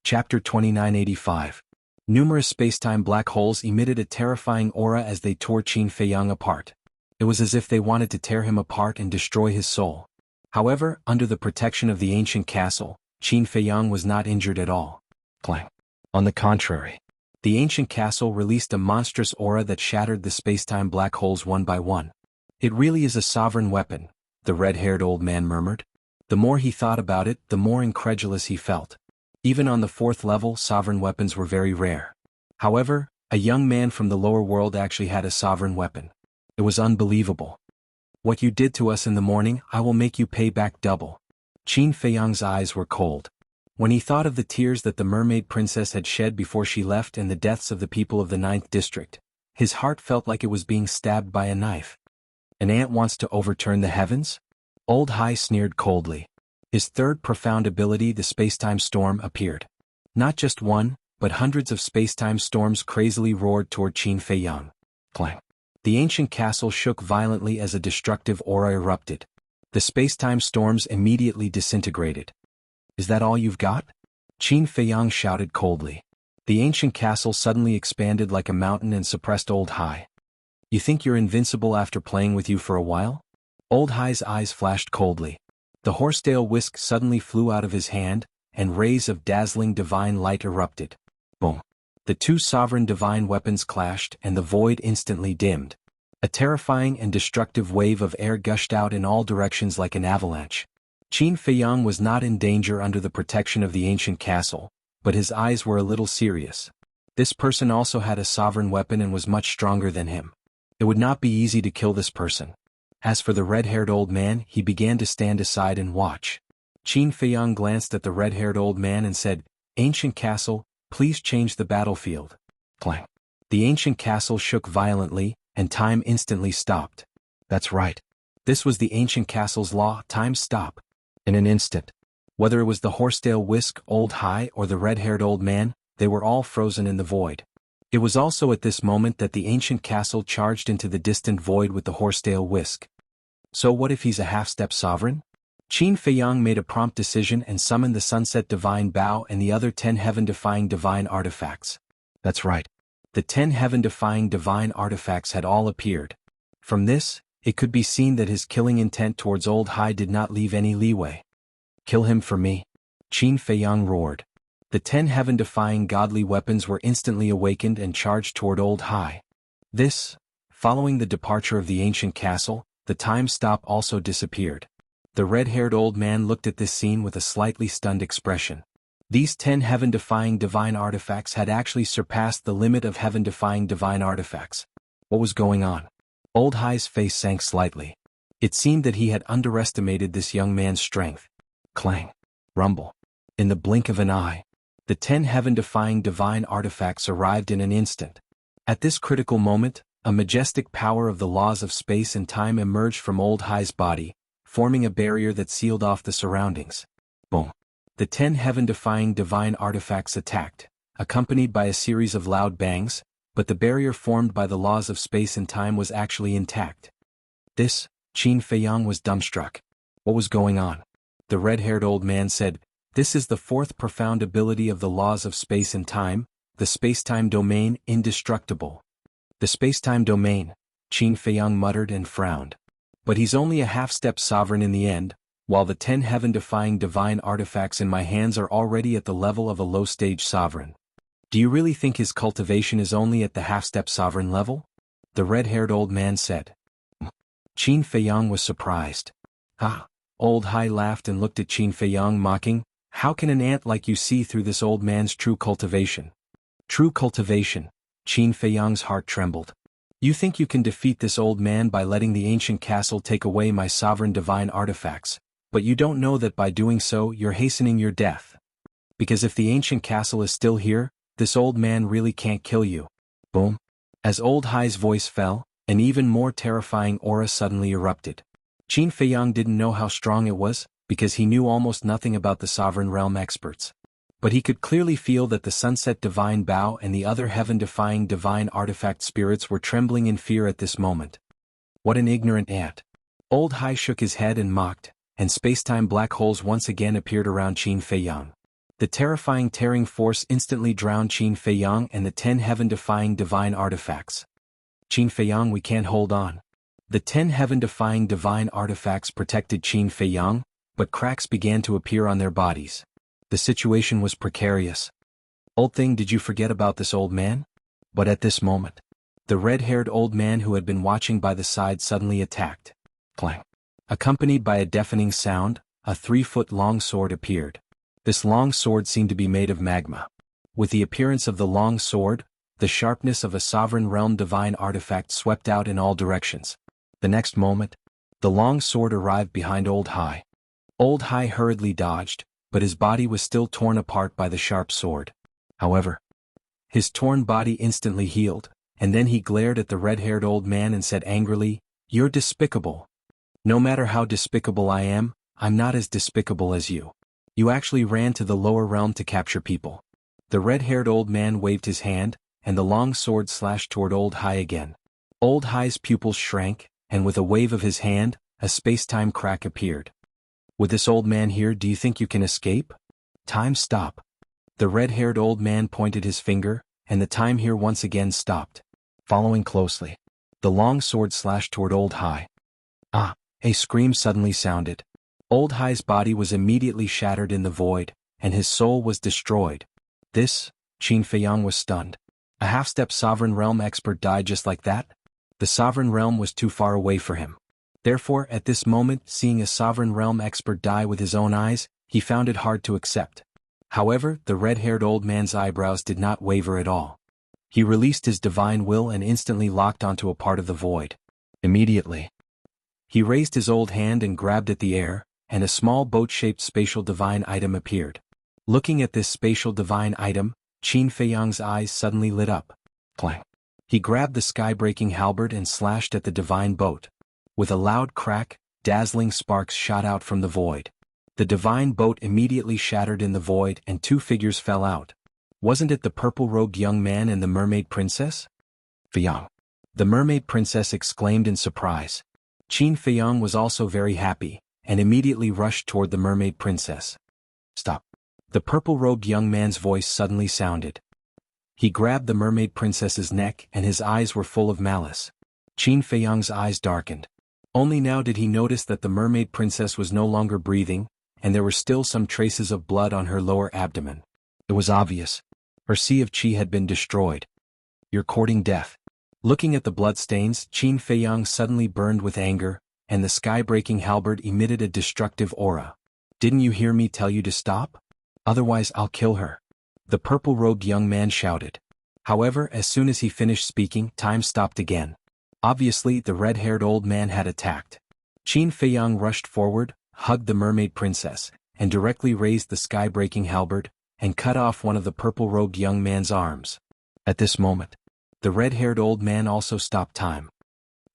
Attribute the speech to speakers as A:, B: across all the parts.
A: Chapter 2985. Numerous spacetime black holes emitted a terrifying aura as they tore Qin Feiyang apart. It was as if they wanted to tear him apart and destroy his soul. However, under the protection of the ancient castle, Qin Feiyang was not injured at all. Clang. On the contrary, the ancient castle released a monstrous aura that shattered the spacetime black holes one by one. It really is a sovereign weapon, the red-haired old man murmured. The more he thought about it, the more incredulous he felt. Even on the 4th level, sovereign weapons were very rare. However, a young man from the lower world actually had a sovereign weapon. It was unbelievable. What you did to us in the morning, I will make you pay back double. Qin Feiyang's eyes were cold. When he thought of the tears that the mermaid princess had shed before she left and the deaths of the people of the 9th district, his heart felt like it was being stabbed by a knife. An ant wants to overturn the heavens? Old Hai sneered coldly. His third profound ability, the spacetime storm, appeared. Not just one, but hundreds of spacetime storms crazily roared toward Qin Feiyang. Clang. The ancient castle shook violently as a destructive aura erupted. The spacetime storms immediately disintegrated. Is that all you've got? Qin Feiyang shouted coldly. The ancient castle suddenly expanded like a mountain and suppressed Old Hai. You think you're invincible after playing with you for a while? Old Hai's eyes flashed coldly. The horsetail whisk suddenly flew out of his hand, and rays of dazzling divine light erupted. Boom. The two sovereign divine weapons clashed and the void instantly dimmed. A terrifying and destructive wave of air gushed out in all directions like an avalanche. Qin Feiyang was not in danger under the protection of the ancient castle, but his eyes were a little serious. This person also had a sovereign weapon and was much stronger than him. It would not be easy to kill this person. As for the red-haired old man, he began to stand aside and watch. Qin Feiyang glanced at the red-haired old man and said, "Ancient castle, please change the battlefield." Clang. The ancient castle shook violently, and time instantly stopped. That's right. This was the ancient castle's law, time stop. In an instant. Whether it was the horsetail whisk, Old Hai, or the red-haired old man, they were all frozen in the void. It was also at this moment that the ancient castle charged into the distant void with the horsetail whisk. So what if he's a half-step sovereign? Qin Feiyang made a prompt decision and summoned the Sunset Divine Bow and the other 10 heaven-defying divine artifacts. That's right. The 10 heaven-defying divine artifacts had all appeared. From this, it could be seen that his killing intent towards Old Hai did not leave any leeway. Kill him for me. Qin Feiyang roared. The 10 heaven-defying godly weapons were instantly awakened and charged toward Old Hai. Following the departure of the ancient castle, the time stop also disappeared. The red-haired old man looked at this scene with a slightly stunned expression. These 10 heaven-defying divine artifacts had actually surpassed the limit of heaven-defying divine artifacts. What was going on? Old Hai's face sank slightly. It seemed that he had underestimated this young man's strength. Clang. Rumble. In the blink of an eye, the 10 heaven-defying divine artifacts arrived in an instant. At this critical moment, a majestic power of the laws of space and time emerged from Old Hai's body, forming a barrier that sealed off the surroundings. Boom. The 10 heaven-defying divine artifacts attacked, accompanied by a series of loud bangs, but the barrier formed by the laws of space and time was actually intact. Qin Feiyang was dumbstruck. What was going on? The red-haired old man said, "This is the 4th profound ability of the laws of space and time, the space-time domain, indestructible." The space-time domain, Qin Feiyang muttered and frowned. But he's only a half-step sovereign in the end, while the 10 heaven-defying divine artifacts in my hands are already at the level of a low-stage sovereign. Do you really think his cultivation is only at the half-step sovereign level? The red-haired old man said. Qin Feiyang was surprised. Ah! Old Hai laughed and looked at Qin Feiyang mocking, "How can an ant like you see through this old man's true cultivation?" True cultivation. Qin Feiyang's heart trembled. You think you can defeat this old man by letting the ancient castle take away my sovereign divine artifacts, but you don't know that by doing so you're hastening your death. Because if the ancient castle is still here, this old man really can't kill you. Boom. As Old Hai's voice fell, an even more terrifying aura suddenly erupted. Qin Feiyang didn't know how strong it was, because he knew almost nothing about the sovereign realm experts. But he could clearly feel that the Sunset Divine Bow and the other heaven-defying divine artifact spirits were trembling in fear at this moment. What an ignorant ant. Old Hai shook his head and mocked, and space-time black holes once again appeared around Qin Feiyang. The terrifying tearing force instantly drowned Qin Feiyang and the 10 heaven-defying divine artifacts. Qin Feiyang, we can't hold on. The 10 heaven-defying divine artifacts protected Qin Feiyang, but cracks began to appear on their bodies. The situation was precarious. Old thing, did you forget about this old man? But at this moment, the red-haired old man who had been watching by the side suddenly attacked. Clang. Accompanied by a deafening sound, a 3-foot-long sword appeared. This long sword seemed to be made of magma. With the appearance of the long sword, the sharpness of a sovereign realm divine artifact swept out in all directions. The next moment, the long sword arrived behind Old Hai. Old Hai hurriedly dodged, but his body was still torn apart by the sharp sword. However, his torn body instantly healed, and then he glared at the red-haired old man and said angrily, "You're despicable. No matter how despicable I am, I'm not as despicable as you. You actually ran to the lower realm to capture people." The red-haired old man waved his hand, and the long sword slashed toward Old Hai again. Old Hai's pupils shrank, and with a wave of his hand, a space-time crack appeared. "With this old man here, do you think you can escape? Time stop." The red-haired old man pointed his finger, and the time here once again stopped. Following closely, the long sword slashed toward Old Hai. Ah! A scream suddenly sounded. Old Hai's body was immediately shattered in the void, and his soul was destroyed. This, Qin Feiyang was stunned. A half-step sovereign realm expert died just like that? The sovereign realm was too far away for him. Therefore, at this moment, seeing a sovereign realm expert die with his own eyes, he found it hard to accept. However, the red-haired old man's eyebrows did not waver at all. He released his divine will and instantly locked onto a part of the void. Immediately, he raised his old hand and grabbed at the air, and a small boat-shaped spatial divine item appeared. Looking at this spatial divine item, Qin Feiyang's eyes suddenly lit up. Clang. He grabbed the sky-breaking halberd and slashed at the divine boat. With a loud crack, dazzling sparks shot out from the void. The divine boat immediately shattered in the void and 2 figures fell out. Wasn't it the purple-robed young man and the mermaid princess? Feiyang. The mermaid princess exclaimed in surprise. Qin Feiyang was also very happy, and immediately rushed toward the mermaid princess. Stop. The purple-robed young man's voice suddenly sounded. He grabbed the mermaid princess's neck and his eyes were full of malice. Qin Feiyang's eyes darkened. Only now did he notice that the mermaid princess was no longer breathing, and there were still some traces of blood on her lower abdomen. It was obvious. Her sea of qi had been destroyed. "You're courting death." Looking at the bloodstains, Qin Feiyang suddenly burned with anger, and the sky-breaking halberd emitted a destructive aura. "Didn't you hear me tell you to stop? Otherwise I'll kill her," the purple-robed young man shouted. However, as soon as he finished speaking, time stopped again. Obviously, the red-haired old man had attacked. Qin Feiyang rushed forward, hugged the mermaid princess, and directly raised the sky-breaking halberd, and cut off one of the purple-robed young man's arms. At this moment, the red-haired old man also stopped time.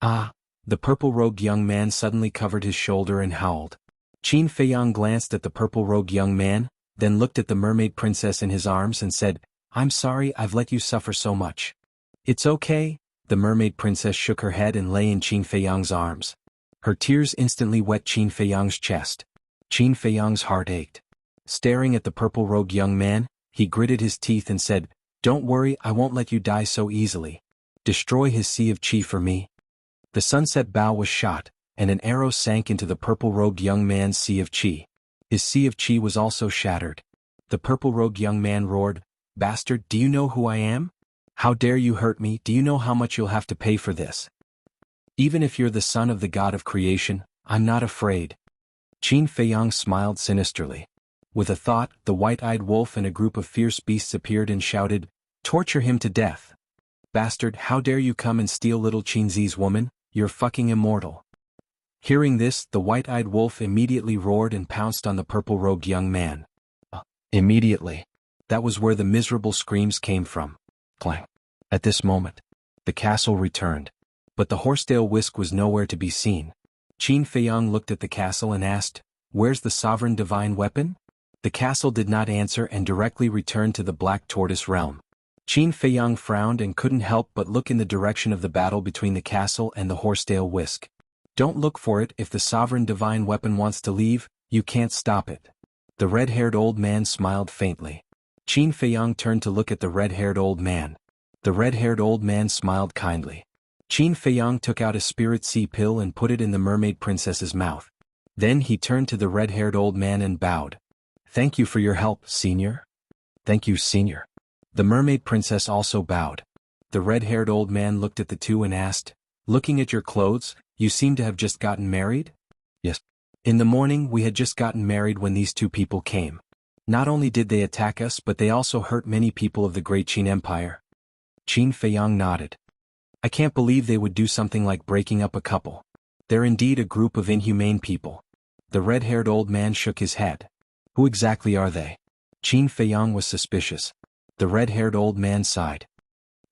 A: Ah! The purple-robed young man suddenly covered his shoulder and howled. Qin Feiyang glanced at the purple-robed young man, then looked at the mermaid princess in his arms and said, "I'm sorry I've let you suffer so much." "It's okay." The mermaid princess shook her head and lay in Qin Feiyang's arms. Her tears instantly wet Qin Feiyang's chest. Qin Feiyang's heart ached. Staring at the purple-robed young man, he gritted his teeth and said, "Don't worry, I won't let you die so easily. Destroy his sea of qi for me." The sunset bow was shot, and an arrow sank into the purple-robed young man's sea of qi. His sea of qi was also shattered. The purple-robed young man roared, "Bastard, do you know who I am? How dare you hurt me? Do you know how much you'll have to pay for this? Even if you're the son of the god of creation, I'm not afraid." Qin Feiyang smiled sinisterly. With a thought, the white-eyed wolf and a group of fierce beasts appeared and shouted, "Torture him to death! Bastard, how dare you come and steal little Qinzi's woman? You're fucking immortal." Hearing this, the white-eyed wolf immediately roared and pounced on the purple-robed young man. Immediately. That was where the miserable screams came from. Clang. At this moment, the castle returned. But the horsetail whisk was nowhere to be seen. Qin Feiyang looked at the castle and asked, "Where's the sovereign divine weapon?" The castle did not answer and directly returned to the Black Tortoise realm. Qin Feiyang frowned and couldn't help but look in the direction of the battle between the castle and the horsetail whisk. "Don't look for it. If the sovereign divine weapon wants to leave, you can't stop it." The red-haired old man smiled faintly. Qin Feiyang turned to look at the red-haired old man. The red-haired old man smiled kindly. Qin Feiyang took out a spirit sea pill and put it in the mermaid princess's mouth. Then he turned to the red-haired old man and bowed. "Thank you for your help, senior." "Thank you, senior." The mermaid princess also bowed. The red-haired old man looked at the two and asked, "Looking at your clothes, you seem to have just gotten married?" "Yes. In the morning we had just gotten married when these two people came. Not only did they attack us but they also hurt many people of the great Qin Empire." Qin Feiyang nodded. "I can't believe they would do something like breaking up a couple. They're indeed a group of inhumane people." The red-haired old man shook his head. "Who exactly are they?" Qin Feiyang was suspicious. The red-haired old man sighed.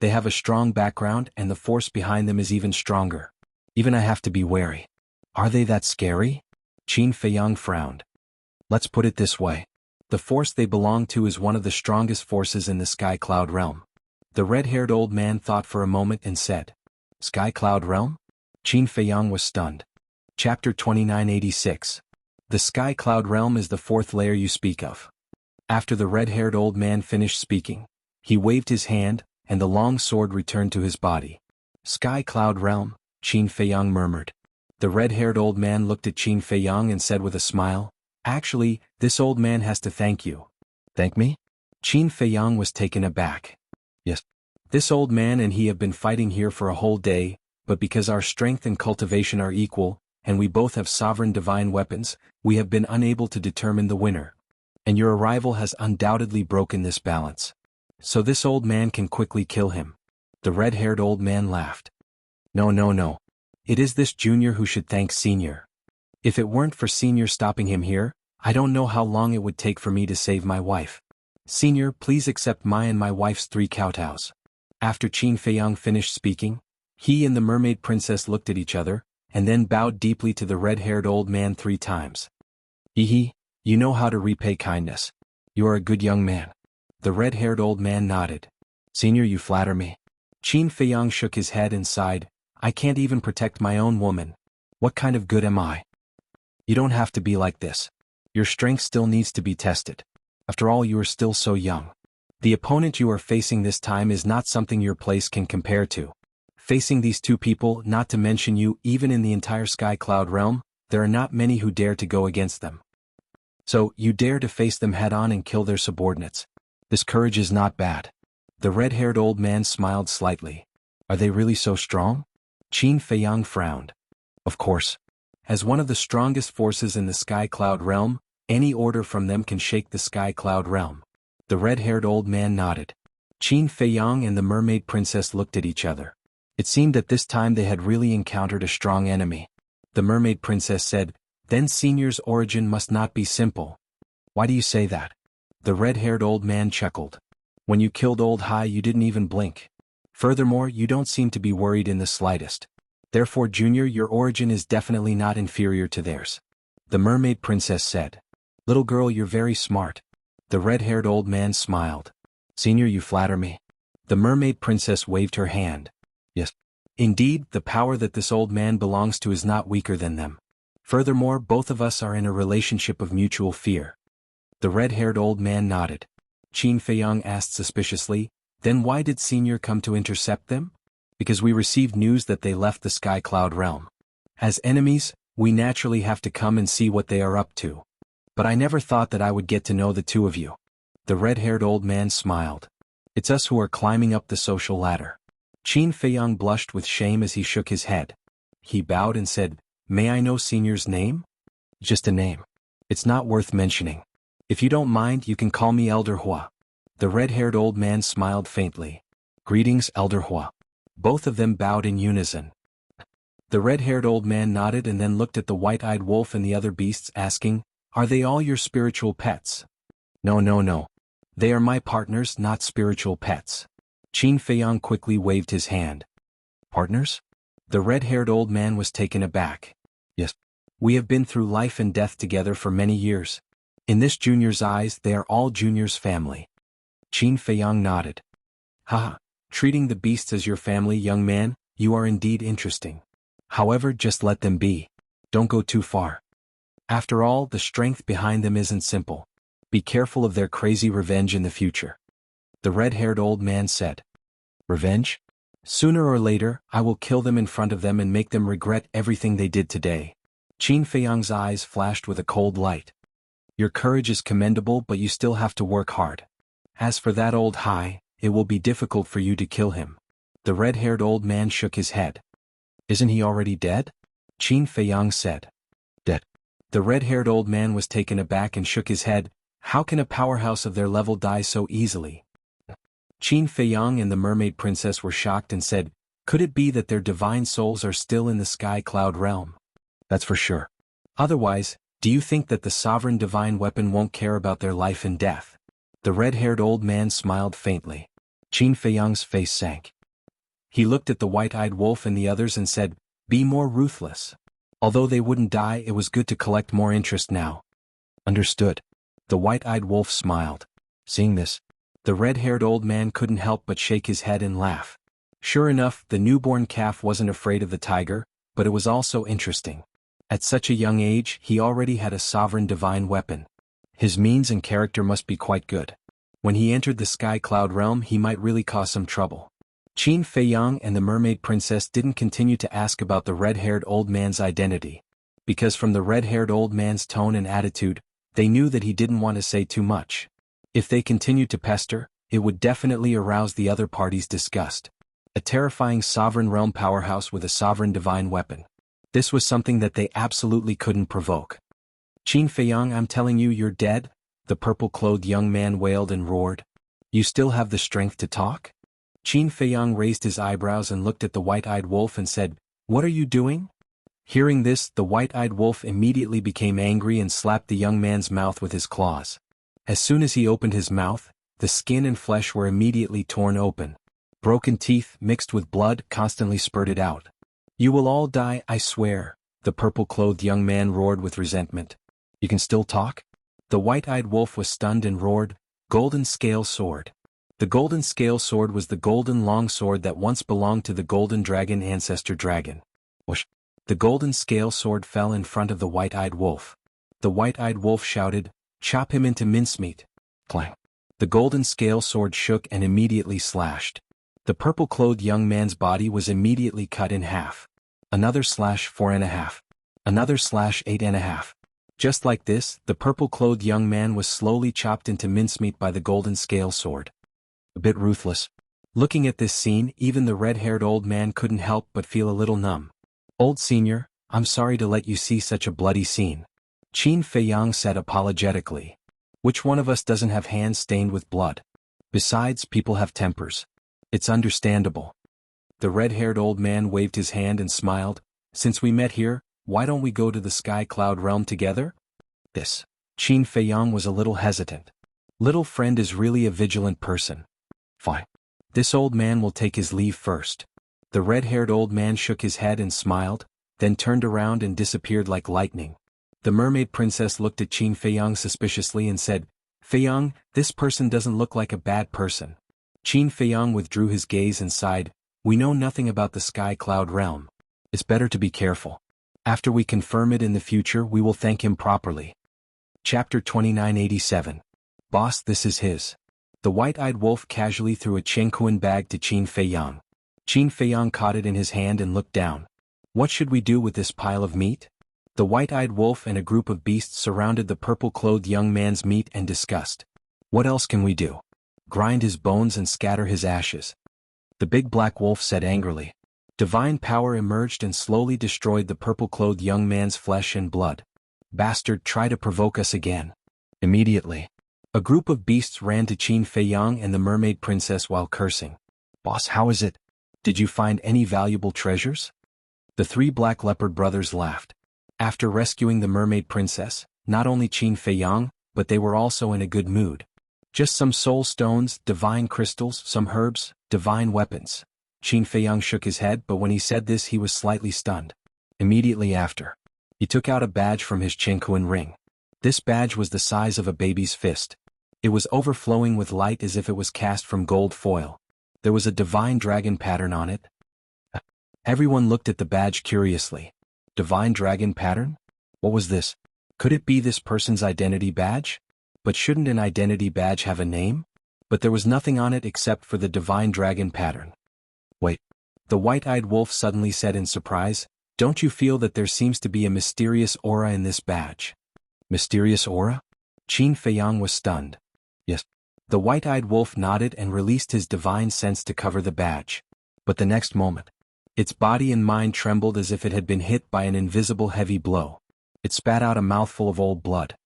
A: "They have a strong background and the force behind them is even stronger. Even I have to be wary." "Are they that scary?" Qin Feiyang frowned. "Let's put it this way. The force they belong to is one of the strongest forces in the Sky Cloud realm." The red-haired old man thought for a moment and said, "Sky Cloud realm?" Qin Feiyang was stunned. Chapter 2986. The Sky Cloud realm is the fourth layer you speak of. After the red-haired old man finished speaking, he waved his hand, and the long sword returned to his body. "Sky Cloud realm," Qin Feiyang murmured. The red-haired old man looked at Qin Feiyang and said with a smile, "Actually, this old man has to thank you." "Thank me?" Qin Feiyang was taken aback. "Yes. This old man and he have been fighting here for a whole day, but because our strength and cultivation are equal, and we both have sovereign divine weapons, we have been unable to determine the winner. And your arrival has undoubtedly broken this balance. So this old man can quickly kill him." The red-haired old man laughed. "No, no, no. It is this junior who should thank senior. If it weren't for senior stopping him here, I don't know how long it would take for me to save my wife. Senior, please accept my and my wife's 3 kowtows." After Qin Feiyang finished speaking, he and the mermaid princess looked at each other, and then bowed deeply to the red-haired old man 3 times. "Hee, you know how to repay kindness. You are a good young man." The red-haired old man nodded. "Senior, you flatter me." Qin Feiyang shook his head and sighed, "I can't even protect my own woman. What kind of good am I?" "You don't have to be like this. Your strength still needs to be tested. After all, you are still so young. The opponent you are facing this time is not something your place can compare to. Facing these two people, not to mention you, even in the entire Sky Cloud realm, there are not many who dare to go against them. So, you dare to face them head-on and kill their subordinates. This courage is not bad." The red-haired old man smiled slightly. "Are they really so strong?" Qin Feiyang frowned. "Of course. As one of the strongest forces in the Sky Cloud realm, any order from them can shake the Sky Cloud realm." The red-haired old man nodded. Qin Feiyang and the mermaid princess looked at each other. It seemed that this time they had really encountered a strong enemy. The mermaid princess said, "Then senior's origin must not be simple." "Why do you say that?" The red-haired old man chuckled. "When you killed Old Hai you didn't even blink. Furthermore, you don't seem to be worried in the slightest. Therefore, Junior, your origin is definitely not inferior to theirs." The mermaid princess said. "Little girl, you're very smart." The red-haired old man smiled. "Senior, you flatter me." The mermaid princess waved her hand. "Yes. Indeed, the power that this old man belongs to is not weaker than them. Furthermore, both of us are in a relationship of mutual fear." The red-haired old man nodded. Qin Feiyang asked suspiciously, "Then why did Senior come to intercept them?" "Because we received news that they left the Sky Cloud realm. As enemies, we naturally have to come and see what they are up to. But I never thought that I would get to know the two of you." The red-haired old man smiled. "It's us who are climbing up the social ladder." Qin Feiyang blushed with shame as he shook his head. He bowed and said, "May I know Senior's name?" "Just a name. It's not worth mentioning. If you don't mind, you can call me Elder Hua." The red-haired old man smiled faintly. "Greetings, Elder Hua." Both of them bowed in unison. The red-haired old man nodded and then looked at the white-eyed wolf and the other beasts, asking, "Are they all your spiritual pets?" "No, no, no. They are my partners, not spiritual pets." Qin Feiyang quickly waved his hand. "Partners?" The red-haired old man was taken aback. "Yes. We have been through life and death together for many years. In this Junior's eyes, they are all Junior's family." Qin Feiyang nodded. "Haha, treating the beasts as your family, young man, you are indeed interesting. However, just let them be. Don't go too far. After all, the strength behind them isn't simple. Be careful of their crazy revenge in the future. The red-haired old man said. Revenge? Sooner or later, I will kill them in front of them and make them regret everything they did today. Qin Feiyang's eyes flashed with a cold light. Your courage is commendable, but you still have to work hard. As for that old Hai, it will be difficult for you to kill him. The red-haired old man shook his head. Isn't he already dead? Qin Feiyang said. Dead. The red-haired old man was taken aback and shook his head. How can a powerhouse of their level die so easily? Qin Feiyang and the mermaid princess were shocked and said, could it be that their divine souls are still in the sky cloud realm? That's for sure. Otherwise, do you think that the sovereign divine weapon won't care about their life and death? The red-haired old man smiled faintly. Qin Feiyang's face sank. He looked at the white-eyed wolf and the others and said, be more ruthless. Although they wouldn't die, it was good to collect more interest now. Understood. The white-eyed wolf smiled. Seeing this, the red-haired old man couldn't help but shake his head and laugh. Sure enough, the newborn calf wasn't afraid of the tiger, but it was also interesting. At such a young age, he already had a sovereign divine weapon. His means and character must be quite good. When he entered the sky cloud realm, he might really cause some trouble. Qin Feiyang and the mermaid princess didn't continue to ask about the red-haired old man's identity, because from the red-haired old man's tone and attitude, they knew that he didn't want to say too much. If they continued to pester, it would definitely arouse the other party's disgust. A terrifying sovereign realm powerhouse with a sovereign divine weapon. This was something that they absolutely couldn't provoke. Qin Feiyang, I'm telling you you're dead, the purple-clothed young man wailed and roared. You still have the strength to talk? Qin Feiyang raised his eyebrows and looked at the white-eyed wolf and said, what are you doing? Hearing this, the white-eyed wolf immediately became angry and slapped the young man's mouth with his claws. As soon as he opened his mouth, the skin and flesh were immediately torn open. Broken teeth, mixed with blood, constantly spurted out. You will all die, I swear, the purple-clothed young man roared with resentment. You can still talk? The white-eyed wolf was stunned and roared, Golden Scale Sword. The Golden Scale Sword was the golden long sword that once belonged to the Golden Dragon ancestor dragon. Whoosh! The Golden Scale Sword fell in front of the white-eyed wolf. The white-eyed wolf shouted, chop him into mincemeat. Clang. The Golden Scale Sword shook and immediately slashed. The purple-clothed young man's body was immediately cut in half. Another slash 4.5. Another slash 8.5. Just like this, the purple-clothed young man was slowly chopped into mincemeat by the Golden Scale Sword. A bit ruthless. Looking at this scene, even the red-haired old man couldn't help but feel a little numb. Old senior, I'm sorry to let you see such a bloody scene. Qin Feiyang said apologetically. Which one of us doesn't have hands stained with blood? Besides, people have tempers. It's understandable. The red-haired old man waved his hand and smiled. Since we met here, why don't we go to the sky cloud realm together? This. Qin Feiyang was a little hesitant. Little friend is really a vigilant person. Fine. This old man will take his leave first. The red-haired old man shook his head and smiled, then turned around and disappeared like lightning. The mermaid princess looked at Qin Feiyang suspiciously and said, Feiyang, this person doesn't look like a bad person. Qin Feiyang withdrew his gaze and sighed, we know nothing about the sky cloud realm. It's better to be careful. After we confirm it in the future, we will thank him properly. Chapter 2987. Boss, this is his. The white-eyed wolf casually threw a Chengquan bag to Qin Feiyang. Qin Feiyang caught it in his hand and looked down. What should we do with this pile of meat? The white-eyed wolf and a group of beasts surrounded the purple-clothed young man's meat and discussed. What else can we do? Grind his bones and scatter his ashes. The big black wolf said angrily. Divine power emerged and slowly destroyed the purple-clothed young man's flesh and blood. Bastard, try to provoke us again. Immediately. A group of beasts ran to Qin Feiyang and the mermaid princess while cursing. Boss, how is it? Did you find any valuable treasures? The three black leopard brothers laughed. After rescuing the mermaid princess, not only Qin Feiyang, but they were also in a good mood. Just some soul stones, divine crystals, some herbs, divine weapons. Qin Feiyang shook his head, but when he said this he was slightly stunned. Immediately after, he took out a badge from his Chengquan ring. This badge was the size of a baby's fist. It was overflowing with light as if it was cast from gold foil. There was a divine dragon pattern on it. Everyone looked at the badge curiously. Divine dragon pattern? What was this? Could it be this person's identity badge? But shouldn't an identity badge have a name? But there was nothing on it except for the divine dragon pattern. Wait. The white-eyed wolf suddenly said in surprise, "Don't you feel that there seems to be a mysterious aura in this badge?" Mysterious aura? Qin Feiyang was stunned. Yes. The white-eyed wolf nodded and released his divine sense to cover the badge. But the next moment, its body and mind trembled as if it had been hit by an invisible heavy blow. It spat out a mouthful of old blood.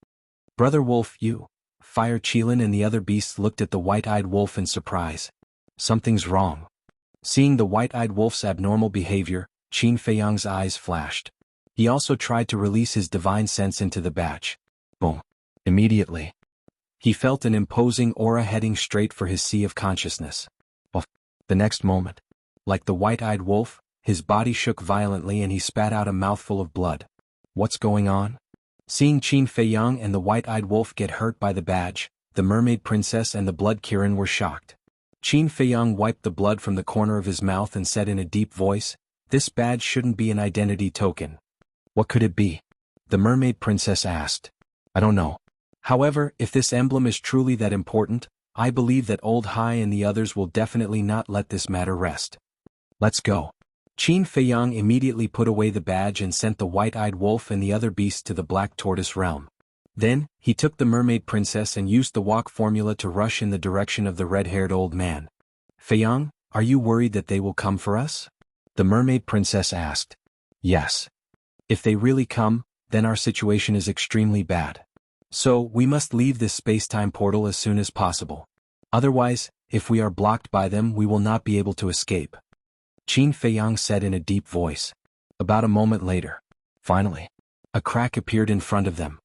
A: "Brother Wolf, you." Fire Qilin and the other beasts looked at the white-eyed wolf in surprise. Something's wrong. Seeing the white-eyed wolf's abnormal behavior, Qin Feiyang's eyes flashed. He also tried to release his divine sense into the badge. Boom. Immediately, he felt an imposing aura heading straight for his sea of consciousness. The next moment, like the white-eyed wolf, his body shook violently and he spat out a mouthful of blood. What's going on? Seeing Qin Feiyang and the white-eyed wolf get hurt by the badge, the mermaid princess and the blood Kirin were shocked. Qin Feiyang wiped the blood from the corner of his mouth and said in a deep voice, "This badge shouldn't be an identity token." "What could it be?" the mermaid princess asked. "I don't know. However, if this emblem is truly that important, I believe that Old Hai and the others will definitely not let this matter rest. Let's go." Qin Feiyang immediately put away the badge and sent the white-eyed wolf and the other beasts to the Black Tortoise realm. Then, he took the mermaid princess and used the walk formula to rush in the direction of the red-haired old man. "Feiyang, are you worried that they will come for us?" the mermaid princess asked. "Yes. If they really come, then our situation is extremely bad. So, we must leave this space-time portal as soon as possible. Otherwise, if we are blocked by them, we will not be able to escape," Qin Feiyang said in a deep voice. About a moment later, finally, a crack appeared in front of them.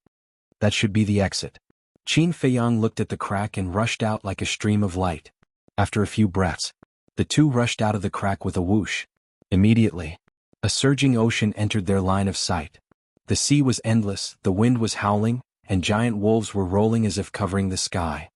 A: That should be the exit. Qin Feiyang looked at the crack and rushed out like a stream of light. After a few breaths, the two rushed out of the crack with a whoosh. Immediately, a surging ocean entered their line of sight. The sea was endless, the wind was howling, and giant wolves were rolling as if covering the sky.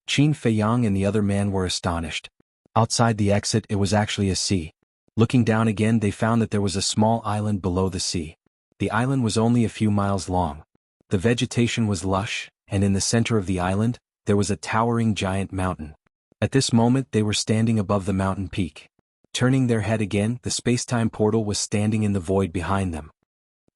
A: Qin Feiyang and the other man were astonished. Outside the exit it was actually a sea. Looking down again they found that there was a small island below the sea. The island was only a few miles long. The vegetation was lush, and in the center of the island, there was a towering giant mountain. At this moment they were standing above the mountain peak. Turning their head again, the space-time portal was standing in the void behind them.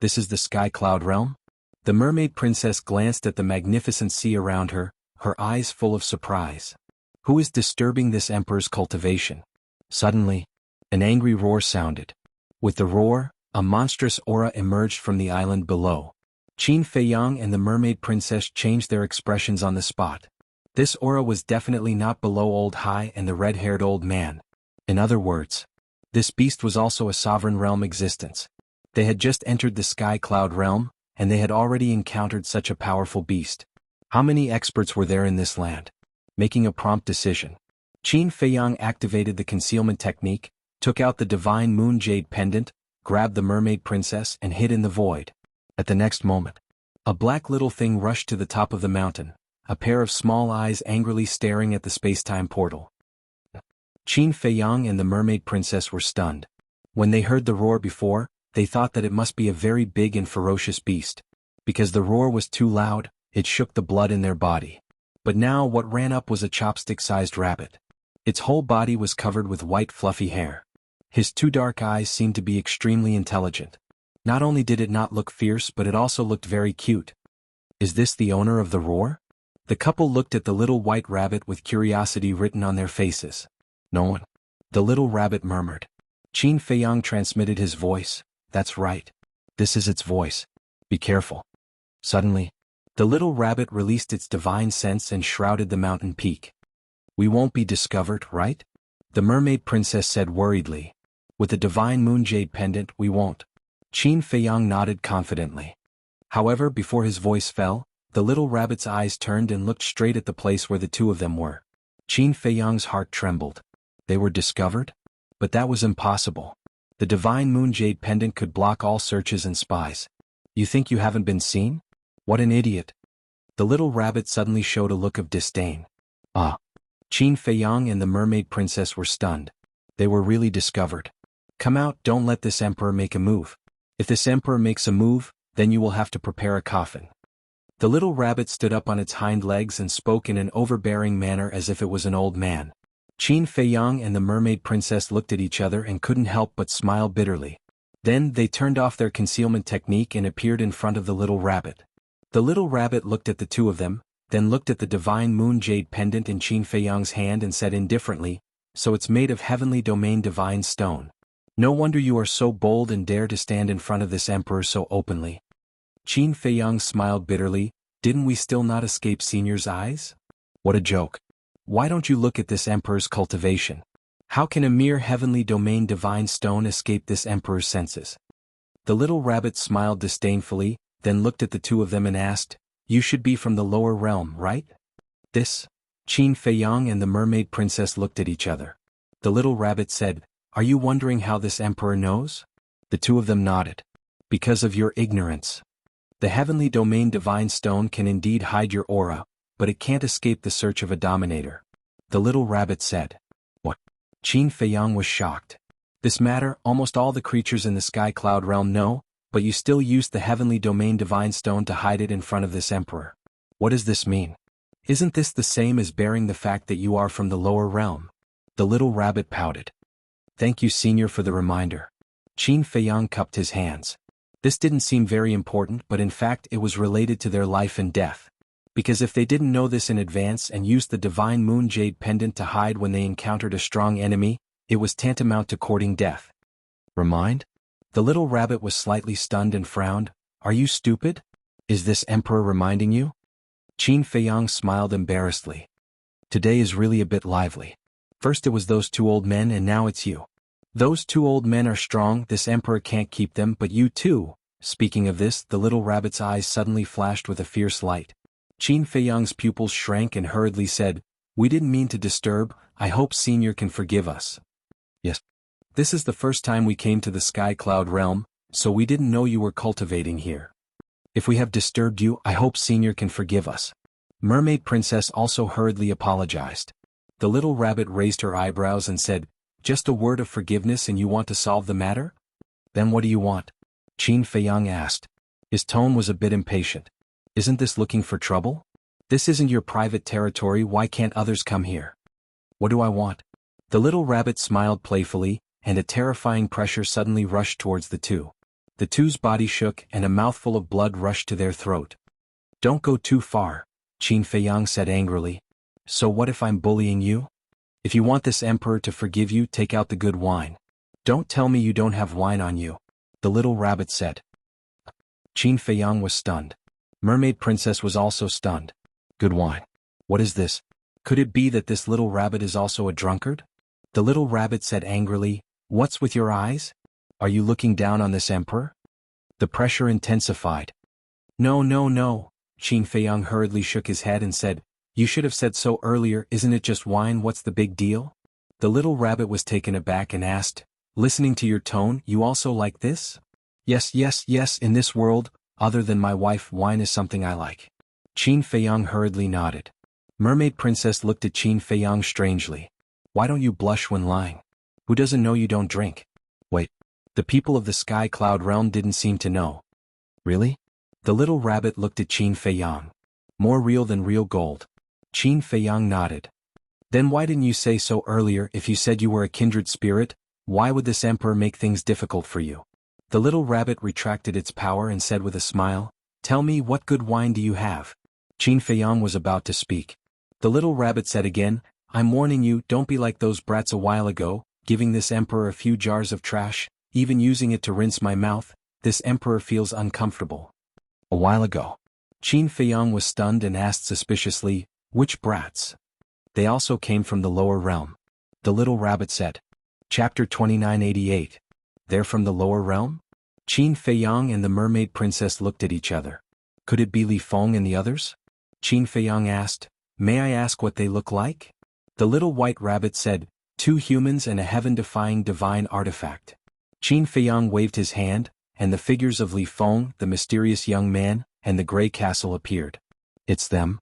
A: "This is the Sky Cloud Realm?" The mermaid princess glanced at the magnificent sea around her, her eyes full of surprise. "Who is disturbing this emperor's cultivation?" Suddenly, an angry roar sounded. With the roar, a monstrous aura emerged from the island below. Qin Feiyang and the mermaid princess changed their expressions on the spot. This aura was definitely not below Old Hai and the red-haired old man. In other words, this beast was also a sovereign realm existence. They had just entered the Sky Cloud Realm, and they had already encountered such a powerful beast. How many experts were there in this land? Making a prompt decision, Qin Feiyang activated the concealment technique, took out the divine moon jade pendant, grabbed the mermaid princess and hid in the void. At the next moment, a black little thing rushed to the top of the mountain, a pair of small eyes angrily staring at the space-time portal. Qin Feiyang and the mermaid princess were stunned. When they heard the roar before, they thought that it must be a very big and ferocious beast. Because the roar was too loud, it shook the blood in their body. But now what ran up was a chopstick-sized rabbit. Its whole body was covered with white fluffy hair. His two dark eyes seemed to be extremely intelligent. Not only did it not look fierce, but it also looked very cute. Is this the owner of the roar? The couple looked at the little white rabbit with curiosity written on their faces. "No one," the little rabbit murmured. Qin Feiyang transmitted his voice. "That's right. This is its voice. Be careful." Suddenly, the little rabbit released its divine sense and shrouded the mountain peak. "We won't be discovered, right?" the mermaid princess said worriedly. "With the divine moon jade pendant, we won't." Qin Feiyang nodded confidently. However, before his voice fell, the little rabbit's eyes turned and looked straight at the place where the two of them were. Qin Feiyang's heart trembled. They were discovered? But that was impossible. The divine moon jade pendant could block all searches and spies. "You think you haven't been seen? What an idiot." The little rabbit suddenly showed a look of disdain. Qin Feiyang and the mermaid princess were stunned. They were really discovered. "Come out, don't let this emperor make a move. If this emperor makes a move, then you will have to prepare a coffin." The little rabbit stood up on its hind legs and spoke in an overbearing manner as if it was an old man. Qin Feiyang and the mermaid princess looked at each other and couldn't help but smile bitterly. Then they turned off their concealment technique and appeared in front of the little rabbit. The little rabbit looked at the two of them, then looked at the divine moon jade pendant in Qin Feiyang's hand and said indifferently, "So it's made of heavenly domain divine stone. No wonder you are so bold and dare to stand in front of this emperor so openly." Qin Feiyang smiled bitterly. "Didn't we still not escape Senior's eyes? What a joke. Why don't you look at this emperor's cultivation? How can a mere heavenly domain divine stone escape this emperor's senses?" The little rabbit smiled disdainfully, then looked at the two of them and asked, "You should be from the lower realm, right?" This. Qin Feiyang and the mermaid princess looked at each other. The little rabbit said, "Are you wondering how this emperor knows?" The two of them nodded. "Because of your ignorance. The heavenly domain divine stone can indeed hide your aura, but it can't escape the search of a dominator." The little rabbit said. "What?" Qin Feiyang was shocked. "This matter almost all the creatures in the sky cloud realm know, but you still used the heavenly domain divine stone to hide it in front of this emperor. What does this mean? Isn't this the same as bearing the fact that you are from the lower realm?" The little rabbit pouted. "Thank you, Senior, for the reminder." Qin Feiyang cupped his hands. This didn't seem very important, but in fact it was related to their life and death. Because if they didn't know this in advance and used the divine moon jade pendant to hide when they encountered a strong enemy, it was tantamount to courting death. "Remind?" The little rabbit was slightly stunned and frowned. "Are you stupid? Is this emperor reminding you?" Qin Feiyang smiled embarrassedly. "Today is really a bit lively. First it was those two old men and now it's you. Those two old men are strong, this emperor can't keep them, but you too." Speaking of this, the little rabbit's eyes suddenly flashed with a fierce light. Qin Feiyang's pupils shrank and hurriedly said, "We didn't mean to disturb, I hope Senior can forgive us." "Yes. This is the first time we came to the Sky Cloud realm, so we didn't know you were cultivating here. If we have disturbed you, I hope Senior can forgive us." Mermaid Princess also hurriedly apologized. The little rabbit raised her eyebrows and said, "Just a word of forgiveness and you want to solve the matter? Then what do you want?" Qin Feiyang asked. His tone was a bit impatient. "Isn't this looking for trouble? This isn't your private territory, why can't others come here?" "What do I want?" The little rabbit smiled playfully, and a terrifying pressure suddenly rushed towards the two. The two's body shook and a mouthful of blood rushed to their throat. "Don't go too far," Qin Feiyang said angrily. "So what if I'm bullying you? If you want this emperor to forgive you, take out the good wine. Don't tell me you don't have wine on you," the little rabbit said. Qin Feiyang was stunned. Mermaid Princess was also stunned. "Good wine. What is this? Could it be that this little rabbit is also a drunkard?" The little rabbit said angrily, "What's with your eyes? Are you looking down on this emperor?" The pressure intensified. "No, no, no," Qin Feiyang hurriedly shook his head and said, "You should have said so earlier, isn't it just wine, what's the big deal?" The little rabbit was taken aback and asked, "Listening to your tone, you also like this?" "Yes, yes, yes, in this world, other than my wife, wine is something I like." Qin Feiyang hurriedly nodded. Mermaid Princess looked at Qin Feiyang strangely. "Why don't you blush when lying? Who doesn't know you don't drink?" "Wait. The people of the Sky Cloud realm didn't seem to know." "Really?" The little rabbit looked at Qin Feiyang. "More real than real gold." Qin Feiyang nodded. "Then why didn't you say so earlier? If you said you were a kindred spirit, why would this emperor make things difficult for you?" The little rabbit retracted its power and said with a smile, "Tell me, what good wine do you have?" Qin Feiyang was about to speak. The little rabbit said again, "I'm warning you, don't be like those brats a while ago, giving this emperor a few jars of trash, even using it to rinse my mouth. This emperor feels uncomfortable." "A while ago?" Qin Feiyang was stunned and asked suspiciously, "Which brats?" "They also came from the lower realm." The little rabbit said. Chapter 2988. They're from the lower realm? Qin Feiyang and the mermaid princess looked at each other. Could it be Li Feng and the others? Qin Feiyang asked, "May I ask what they look like?" The little white rabbit said, "Two humans and a heaven-defying divine artifact." Qin Feiyang waved his hand, and the figures of Li Feng, the mysterious young man, and the gray castle appeared. "It's them."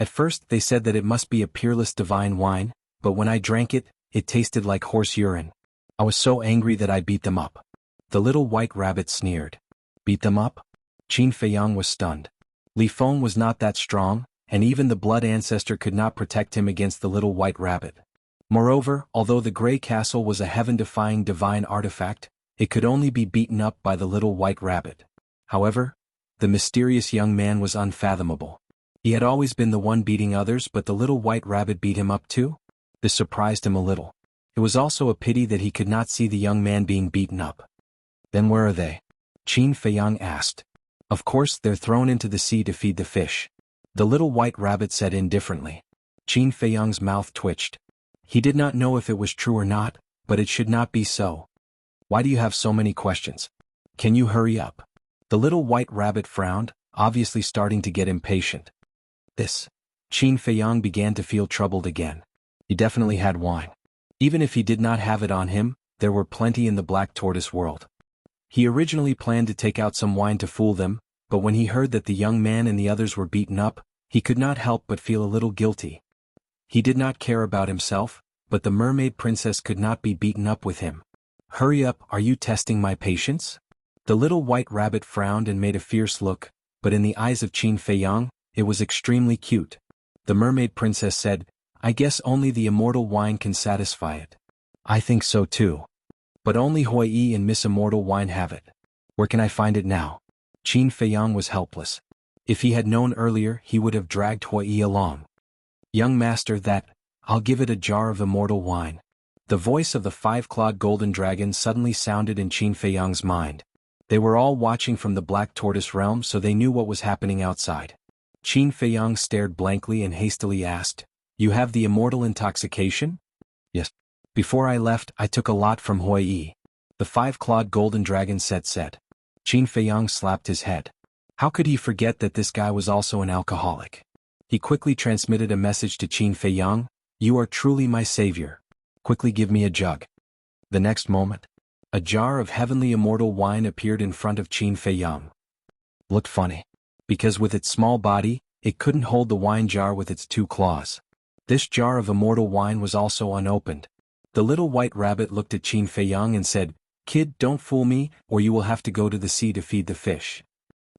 A: At first they said that it must be a peerless divine wine, but when I drank it, it tasted like horse urine. I was so angry that I beat them up. The little white rabbit sneered. "Beat them up?" Qin Feiyang was stunned. Li Feng was not that strong, and even the blood ancestor could not protect him against the little white rabbit. Moreover, although the Grey Castle was a heaven-defying divine artifact, it could only be beaten up by the little white rabbit. However, the mysterious young man was unfathomable. He had always been the one beating others, but the little white rabbit beat him up too? This surprised him a little. It was also a pity that he could not see the young man being beaten up. Then where are they? Qin Feiyang asked. Of course, they're thrown into the sea to feed the fish. The little white rabbit said indifferently. Qin Feiyang's mouth twitched. He did not know if it was true or not, but it should not be so. Why do you have so many questions? Can you hurry up? The little white rabbit frowned, obviously starting to get impatient. Qin Feiyang began to feel troubled again. He definitely had wine. Even if he did not have it on him, there were plenty in the Black Tortoise world. He originally planned to take out some wine to fool them, but when he heard that the young man and the others were beaten up, he could not help but feel a little guilty. He did not care about himself, but the mermaid princess could not be beaten up with him. Hurry up, are you testing my patience? The little white rabbit frowned and made a fierce look, but in the eyes of Qin Feiyang, it was extremely cute. The mermaid princess said, I guess only the immortal wine can satisfy it. I think so too. But only Hui Yi and Miss Immortal Wine have it. Where can I find it now? Qin Feiyang was helpless. If he had known earlier, he would have dragged Hui Yi along. Young master, I'll give it a jar of immortal wine. The voice of the five-clawed golden dragon suddenly sounded in Qin Feiyang's mind. They were all watching from the Black Tortoise realm, so they knew what was happening outside. Qin Feiyang stared blankly and hastily asked, You have the immortal intoxication? Yes. Before I left, I took a lot from Hui Yi. The five-clawed golden dragon said. Qin Feiyang slapped his head. How could he forget that this guy was also an alcoholic? He quickly transmitted a message to Qin Feiyang, You are truly my savior. Quickly give me a jug. The next moment, a jar of heavenly immortal wine appeared in front of Qin Feiyang. Looked funny. Because with its small body, it couldn't hold the wine jar with its two claws. This jar of immortal wine was also unopened. The little white rabbit looked at Qin Feiyang and said, Kid, don't fool me, or you will have to go to the sea to feed the fish.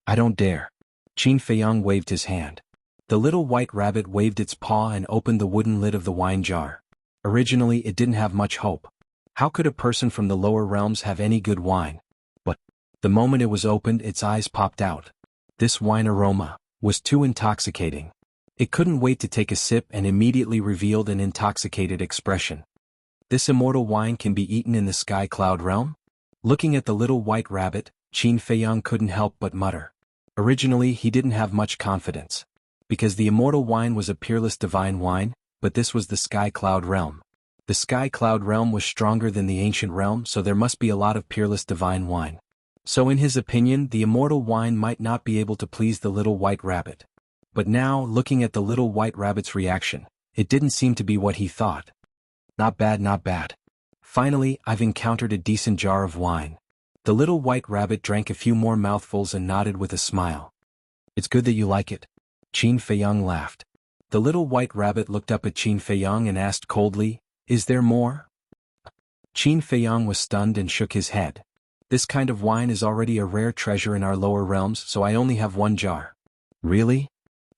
A: I don't dare. Qin Feiyang waved his hand. The little white rabbit waved its paw and opened the wooden lid of the wine jar. Originally, it didn't have much hope. How could a person from the lower realms have any good wine? But the moment it was opened, its eyes popped out. This wine aroma was too intoxicating. It couldn't wait to take a sip and immediately revealed an intoxicated expression. This immortal wine can be eaten in the sky cloud realm? Looking at the little white rabbit, Qin Feiyang couldn't help but mutter. Originally, he didn't have much confidence. Because the immortal wine was a peerless divine wine, but this was the sky cloud realm. The sky cloud realm was stronger than the ancient realm, so there must be a lot of peerless divine wine. So in his opinion, the immortal wine might not be able to please the little white rabbit. But now, looking at the little white rabbit's reaction, it didn't seem to be what he thought. Not bad, not bad. Finally, I've encountered a decent jar of wine. The little white rabbit drank a few more mouthfuls and nodded with a smile. It's good that you like it. Qin Feiyang laughed. The little white rabbit looked up at Qin Feiyang and asked coldly, Is there more? Qin Feiyang was stunned and shook his head. This kind of wine is already a rare treasure in our lower realms, so I only have one jar. Really?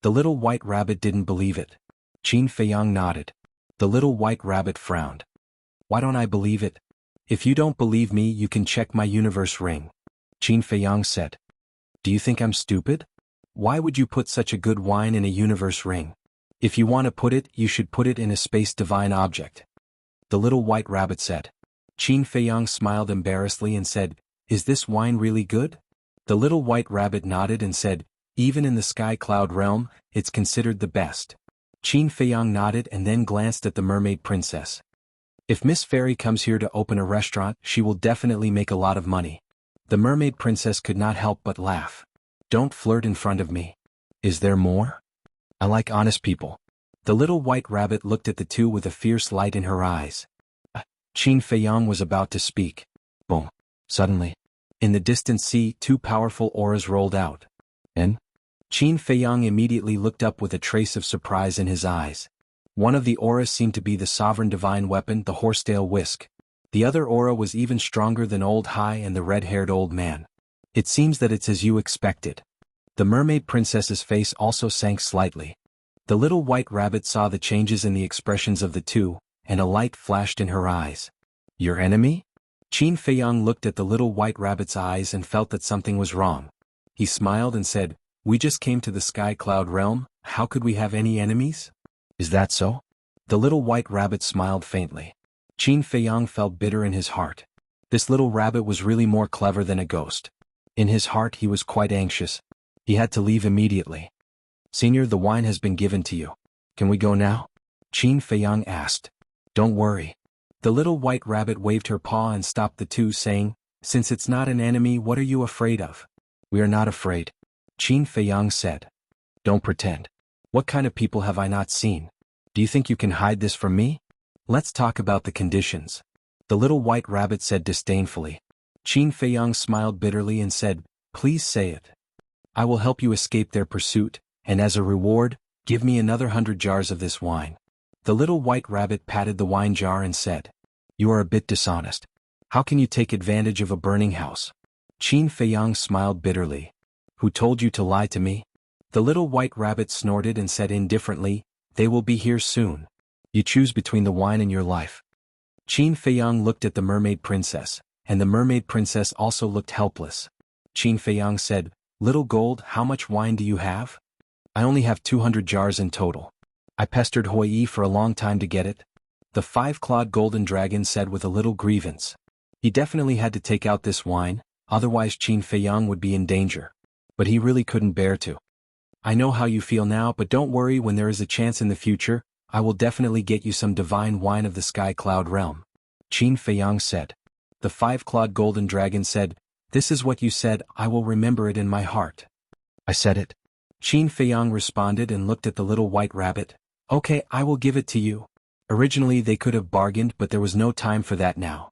A: The little white rabbit didn't believe it. Qin Feiyang nodded. The little white rabbit frowned. Why don't I believe it? If you don't believe me, you can check my universe ring. Qin Feiyang said. Do you think I'm stupid? Why would you put such a good wine in a universe ring? If you want to put it, you should put it in a space divine object. The little white rabbit said. Qin Feiyang smiled embarrassedly and said, Is this wine really good? The little white rabbit nodded and said, Even in the sky cloud realm, it's considered the best. Qin Feiyang nodded and then glanced at the mermaid princess. If Miss Fairy comes here to open a restaurant, she will definitely make a lot of money. The mermaid princess could not help but laugh. Don't flirt in front of me. Is there more? I like honest people. The little white rabbit looked at the two with a fierce light in her eyes. Qin Feiyang was about to speak. Boom. Suddenly, in the distant sea, two powerful auras rolled out. And? Qin Feiyang immediately looked up with a trace of surprise in his eyes. One of the auras seemed to be the sovereign divine weapon, the horsetail whisk. The other aura was even stronger than Old Hai and the red-haired old man. It seems that it's as you expected. The mermaid princess's face also sank slightly. The little white rabbit saw the changes in the expressions of the two, and a light flashed in her eyes. Your enemy? Qin Feiyang looked at the little white rabbit's eyes and felt that something was wrong. He smiled and said, we just came to the sky cloud realm, how could we have any enemies? Is that so? The little white rabbit smiled faintly. Qin Feiyang felt bitter in his heart. This little rabbit was really more clever than a ghost. In his heart he was quite anxious. He had to leave immediately. Senior, the wine has been given to you. Can we go now? Qin Feiyang asked. Don't worry. The little white rabbit waved her paw and stopped the two, saying, since it's not an enemy, what are you afraid of? We are not afraid. Qin Feiyang said. Don't pretend. What kind of people have I not seen? Do you think you can hide this from me? Let's talk about the conditions. The little white rabbit said disdainfully. Qin Feiyang smiled bitterly and said, please say it. I will help you escape their pursuit, and as a reward, give me another 100 jars of this wine. The little white rabbit patted the wine jar and said, you are a bit dishonest. How can you take advantage of a burning house? Qin Feiyang smiled bitterly. Who told you to lie to me? The little white rabbit snorted and said indifferently, they will be here soon. You choose between the wine and your life. Qin Feiyang looked at the mermaid princess, and the mermaid princess also looked helpless. Qin Feiyang said, little gold, how much wine do you have? I only have 200 jars in total. I pestered Hui Yi for a long time to get it. The five-clawed golden dragon said with a little grievance. He definitely had to take out this wine, otherwise Qin Feiyang would be in danger. But he really couldn't bear to. I know how you feel now, but don't worry, when there is a chance in the future, I will definitely get you some divine wine of the sky cloud realm. Qin Feiyang said. The five-clawed golden dragon said, this is what you said, I will remember it in my heart. I said it. Qin Feiyang responded and looked at the little white rabbit. Okay, I will give it to you. Originally they could have bargained, but there was no time for that now.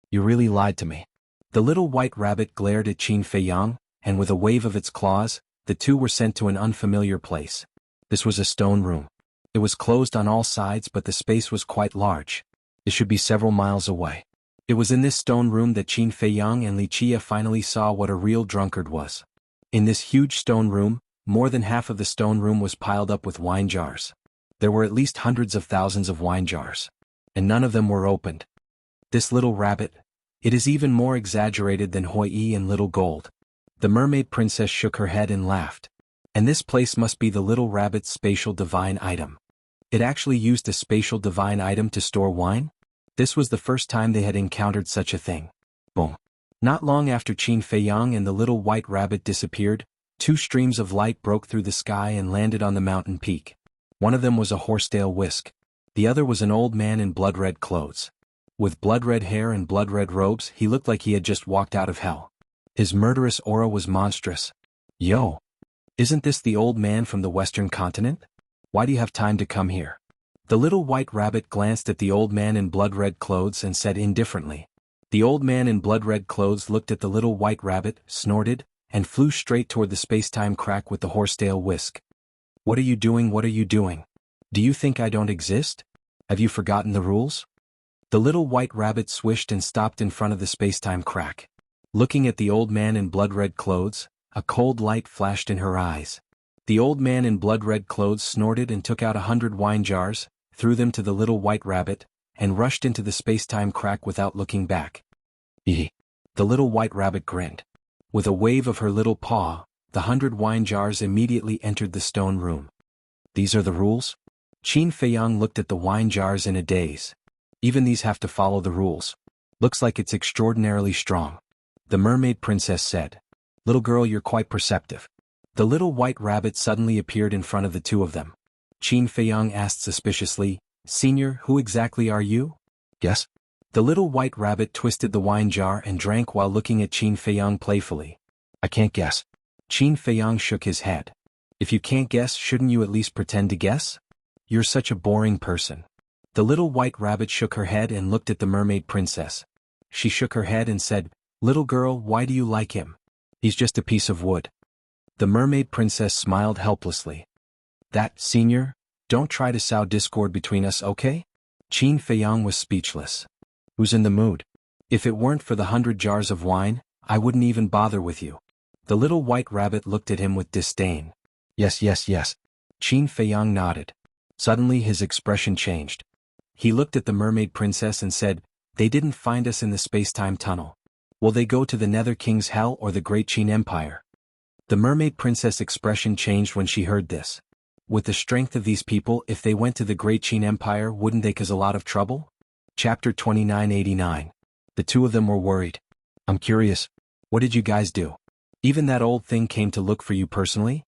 A: You really lied to me. The little white rabbit glared at Qin Feiyang, and with a wave of its claws, the two were sent to an unfamiliar place. This was a stone room. It was closed on all sides, but the space was quite large. It should be several miles away. It was in this stone room that Qin Feiyang and Wuxia finally saw what a real drunkard was. In this huge stone room, more than half of the stone room was piled up with wine jars. There were at least hundreds of thousands of wine jars. And none of them were opened. This little rabbit, it is even more exaggerated than Hui Yi and Little Gold. The mermaid princess shook her head and laughed. And this place must be the little rabbit's spatial divine item. It actually used a spatial divine item to store wine? This was the first time they had encountered such a thing. Boom. Not long after Qin Feiyang and the little white rabbit disappeared, two streams of light broke through the sky and landed on the mountain peak. One of them was a horsetail whisk. The other was an old man in blood-red clothes. With blood-red hair and blood-red robes, he looked like he had just walked out of hell. His murderous aura was monstrous. Yo! Isn't this the old man from the western continent? Why do you have time to come here? The little white rabbit glanced at the old man in blood-red clothes and said indifferently. The old man in blood-red clothes looked at the little white rabbit, snorted, and flew straight toward the space-time crack with the horsetail whisk. What are you doing? What are you doing? Do you think I don't exist? Have you forgotten the rules? The little white rabbit swished and stopped in front of the space-time crack. Looking at the old man in blood-red clothes, a cold light flashed in her eyes. The old man in blood-red clothes snorted and took out 100 wine jars, threw them to the little white rabbit, and rushed into the space-time crack without looking back. Eeh! The little white rabbit grinned. With a wave of her little paw, the 100 wine jars immediately entered the stone room. These are the rules? Qin Feiyang looked at the wine jars in a daze. Even these have to follow the rules. Looks like it's extraordinarily strong. The mermaid princess said. Little girl, you're quite perceptive. The little white rabbit suddenly appeared in front of the two of them. Qin Feiyang asked suspiciously, Senior, who exactly are you? Yes? The little white rabbit twisted the wine jar and drank while looking at Qin Feiyang playfully. I can't guess. Qin Feiyang shook his head. If you can't guess, shouldn't you at least pretend to guess? You're such a boring person. The little white rabbit shook her head and looked at the mermaid princess. She shook her head and said, Little girl, why do you like him? He's just a piece of wood. The mermaid princess smiled helplessly. That, Senior, don't try to sow discord between us, okay? Qin Feiyang was speechless. Who's in the mood? If it weren't for the 100 jars of wine, I wouldn't even bother with you. The little white rabbit looked at him with disdain. Yes, yes, yes. Qin Feiyang nodded. Suddenly his expression changed. He looked at the mermaid princess and said, "They didn't find us in the space-time tunnel. Will they go to the Nether King's Hell or the Great Qin Empire?" The mermaid princess' expression changed when she heard this. With the strength of these people, if they went to the Great Qin Empire, wouldn't they cause a lot of trouble? Chapter 2989. The two of them were worried. I'm curious. What did you guys do? Even that old thing came to look for you personally?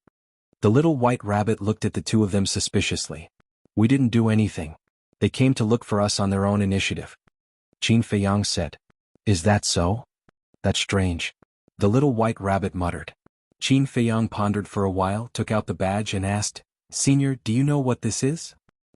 A: The little white rabbit looked at the two of them suspiciously. We didn't do anything. They came to look for us on their own initiative. Qin Feiyang said. Is that so? That's strange. The little white rabbit muttered. Qin Feiyang pondered for a while, took out the badge and asked, Senior, do you know what this is?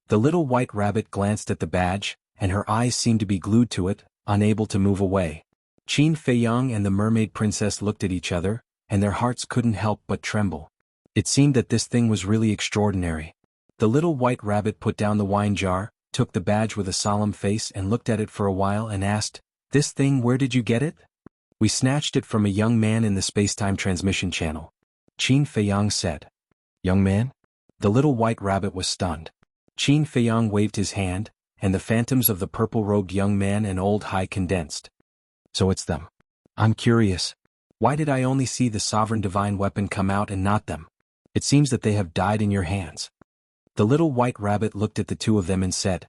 A: The little white rabbit glanced at the badge, and her eyes seemed to be glued to it, unable to move away. Qin Feiyang and the mermaid princess looked at each other, and their hearts couldn't help but tremble. It seemed that this thing was really extraordinary. The little white rabbit put down the wine jar, took the badge with a solemn face and looked at it for a while and asked, This thing, where did you get it? We snatched it from a young man in the space-time transmission channel. Qin Feiyang said. Young man? The little white rabbit was stunned. Qin Feiyang waved his hand, and the phantoms of the purple-robed young man and old high condensed. So it's them. I'm curious. Why did I only see the sovereign divine weapon come out and not them? It seems that they have died in your hands. The little white rabbit looked at the two of them and said.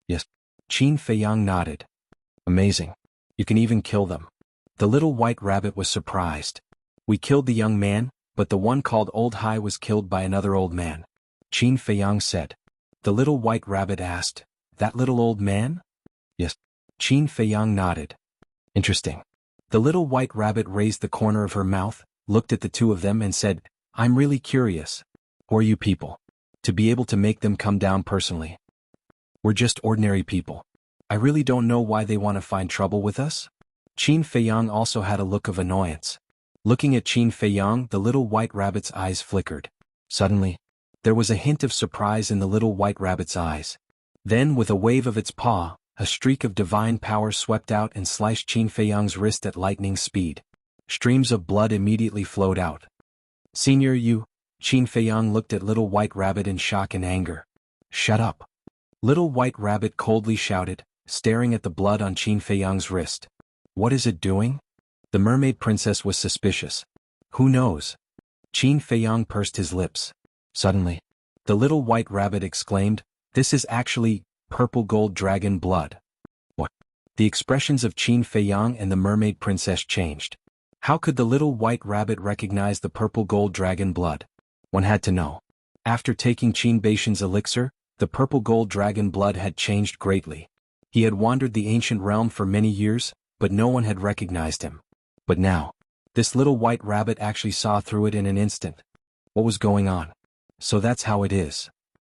A: Yes. Qin Feiyang nodded. Amazing. You can even kill them. The little white rabbit was surprised. We killed the young man, but the one called Old High was killed by another old man. Qin Feiyang said. The little white rabbit asked, That little old man? Yes. Qin Feiyang nodded. Interesting. The little white rabbit raised the corner of her mouth, looked at the two of them and said, I'm really curious. Who are you people? To be able to make them come down personally. We're just ordinary people. I really don't know why they want to find trouble with us. Qin Feiyang also had a look of annoyance. Looking at Qin Feiyang, the little white rabbit's eyes flickered. Suddenly, there was a hint of surprise in the little white rabbit's eyes. Then, with a wave of its paw, a streak of divine power swept out and sliced Qin Feiyang's wrist at lightning speed. Streams of blood immediately flowed out. Senior, you... Qin Feiyang looked at Little White Rabbit in shock and anger. Shut up. Little White Rabbit coldly shouted, staring at the blood on Qin Feiyang's wrist. What is it doing? The mermaid princess was suspicious. Who knows? Qin Feiyang pursed his lips. Suddenly, the Little White Rabbit exclaimed, This is actually purple gold dragon blood. What? The expressions of Qin Feiyang and the mermaid princess changed. How could the Little White Rabbit recognize the purple gold dragon blood? One had to know. After taking Qin Beishan's elixir, the purple gold dragon blood had changed greatly. He had wandered the ancient realm for many years, but no one had recognized him. But now, this Little White Rabbit actually saw through it in an instant. What was going on? So that's how it is.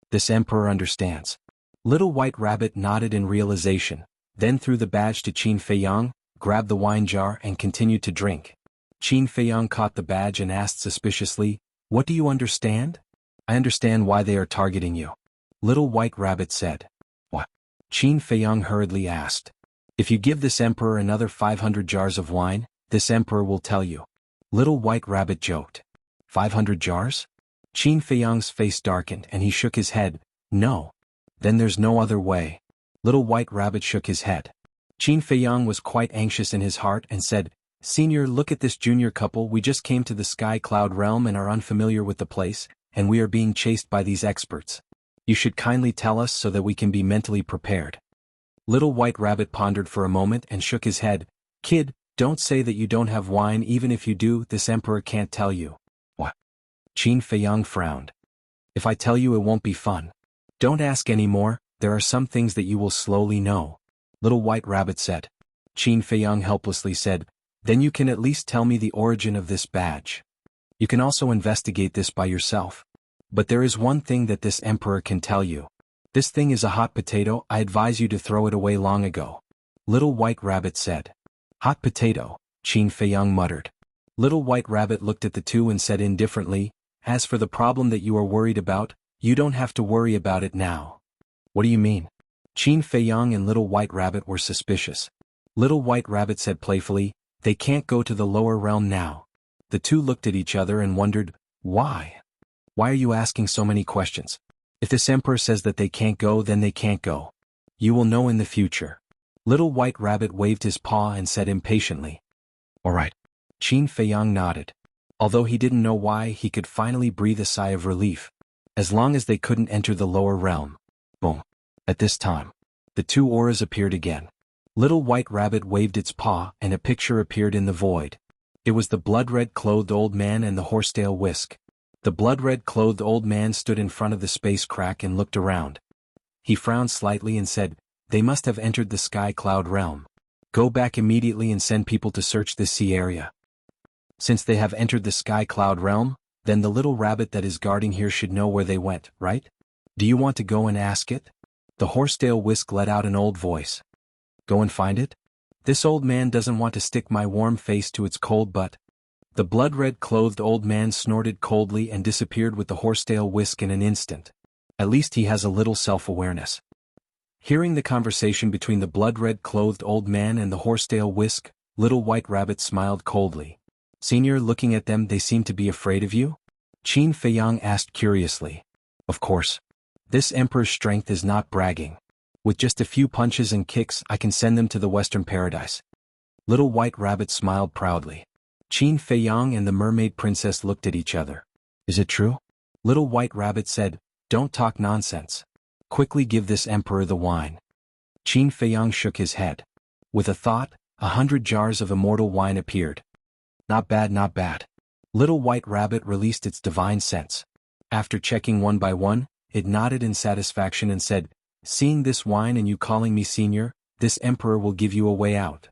A: This emperor understands. Little White Rabbit nodded in realization, then threw the badge to Qin Feiyang, grabbed the wine jar and continued to drink. Qin Feiyang caught the badge and asked suspiciously, What do you understand? I understand why they are targeting you. Little White Rabbit said. What? Qin Feiyang hurriedly asked. If you give this emperor another 500 jars of wine, this emperor will tell you. Little White Rabbit joked. 500 jars? Qin Feiyang's face darkened and he shook his head. No. Then there's no other way. Little White Rabbit shook his head. Qin Feiyang was quite anxious in his heart and said, Senior, look at this junior couple. We just came to the Sky Cloud realm and are unfamiliar with the place, and we are being chased by these experts. You should kindly tell us so that we can be mentally prepared. Little White Rabbit pondered for a moment and shook his head. Kid, don't say that you don't have wine. Even if you do, this emperor can't tell you. What? Qin Feiyang frowned. If I tell you, it won't be fun. Don't ask any more. There are some things that you will slowly know. Little White Rabbit said. Qin Feiyang helplessly said, Then you can at least tell me the origin of this badge. You can also investigate this by yourself. But there is one thing that this emperor can tell you. This thing is a hot potato. I advise you to throw it away long ago. Little White Rabbit said. Hot potato, Qin Feiyang muttered. Little White Rabbit looked at the two and said indifferently, As for the problem that you are worried about, you don't have to worry about it now. What do you mean? Qin Feiyang and Little White Rabbit were suspicious. Little White Rabbit said playfully, They can't go to the lower realm now. The two looked at each other and wondered, why? Why are you asking so many questions? If this emperor says that they can't go, then they can't go. You will know in the future. Little White Rabbit waved his paw and said impatiently. All right. Qin Feiyang nodded. Although he didn't know why, he could finally breathe a sigh of relief. As long as they couldn't enter the lower realm. Boom. At this time, the two auras appeared again. Little White Rabbit waved its paw and a picture appeared in the void. It was the blood-red clothed old man and the horsetail whisk. The blood-red clothed old man stood in front of the space crack and looked around. He frowned slightly and said, "They must have entered the sky cloud realm. Go back immediately and send people to search this sea area. Since they have entered the sky cloud realm, then the little rabbit that is guarding here should know where they went, right? Do you want to go and ask it?" The horsetail whisk let out an old voice. Go and find it? This old man doesn't want to stick my warm face to its cold butt. The blood-red clothed old man snorted coldly and disappeared with the horsetail whisk in an instant. At least he has a little self-awareness. Hearing the conversation between the blood-red clothed old man and the horsetail whisk, Little White Rabbit smiled coldly. Senior, looking at them, they seem to be afraid of you? Qin Feiyang asked curiously. Of course. This emperor's strength is not bragging. With just a few punches and kicks, I can send them to the Western Paradise. Little White Rabbit smiled proudly. Qin Feiyang and the mermaid princess looked at each other. Is it true? Little White Rabbit said, Don't talk nonsense. Quickly give this emperor the wine. Qin Feiyang shook his head. With a thought, 100 jars of immortal wine appeared. Not bad, not bad. Little White Rabbit released its divine sense. After checking one by one, it nodded in satisfaction and said, Seeing this wine and you calling me senior, this emperor will give you a way out.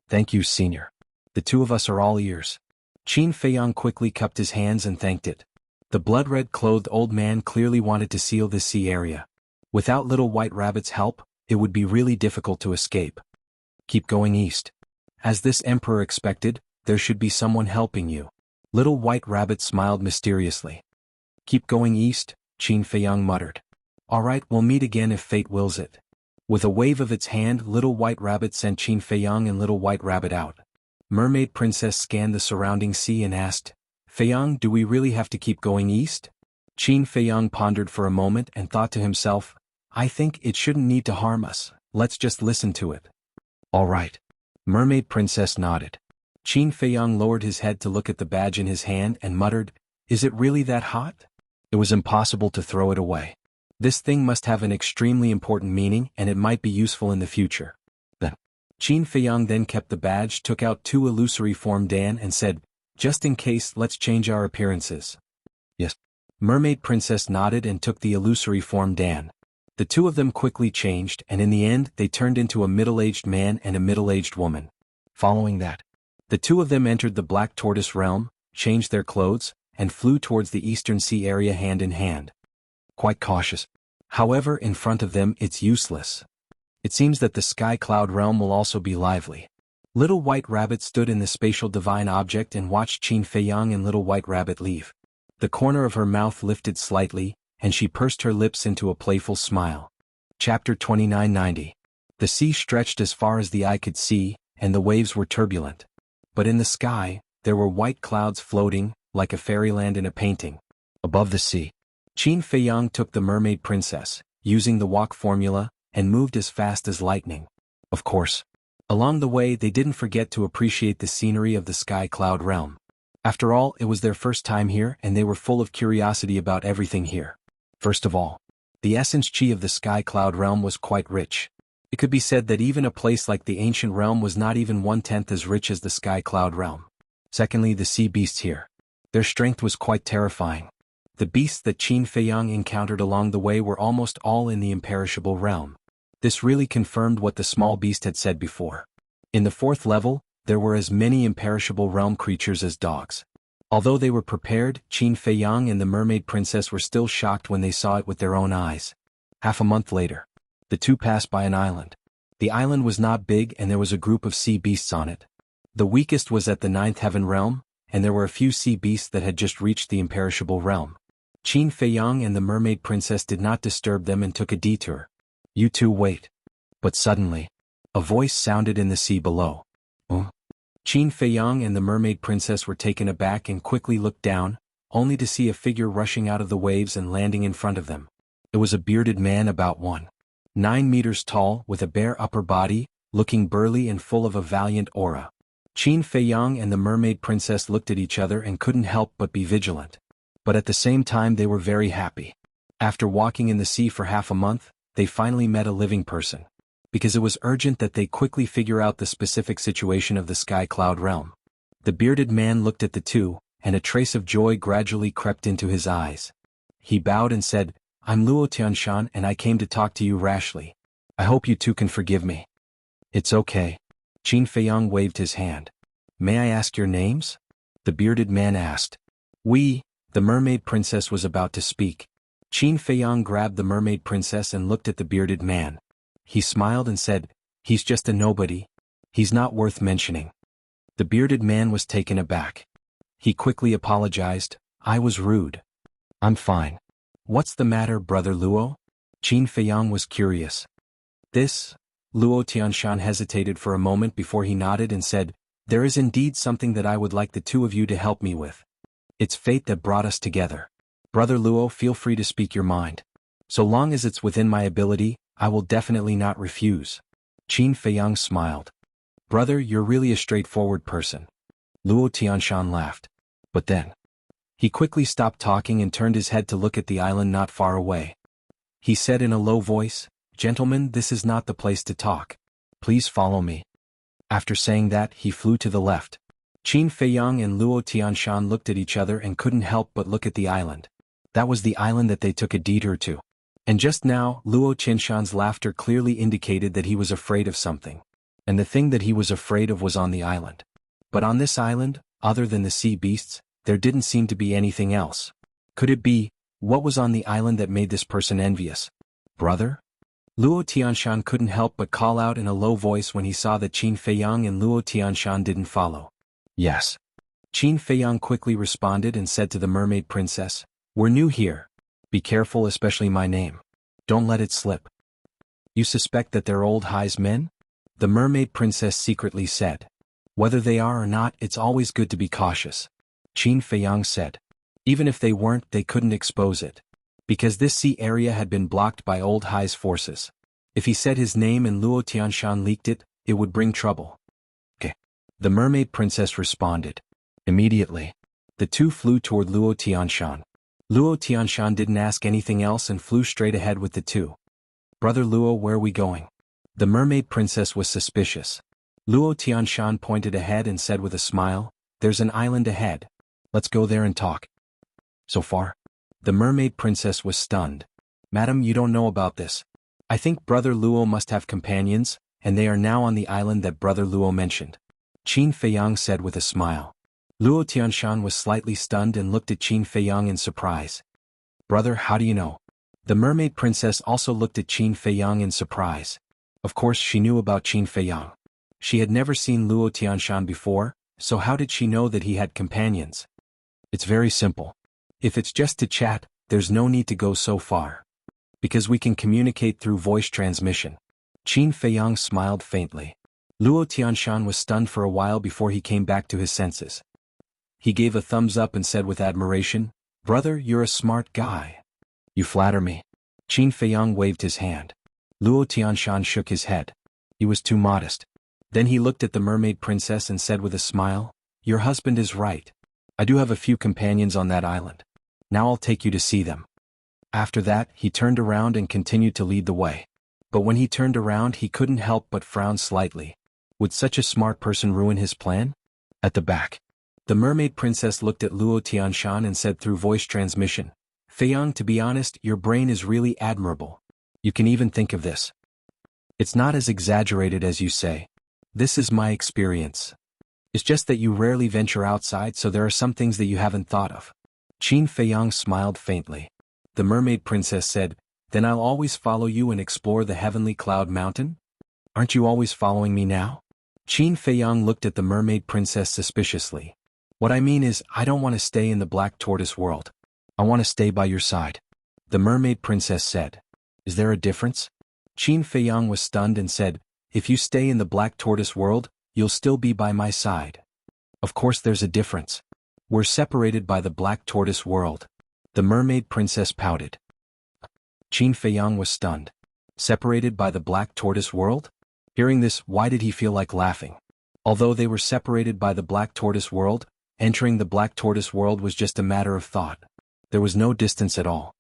A: Thank you, senior. The two of us are all ears. Qin Feiyang quickly cupped his hands and thanked it. The blood-red clothed old man clearly wanted to seal this sea area. Without Little White Rabbit's help, it would be really difficult to escape. Keep going east. As this emperor expected, there should be someone helping you. Little White Rabbit smiled mysteriously. Keep going east, Qin Feiyang muttered. All right, we'll meet again if fate wills it. With a wave of its hand, Little White Rabbit sent Qin Feiyang and Little White Rabbit out. Mermaid Princess scanned the surrounding sea and asked, Feiyang, do we really have to keep going east? Qin Feiyang pondered for a moment and thought to himself, I think it shouldn't need to harm us, let's just listen to it. All right. Mermaid Princess nodded. Qin Feiyang lowered his head to look at the badge in his hand and muttered, Is it really that hot? It was impossible to throw it away. This thing must have an extremely important meaning and it might be useful in the future. Qin Feiyang then kept the badge, took out 2 illusory form Dan and said, Just in case, let's change our appearances. Yes. Mermaid Princess nodded and took the illusory form Dan. The two of them quickly changed and in the end they turned into a middle-aged man and a middle-aged woman. Following that, the two of them entered the Black Tortoise realm, changed their clothes, and flew towards the Eastern Sea area hand in hand. Quite cautious. However, in front of them it's useless. It seems that the Sky Cloud realm will also be lively. Little White Rabbit stood in the spatial divine object and watched Qin Feiyang and Little White Rabbit leave. The corner of her mouth lifted slightly, and she pursed her lips into a playful smile. Chapter 2990. The sea stretched as far as the eye could see, and the waves were turbulent. But in the sky, there were white clouds floating, like a fairyland in a painting. Above the sea, Qin Feiyang took the mermaid princess, using the walk formula, and moved as fast as lightning. Of course. Along the way they didn't forget to appreciate the scenery of the Sky Cloud realm. After all, it was their first time here and they were full of curiosity about everything here. First of all, the essence chi of the Sky Cloud realm was quite rich. It could be said that even a place like the ancient realm was not even 1/10 as rich as the Sky Cloud realm. Secondly, the sea beasts here. Their strength was quite terrifying. The beasts that Qin Feiyang encountered along the way were almost all in the imperishable realm. This really confirmed what the small beast had said before. In the 4th level, there were as many imperishable realm creatures as dogs. Although they were prepared, Qin Feiyang and the mermaid princess were still shocked when they saw it with their own eyes. Half a month later, the two passed by an island. The island was not big and there was a group of sea beasts on it. The weakest was at the 9th heaven realm, and there were a few sea beasts that had just reached the imperishable realm. Qin Feiyang and the mermaid princess did not disturb them and took a detour. You two wait. But suddenly, a voice sounded in the sea below. Qin Feiyang and the mermaid princess were taken aback and quickly looked down, only to see a figure rushing out of the waves and landing in front of them. It was a bearded man about 1.9 meters tall with a bare upper body, looking burly and full of a valiant aura. Qin Feiyang and the mermaid princess looked at each other and couldn't help but be vigilant. But at the same time they were very happy. After walking in the sea for half a month, they finally met a living person. Because it was urgent that they quickly figure out the specific situation of the Sky Cloud realm. The bearded man looked at the two, and a trace of joy gradually crept into his eyes. He bowed and said, "I'm Luo Tianshan and I came to talk to you rashly. I hope you two can forgive me." "It's okay." Qin Feiyang waved his hand. "May I ask your names?" the bearded man asked. The mermaid princess was about to speak. Qin Feiyang grabbed the mermaid princess and looked at the bearded man. He smiled and said, "He's just a nobody. He's not worth mentioning." The bearded man was taken aback. He quickly apologized, "I was rude." "I'm fine." "What's the matter, brother Luo?" Qin Feiyang was curious. Luo Tianshan hesitated for a moment before he nodded and said, "There is indeed something that I would like the two of you to help me with. It's fate that brought us together. Brother Luo, feel free to speak your mind. So long as it's within my ability, I will definitely not refuse." Qin Feiyang smiled. "Brother, you're really a straightforward person." Luo Tianshan laughed. But then, he quickly stopped talking and turned his head to look at the island not far away. He said in a low voice, "Gentlemen, this is not the place to talk. Please follow me." After saying that, he flew to the left. Qin Feiyang and Luo Tianshan looked at each other and couldn't help but look at the island. That was the island that they took a detour to. And just now, Luo Tianshan's laughter clearly indicated that he was afraid of something. And the thing that he was afraid of was on the island. But on this island, other than the sea beasts, there didn't seem to be anything else. Could it be, what was on the island that made this person envious? "Brother?" Luo Tianshan couldn't help but call out in a low voice when he saw that Qin Feiyang and Luo Tianshan didn't follow. "Yes." Qin Feiyang quickly responded and said to the mermaid princess, "We're new here. Be careful, especially my name. Don't let it slip." "You suspect that they're old Hai's men?" the mermaid princess secretly said. "Whether they are or not, it's always good to be cautious," Qin Feiyang said. "Even if they weren't, they couldn't expose it. Because this sea area had been blocked by old Hai's forces. If he said his name and Luo Tianshan leaked it, it would bring trouble." "Okay," the mermaid princess responded. Immediately, the two flew toward Luo Tianshan. Luo Tianshan didn't ask anything else and flew straight ahead with the two. "Brother Luo, where are we going?" The mermaid princess was suspicious. Luo Tianshan pointed ahead and said with a smile, "There's an island ahead. Let's go there and talk." "So far?" The mermaid princess was stunned. "Madam, you don't know about this. I think Brother Luo must have companions, and they are now on the island that Brother Luo mentioned," Qin Feiyang said with a smile. Luo Tianshan was slightly stunned and looked at Qin Feiyang in surprise. "Brother, how do you know?" The mermaid princess also looked at Qin Feiyang in surprise. Of course she knew about Qin Feiyang. She had never seen Luo Tianshan before, so how did she know that he had companions? "It's very simple. If it's just to chat, there's no need to go so far. Because we can communicate through voice transmission." Qin Feiyang smiled faintly. Luo Tianshan was stunned for a while before he came back to his senses. He gave a thumbs up and said with admiration, "Brother, you're a smart guy." "You flatter me." Qin Feiyang waved his hand. Luo Tianshan shook his head. He was too modest. Then he looked at the mermaid princess and said with a smile, "Your husband is right. I do have a few companions on that island. Now I'll take you to see them." After that, he turned around and continued to lead the way. But when he turned around, he couldn't help but frown slightly. Would such a smart person ruin his plan? At the back, the mermaid princess looked at Luo Tianshan and said through voice transmission, "Feiyang, to be honest, your brain is really admirable. You can even think of this. It's not as exaggerated as you say. This is my experience. It's just that you rarely venture outside, so there are some things that you haven't thought of." Qin Feiyang smiled faintly. The mermaid princess said, "Then I'll always follow you and explore the heavenly cloud mountain? Aren't you always following me now?" Qin Feiyang looked at the mermaid princess suspiciously. "What I mean is, I don't want to stay in the black tortoise world. I want to stay by your side," the mermaid princess said. "Is there a difference?" Qin Feiyang was stunned and said, "If you stay in the black tortoise world, you'll still be by my side. Of course there's a difference. We're separated by the black tortoise world. The mermaid princess pouted. Qin Feiyang was stunned. Separated by the black tortoise world? Hearing this, why did he feel like laughing? Although they were separated by the black tortoise world, entering the black tortoise world was just a matter of thought. There was no distance at all.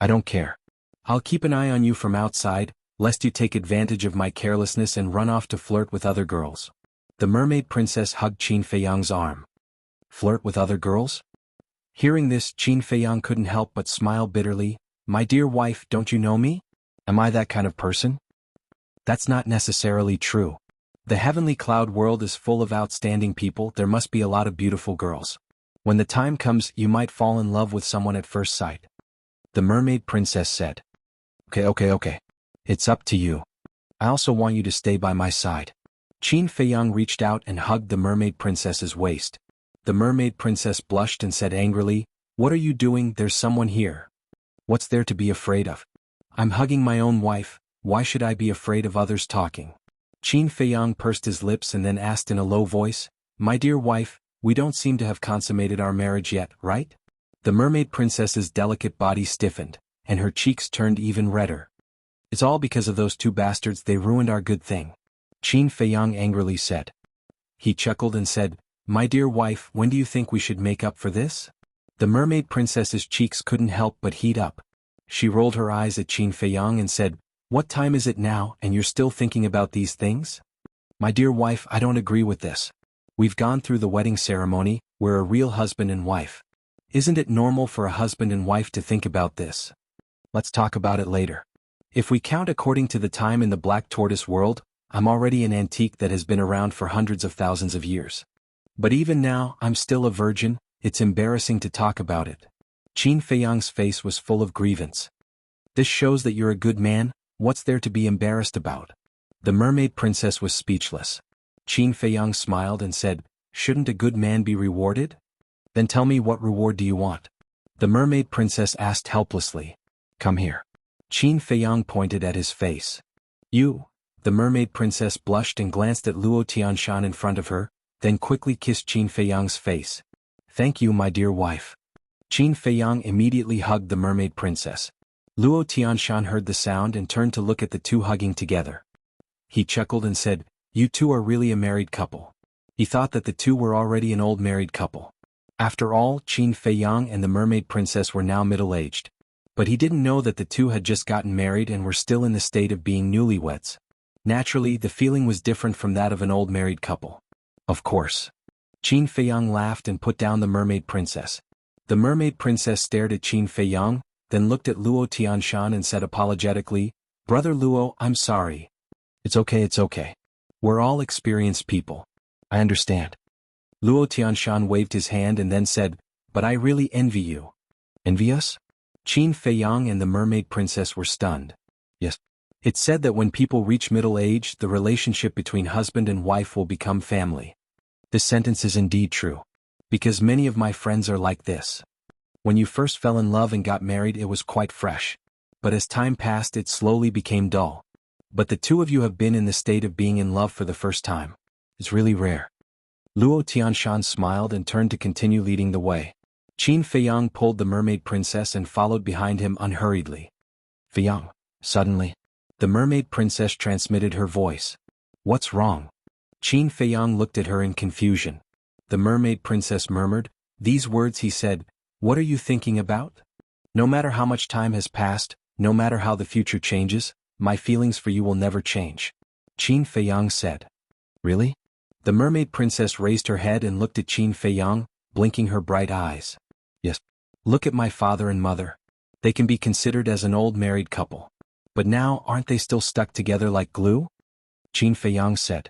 A: I don't care. I'll keep an eye on you from outside, lest you take advantage of my carelessness and run off to flirt with other girls. The mermaid princess hugged Qin Feiyang's arm. Flirt with other girls? Hearing this, Qin Feiyang couldn't help but smile bitterly. My dear wife, don't you know me? Am I that kind of person? That's not necessarily true. The heavenly cloud world is full of outstanding people. There must be a lot of beautiful girls. When the time comes, you might fall in love with someone at first sight. The mermaid princess said. Okay. It's up to you. I also want you to stay by my side. Qin Feiyang reached out and hugged the mermaid princess's waist. The mermaid princess blushed and said angrily, What are you doing? There's someone here. What's there to be afraid of? I'm hugging my own wife. Why should I be afraid of others talking? Qin Feiyang pursed his lips and then asked in a low voice, My dear wife, we don't seem to have consummated our marriage yet, right? The mermaid princess's delicate body stiffened, and her cheeks turned even redder. It's all because of those two bastards. They ruined our good thing. Qin Feiyang angrily said. He chuckled and said, My dear wife, when do you think we should make up for this? The mermaid princess's cheeks couldn't help but heat up. She rolled her eyes at Qin Feiyang and said, What time is it now, and you're still thinking about these things? My dear wife, I don't agree with this. We've gone through the wedding ceremony, we're a real husband and wife. Isn't it normal for a husband and wife to think about this? Let's talk about it later. If we count according to the time in the black tortoise world, I'm already an antique that has been around for hundreds of thousands of years. But even now, I'm still a virgin. It's embarrassing to talk about it. Qin Feiyang's face was full of grievance. This shows that you're a good man. What's there to be embarrassed about? The mermaid princess was speechless. Qin Feiyang smiled and said, Shouldn't a good man be rewarded? Then tell me, what reward do you want? The mermaid princess asked helplessly. Come here. Qin Feiyang pointed at his face. You. The mermaid princess blushed and glanced at Luo Tianshan in front of her, then quickly kissed Qin Feiyang's face. Thank you, my dear wife. Qin Feiyang immediately hugged the mermaid princess. Luo Tianshan heard the sound and turned to look at the two hugging together. He chuckled and said, You two are really a married couple. He thought that the two were already an old married couple. After all, Qin Feiyang and the mermaid princess were now middle-aged. But he didn't know that the two had just gotten married and were still in the state of being newlyweds. Naturally, the feeling was different from that of an old married couple. Of course. Qin Feiyang laughed and put down the mermaid princess. The mermaid princess stared at Qin Feiyang, then looked at Luo Tianshan and said apologetically, Brother Luo, I'm sorry. It's okay. We're all experienced people. I understand. Luo Tianshan waved his hand and then said, But I really envy you. Envy us? Qin Feiyang and the mermaid princess were stunned. Yes. It's said that when people reach middle age, the relationship between husband and wife will become family. This sentence is indeed true. Because many of my friends are like this. When you first fell in love and got married, it was quite fresh. But as time passed, it slowly became dull. But the two of you have been in the state of being in love for the first time. It's really rare. Luo Tianshan smiled and turned to continue leading the way. Qin Feiyang pulled the mermaid princess and followed behind him unhurriedly. Feiyang, suddenly, the mermaid princess transmitted her voice. What's wrong? Qin Feiyang looked at her in confusion. The mermaid princess murmured, These words, he said, What are you thinking about? No matter how much time has passed, no matter how the future changes, my feelings for you will never change. Qin Feiyang said. Really? The mermaid princess raised her head and looked at Qin Feiyang, blinking her bright eyes. Yes. Look at my father and mother. They can be considered as an old married couple. But now, aren't they still stuck together like glue? Qin Feiyang said.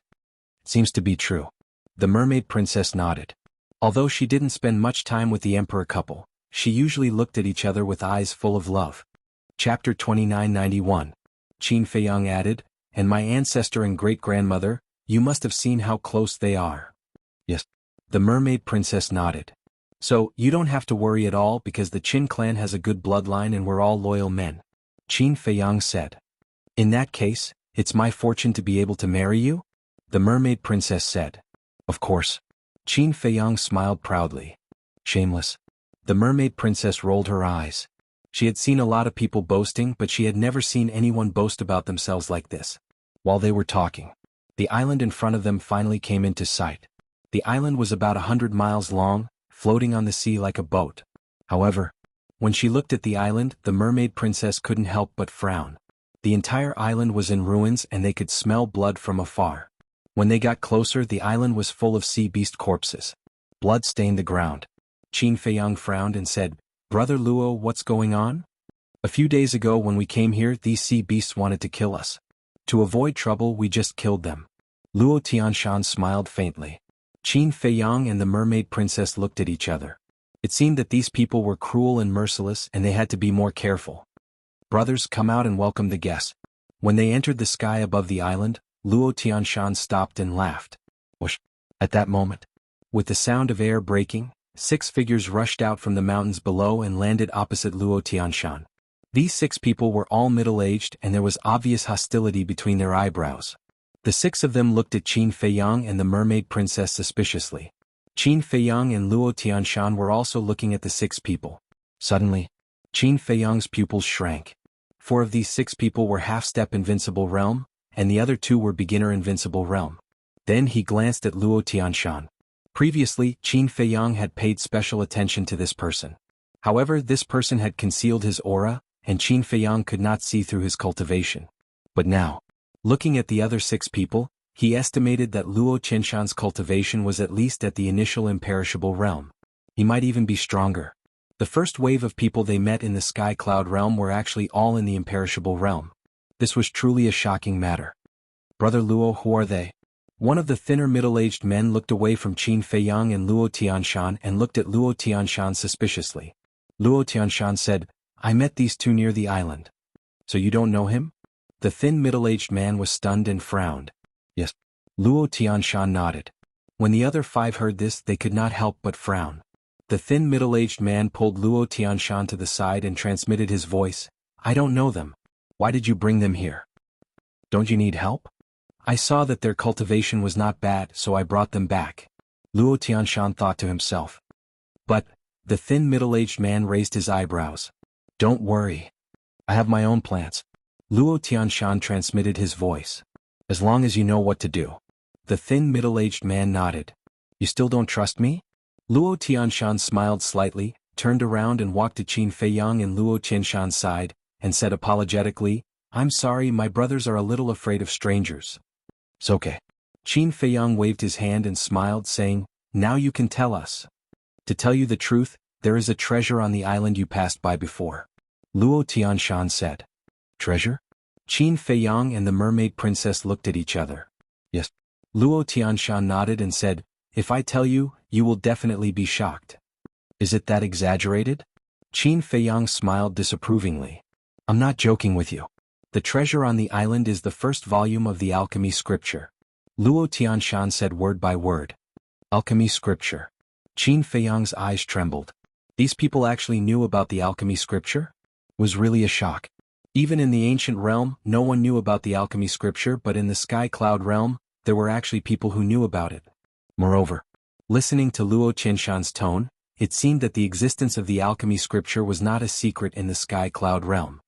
A: It seems to be true. The mermaid princess nodded. Although she didn't spend much time with the emperor couple, she usually looked at each other with eyes full of love. Chapter 2991. Qin Feiyang added, And my ancestor and great-grandmother, you must have seen how close they are. Yes. The mermaid princess nodded. So, you don't have to worry at all because the Qin clan has a good bloodline and we're all loyal men. Qin Feiyang said. In that case, it's my fortune to be able to marry you? the mermaid princess said. Of course. Qin Feiyang smiled proudly. Shameless. The mermaid princess rolled her eyes. She had seen a lot of people boasting, but she had never seen anyone boast about themselves like this. While they were talking, the island in front of them finally came into sight. The island was about 100 miles long, floating on the sea like a boat. However, when she looked at the island, the mermaid princess couldn't help but frown. The entire island was in ruins and they could smell blood from afar. When they got closer, the island was full of sea beast corpses. Blood stained the ground. Qin Feiyang frowned and said, Brother Luo, what's going on? A few days ago when we came here, these sea beasts wanted to kill us. To avoid trouble, we just killed them. Luo Tianshan smiled faintly. Qin Feiyang and the mermaid princess looked at each other. It seemed that these people were cruel and merciless and they had to be more careful. Brothers, come out and welcome the guests. When they entered the sky above the island, Luo Tianshan stopped and laughed. Whoosh! At that moment, with the sound of air breaking, 6 figures rushed out from the mountains below and landed opposite Luo Tianshan. These 6 people were all middle-aged and there was obvious hostility between their eyebrows. The 6 of them looked at Qin Feiyang and the mermaid princess suspiciously. Qin Feiyang and Luo Tianshan were also looking at the 6 people. Suddenly, Qin Feiyang's pupils shrank. 4 of these 6 people were half-step invincible realm, and the other 2 were beginner invincible realm. Then he glanced at Luo Tianshan. Previously, Qin Feiyang had paid special attention to this person. However, this person had concealed his aura, and Qin Feiyang could not see through his cultivation. But now, looking at the other 6 people, he estimated that Luo Tianshan's cultivation was at least at the initial imperishable realm. He might even be stronger. The first wave of people they met in the Sky Cloud realm were actually all in the imperishable realm. This was truly a shocking matter. Brother Luo, who are they? One of the thinner middle-aged men looked away from Qin Feiyang and Luo Tianshan and looked at Luo Tianshan suspiciously. Luo Tianshan said, I met these 2 near the island. So you don't know him? The thin middle-aged man was stunned and frowned. Yes. Luo Tianshan nodded. When the other 5 heard this, they could not help but frown. The thin middle-aged man pulled Luo Tianshan to the side and transmitted his voice. I don't know them. Why did you bring them here? Don't you need help? I saw that their cultivation was not bad, so I brought them back. Luo Tianshan thought to himself. But, the thin middle-aged man raised his eyebrows. Don't worry. I have my own plans. Luo Tianshan transmitted his voice. As long as you know what to do. The thin middle-aged man nodded. You still don't trust me? Luo Tianshan smiled slightly, turned around and walked to Qin Feiyang and Luo Tianshan's side, and said apologetically, I'm sorry, my brothers are a little afraid of strangers. It's okay. Qin Feiyang waved his hand and smiled, saying, Now you can tell us. To tell you the truth, there is a treasure on the island you passed by before. Luo Tianshan said. Treasure? Qin Feiyang and the mermaid princess looked at each other. Yes. Luo Tianshan nodded and said, If I tell you, you will definitely be shocked. Is it that exaggerated? Qin Feiyang smiled disapprovingly. I'm not joking with you. The treasure on the island is the first volume of the alchemy scripture. Luo Tianshan said word by word. Alchemy scripture. Qin Feiyang's eyes trembled. These people actually knew about the alchemy scripture? It was really a shock. Even in the ancient realm, no one knew about the alchemy scripture, but in the Sky Cloud realm, there were actually people who knew about it. Moreover, listening to Luo Tianshan's tone, it seemed that the existence of the alchemy scripture was not a secret in the Sky Cloud realm.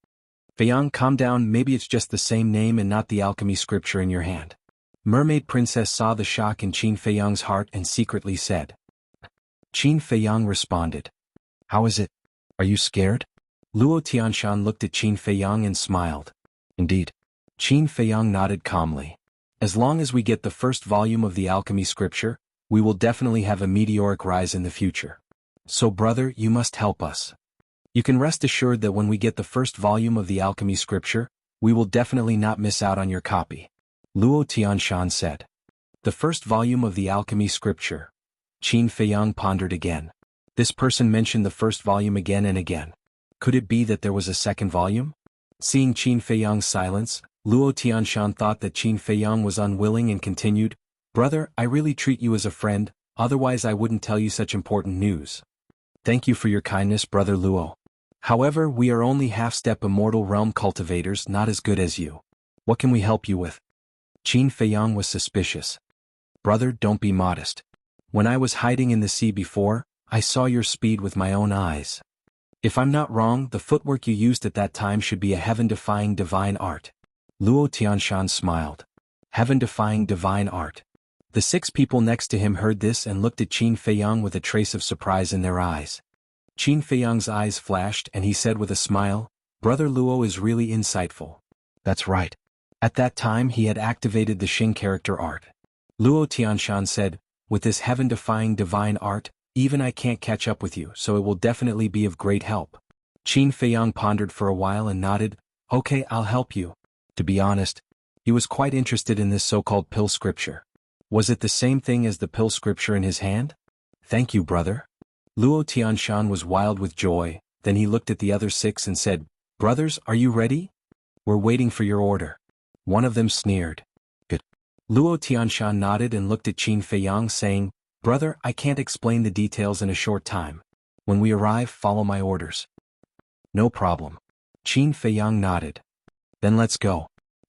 A: Feiyang, calm down, maybe it's just the same name and not the alchemy scripture in your hand. Mermaid Princess saw the shock in Qin Feiyang's heart and secretly said. Qin Feiyang responded. How is it? Are you scared? Luo Tianshan looked at Qin Feiyang and smiled. Indeed. Qin Feiyang nodded calmly. As long as we get the first volume of the alchemy scripture, we will definitely have a meteoric rise in the future. So brother, you must help us. You can rest assured that when we get the first volume of the alchemy scripture, we will definitely not miss out on your copy. Luo Tianshan said. The first volume of the alchemy scripture. Qin Feiyang pondered again. This person mentioned the first volume again and again. Could it be that there was a second volume? Seeing Qin Feiyang's silence, Luo Tianshan thought that Qin Feiyang was unwilling and continued, Brother, I really treat you as a friend, otherwise I wouldn't tell you such important news. Thank you for your kindness, Brother Luo. However, we are only half-step immortal realm cultivators, not as good as you. What can we help you with? Qin Feiyang was suspicious. Brother, don't be modest. When I was hiding in the sea before, I saw your speed with my own eyes. If I'm not wrong, the footwork you used at that time should be a heaven-defying divine art. Luo Tianshan smiled. Heaven-defying divine art. The 6 people next to him heard this and looked at Qin Feiyang with a trace of surprise in their eyes. Qin Feiyang's eyes flashed and he said with a smile, Brother Luo is really insightful. That's right. At that time he had activated the Xing character art. Luo Tianshan said, with this heaven-defying divine art, even I can't catch up with you, so it will definitely be of great help. Qin Feiyang pondered for a while and nodded, okay, I'll help you. To be honest, he was quite interested in this so-called pill scripture. Was it the same thing as the pill scripture in his hand? Thank you, brother. Luo Tianshan was wild with joy, then he looked at the other 6 and said, Brothers, are you ready? We're waiting for your order. One of them sneered. Good. Luo Tianshan nodded and looked at Qin Feiyang saying, Brother, I can't explain the details in a short time. When we arrive, follow my orders. No problem. Qin Feiyang nodded. Then let's go.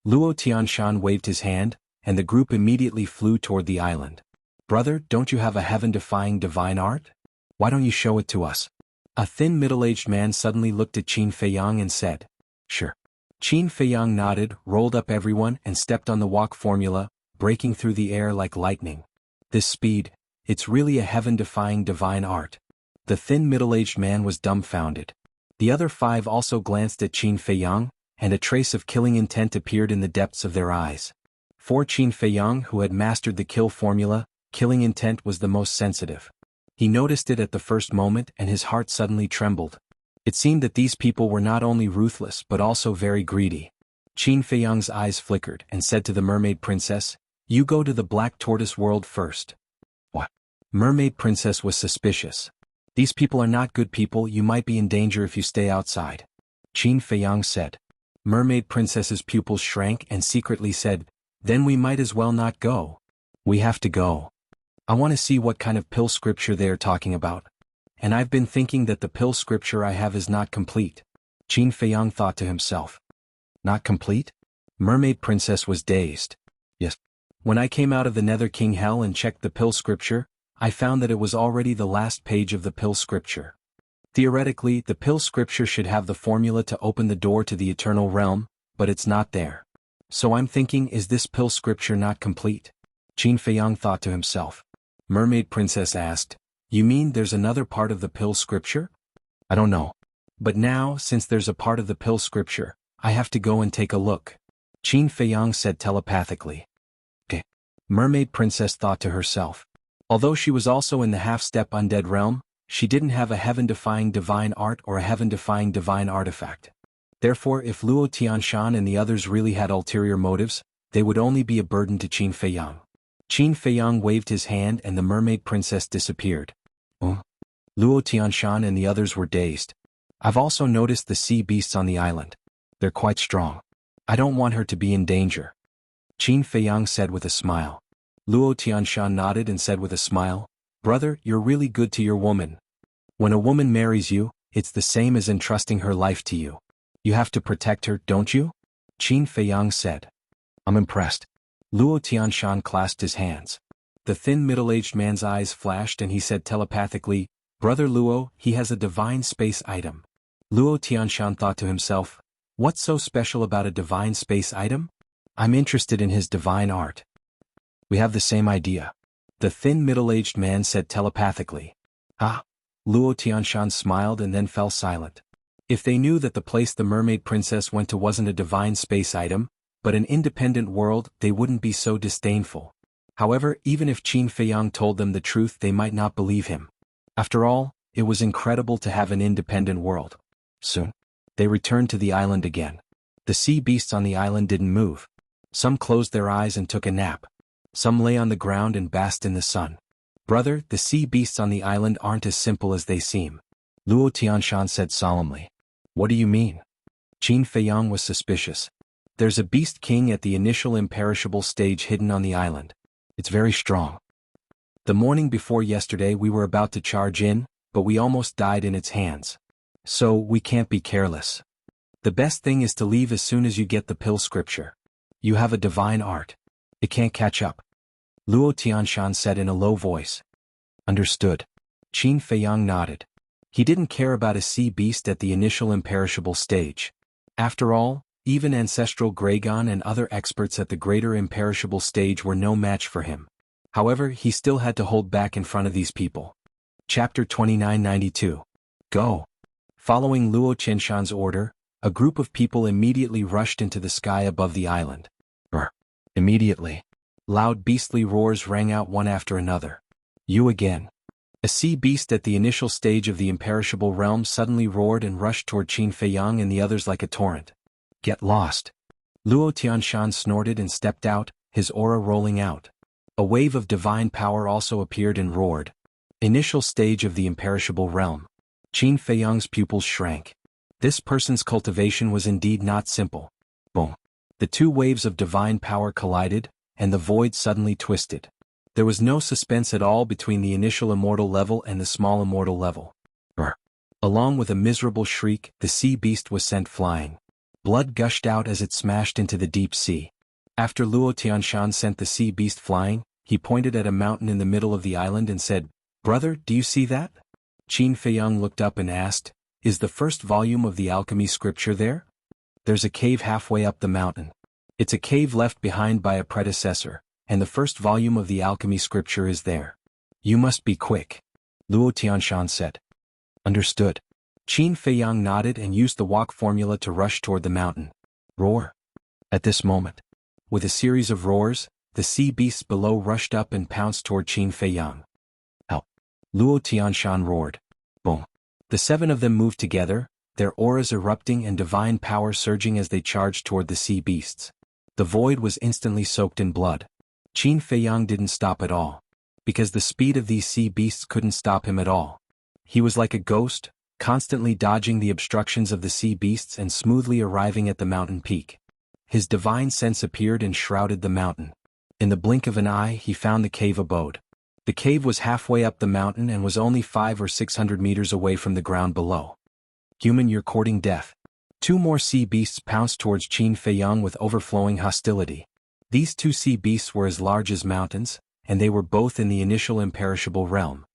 A: Luo Tianshan waved his hand, and the group immediately flew toward the island. Brother, don't you have a heaven-defying divine art? Why don't you show it to us? A thin middle-aged man suddenly looked at Qin Feiyang and said, Sure. Qin Feiyang nodded, rolled up everyone, and stepped on the walk formula, breaking through the air like lightning. This speed, it's really a heaven-defying divine art. The thin middle-aged man was dumbfounded. The other 5 also glanced at Qin Feiyang, and a trace of killing intent appeared in the depths of their eyes. For Qin Feiyang, who had mastered the kill formula, killing intent was the most sensitive. He noticed it at the first moment and his heart suddenly trembled. It seemed that these people were not only ruthless but also very greedy. Qin Feiyang's eyes flickered and said to the mermaid princess, You go to the Black Tortoise world first. What? Mermaid princess was suspicious. These people are not good people, you might be in danger if you stay outside. Qin Feiyang said. Mermaid princess's pupils shrank and secretly said, Then we might as well not go. We have to go. I want to see what kind of pill scripture they are talking about. And I've been thinking that the pill scripture I have is not complete. Qin Feiyang thought to himself. Not complete? Mermaid princess was dazed. Yes. When I came out of the Nether King Hell and checked the pill scripture, I found that it was already the last page of the pill scripture. Theoretically, the pill scripture should have the formula to open the door to the eternal realm, but it's not there. So I'm thinking, is this pill scripture not complete? Qin Feiyang thought to himself. Mermaid princess asked, You mean there's another part of the pill scripture? I don't know. But now, since there's a part of the pill scripture, I have to go and take a look. Qin Feiyang said telepathically. Okay. Mermaid princess thought to herself. Although she was also in the half-step undead realm, she didn't have a heaven-defying divine art or a heaven-defying divine artifact. Therefore, if Luo Tianshan and the others really had ulterior motives, they would only be a burden to Qin Feiyang. Qin Feiyang waved his hand and the mermaid princess disappeared. Oh. Luo Tianshan and the others were dazed. I've also noticed the sea beasts on the island. They're quite strong. I don't want her to be in danger. Qin Feiyang said with a smile. Luo Tianshan nodded and said with a smile, Brother, you're really good to your woman. When a woman marries you, it's the same as entrusting her life to you. You have to protect her, don't you? Qin Feiyang said. I'm impressed. Luo Tianshan clasped his hands. The thin middle-aged man's eyes flashed and he said telepathically, Brother Luo, he has a divine space item. Luo Tianshan thought to himself, What's so special about a divine space item? I'm interested in his divine art. We have the same idea. The thin middle-aged man said telepathically. Ah. Luo Tianshan smiled and then fell silent. If they knew that the place the mermaid princess went to wasn't a divine space item, but an independent world, they wouldn't be so disdainful. However, even if Qin Feiyang told them the truth, they might not believe him. After all, it was incredible to have an independent world. Soon, they returned to the island again. The sea beasts on the island didn't move. Some closed their eyes and took a nap. Some lay on the ground and basked in the sun. Brother, the sea beasts on the island aren't as simple as they seem. Luo Tianshan said solemnly. What do you mean? Qin Feiyang was suspicious. There's a beast king at the initial imperishable stage hidden on the island. It's very strong. The morning before yesterday we were about to charge in, but we almost died in its hands. So, we can't be careless. The best thing is to leave as soon as you get the pill scripture. You have a divine art. It can't catch up. Luo Tianshan said in a low voice. Understood. Qin Feiyang nodded. He didn't care about a sea beast at the initial imperishable stage. After all, even ancestral Gragon and other experts at the greater imperishable stage were no match for him. However, he still had to hold back in front of these people. Chapter 2992. Go. Following Luo Tianshan's order, a group of people immediately rushed into the sky above the island. Immediately. Loud beastly roars rang out one after another. You again. A sea beast at the initial stage of the imperishable realm suddenly roared and rushed toward Qin Feiyang and the others like a torrent. Get lost. Luo Tianshan snorted and stepped out, his aura rolling out. A wave of divine power also appeared and roared. Initial stage of the imperishable realm. Qin Feiyang's pupils shrank. This person's cultivation was indeed not simple. Boom. The two waves of divine power collided, and the void suddenly twisted. There was no suspense at all between the initial immortal level and the small immortal level. Along with a miserable shriek, the sea beast was sent flying. Blood gushed out as it smashed into the deep sea. After Luo Tianshan sent the sea beast flying, he pointed at a mountain in the middle of the island and said, "Brother, do you see that?" Qin Feiyang looked up and asked, "Is the first volume of the alchemy scripture there?" There's a cave halfway up the mountain. It's a cave left behind by a predecessor, and the first volume of the alchemy scripture is there. You must be quick. Luo Tianshan said. Understood. Qin Feiyang nodded and used the walk formula to rush toward the mountain. Roar. At this moment. With a series of roars, the sea beasts below rushed up and pounced toward Qin Feiyang. Help. Luo Tianshan roared. Boom. The seven of them moved together, their auras erupting and divine power surging as they charged toward the sea beasts. The void was instantly soaked in blood. Qin Feiyang didn't stop at all. Because the speed of these sea beasts couldn't stop him at all. He was like a ghost, constantly dodging the obstructions of the sea beasts and smoothly arriving at the mountain peak. His divine sense appeared and shrouded the mountain. In the blink of an eye he found the cave abode. The cave was halfway up the mountain and was only 500 or 600 meters away from the ground below. Human, you're courting death. Two more sea beasts pounced towards Qin Feiyang with overflowing hostility. These two sea beasts were as large as mountains, and they were both in the initial imperishable realm.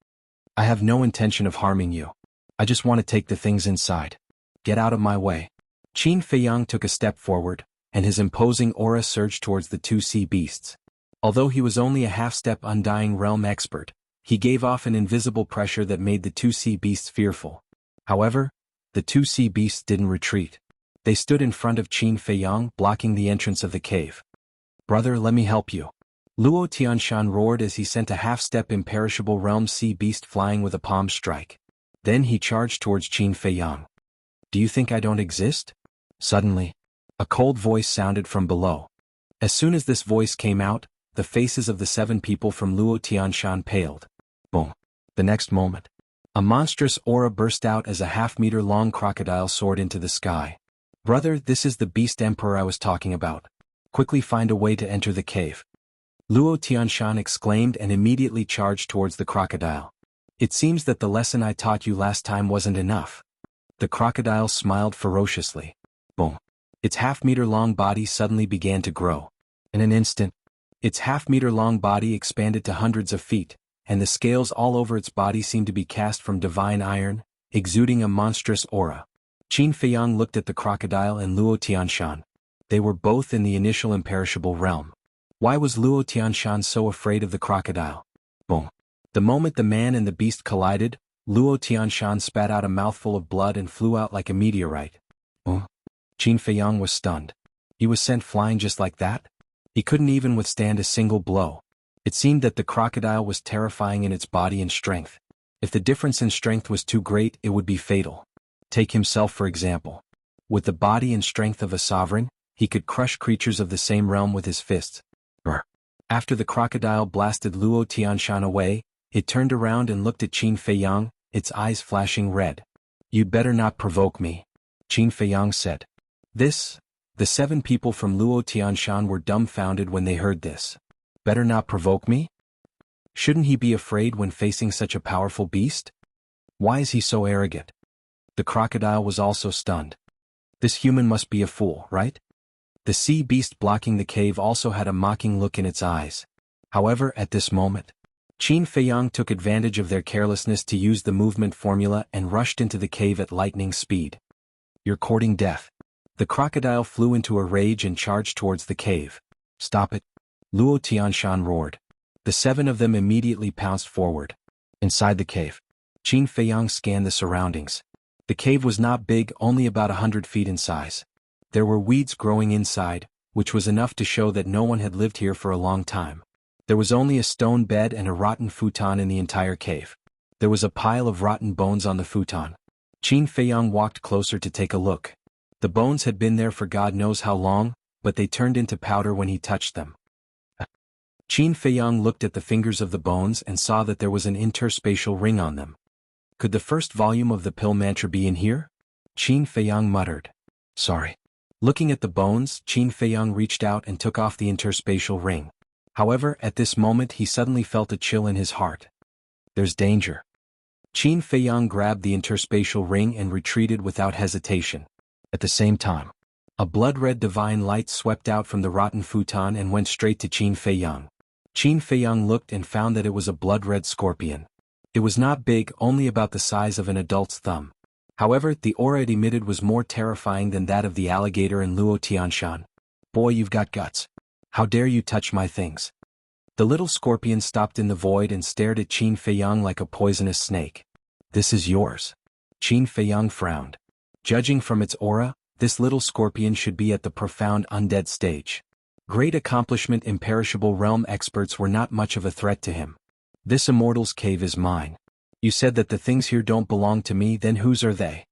A: I have no intention of harming you. I just want to take the things inside. Get out of my way. Qin Feiyang took a step forward, and his imposing aura surged towards the two sea beasts. Although he was only a half-step undying realm expert, he gave off an invisible pressure that made the two sea beasts fearful. However, the two sea beasts didn't retreat. They stood in front of Qin Feiyang, blocking the entrance of the cave. Brother, let me help you. Luo Tianshan roared as he sent a half-step imperishable realm sea beast flying with a palm strike. Then he charged towards Qin Feiyang. Do you think I don't exist? Suddenly, a cold voice sounded from below. As soon as this voice came out, the faces of the seven people from Luo Tianshan paled. Boom. The next moment, a monstrous aura burst out as a half-meter-long crocodile soared into the sky. Brother, this is the beast emperor I was talking about. Quickly find a way to enter the cave. Luo Tianshan exclaimed and immediately charged towards the crocodile. It seems that the lesson I taught you last time wasn't enough. The crocodile smiled ferociously. Boom. Its half-meter-long body suddenly began to grow. In an instant, its half-meter-long body expanded to hundreds of feet, and the scales all over its body seemed to be cast from divine iron, exuding a monstrous aura. Qin Feiyang looked at the crocodile and Luo Tianshan. They were both in the initial imperishable realm. Why was Luo Tianshan so afraid of the crocodile? Boom. The moment the man and the beast collided, Luo Tianshan spat out a mouthful of blood and flew out like a meteorite. Qin Feiyang was stunned. He was sent flying just like that? He couldn't even withstand a single blow. It seemed that the crocodile was terrifying in its body and strength. If the difference in strength was too great, it would be fatal. Take himself for example. With the body and strength of a sovereign, he could crush creatures of the same realm with his fists. After the crocodile blasted Luo Tianshan away, it turned around and looked at Qin Feiyang, its eyes flashing red. You'd better not provoke me, Qin Feiyang said. The seven people from Luo Tianshan were dumbfounded when they heard this. Better not provoke me? Shouldn't he be afraid when facing such a powerful beast? Why is he so arrogant? The crocodile was also stunned. This human must be a fool, right? The sea beast blocking the cave also had a mocking look in its eyes. However, at this moment, Qin Feiyang took advantage of their carelessness to use the movement formula and rushed into the cave at lightning speed. "You're courting death." The crocodile flew into a rage and charged towards the cave. "Stop it!" Luo Tianshan roared. The 7 of them immediately pounced forward. Inside the cave, Qin Feiyang scanned the surroundings. The cave was not big, only about 100 feet in size. There were weeds growing inside, which was enough to show that no one had lived here for a long time. There was only a stone bed and a rotten futon in the entire cave. There was a pile of rotten bones on the futon. Qin Feiyang walked closer to take a look. The bones had been there for God knows how long, but they turned into powder when he touched them. Qin Feiyang looked at the fingers of the bones and saw that there was an interspatial ring on them. Could the first volume of the pill mantra be in here? Qin Feiyang muttered. Sorry. Looking at the bones, Qin Feiyang reached out and took off the interspatial ring. However, at this moment he suddenly felt a chill in his heart. There's danger. Qin Feiyang grabbed the interspatial ring and retreated without hesitation. At the same time, a blood-red divine light swept out from the rotten futon and went straight to Qin Feiyang. Qin Feiyang looked and found that it was a blood-red scorpion. It was not big, only about the size of an adult's thumb. However, the aura it emitted was more terrifying than that of the alligator in Luo Tianshan. Boy, you've got guts. How dare you touch my things? The little scorpion stopped in the void and stared at Qin Feiyang like a poisonous snake. This is yours. Qin Feiyang frowned. Judging from its aura, this little scorpion should be at the profound undead stage. Great accomplishment. Imperishable realm experts were not much of a threat to him. This immortal's cave is mine. You said that the things here don't belong to me, then whose are they?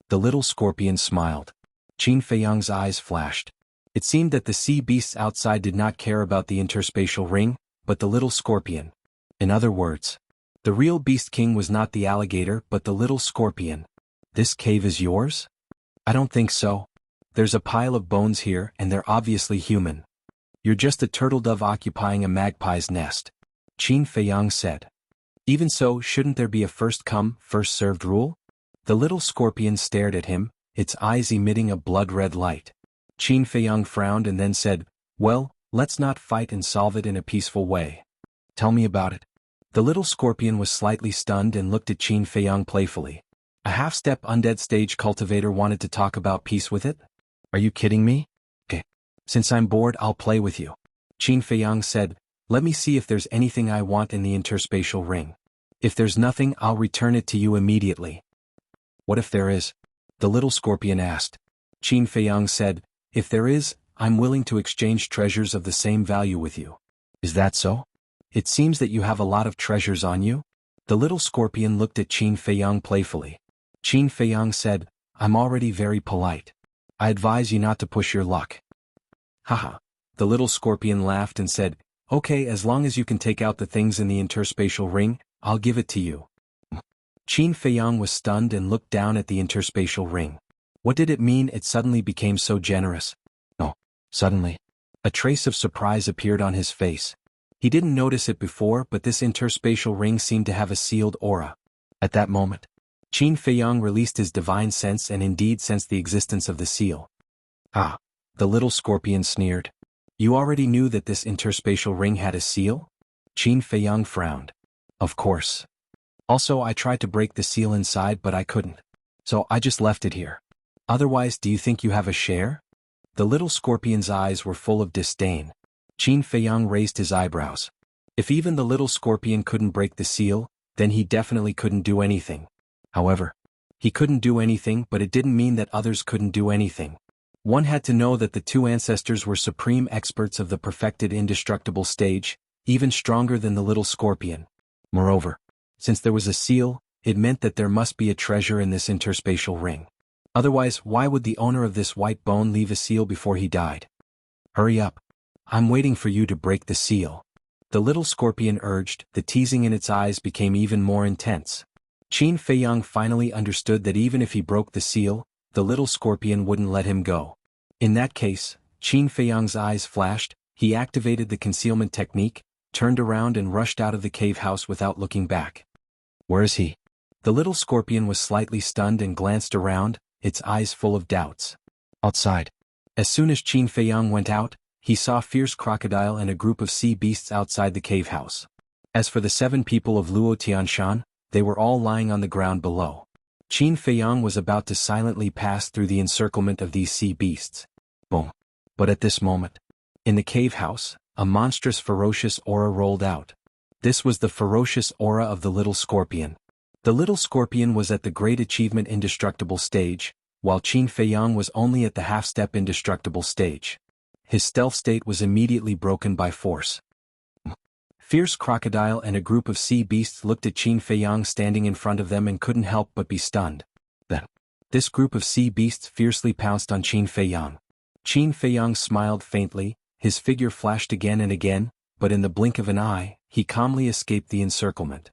A: The little scorpion smiled. Qin Feiyang's eyes flashed. It seemed that the sea beasts outside did not care about the interspatial ring, but the little scorpion. In other words, the real beast king was not the alligator but the little scorpion. This cave is yours? I don't think so. There's a pile of bones here and they're obviously human. You're just a turtle dove occupying a magpie's nest. Qin Feiyang said. Even so, shouldn't there be a first-come, first-served rule? The little scorpion stared at him, its eyes emitting a blood-red light. Qin Feiyang frowned and then said, well, let's not fight and solve it in a peaceful way. Tell me about it. The little scorpion was slightly stunned and looked at Qin Feiyang playfully. A half-step undead stage cultivator wanted to talk about peace with it? Are you kidding me? Okay. Since I'm bored, I'll play with you. Qin Feiyang said, let me see if there's anything I want in the interspatial ring. If there's nothing, I'll return it to you immediately. What if there is? The little scorpion asked. Qin Feiyang said, if there is, I'm willing to exchange treasures of the same value with you. Is that so? It seems that you have a lot of treasures on you. The little scorpion looked at Qin Feiyang playfully. Qin Feiyang said, I'm already very polite. I advise you not to push your luck. Haha. The little scorpion laughed and said, okay, as long as you can take out the things in the interspatial ring, I'll give it to you. Qin Feiyang was stunned and looked down at the interspatial ring. What did it mean it suddenly became so generous? No, suddenly. A trace of surprise appeared on his face. He didn't notice it before, but this interspatial ring seemed to have a sealed aura. At that moment, Qin Feiyang released his divine sense and indeed sensed the existence of the seal. Ah, the little scorpion sneered. You already knew that this interspatial ring had a seal? Qin Feiyang frowned. Of course. Also, I tried to break the seal inside but I couldn't. So I just left it here. Otherwise, do you think you have a share? The little scorpion's eyes were full of disdain. Qin Feiyang raised his eyebrows. If even the little scorpion couldn't break the seal, then he definitely couldn't do anything. However, he couldn't do anything, but it didn't mean that others couldn't do anything. One had to know that the two ancestors were supreme experts of the perfected indestructible stage, even stronger than the little scorpion. Moreover, since there was a seal, it meant that there must be a treasure in this interspatial ring. Otherwise, why would the owner of this white bone leave a seal before he died? Hurry up. I'm waiting for you to break the seal. The little scorpion urged. The teasing in its eyes became even more intense. Qin Feiyang finally understood that even if he broke the seal, the little scorpion wouldn't let him go. In that case, Qin Feiyang's eyes flashed, he activated the concealment technique, turned around and rushed out of the cave house without looking back. Where is he? The little scorpion was slightly stunned and glanced around, its eyes full of doubts. Outside. As soon as Qin Feiyang went out, he saw Fierce Crocodile and a group of sea beasts outside the cave house. As for the 7 people of Luo Tianshan, they were all lying on the ground below. Qin Feiyang was about to silently pass through the encirclement of these sea beasts. Boom. But at this moment, in the cave house, a monstrous ferocious aura rolled out. This was the ferocious aura of the little scorpion. The little scorpion was at the Great Achievement Indestructible stage, while Qin Feiyang was only at the half-step Indestructible stage. His stealth state was immediately broken by force. Fierce Crocodile and a group of sea beasts looked at Qin Feiyang standing in front of them and couldn't help but be stunned. Then, this group of sea beasts fiercely pounced on Qin Feiyang. Qin Feiyang smiled faintly, his figure flashed again and again, but in the blink of an eye, he calmly escaped the encirclement.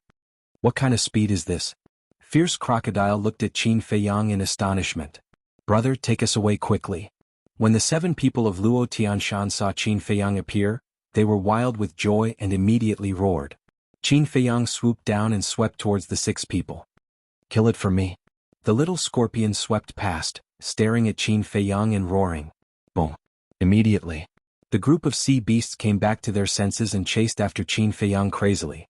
A: What kind of speed is this? Fierce Crocodile looked at Qin Feiyang in astonishment. Brother, take us away quickly. When the 7 people of Luo Tianshan saw Qin Feiyang appear, they were wild with joy and immediately roared. Qin Feiyang swooped down and swept towards the 6 people. Kill it for me. The little scorpion swept past, staring at Qin Feiyang and roaring. Boom. Immediately, the group of sea beasts came back to their senses and chased after Qin Feiyang crazily.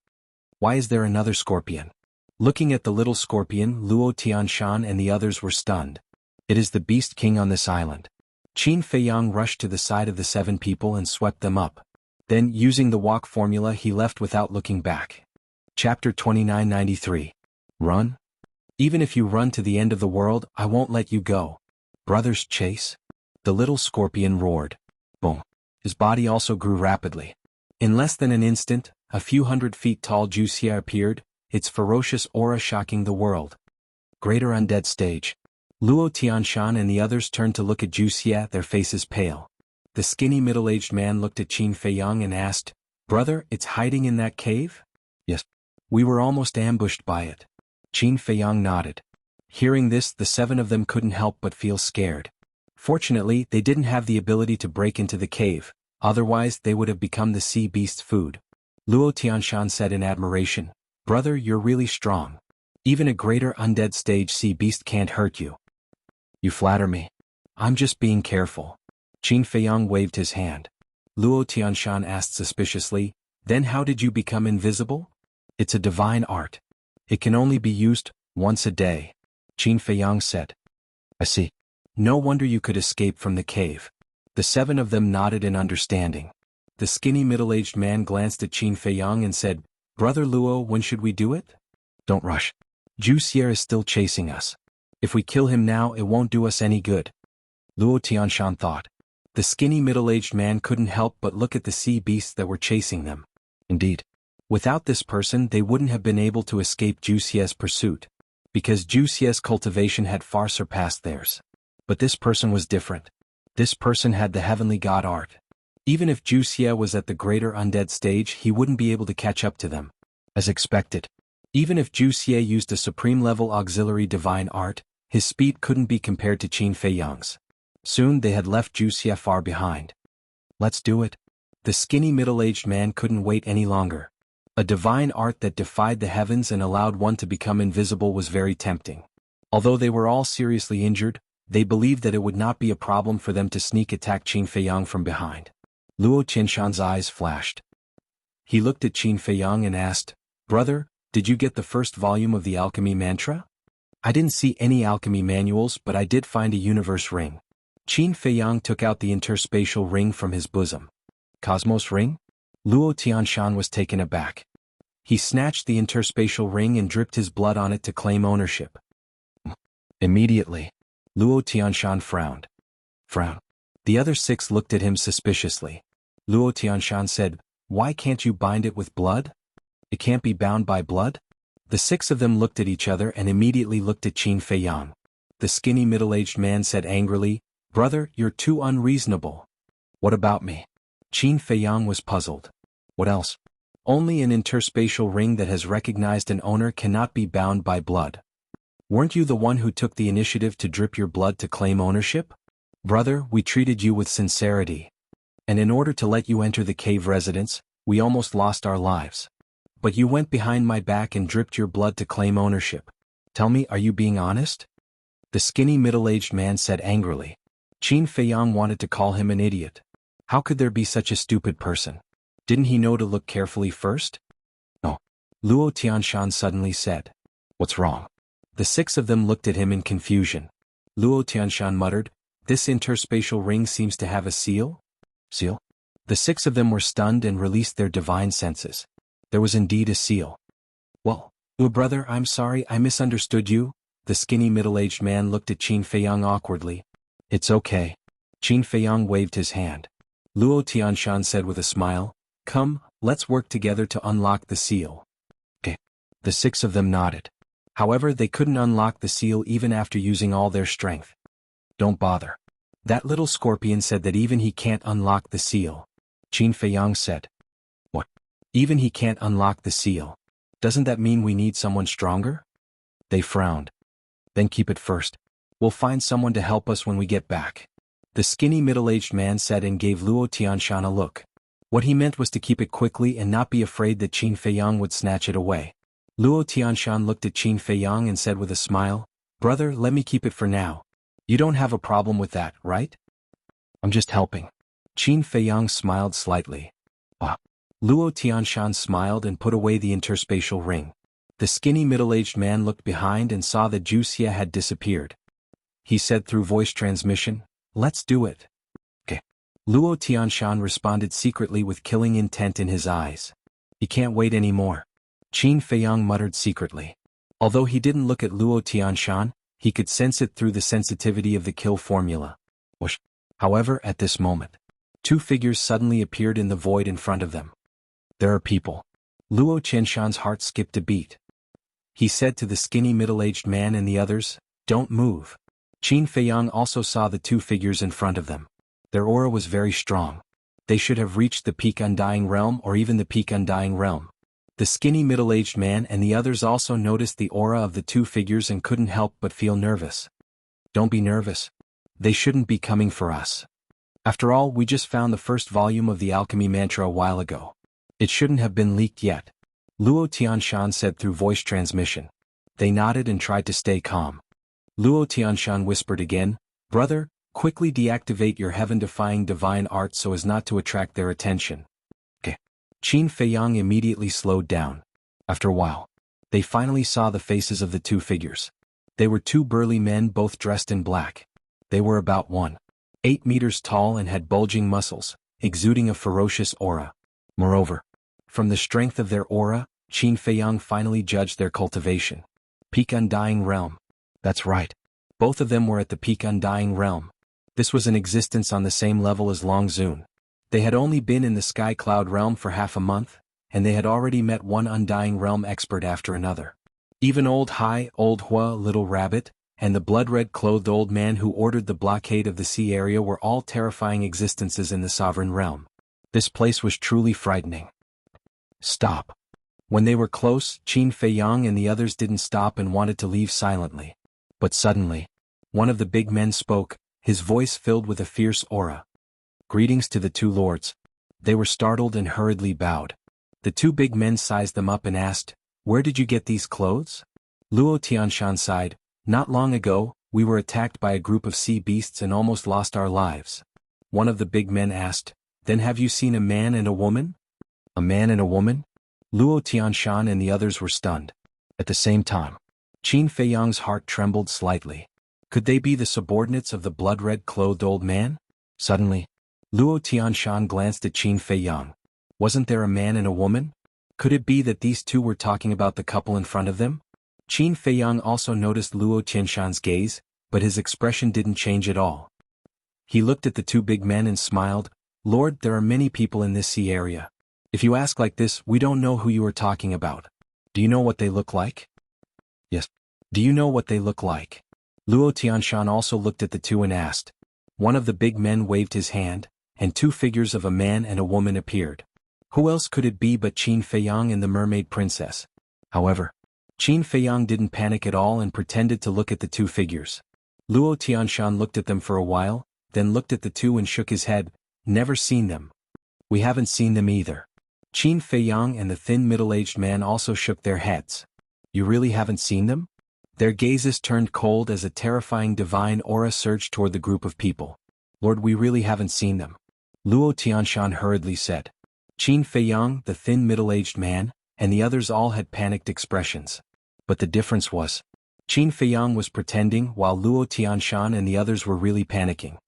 A: Why is there another scorpion? Looking at the little scorpion, Luo Tianshan and the others were stunned. It is the Beast King on this island. Qin Feiyang rushed to the side of the 7 people and swept them up. Then, using the walk formula, he left without looking back. Chapter 2993. Run? Even if you run to the end of the world, I won't let you go. Brothers, chase? The little scorpion roared. Boom. His body also grew rapidly. In less than an instant, a few 100 feet tall Wuxia appeared, its ferocious aura shocking the world. Greater Undead Stage. Luo Tianshan and the others turned to look at Wuxia, their faces pale. The skinny middle-aged man looked at Qin Feiyang and asked, Brother, it's hiding in that cave? Yes. We were almost ambushed by it. Qin Feiyang nodded. Hearing this, the 7 of them couldn't help but feel scared. Fortunately, they didn't have the ability to break into the cave, otherwise they would have become the sea beast's food. Luo Tianshan said in admiration, Brother, you're really strong. Even a greater undead stage sea beast can't hurt you. You flatter me. I'm just being careful. Qin Feiyang waved his hand. Luo Tianshan asked suspiciously, Then how did you become invisible? It's a divine art. It can only be used once a day. Qin Feiyang said. I see. No wonder you could escape from the cave. The 7 of them nodded in understanding. The skinny middle-aged man glanced at Qin Feiyang and said, Brother Luo, when should we do it? Don't rush. Wuxia is still chasing us. If we kill him now, it won't do us any good. Luo Tianshan thought. The skinny middle-aged man couldn't help but look at the sea beasts that were chasing them. Indeed. Without this person, they wouldn't have been able to escape Wuxia's pursuit. Because Wuxia's cultivation had far surpassed theirs. But this person was different. This person had the heavenly god art. Even if Wuxia was at the greater undead stage, he wouldn't be able to catch up to them. As expected. Even if Wuxia used a supreme-level auxiliary divine art, his speed couldn't be compared to Qin Feiyang's. Soon they had left Wuxia far behind. Let's do it. The skinny middle-aged man couldn't wait any longer. A divine art that defied the heavens and allowed one to become invisible was very tempting. Although they were all seriously injured, they believed that it would not be a problem for them to sneak attack Qin Feiyang from behind. Luo Tianshan's eyes flashed. He looked at Qin Feiyang and asked, Brother, did you get the first volume of the alchemy mantra? I didn't see any alchemy manuals, but I did find a universe ring. Qin Feiyang took out the interspatial ring from his bosom. Cosmos ring? Luo Tianshan was taken aback. He snatched the interspatial ring and dripped his blood on it to claim ownership. Immediately, Luo Tianshan frowned. The other 6 looked at him suspiciously. Luo Tianshan said, Why can't you bind it with blood? It can't be bound by blood? The 6 of them looked at each other and immediately looked at Qin Feiyang. The skinny middle-aged man said angrily, Brother, you're too unreasonable. What about me? Qin Feiyang was puzzled. What else? Only an interspatial ring that has recognized an owner cannot be bound by blood. Weren't you the one who took the initiative to drip your blood to claim ownership? Brother, we treated you with sincerity. And in order to let you enter the cave residence, we almost lost our lives. But you went behind my back and dripped your blood to claim ownership. Tell me, are you being honest? The skinny middle-aged man said angrily. Qin Feiyang wanted to call him an idiot. How could there be such a stupid person? Didn't he know to look carefully first? No. Luo Tianshan suddenly said. What's wrong? The six of them looked at him in confusion. Luo Tianshan muttered, this interspatial ring seems to have a seal? Seal? The six of them were stunned and released their divine senses. There was indeed a seal. Well, brother, I'm sorry, I misunderstood you. The skinny middle-aged man looked at Qin Feiyang awkwardly. It's okay. Qin Feiyang waved his hand. Luo Tianshan said with a smile, come, let's work together to unlock the seal. Okay. The six of them nodded. However, they couldn't unlock the seal even after using all their strength. Don't bother. That little scorpion said that even he can't unlock the seal. Qin Feiyang said. What? Even he can't unlock the seal. Doesn't that mean we need someone stronger? They frowned. Then keep it first. We'll find someone to help us when we get back. The skinny middle-aged man said and gave Luo Tianshan a look. What he meant was to keep it quickly and not be afraid that Qin Feiyang would snatch it away. Luo Tianshan looked at Qin Feiyang and said with a smile, brother, let me keep it for now. You don't have a problem with that, right? I'm just helping. Qin Feiyang smiled slightly. Ah. Luo Tianshan smiled and put away the interspatial ring. The skinny middle-aged man looked behind and saw that Wuxia had disappeared. He said through voice transmission, let's do it. Okay. Luo Tianshan responded secretly with killing intent in his eyes. He can't wait anymore. Qin Feiyang muttered secretly. Although he didn't look at Luo Tianshan, he could sense it through the sensitivity of the kill formula. Whoosh. However, at this moment, two figures suddenly appeared in the void in front of them. There are people. Luo Tianshan's heart skipped a beat. He said to the skinny middle-aged man and the others, don't move. Qin Feiyang also saw the two figures in front of them. Their aura was very strong. They should have reached the peak Undying Realm or even the peak Undying Realm. The skinny middle-aged man and the others also noticed the aura of the two figures and couldn't help but feel nervous. Don't be nervous. They shouldn't be coming for us. After all, we just found the first volume of the alchemy mantra a while ago. It shouldn't have been leaked yet. Luo Tianshan said through voice transmission. They nodded and tried to stay calm. Luo Tianshan whispered again, brother, quickly deactivate your heaven-defying divine art so as not to attract their attention. Okay. Qin Feiyang immediately slowed down. After a while, they finally saw the faces of the two figures. They were two burly men both dressed in black. They were about 1.8 meters tall and had bulging muscles, exuding a ferocious aura. Moreover, from the strength of their aura, Qin Feiyang finally judged their cultivation. Peak Undying Realm. That's right. Both of them were at the peak Undying Realm. This was in existence on the same level as Long Zun. They had only been in the Sky Cloud Realm for half a month, and they had already met one Undying Realm expert after another. Even Old Hua, Little Rabbit, and the blood-red clothed old man who ordered the blockade of the sea area were all terrifying existences in the Sovereign Realm. This place was truly frightening. Stop. When they were close, Qin Feiyang and the others didn't stop and wanted to leave silently. But suddenly, one of the big men spoke, his voice filled with a fierce aura. Greetings to the two lords. They were startled and hurriedly bowed. The two big men sized them up and asked, where did you get these clothes? Luo Tianshan sighed, not long ago, we were attacked by a group of sea beasts and almost lost our lives. One of the big men asked, then have you seen a man and a woman? A man and a woman? Luo Tianshan and the others were stunned. At the same time, Qin Feiyang's heart trembled slightly. Could they be the subordinates of the blood-red clothed old man? Suddenly, Luo Tianshan glanced at Qin Feiyang. Wasn't there a man and a woman? Could it be that these two were talking about the couple in front of them? Qin Feiyang also noticed Luo Tianshan's gaze, but his expression didn't change at all. He looked at the two big men and smiled, Lord, there are many people in this sea area. If you ask like this, we don't know who you are talking about. Do you know what they look like? Yes. Do you know what they look like? Luo Tianshan also looked at the two and asked. One of the big men waved his hand, and two figures of a man and a woman appeared. Who else could it be but Qin Feiyang and the mermaid princess? However, Qin Feiyang didn't panic at all and pretended to look at the two figures. Luo Tianshan looked at them for a while, then looked at the two and shook his head, never seen them. We haven't seen them either. Qin Feiyang and the thin middle-aged man also shook their heads. You really haven't seen them? Their gazes turned cold as a terrifying divine aura surged toward the group of people. Lord, we really haven't seen them. Luo Tianshan hurriedly said. Qin Feiyang, the thin middle-aged man, and the others all had panicked expressions. But the difference was, Qin Feiyang was pretending while Luo Tianshan and the others were really panicking.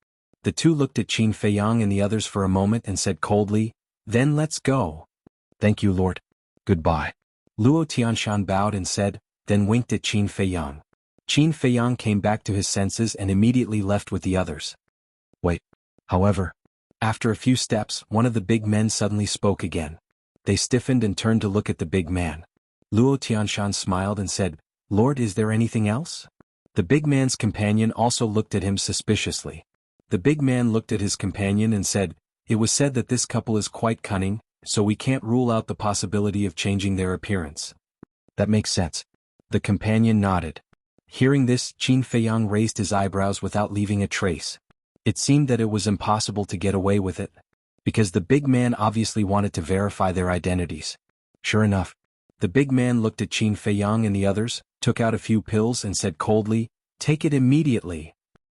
A: The two looked at Qin Feiyang and the others for a moment and said coldly, "Then let's go." "Thank you, Lord. Goodbye." Luo Tianshan bowed and said, then winked at Qin Feiyang. Qin Feiyang came back to his senses and immediately left with the others. Wait. However, after a few steps, one of the big men suddenly spoke again. They stiffened and turned to look at the big man. Luo Tianshan smiled and said, "Lord, is there anything else?" The big man's companion also looked at him suspiciously. The big man looked at his companion and said, "It was said that this couple is quite cunning, so we can't rule out the possibility of changing their appearance." "That makes sense." The companion nodded. Hearing this, Qin Feiyang raised his eyebrows without leaving a trace. It seemed that it was impossible to get away with it, because the big man obviously wanted to verify their identities. Sure enough, the big man looked at Qin Feiyang and the others, took out a few pills and said coldly, "Take it immediately."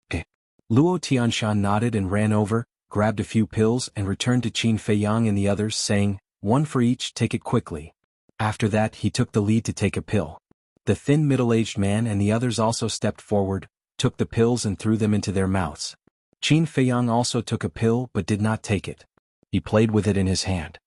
A: Okay. Luo Tianshan nodded and ran over, grabbed a few pills and returned to Qin Feiyang and the others saying, "One for each, take it quickly." After that he took the lead to take a pill. The thin middle-aged man and the others also stepped forward, took the pills and threw them into their mouths. Qin Feiyang also took a pill but did not take it. He played with it in his hand.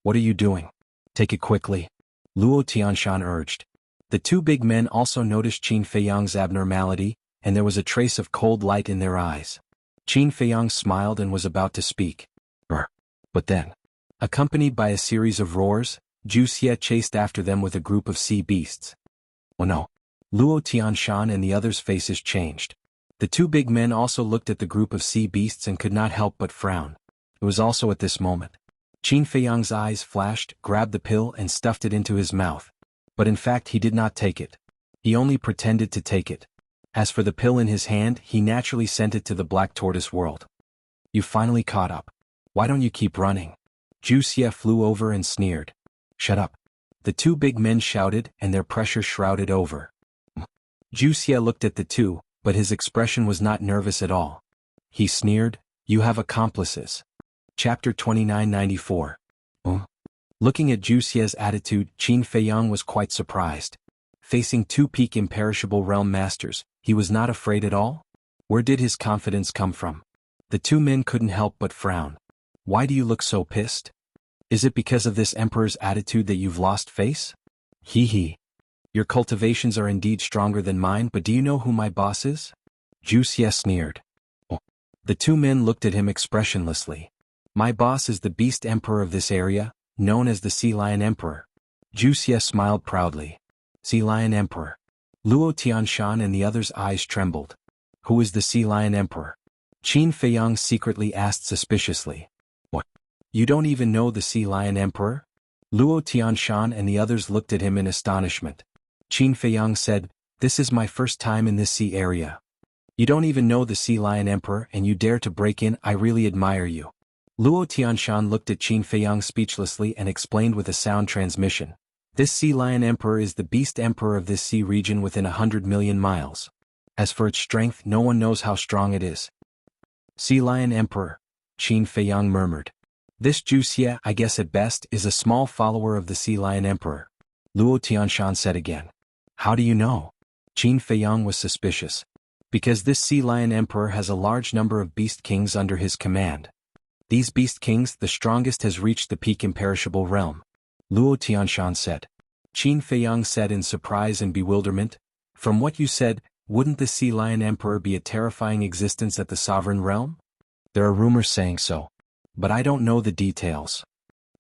A: "What are you doing? Take it quickly," Luo Tianshan urged. The two big men also noticed Qin Feiyang's abnormality, and there was a trace of cold light in their eyes. Qin Feiyang smiled and was about to speak. But then, accompanied by a series of roars, Wuxia chased after them with a group of sea beasts. Oh no! Luo Tianshan and the others' faces changed. The two big men also looked at the group of sea beasts and could not help but frown. It was also at this moment. Qin Feiyang's eyes flashed, grabbed the pill and stuffed it into his mouth. But in fact he did not take it. He only pretended to take it. As for the pill in his hand, he naturally sent it to the Black Tortoise world. "You finally caught up. Why don't you keep running?" Wuxia flew over and sneered. "Shut up." The two big men shouted and their pressure shrouded over. Wuxia looked at the two, but his expression was not nervous at all. He sneered, "You have accomplices." Chapter 2994. Looking at Wuxia's attitude, Qin Feiyang was quite surprised. Facing two peak imperishable realm masters, he was not afraid at all? Where did his confidence come from? The two men couldn't help but frown. "Why do you look so pissed? Is it because of this emperor's attitude that you've lost face?" Hee. "Your cultivations are indeed stronger than mine, but do you know who my boss is?" Wuxia sneered. The two men looked at him expressionlessly. "My boss is the beast emperor of this area, known as the Sea Lion Emperor." Wuxia smiled proudly. "Sea Lion Emperor." Luo Tianshan and the others' eyes trembled. "Who is the Sea Lion Emperor?" Qin Feiyang secretly asked suspiciously. "What? You don't even know the Sea Lion Emperor?" Luo Tianshan and the others looked at him in astonishment. Qin Feiyang said, "This is my first time in this sea area. You don't even know the Sea Lion Emperor and you dare to break in. I really admire you." Luo Tianshan looked at Qin Feiyang speechlessly and explained with a sound transmission. "This Sea Lion Emperor is the beast emperor of this sea region within 100 million miles. As for its strength, no one knows how strong it is." "Sea Lion Emperor," Qin Feiyang murmured. "This Wuxia, I guess at best, is a small follower of the Sea Lion Emperor," Luo Tianshan said again. "How do you know?" Qin Feiyang was suspicious. "Because this Sea Lion Emperor has a large number of beast kings under his command. These beast kings, the strongest has reached the peak imperishable realm," Luo Tianshan said. Qin Feiyang said in surprise and bewilderment, "From what you said, wouldn't the Sea Lion Emperor be a terrifying existence at the sovereign realm?" "There are rumors saying so. But I don't know the details.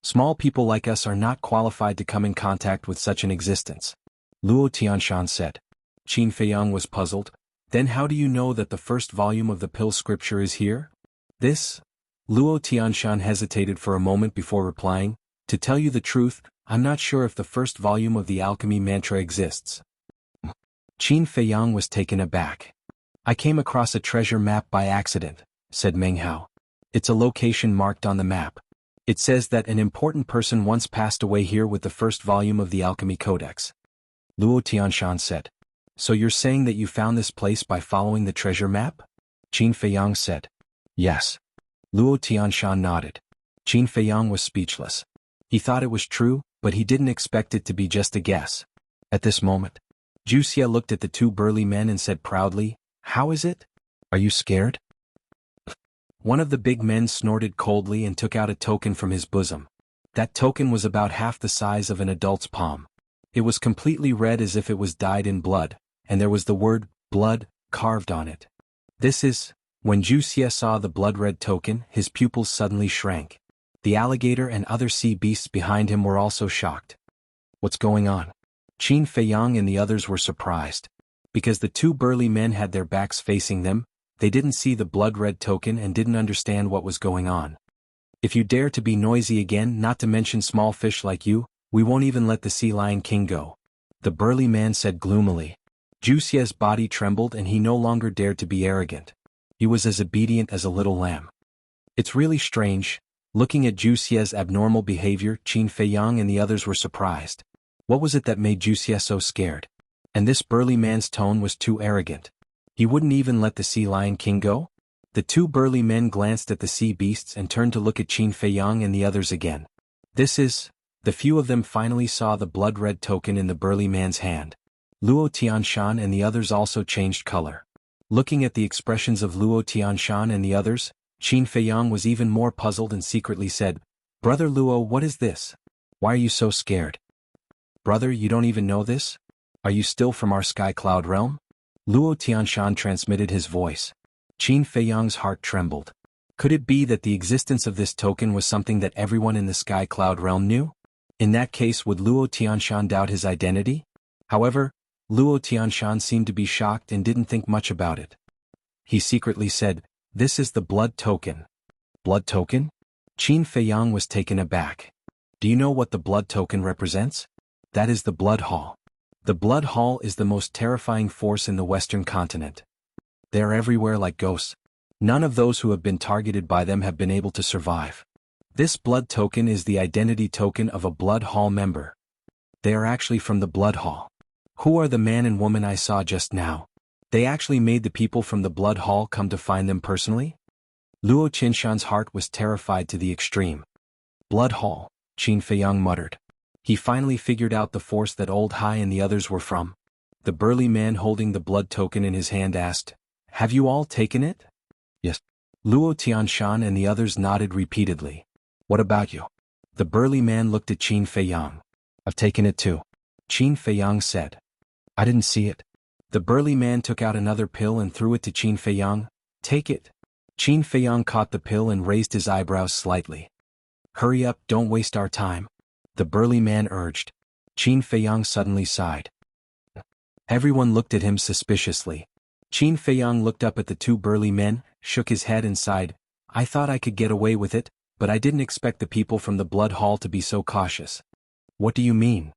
A: Small people like us are not qualified to come in contact with such an existence," Luo Tianshan said. Qin Feiyang was puzzled. "Then how do you know that the first volume of the pill scripture is here?" "This?" Luo Tianshan hesitated for a moment before replying. "To tell you the truth, I'm not sure if the first volume of the alchemy mantra exists." Qin Feiyang was taken aback. "I came across a treasure map by accident," said Meng Hao. "It's a location marked on the map. It says that an important person once passed away here with the first volume of the Alchemy Codex." Luo Tianshan said. "So you're saying that you found this place by following the treasure map?" Qin Feiyang said. Yes. Luo Tianshan nodded. Qin Feiyang was speechless. He thought it was true, but he didn't expect it to be just a guess. At this moment, Wuxia looked at the two burly men and said proudly, "How is it? Are you scared?" One of the big men snorted coldly and took out a token from his bosom. That token was about half the size of an adult's palm. It was completely red as if it was dyed in blood, and there was the word, blood, carved on it. When Wuxia saw the blood-red token, his pupils suddenly shrank. The alligator and other sea beasts behind him were also shocked. What's going on? Qin Feiyang and the others were surprised. Because the two burly men had their backs facing them, they didn't see the blood-red token and didn't understand what was going on. If you dare to be noisy again, not to mention small fish like you, we won't even let the Sea Lion King go. The burly man said gloomily. Wuxia's body trembled and he no longer dared to be arrogant. He was as obedient as a little lamb. It's really strange. Looking at Wuxia's abnormal behavior, Qin Feiyang and the others were surprised. What was it that made Wuxia so scared? And this burly man's tone was too arrogant. He wouldn't even let the Sea Lion King go? The two burly men glanced at the sea beasts and turned to look at Qin Feiyang and the others again. The few of them finally saw the blood-red token in the burly man's hand. Luo Tianshan and the others also changed color. Looking at the expressions of Luo Tianshan and the others, Qin Feiyang was even more puzzled and secretly said, "Brother Luo, what is this? Why are you so scared? Brother, you don't even know this? Are you still from our sky cloud realm?" Luo Tianshan transmitted his voice. Qin Feiyang's heart trembled. Could it be that the existence of this token was something that everyone in the sky cloud realm knew? In that case, would Luo Tianshan doubt his identity? However, Luo Tianshan seemed to be shocked and didn't think much about it. He secretly said, "This is the blood token." Blood token? Qin Feiyang was taken aback. Do you know what the blood token represents? That is the blood hall. The blood hall is the most terrifying force in the Western continent. They are everywhere like ghosts. None of those who have been targeted by them have been able to survive. This blood token is the identity token of a blood hall member. They are actually from the blood hall. Who are the man and woman I saw just now? They actually made the people from the blood hall come to find them personally? Luo Qinshan's heart was terrified to the extreme. Blood hall, Qin Feiyang muttered. He finally figured out the force that Old Hai and the others were from. The burly man holding the blood token in his hand asked, "Have you all taken it?" "Yes." Luo Tianshan and the others nodded repeatedly. "What about you?" The burly man looked at Qin Feiyang. "I've taken it too," Qin Feiyang said. "I didn't see it." The burly man took out another pill and threw it to Qin Feiyang. "Take it." Qin Feiyang caught the pill and raised his eyebrows slightly. "Hurry up, don't waste our time," the burly man urged. Qin Feiyang suddenly sighed. Everyone looked at him suspiciously. Qin Feiyang looked up at the two burly men, shook his head and sighed. "I thought I could get away with it, but I didn't expect the people from the blood hall to be so cautious." "What do you mean?"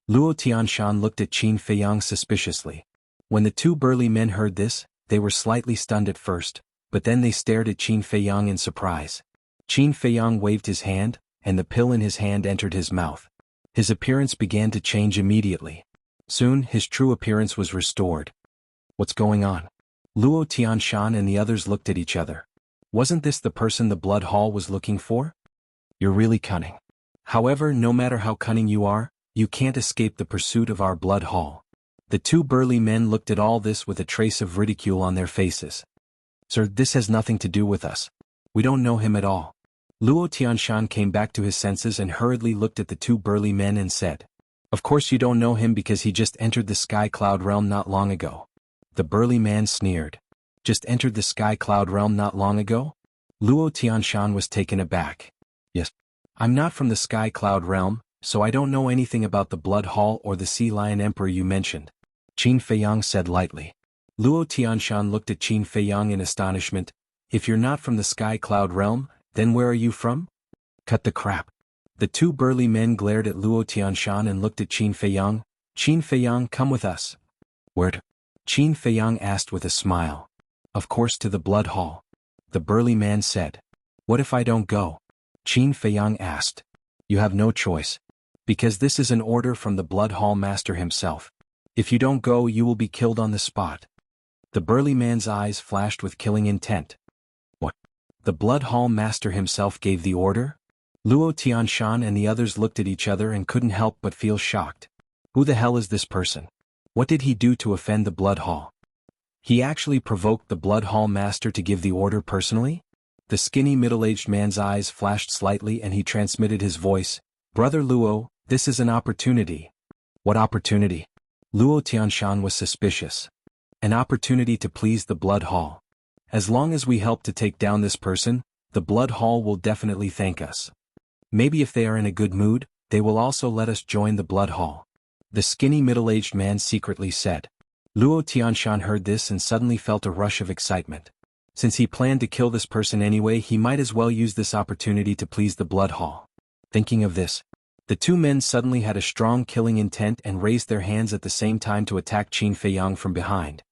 A: Luo Tianshan looked at Qin Feiyang suspiciously. When the two burly men heard this, they were slightly stunned at first, but then they stared at Qin Feiyang in surprise. Qin Feiyang waved his hand, and the pill in his hand entered his mouth. His appearance began to change immediately. Soon, his true appearance was restored. "What's going on?" Luo Tianshan and the others looked at each other. Wasn't this the person the blood hall was looking for? "You're really cunning. However, no matter how cunning you are, you can't escape the pursuit of our blood hall." The two burly men looked at all this with a trace of ridicule on their faces. "Sir, this has nothing to do with us. We don't know him at all." Luo Tianshan came back to his senses and hurriedly looked at the two burly men and said, "Of course you don't know him because he just entered the Sky Cloud realm not long ago." The burly man sneered. "Just entered the Sky Cloud realm not long ago?" Luo Tianshan was taken aback. "Yes. I'm not from the Sky Cloud realm, so I don't know anything about the Blood Hall or the Sea Lion Emperor you mentioned," Qin Feiyang said lightly. Luo Tianshan looked at Qin Feiyang in astonishment. "If you're not from the Sky Cloud realm, then where are you from?" "Cut the crap." The two burly men glared at Luo Tianshan and looked at Qin Feiyang. "Qin Feiyang, come with us." "Where to?" Qin Feiyang asked with a smile. "Of course to the Blood Hall," the burly man said. "What if I don't go?" Qin Feiyang asked. "You have no choice. Because this is an order from the Blood Hall Master himself. If you don't go, you will be killed on the spot." The burly man's eyes flashed with killing intent. "What? The Blood Hall Master himself gave the order? Luo Tianshan and the others looked at each other and couldn't help but feel shocked. Who the hell is this person? What did he do to offend the Blood Hall? He actually provoked the Blood Hall Master to give the order personally? The skinny middle-aged man's eyes flashed slightly and he transmitted his voice. Brother Luo, this is an opportunity. What opportunity? Luo Tianshan was suspicious. An opportunity to please the Blood Hall. As long as we help to take down this person, the Blood Hall will definitely thank us. Maybe if they are in a good mood, they will also let us join the Blood Hall. The skinny middle-aged man secretly said. Luo Tianshan heard this and suddenly felt a rush of excitement. Since he planned to kill this person anyway, he might as well use this opportunity to please the Blood Hall. Thinking of this, the two men suddenly had a strong killing intent and raised their hands at the same time to attack Qin Feiyang from behind.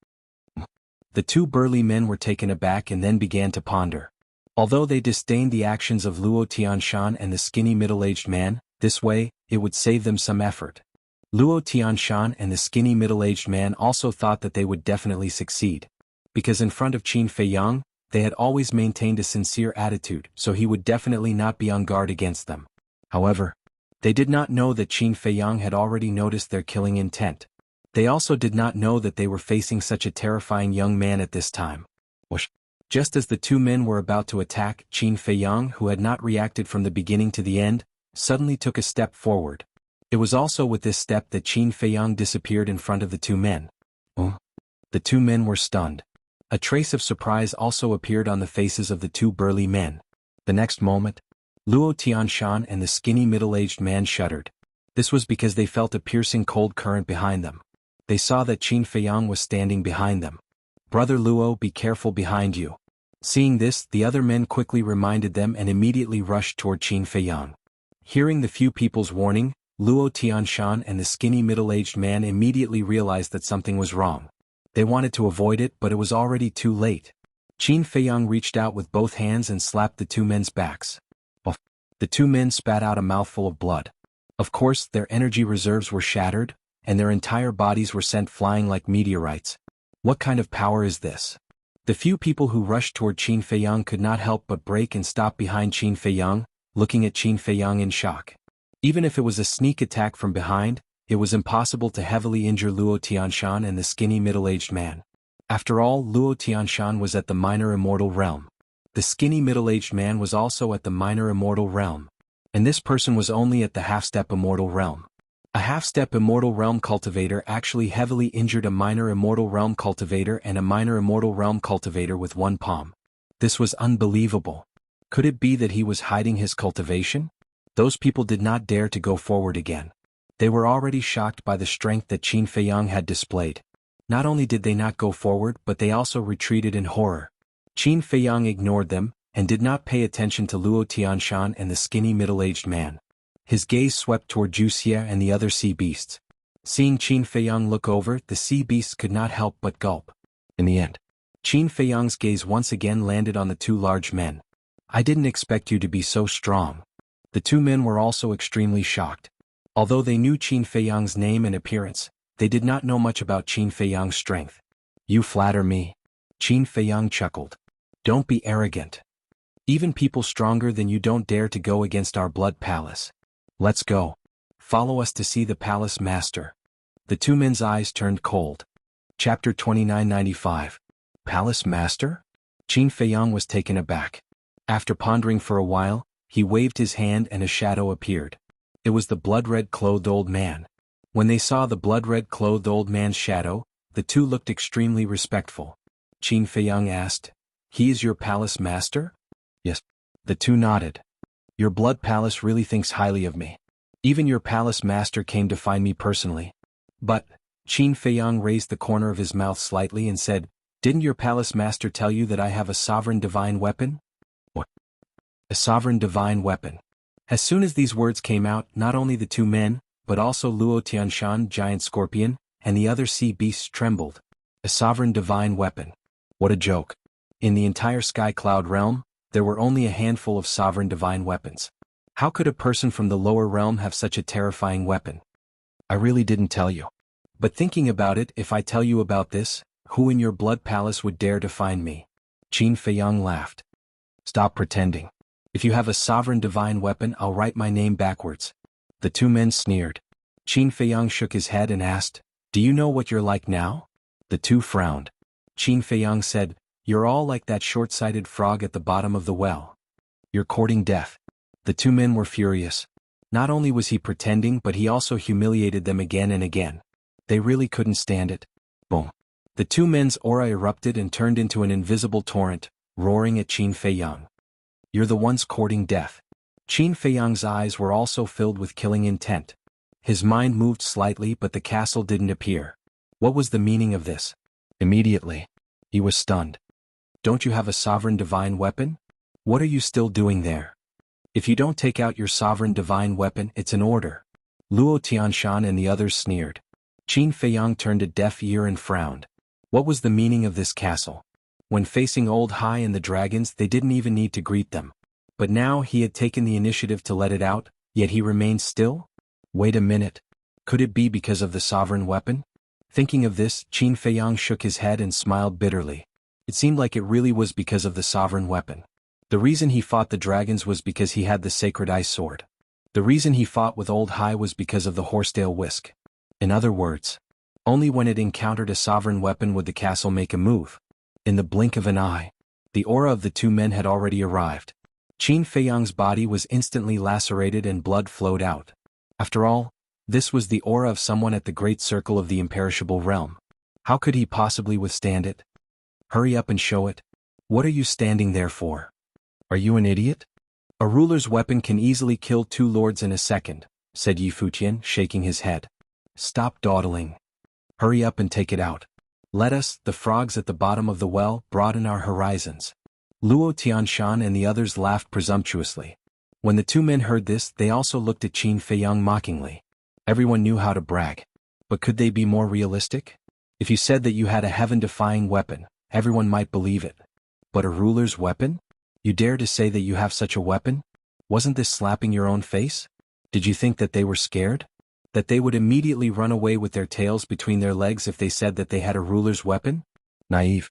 A: The two burly men were taken aback and then began to ponder. Although they disdained the actions of Luo Tianshan and the skinny middle-aged man, this way, it would save them some effort. Luo Tianshan and the skinny middle-aged man also thought that they would definitely succeed. Because in front of Qin Feiyang, they had always maintained a sincere attitude, so he would definitely not be on guard against them. However, they did not know that Qin Feiyang had already noticed their killing intent. They also did not know that they were facing such a terrifying young man at this time. Whoosh! Just as the two men were about to attack, Qin Feiyang, who had not reacted from the beginning to the end, suddenly took a step forward. It was also with this step that Qin Feiyang disappeared in front of the two men. The two men were stunned. A trace of surprise also appeared on the faces of the two burly men. The next moment, Luo Tianshan and the skinny middle-aged man shuddered. This was because they felt a piercing cold current behind them. They saw that Qin Feiyang was standing behind them. Brother Luo, be careful behind you. Seeing this, the other men quickly reminded them and immediately rushed toward Qin Feiyang. Hearing the few people's warning, Luo Tianshan and the skinny middle-aged man immediately realized that something was wrong. They wanted to avoid it, but it was already too late. Qin Feiyang reached out with both hands and slapped the two men's backs. The two men spat out a mouthful of blood. Of course, their energy reserves were shattered, and their entire bodies were sent flying like meteorites. What kind of power is this? The few people who rushed toward Qin Feiyang could not help but break and stop behind Qin Feiyang, looking at Qin Feiyang in shock. Even if it was a sneak attack from behind, it was impossible to heavily injure Luo Tianshan and the skinny middle-aged man. After all, Luo Tianshan was at the minor immortal realm. The skinny middle-aged man was also at the minor immortal realm. And this person was only at the half-step immortal realm. A half-step immortal realm cultivator actually heavily injured a minor immortal realm cultivator and a minor immortal realm cultivator with one palm. This was unbelievable. Could it be that he was hiding his cultivation? Those people did not dare to go forward again. They were already shocked by the strength that Qin Feiyang had displayed. Not only did they not go forward, but they also retreated in horror. Qin Feiyang ignored them, and did not pay attention to Luo Tianshan and the skinny middle-aged man. His gaze swept toward Wuxia and the other sea beasts. Seeing Qin Feiyang look over, the sea beasts could not help but gulp. In the end, Qin Feiyang's gaze once again landed on the two large men. I didn't expect you to be so strong. The two men were also extremely shocked. Although they knew Qin Feiyang's name and appearance, they did not know much about Qin Feiyang's strength. You flatter me. Qin Feiyang chuckled. Don't be arrogant. Even people stronger than you don't dare to go against our blood palace. Let's go. Follow us to see the palace master. The two men's eyes turned cold. Chapter 2995. Palace master? Qin Feiyang was taken aback. After pondering for a while, he waved his hand and a shadow appeared. It was the blood-red clothed old man. When they saw the blood-red clothed old man's shadow, the two looked extremely respectful. Qin Feiyang asked, "He is your palace master?" Yes. The two nodded. Your blood palace really thinks highly of me. Even your palace master came to find me personally. But, Qin Feiyang raised the corner of his mouth slightly and said, didn't your palace master tell you that I have a sovereign divine weapon? What? A sovereign divine weapon. As soon as these words came out, not only the two men, but also Luo Tianshan, giant scorpion, and the other sea beasts trembled. A sovereign divine weapon. What a joke. In the entire Sky Cloud realm, there were only a handful of sovereign divine weapons. How could a person from the lower realm have such a terrifying weapon? I really didn't tell you. But thinking about it, if I tell you about this, who in your blood palace would dare to find me? Qin Feiyang laughed. Stop pretending. If you have a sovereign divine weapon, I'll write my name backwards. The two men sneered. Qin Feiyang shook his head and asked, "Do you know what you're like now?" The two frowned. Qin Feiyang said, "You're all like that short-sighted frog at the bottom of the well. You're courting death." The two men were furious. Not only was he pretending, but he also humiliated them again and again. They really couldn't stand it. Boom. The two men's aura erupted and turned into an invisible torrent, roaring at Qin Feiyang. "You're the ones courting death." Qin Feiyang's eyes were also filled with killing intent. His mind moved slightly, but the castle didn't appear. What was the meaning of this? Immediately, he was stunned. "Don't you have a sovereign divine weapon? What are you still doing there? If you don't take out your sovereign divine weapon, it's an order." Luo Tianshan and the others sneered. Qin Feiyang turned a deaf ear and frowned. What was the meaning of this castle? When facing Old Hai and the dragons, they didn't even need to greet them. But now he had taken the initiative to let it out, yet he remained still? Wait a minute. Could it be because of the sovereign weapon? Thinking of this, Qin Feiyang shook his head and smiled bitterly. It seemed like it really was because of the sovereign weapon. The reason he fought the dragons was because he had the sacred ice sword. The reason he fought with Old Hai was because of the horsetail whisk. In other words, only when it encountered a sovereign weapon would the castle make a move. In the blink of an eye, the aura of the two men had already arrived. Qin Feiyang's body was instantly lacerated and blood flowed out. After all, this was the aura of someone at the great circle of the imperishable realm. How could he possibly withstand it? "Hurry up and show it. What are you standing there for? Are you an idiot? A ruler's weapon can easily kill two lords in a second," said Yi Fuqian, shaking his head. "Stop dawdling. Hurry up and take it out. Let us, the frogs at the bottom of the well, broaden our horizons." Luo Tianshan and the others laughed presumptuously. When the two men heard this, they also looked at Qin Feiyang mockingly. Everyone knew how to brag. But could they be more realistic? If you said that you had a heaven-defying weapon, everyone might believe it. But a ruler's weapon? You dare to say that you have such a weapon? Wasn't this slapping your own face? Did you think that they were scared? That they would immediately run away with their tails between their legs if they said that they had a ruler's weapon? Naive.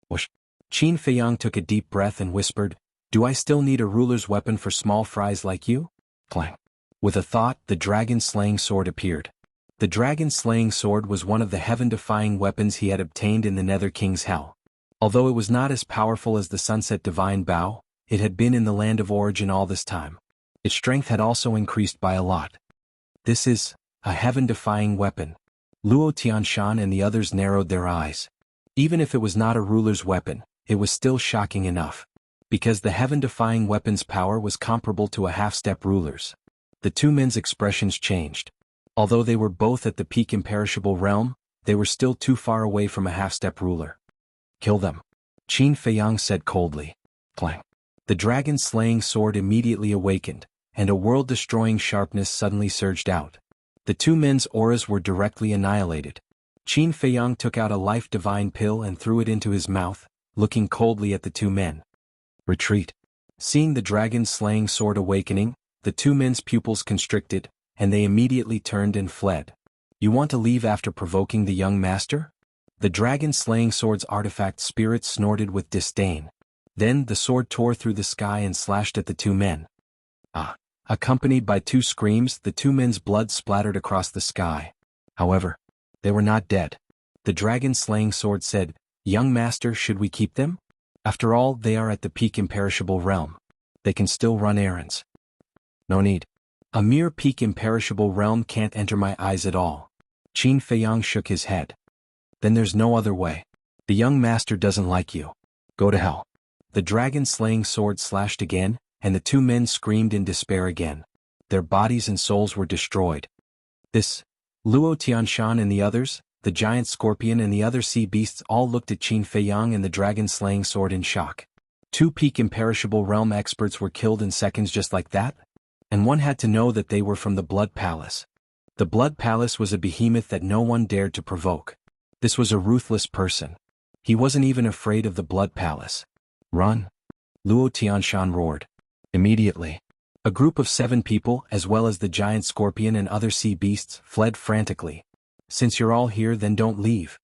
A: Whoosh. Qin Feiyang took a deep breath and whispered, "Do I still need a ruler's weapon for small fries like you?" Clang. With a thought, the dragon-slaying sword appeared. The dragon-slaying sword was one of the heaven-defying weapons he had obtained in the Nether King's Hell. Although it was not as powerful as the Sunset Divine Bow, it had been in the land of origin all this time. Its strength had also increased by a lot. "This is a heaven-defying weapon." Luo Tianshan and the others narrowed their eyes. Even if it was not a ruler's weapon, it was still shocking enough. Because the heaven-defying weapon's power was comparable to a half-step ruler's. The two men's expressions changed. Although they were both at the peak imperishable realm, they were still too far away from a half-step ruler. "Kill them," Qin Feiyang said coldly. Clang. The dragon-slaying sword immediately awakened, and a world-destroying sharpness suddenly surged out. The two men's auras were directly annihilated. Qin Feiyang took out a life-divine pill and threw it into his mouth, looking coldly at the two men. "Retreat." Seeing the dragon-slaying sword awakening, the two men's pupils constricted, and they immediately turned and fled. "You want to leave after provoking the young master?" The dragon-slaying sword's artifact spirit snorted with disdain. Then the sword tore through the sky and slashed at the two men. Ah! Accompanied by two screams, the two men's blood splattered across the sky. However, they were not dead. The dragon-slaying sword said, "Young master, should we keep them? After all, they are at the peak imperishable realm. They can still run errands." "No need. A mere peak imperishable realm can't enter my eyes at all." Qin Feiyang shook his head. "Then there's no other way. The young master doesn't like you. Go to hell." The dragon-slaying sword slashed again, and the two men screamed in despair again. Their bodies and souls were destroyed. This, Luo Tianshan and the others, the giant scorpion and the other sea beasts all looked at Qin Feiyang and the dragon-slaying sword in shock. Two peak imperishable realm experts were killed in seconds just like that? And one had to know that they were from the Blood Palace. The Blood Palace was a behemoth that no one dared to provoke. This was a ruthless person. He wasn't even afraid of the Blood Palace. "Run!" Luo Tianshan roared. Immediately, a group of 7 people, as well as the giant scorpion and other sea beasts, fled frantically. "Since you're all here, then don't leave,"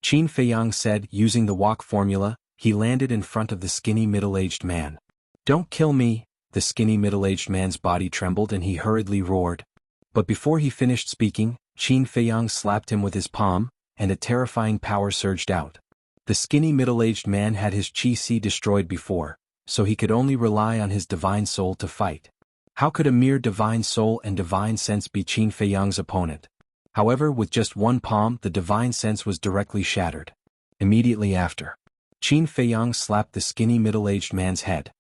A: Qin Feiyang said, using the walk formula. He landed in front of the skinny middle-aged man. Don't kill me. The skinny middle-aged man's body trembled and he hurriedly roared. But before he finished speaking, Qin Feiyang slapped him with his palm, and a terrifying power surged out. The skinny middle-aged man had his Qi destroyed before, so he could only rely on his divine soul to fight. How could a mere divine soul and divine sense be Qin Feiyang's opponent? However, with just one palm, the divine sense was directly shattered. Immediately after, Qin Feiyang slapped the skinny middle-aged man's head.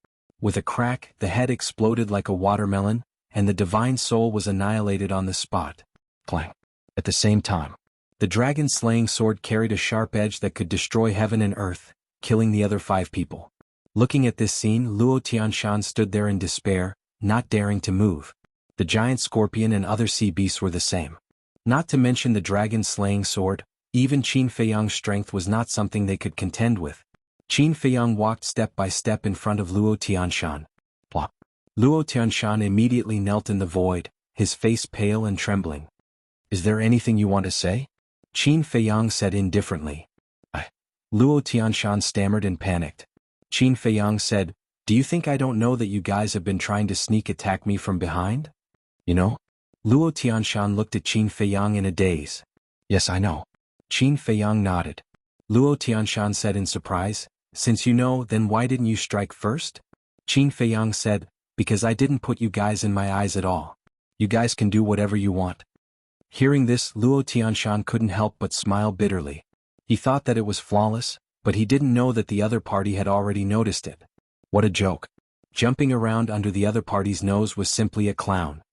A: With a crack, the head exploded like a watermelon, and the divine soul was annihilated on the spot. Clang. At the same time, the dragon-slaying sword carried a sharp edge that could destroy heaven and earth, killing the other 5 people. Looking at this scene, Luo Tianshan stood there in despair, not daring to move. The giant scorpion and other sea beasts were the same. Not to mention the dragon-slaying sword, even Qin Feiyang's strength was not something they could contend with. Qin Feiyang walked step by step in front of Luo Tianshan. Plop. Luo Tianshan immediately knelt in the void, his face pale and trembling. Is there anything you want to say? Qin Feiyang said indifferently. Luo Tianshan stammered and panicked. Qin Feiyang said, "Do you think I don't know that you guys have been trying to sneak attack me from behind? You know?" Luo Tianshan looked at Qin Feiyang in a daze. "Yes, I know." Qin Feiyang nodded. Luo Tianshan said in surprise, "Since you know, then why didn't you strike first?" Qin Feiyang said, "Because I didn't put you guys in my eyes at all. You guys can do whatever you want." Hearing this, Luo Tianshan couldn't help but smile bitterly. He thought that it was flawless, but he didn't know that the other party had already noticed it. What a joke. Jumping around under the other party's nose was simply a clown.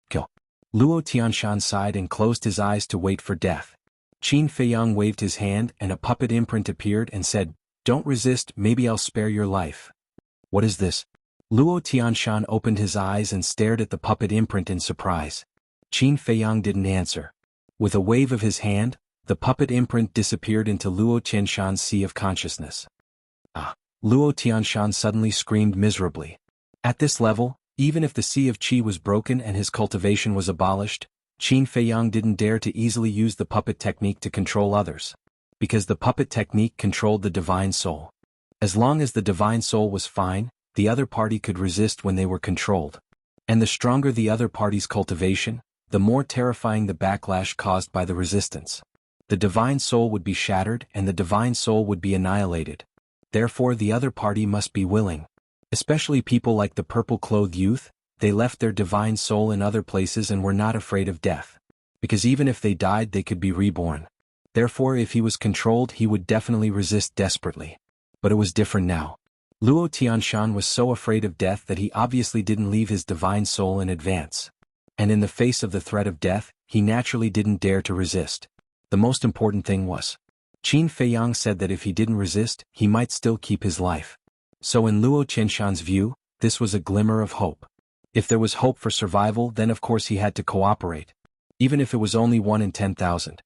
A: Kill. Luo Tianshan sighed and closed his eyes to wait for death. Qin Feiyang waved his hand and a puppet imprint appeared and said, "Don't resist, maybe I'll spare your life." What is this? Luo Tianshan opened his eyes and stared at the puppet imprint in surprise. Qin Feiyang didn't answer. With a wave of his hand, the puppet imprint disappeared into Luo Tianshan's sea of consciousness. Luo Tianshan suddenly screamed miserably. At this level, even if the sea of qi was broken and his cultivation was abolished, Qin Feiyang didn't dare to easily use the puppet technique to control others. Because the puppet technique controlled the divine soul. As long as the divine soul was fine, the other party could resist when they were controlled. And the stronger the other party's cultivation, the more terrifying the backlash caused by the resistance. The divine soul would be shattered and the divine soul would be annihilated. Therefore the other party must be willing. Especially people like the purple-clothed youth, they left their divine soul in other places and were not afraid of death. Because even if they died they could be reborn. Therefore if he was controlled he would definitely resist desperately. But it was different now. Luo Tianshan was so afraid of death that he obviously didn't leave his divine soul in advance. And in the face of the threat of death, he naturally didn't dare to resist. The most important thing was, Qin Feiyang said that if he didn't resist, he might still keep his life. So in Luo Tianshan's view, this was a glimmer of hope. If there was hope for survival, then of course he had to cooperate. Even if it was only 1 in 10,000.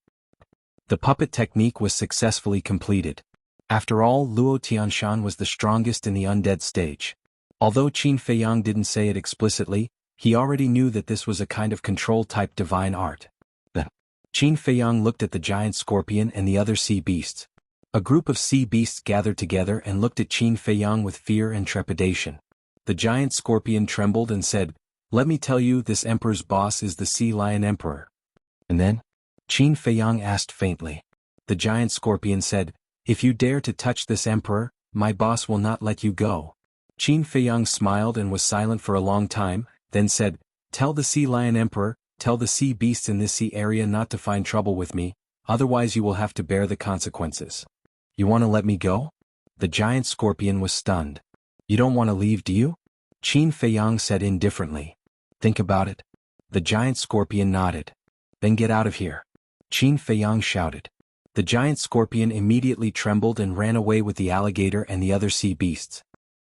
A: The puppet technique was successfully completed. After all, Luo Tianshan was the strongest in the undead stage. Although Qin Feiyang didn't say it explicitly, he already knew that this was a kind of control-type divine art. Then, Qin Feiyang looked at the giant scorpion and the other sea beasts. A group of sea beasts gathered together and looked at Qin Feiyang with fear and trepidation. The giant scorpion trembled and said, "Let me tell you, this emperor's boss is the Sea Lion Emperor." And then, Qin Feiyang asked faintly. The giant scorpion said, "If you dare to touch this emperor, my boss will not let you go." Qin Feiyang smiled and was silent for a long time, then said, "Tell the Sea Lion Emperor, tell the sea beasts in this sea area not to find trouble with me, otherwise you will have to bear the consequences." "You want to let me go?" The giant scorpion was stunned. "You don't want to leave, do you?" Qin Feiyang said indifferently. "Think about it." The giant scorpion nodded. "Then get out of here." Qin Feiyang shouted. The giant scorpion immediately trembled and ran away with the alligator and the other sea beasts.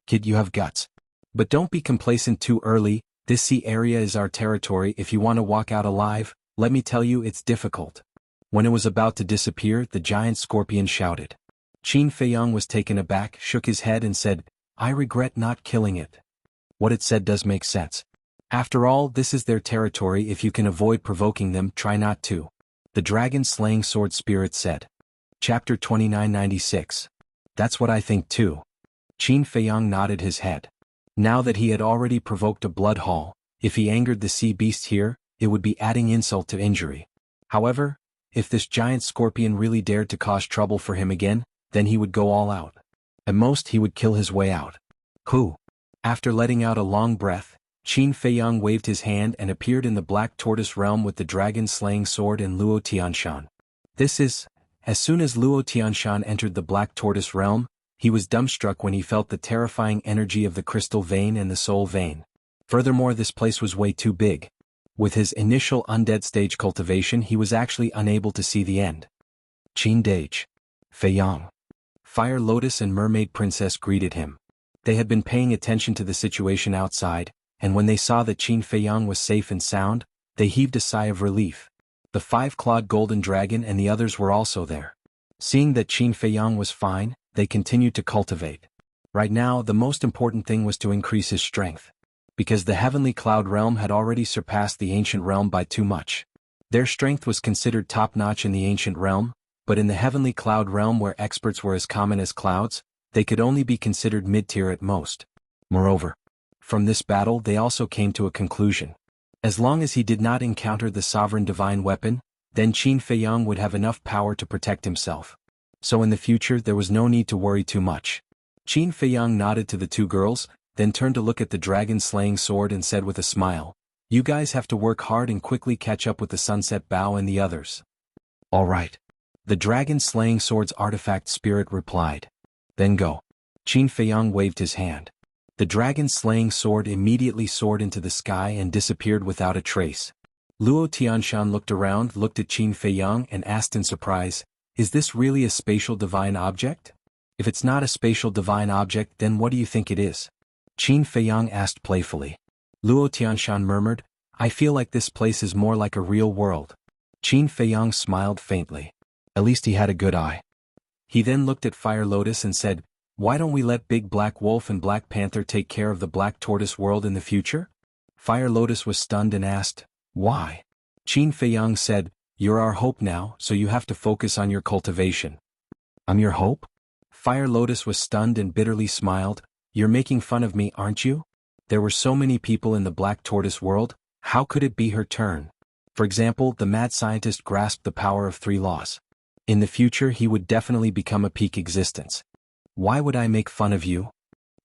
A: "Kid, you have guts. But don't be complacent too early, this sea area is our territory. If you want to walk out alive, let me tell you it's difficult." When it was about to disappear, the giant scorpion shouted. Qin Feiyang was taken aback, shook his head and said, "I regret not killing it." What it said does make sense. After all, this is their territory. If you can avoid provoking them, try not to. The dragon-slaying sword spirit said. Chapter 2996. That's what I think too. Qin Feiyang nodded his head. Now that he had already provoked a blood haul, if he angered the sea beast here, it would be adding insult to injury. However, if this giant scorpion really dared to cause trouble for him again, then he would go all out. At most he would kill his way out. Who? After letting out a long breath, Qin Feiyang waved his hand and appeared in the Black Tortoise realm with the dragon-slaying sword and Luo Tianshan. As soon as Luo Tianshan entered the Black Tortoise realm, he was dumbstruck when he felt the terrifying energy of the crystal vein and the soul vein. Furthermore, this place was way too big. With his initial undead stage cultivation, he was actually unable to see the end. Qin Dage. Feiyang. Fire Lotus and Mermaid Princess greeted him. They had been paying attention to the situation outside, and when they saw that Qin Feiyang was safe and sound, they heaved a sigh of relief. The five-clawed golden dragon and the others were also there. Seeing that Qin Feiyang was fine, they continued to cultivate. Right now, the most important thing was to increase his strength. Because the Heavenly Cloud realm had already surpassed the Ancient realm by too much. Their strength was considered top-notch in the Ancient realm, but in the Heavenly Cloud realm where experts were as common as clouds, they could only be considered mid-tier at most. Moreover, from this battle they also came to a conclusion. As long as he did not encounter the sovereign divine weapon, then Qin Feiyang would have enough power to protect himself. So in the future there was no need to worry too much. Qin Feiyang nodded to the two girls, then turned to look at the dragon-slaying sword and said with a smile, "You guys have to work hard and quickly catch up with the Sunset Bow and the others." "All right." The dragon-slaying sword's artifact spirit replied. "Then go." Qin Feiyang waved his hand. The dragon-slaying sword immediately soared into the sky and disappeared without a trace. Luo Tianshan looked around, looked at Qin Feiyang and asked in surprise, "Is this really a spatial divine object? If it's not a spatial divine object, then what do you think it is?" Qin Feiyang asked playfully. Luo Tianshan murmured, "I feel like this place is more like a real world." Qin Feiyang smiled faintly. At least he had a good eye. He then looked at Fire Lotus and said, "Why don't we let Big Black Wolf and Black Panther take care of the Black Tortoise world in the future?" Fire Lotus was stunned and asked, "Why?" Qin Feiyang said, "You're our hope now, so you have to focus on your cultivation." "I'm your hope?" Fire Lotus was stunned and bitterly smiled, "You're making fun of me, aren't you? There were so many people in the Black Tortoise world, how could it be her turn? For example, the mad scientist grasped the power of 3 laws. In the future he would definitely become a peak existence. Why would I make fun of you?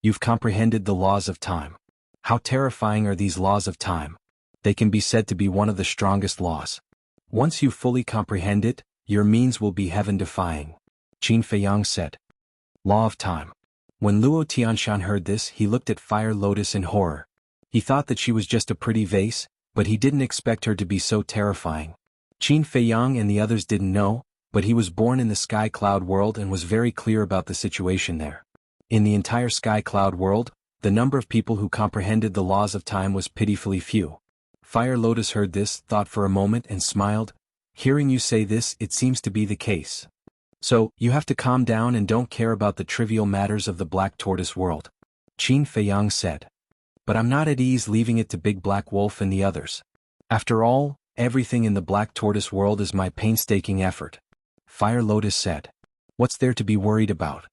A: You've comprehended the laws of time. How terrifying are these laws of time? They can be said to be one of the strongest laws. Once you fully comprehend it, your means will be heaven-defying." Qin Feiyang said. Law of time. When Luo Tianshan heard this, he looked at Fire Lotus in horror. He thought that she was just a pretty vase, but he didn't expect her to be so terrifying. Qin Feiyang and the others didn't know, but he was born in the Sky Cloud world and was very clear about the situation there. In the entire Sky Cloud world, the number of people who comprehended the laws of time was pitifully few. Fire Lotus heard this, thought for a moment and smiled. "Hearing you say this, it seems to be the case. So, you have to calm down and don't care about the trivial matters of the Black Tortoise world," Qin Feiyang said. "But I'm not at ease leaving it to Big Black Wolf and the others. After all, everything in the Black Tortoise world is my painstaking effort." Fire Lotus said. "What's there to be worried about?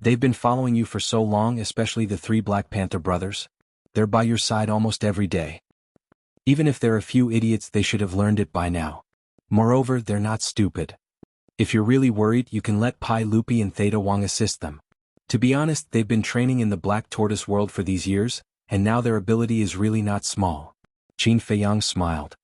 A: They've been following you for so long, especially the 3 Black Panther brothers. They're by your side almost every day. Even if they're a few idiots, they should have learned it by now. Moreover, they're not stupid. If you're really worried, you can let Pai Lupi and Theta Wang assist them. To be honest, they've been training in the Black Tortoise world for these years, and now their ability is really not small." Qin Feiyang smiled.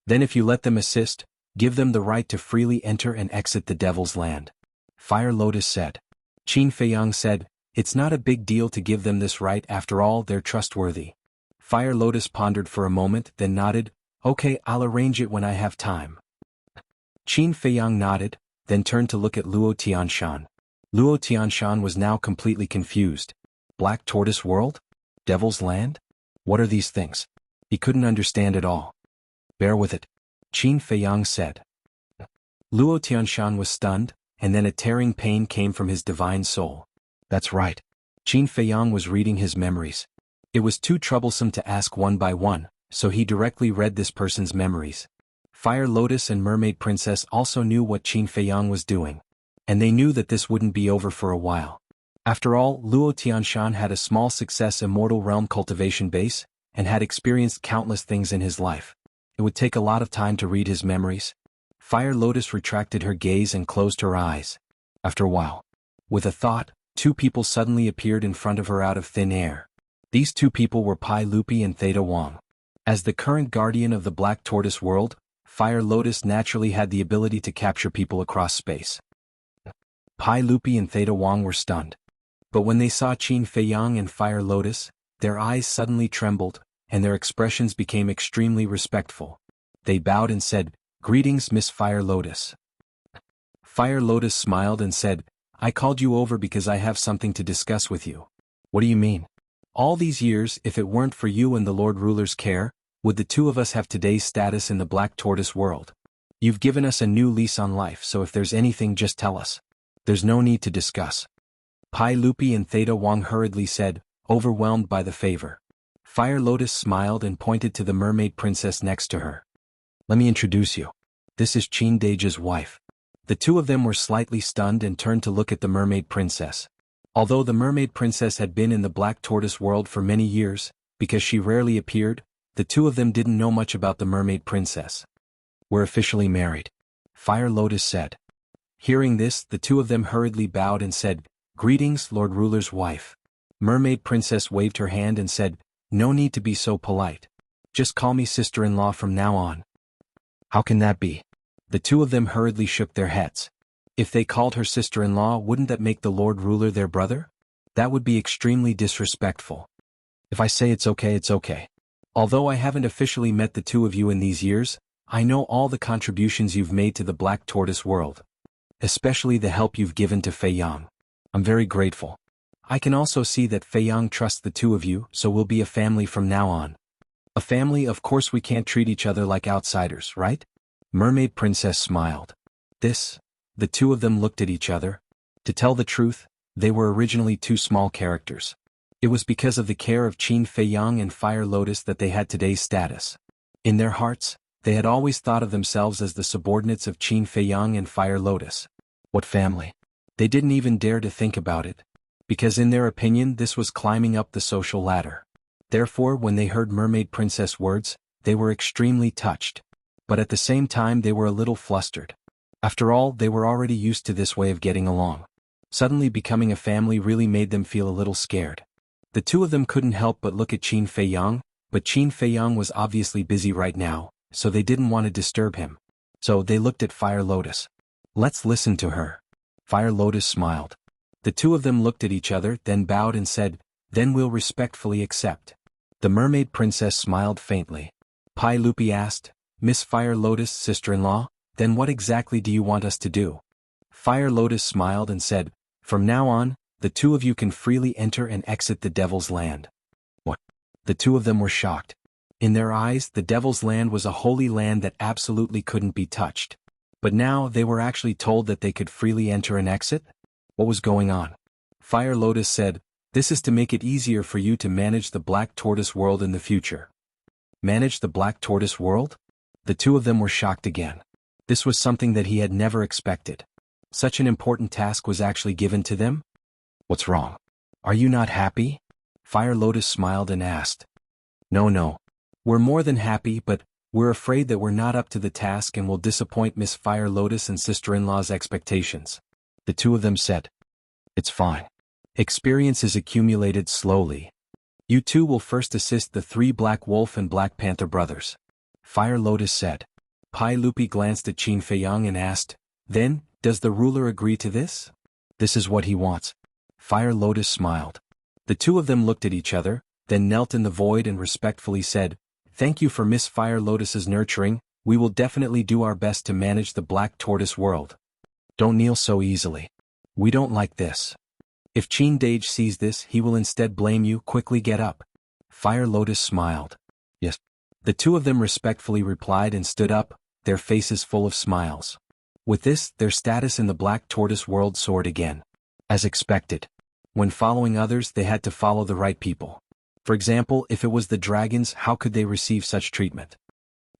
A: "Then if you let them assist, give them the right to freely enter and exit the Devil's Land," Fire Lotus said. Qin Feiyang said, "It's not a big deal to give them this right, after all, they're trustworthy." Fire Lotus pondered for a moment, then nodded, "Okay, I'll arrange it when I have time." Qin Feiyang nodded, then turned to look at Luo Tianshan. Luo Tianshan was now completely confused. Black Tortoise World? Devil's Land? What are these things? He couldn't understand it all. "Bear with it," Qin Feiyang said. Luo Tianshan was stunned, and then a tearing pain came from his divine soul. That's right. Qin Feiyang was reading his memories. It was too troublesome to ask one by one, so he directly read this person's memories. Fire Lotus and Mermaid Princess also knew what Qin Feiyang was doing. And they knew that this wouldn't be over for a while. After all, Luo Tianshan had a small success immortal realm cultivation base, and had experienced countless things in his life. It would take a lot of time to read his memories. Fire Lotus retracted her gaze and closed her eyes. After a while, with a thought, two people suddenly appeared in front of her out of thin air. These two people were Pai Lupi and Theta Wang. As the current guardian of the Black Tortoise world, Fire Lotus naturally had the ability to capture people across space. Pai Lupi and Theta Wang were stunned. But when they saw Qin Feiyang and Fire Lotus, their eyes suddenly trembled, and their expressions became extremely respectful. They bowed and said, "Greetings, Miss Fire Lotus." Fire Lotus smiled and said, "I called you over because I have something to discuss with you." "What do you mean?" "All these years, if it weren't for you and the Lord Ruler's care, would the two of us have today's status in the Black Tortoise world? You've given us a new lease on life, so if there's anything, just tell us. There's no need to discuss." Pai Lupi and Theta Wang hurriedly said, overwhelmed by the favor. Fire Lotus smiled and pointed to the mermaid princess next to her. "Let me introduce you. This is Qin Deja's wife." The two of them were slightly stunned and turned to look at the mermaid princess. Although the mermaid princess had been in the Black Tortoise world for many years, because she rarely appeared, the two of them didn't know much about the mermaid princess. "We're officially married," Fire Lotus said. Hearing this, the two of them hurriedly bowed and said, "Greetings, Lord Ruler's wife." Mermaid princess waved her hand and said, "No need to be so polite. Just call me sister-in-law from now on." "How can that be?" The two of them hurriedly shook their heads. If they called her sister-in-law, wouldn't that make the Lord Ruler their brother? That would be extremely disrespectful. "If I say it's okay, it's okay. Although I haven't officially met the two of you in these years, I know all the contributions you've made to the Black Tortoise world. Especially the help you've given to Feiyang. I'm very grateful. I can also see that Feiyang trusts the two of you, so we'll be a family from now on." "A family? Of course we can't treat each other like outsiders, right?" Mermaid Princess smiled. The two of them looked at each other. To tell the truth, they were originally two small characters. It was because of the care of Qin Feiyang and Fire Lotus that they had today's status. In their hearts, they had always thought of themselves as the subordinates of Qin Feiyang and Fire Lotus. What family? They didn't even dare to think about it, because in their opinion this was climbing up the social ladder. Therefore, when they heard Mermaid Princess words, they were extremely touched. But at the same time they were a little flustered. After all, they were already used to this way of getting along. Suddenly becoming a family really made them feel a little scared. The two of them couldn't help but look at Qin Feiyang, but Qin Feiyang was obviously busy right now, so they didn't want to disturb him. So they looked at Fire Lotus. "Let's listen to her." Fire Lotus smiled. The two of them looked at each other, then bowed and said, "Then we'll respectfully accept." The mermaid princess smiled faintly. Pai Lupi asked, "Miss Fire Lotus, sister-in-law, then what exactly do you want us to do?" Fire Lotus smiled and said, "From now on, the two of you can freely enter and exit the Devil's Land." What? The two of them were shocked. In their eyes, the Devil's Land was a holy land that absolutely couldn't be touched. But now they were actually told that they could freely enter and exit? What was going on? Fire Lotus said, "This is to make it easier for you to manage the Black Tortoise world in the future." Manage the Black Tortoise world? The two of them were shocked again. This was something that he had never expected. Such an important task was actually given to them? "What's wrong? Are you not happy?" Fire Lotus smiled and asked. No. We're more than happy, but we're afraid that we're not up to the task and will disappoint Miss Fire Lotus and sister-in-law's expectations. The two of them said, "It's fine. Experience is accumulated slowly. You two will first assist the three Black Wolf and Black Panther brothers," Fire Lotus said. Pai Lupi glanced at Qin Feiyang and asked, "Then, does the ruler agree to this?" "This is what he wants." Fire Lotus smiled. The two of them looked at each other, then knelt in the void and respectfully said, "Thank you for Miss Fire Lotus's nurturing. We will definitely do our best to manage the Black Tortoise world." "Don't kneel so easily. We don't like this. If Qin Dage sees this, he will instead blame you. Quickly get up." Fire Lotus smiled. "Yes." The two of them respectfully replied and stood up, their faces full of smiles. With this, their status in the Black Tortoise world soared again. As expected. When following others, they had to follow the right people. For example, if it was the dragons, how could they receive such treatment?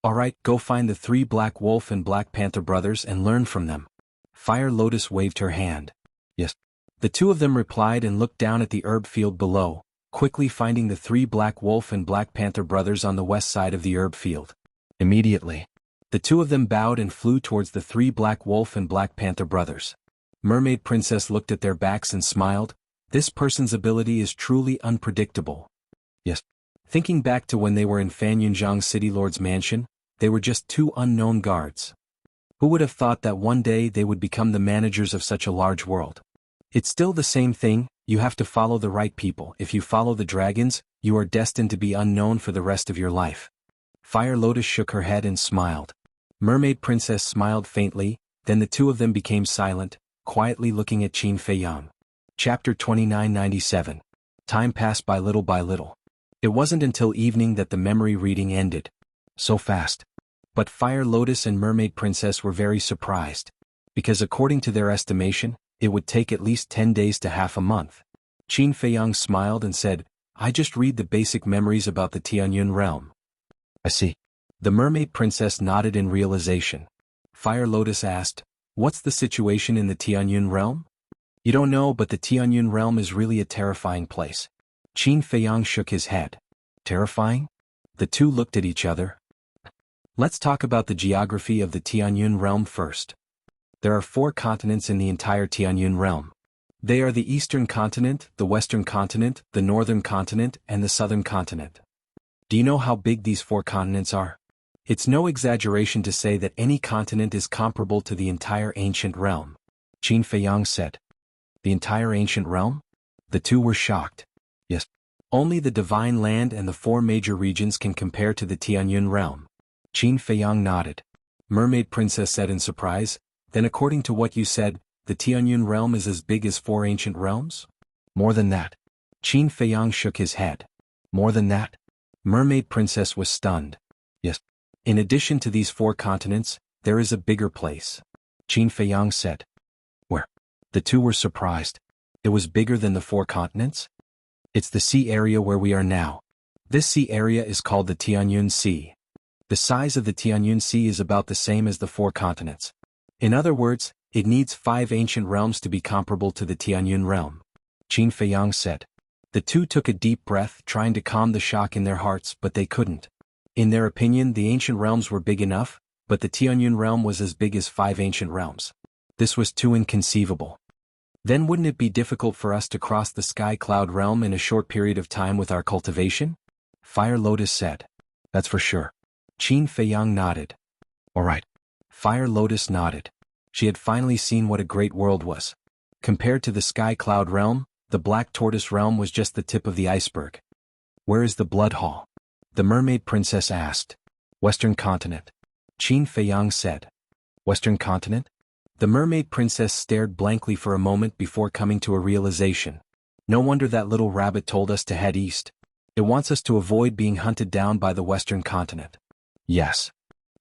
A: "Alright, go find the three Black Wolf and Black Panther brothers and learn from them." Fire Lotus waved her hand. "Yes." The two of them replied and looked down at the herb field below, quickly finding the three Black Wolf and Black Panther brothers on the west side of the herb field. Immediately, the two of them bowed and flew towards the three Black Wolf and Black Panther brothers. Mermaid Princess looked at their backs and smiled. This person's ability is truly unpredictable. Yes. Thinking back to when they were in Fan Yunjiang's City Lord's mansion, they were just two unknown guards. Who would have thought that one day they would become the managers of such a large world? It's still the same thing, you have to follow the right people. If you follow the dragons, you are destined to be unknown for the rest of your life. Fire Lotus shook her head and smiled. Mermaid Princess smiled faintly, then the two of them became silent, quietly looking at Qin Feiyang. Chapter 2997. Time passed by little. It wasn't until evening that the memory reading ended. So fast. But Fire Lotus and Mermaid Princess were very surprised. Because according to their estimation, it would take at least 10 days to half a month. Qin Feiyang smiled and said, I just read the basic memories about the Tianyun realm. I see. The Mermaid Princess nodded in realization. Fire Lotus asked, what's the situation in the Tianyun realm? You don't know, but the Tianyun realm is really a terrifying place. Qin Feiyang shook his head. Terrifying? The two looked at each other. Let's talk about the geography of the Tianyun realm first. There are 4 continents in the entire Tianyun realm. They are the Eastern Continent, the Western Continent, the Northern Continent, and the Southern Continent. Do you know how big these 4 continents are? It's no exaggeration to say that any continent is comparable to the entire ancient realm. Qin Feiyang said. The entire ancient realm? The two were shocked. Yes. Only the Divine Land and the 4 major regions can compare to the Tianyun realm. Qin Feiyang nodded. Mermaid Princess said in surprise, then according to what you said, the Tianyun realm is as big as 4 ancient realms? More than that. Qin Feiyang shook his head. More than that? Mermaid Princess was stunned. Yes. In addition to these 4 continents, there is a bigger place. Qin Feiyang said. Where? The two were surprised. It was bigger than the 4 continents? It's the sea area where we are now. This sea area is called the Tianyun Sea. The size of the Tianyun Sea is about the same as the 4 continents. In other words, it needs 5 ancient realms to be comparable to the Tianyun realm. Qin Feiyang said. The two took a deep breath, trying to calm the shock in their hearts, but they couldn't. In their opinion, the ancient realms were big enough, but the Tianyun realm was as big as 5 ancient realms. This was too inconceivable. Then wouldn't it be difficult for us to cross the Sky Cloud realm in a short period of time with our cultivation? Fire Lotus said. That's for sure. Qin Feiyang nodded. All right. Fire Lotus nodded. She had finally seen what a great world was. Compared to the Sky Cloud realm, the Black Tortoise realm was just the tip of the iceberg. Where is the Blood Hall? The Mermaid Princess asked. Western Continent. Qin Feiyang said. Western Continent? The Mermaid Princess stared blankly for a moment before coming to a realization. No wonder that little rabbit told us to head east. It wants us to avoid being hunted down by the Western Continent. Yes.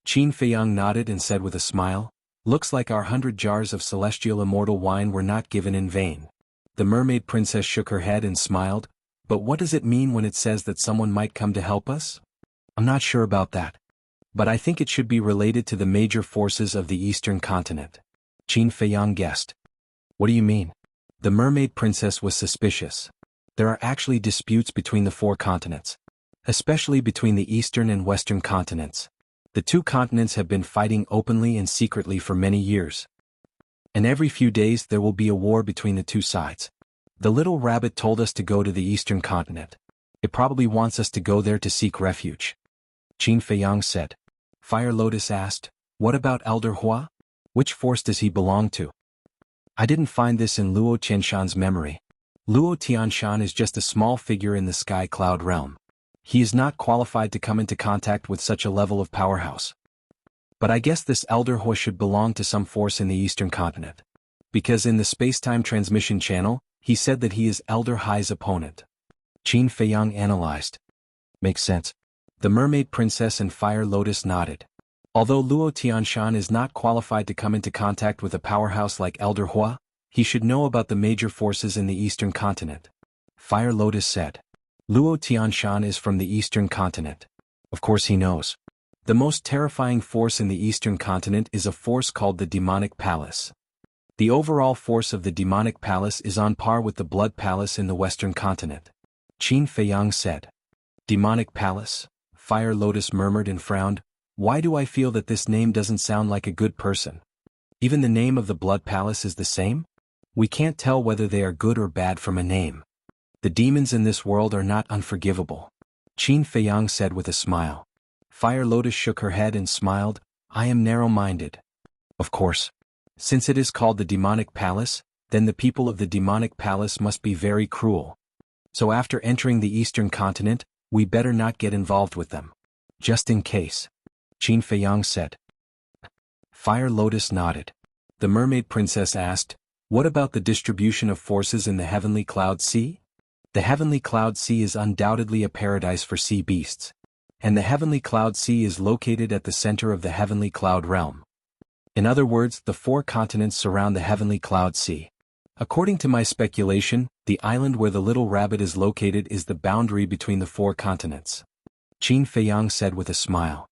A: Qin Feiyang nodded and said with a smile, looks like our 100 jars of celestial immortal wine were not given in vain. The Mermaid Princess shook her head and smiled, but what does it mean when it says that someone might come to help us? I'm not sure about that. But I think it should be related to the major forces of the Eastern Continent. Qin Feiyang guessed. What do you mean? The Mermaid Princess was suspicious. There are actually disputes between the 4 continents. Especially between the Eastern and Western continents. The 2 continents have been fighting openly and secretly for many years. And every few days there will be a war between the 2 sides. The little rabbit told us to go to the Eastern Continent. It probably wants us to go there to seek refuge. Qin Feiyang said. Fire Lotus asked, what about Elder Hua? Which force does he belong to? I didn't find this in Luo Tianshan's memory. Luo Tianshan is just a small figure in the Sky Cloud realm. He is not qualified to come into contact with such a level of powerhouse. But I guess this Elder Hua should belong to some force in the Eastern Continent. Because in the space-time transmission channel, he said that he is Elder Hai's opponent. Qin Feiyang analyzed. Makes sense. The Mermaid Princess and Fire Lotus nodded. Although Luo Tianshan is not qualified to come into contact with a powerhouse like Elder Hua, he should know about the major forces in the Eastern Continent. Fire Lotus said. Luo Tianshan is from the Eastern Continent. Of course he knows. The most terrifying force in the Eastern Continent is a force called the Demonic Palace. The overall force of the demonic palace is on par with the blood palace in the western continent. Qin Feiyang said. Demonic palace? Fire Lotus murmured and frowned. Why do I feel that this name doesn't sound like a good person? Even the name of the blood palace is the same? We can't tell whether they are good or bad from a name. The demons in this world are not unforgivable. Qin Feiyang said with a smile. Fire Lotus shook her head and smiled. I am narrow-minded. Of course. Since it is called the demonic palace, then the people of the demonic palace must be very cruel. So after entering the eastern continent, we better not get involved with them. Just in case. Qin Feiyang said. Fire Lotus nodded. The mermaid princess asked, what about the distribution of forces in the heavenly cloud sea? The heavenly cloud sea is undoubtedly a paradise for sea beasts. And the heavenly cloud sea is located at the center of the heavenly cloud realm. In other words, the 4 continents surround the heavenly cloud sea. According to my speculation, the island where the little rabbit is located is the boundary between the 4 continents. Qin Feiyang said with a smile.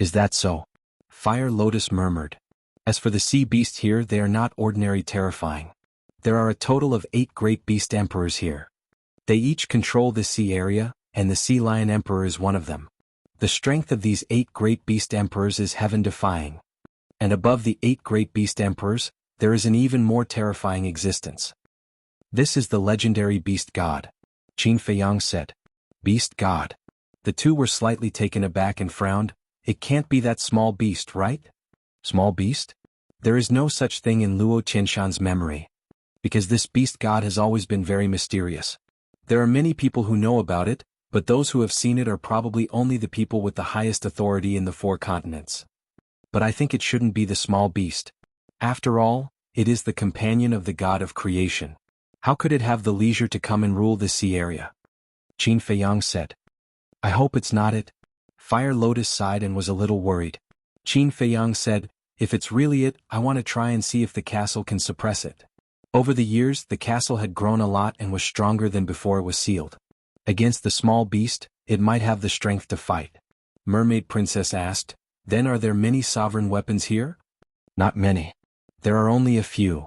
A: Is that so? Fire Lotus murmured. As for the sea beasts here, they are not ordinary terrifying. There are a total of 8 great beast emperors here. They each control the sea area, and the sea lion emperor is one of them. The strength of these 8 great beast emperors is heaven-defying. And above the 8 great beast emperors, there is an even more terrifying existence. This is the legendary beast god. Qin Feiyang said. Beast god. The two were slightly taken aback and frowned. It can't be that small beast, right? Small beast? There is no such thing in Luo Qianshan's memory. Because this beast god has always been very mysterious. There are many people who know about it, but those who have seen it are probably only the people with the highest authority in the 4 continents. But I think it shouldn't be the small beast. After all, it is the companion of the god of creation. How could it have the leisure to come and rule the sea area? Qin Feiyang said. I hope it's not it. Fire Lotus sighed and was a little worried. Qin Feiyang said, if it's really it, I want to try and see if the castle can suppress it. Over the years, the castle had grown a lot and was stronger than before it was sealed. Against the small beast, it might have the strength to fight. Mermaid Princess asked, then are there many sovereign weapons here? Not many. There are only a few.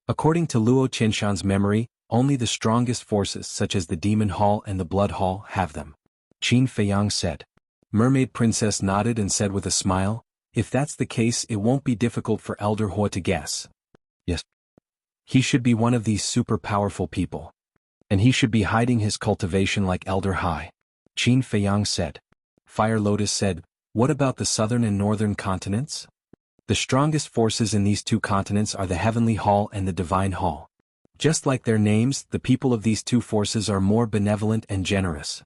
A: According to Luo Qianshan's memory, only the strongest forces such as the Demon Hall and the Blood Hall have them. Qin Feiyang said. Mermaid Princess nodded and said with a smile, if that's the case it won't be difficult for Elder Hua to guess. Yes. He should be one of these super powerful people. And he should be hiding his cultivation like Elder Hai. Qin Feiyang said. Fire Lotus said, what about the southern and northern continents? The strongest forces in these 2 continents are the Heavenly Hall and the Divine Hall. Just like their names, the people of these 2 forces are more benevolent and generous.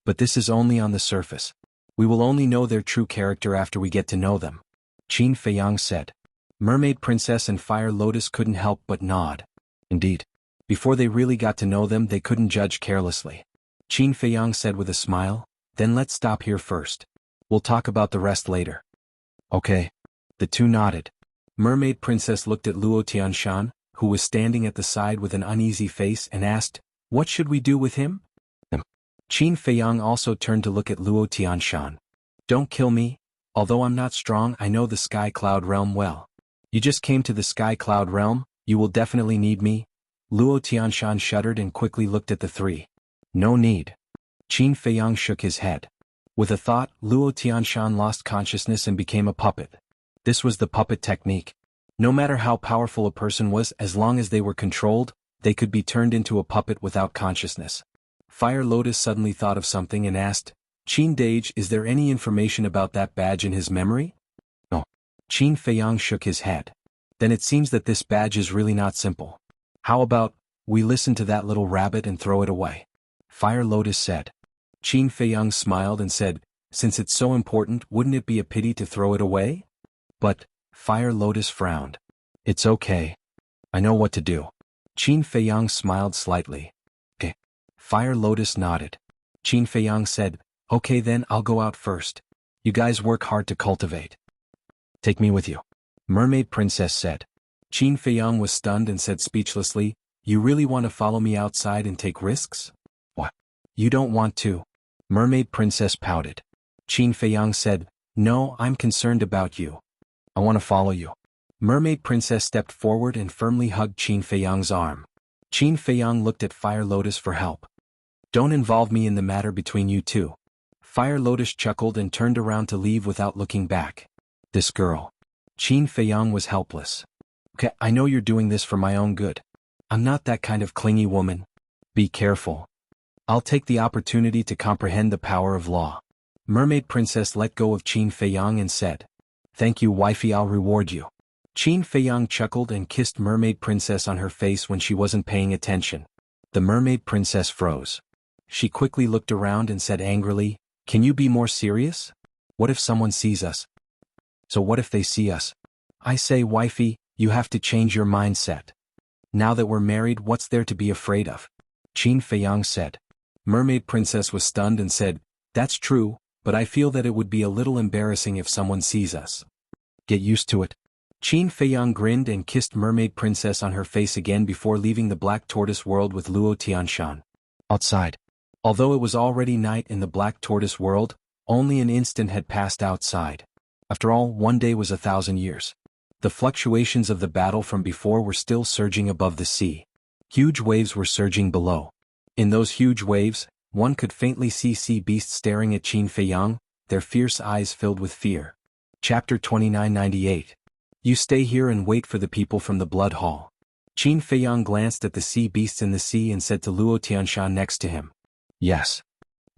A: But this is only on the surface. We will only know their true character after we get to know them. Qin Feiyang said. Mermaid Princess and Fire Lotus couldn't help but nod. Indeed. Before they really got to know them, they couldn't judge carelessly. Qin Feiyang said with a smile, then let's stop here first. We'll talk about the rest later. Okay. The 2 nodded. Mermaid Princess looked at Luo Tianshan, who was standing at the side with an uneasy face and asked, what should we do with him? Qin Feiyang also turned to look at Luo Tianshan. Don't kill me. Although I'm not strong, I know the Sky Cloud Realm well. You just came to the Sky Cloud Realm, you will definitely need me. Luo Tianshan shuddered and quickly looked at the 3. No need. Qin Feiyang shook his head. With a thought, Luo Tianshan lost consciousness and became a puppet. This was the puppet technique. No matter how powerful a person was, as long as they were controlled, they could be turned into a puppet without consciousness. Fire Lotus suddenly thought of something and asked, Qin Dage, is there any information about that badge in his memory? No. Qin Feiyang shook his head. Then it seems that this badge is really not simple. How about, we listen to that little rabbit and throw it away? Fire Lotus said. Qin Feiyang smiled and said, since it's so important, wouldn't it be a pity to throw it away? But, Fire Lotus frowned. It's okay. I know what to do. Qin Feiyang smiled slightly. Eh. Fire Lotus nodded. Qin Feiyang said, okay then I'll go out first. You guys work hard to cultivate. Take me with you. Mermaid Princess said. Qin Feiyang was stunned and said speechlessly, you really want to follow me outside and take risks? What? You don't want to? Mermaid Princess pouted. Qin Feiyang said, no, I'm concerned about you. I want to follow you. Mermaid Princess stepped forward and firmly hugged Qin Feiyang's arm. Qin Feiyang looked at Fire Lotus for help. Don't involve me in the matter between you two. Fire Lotus chuckled and turned around to leave without looking back. This girl. Qin Feiyang was helpless. Okay, I know you're doing this for my own good. I'm not that kind of clingy woman. Be careful. I'll take the opportunity to comprehend the power of law. Mermaid Princess let go of Qin Feiyang and said, Thank you, wifey, I'll reward you. Qin Feiyang chuckled and kissed Mermaid Princess on her face when she wasn't paying attention. The Mermaid Princess froze. She quickly looked around and said angrily, Can you be more serious? What if someone sees us? So what if they see us? I say, wifey, you have to change your mindset. Now that we're married, what's there to be afraid of? Qin Feiyang said. Mermaid Princess was stunned and said, That's true, but I feel that it would be a little embarrassing if someone sees us. Get used to it. Qin Feiyang grinned and kissed Mermaid Princess on her face again before leaving the Black Tortoise world with Luo Tianshan. Outside. Although it was already night in the Black Tortoise world, only an instant had passed outside. After all, one day was 1,000 years. The fluctuations of the battle from before were still surging above the sea. Huge waves were surging below. In those huge waves, one could faintly see sea beasts staring at Qin Feiyang, their fierce eyes filled with fear. Chapter 2998. You stay here and wait for the people from the Blood Hall. Qin Feiyang glanced at the sea beasts in the sea and said to Luo Tianshan next to him. Yes.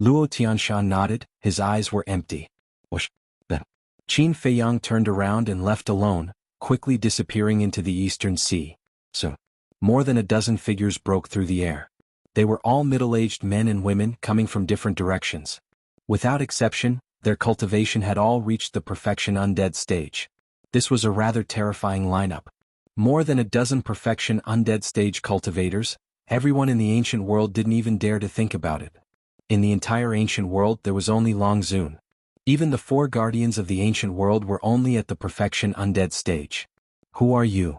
A: Luo Tianshan nodded, his eyes were empty. Whoosh. Then. Qin Feiyang turned around and left alone, quickly disappearing into the eastern sea. So, more than a dozen figures broke through the air. They were all middle-aged men and women coming from different directions. Without exception, their cultivation had all reached the perfection undead stage. This was a rather terrifying lineup. More than a dozen perfection undead stage cultivators, everyone in the ancient world didn't even dare to think about it. In the entire ancient world there was only Long Zun. Even the 4 guardians of the ancient world were only at the perfection undead stage. Who are you?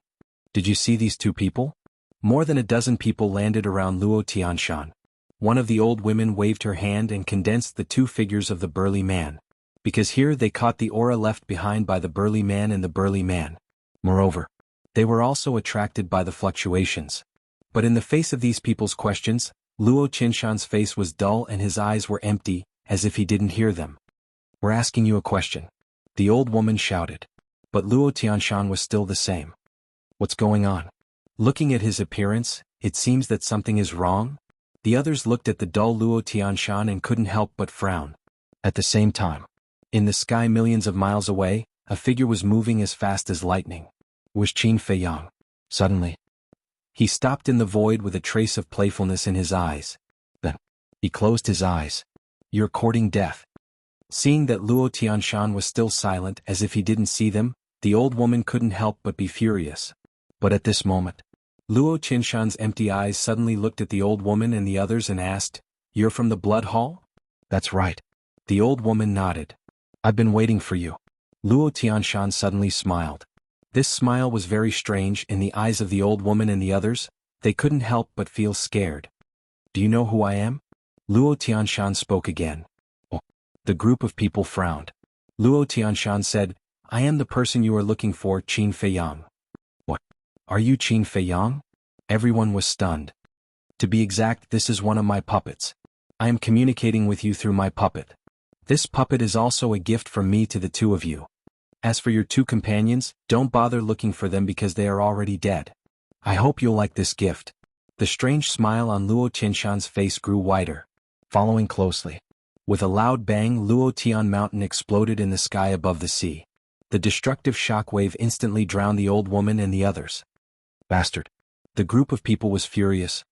A: Did you see these 2 people? More than a dozen people landed around Luo Tianshan. One of the old women waved her hand and condensed the 2 figures of the burly man. Because here they caught the aura left behind by the burly man and the burly man. Moreover, they were also attracted by the fluctuations. But in the face of these people's questions, Luo Tianshan's face was dull and his eyes were empty, as if he didn't hear them. We're asking you a question. The old woman shouted. But Luo Tianshan was still the same. What's going on? Looking at his appearance, it seems that something is wrong. The others looked at the dull Luo Tianshan and couldn't help but frown. At the same time, in the sky millions of miles away, a figure was moving as fast as lightning. It was Qin Feiyang. Suddenly, he stopped in the void with a trace of playfulness in his eyes. Then, he closed his eyes. You're courting death. Seeing that Luo Tianshan was still silent as if he didn't see them, the old woman couldn't help but be furious. But at this moment, Luo Tianshan's empty eyes suddenly looked at the old woman and the others and asked, You're from the Blood Hall? That's right. The old woman nodded. I've been waiting for you. Luo Tianshan suddenly smiled. This smile was very strange in the eyes of the old woman and the others. They couldn't help but feel scared. Do you know who I am? Luo Tianshan spoke again. Oh. The group of people frowned. Luo Tianshan said, I am the person you are looking for, Qin Feiyang. What? Are you Qin Feiyang? Everyone was stunned. To be exact, this is one of my puppets. I am communicating with you through my puppet. This puppet is also a gift from me to the 2 of you. As for your 2 companions, don't bother looking for them because they are already dead. I hope you'll like this gift. The strange smile on Luo Tianshan's face grew wider. Following closely. With a loud bang, Luo Tian Mountain exploded in the sky above the sea. The destructive shockwave instantly drowned the old woman and the others. Bastard. The group of people was furious.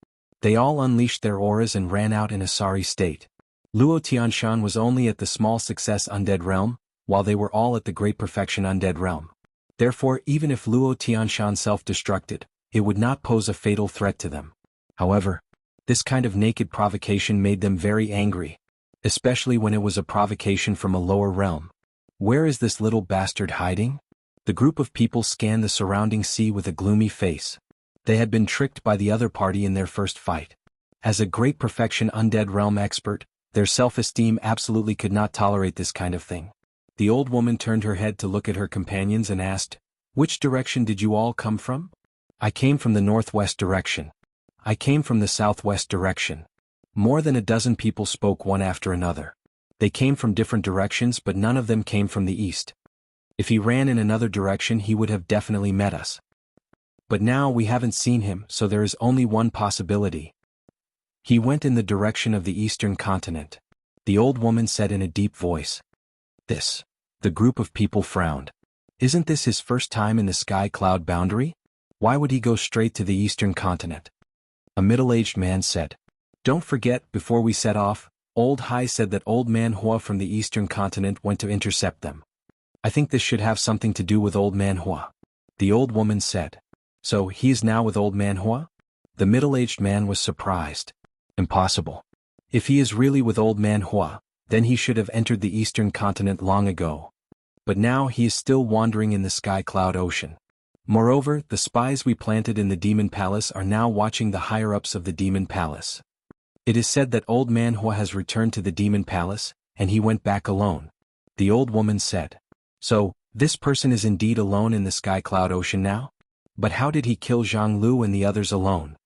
A: They all unleashed their auras and ran out in a sorry state. Luo Tianshan was only at the small success undead realm, while they were all at the great perfection undead realm. Therefore, even if Luo Tianshan self-destructed, it would not pose a fatal threat to them. However, this kind of naked provocation made them very angry, especially when it was a provocation from a lower realm. Where is this little bastard hiding? The group of people scanned the surrounding sea with a gloomy face. They had been tricked by the other party in their first fight. As a great perfection undead realm expert, their self-esteem absolutely could not tolerate this kind of thing. The old woman turned her head to look at her companions and asked, Which direction did you all come from? I came from the northwest direction. I came from the southwest direction. More than a dozen people spoke one after another. They came from different directions, but none of them came from the east. If he ran in another direction, he would have definitely met us. But now we haven't seen him, so there is only one possibility. He went in the direction of the eastern continent. The old woman said in a deep voice. This. The group of people frowned. Isn't this his first time in the sky cloud boundary? Why would he go straight to the eastern continent? A middle-aged man said. Don't forget, before we set off, Old Hai said that Old Man Hua from the eastern continent went to intercept them. I think this should have something to do with Old Man Hua. The old woman said. So he is now with Old Man Hua? The middle-aged man was surprised. Impossible. If he is really with Old Man Hua, then he should have entered the eastern continent long ago. But now he is still wandering in the sky cloud ocean. Moreover, the spies we planted in the Demon Palace are now watching the higher-ups of the Demon Palace. It is said that Old Man Hua has returned to the Demon Palace, and he went back alone. The old woman said. So, this person is indeed alone in the sky cloud ocean now? But how did he kill Jianghu and the others alone?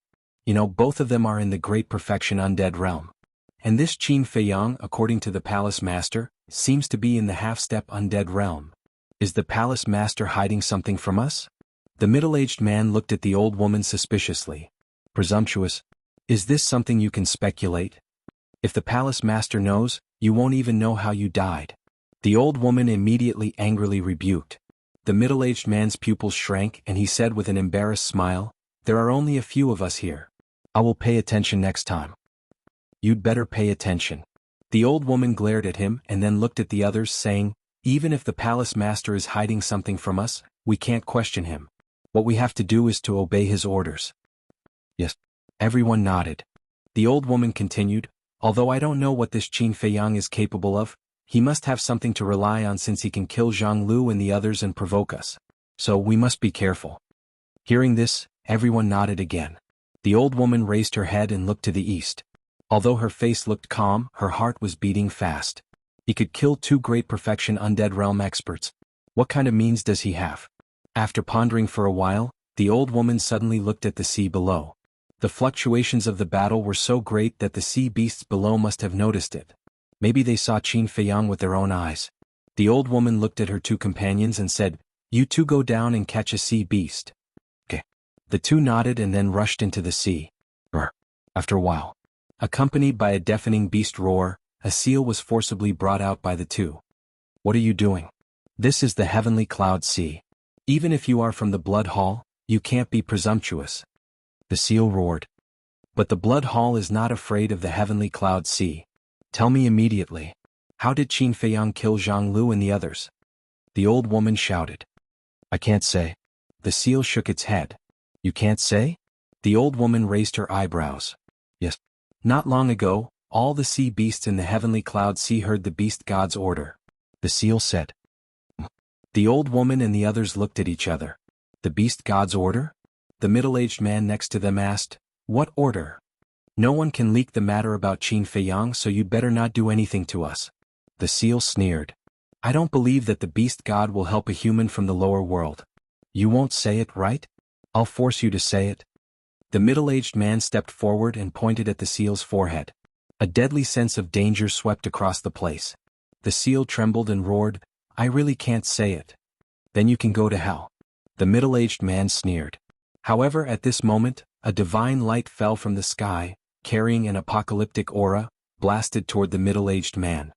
A: You know, both of them are in the Great Perfection Undead realm. And this Qin Feiyang, according to the Palace Master, seems to be in the half-step Undead realm. Is the Palace Master hiding something from us? The middle-aged man looked at the old woman suspiciously. Presumptuous. Is this something you can speculate? If the Palace Master knows, you won't even know how you died. The old woman immediately angrily rebuked. The middle-aged man's pupils shrank and he said with an embarrassed smile, There are only a few of us here. I will pay attention next time. You'd better pay attention. The old woman glared at him and then looked at the others, saying, Even if the Palace Master is hiding something from us, we can't question him. What we have to do is to obey his orders. Yes. Everyone nodded. The old woman continued, Although I don't know what this Qin Feiyang is capable of, he must have something to rely on since he can kill Jianghu and the others and provoke us. So we must be careful. Hearing this, everyone nodded again. The old woman raised her head and looked to the east. Although her face looked calm, her heart was beating fast. He could kill 2 Great Perfection Undead Realm experts. What kind of means does he have? After pondering for a while, the old woman suddenly looked at the sea below. The fluctuations of the battle were so great that the sea beasts below must have noticed it. Maybe they saw Qin Feiyang with their own eyes. The old woman looked at her 2 companions and said, You 2 go down and catch a sea beast. Okay. The 2 nodded and then rushed into the sea. After a while, accompanied by a deafening beast roar, a seal was forcibly brought out by the 2. What are you doing? This is the Heavenly Cloud Sea. Even if you are from the Blood Hall, you can't be presumptuous. The seal roared. But the Blood Hall is not afraid of the Heavenly Cloud Sea. Tell me immediately. How did Qin Feiyang kill Jianghu and the others? The old woman shouted. I can't say. The seal shook its head. You can't say? The old woman raised her eyebrows. Yes. Not long ago, all the sea beasts in the Heavenly Cloud Sea heard the beast god's order. The seal said. The old woman and the others looked at each other. The beast god's order? The middle-aged man next to them asked, What order? No one can leak the matter about Qin Feiyang, so you'd better not do anything to us. The seal sneered. I don't believe that the beast god will help a human from the lower world. You won't say it, right? I'll force you to say it. The middle-aged man stepped forward and pointed at the seal's forehead. A deadly sense of danger swept across the place. The seal trembled and roared, I really can't say it. Then you can go to hell. The middle-aged man sneered. However, at this moment, a divine light fell from the sky, carrying an apocalyptic aura, blasted toward the middle-aged man.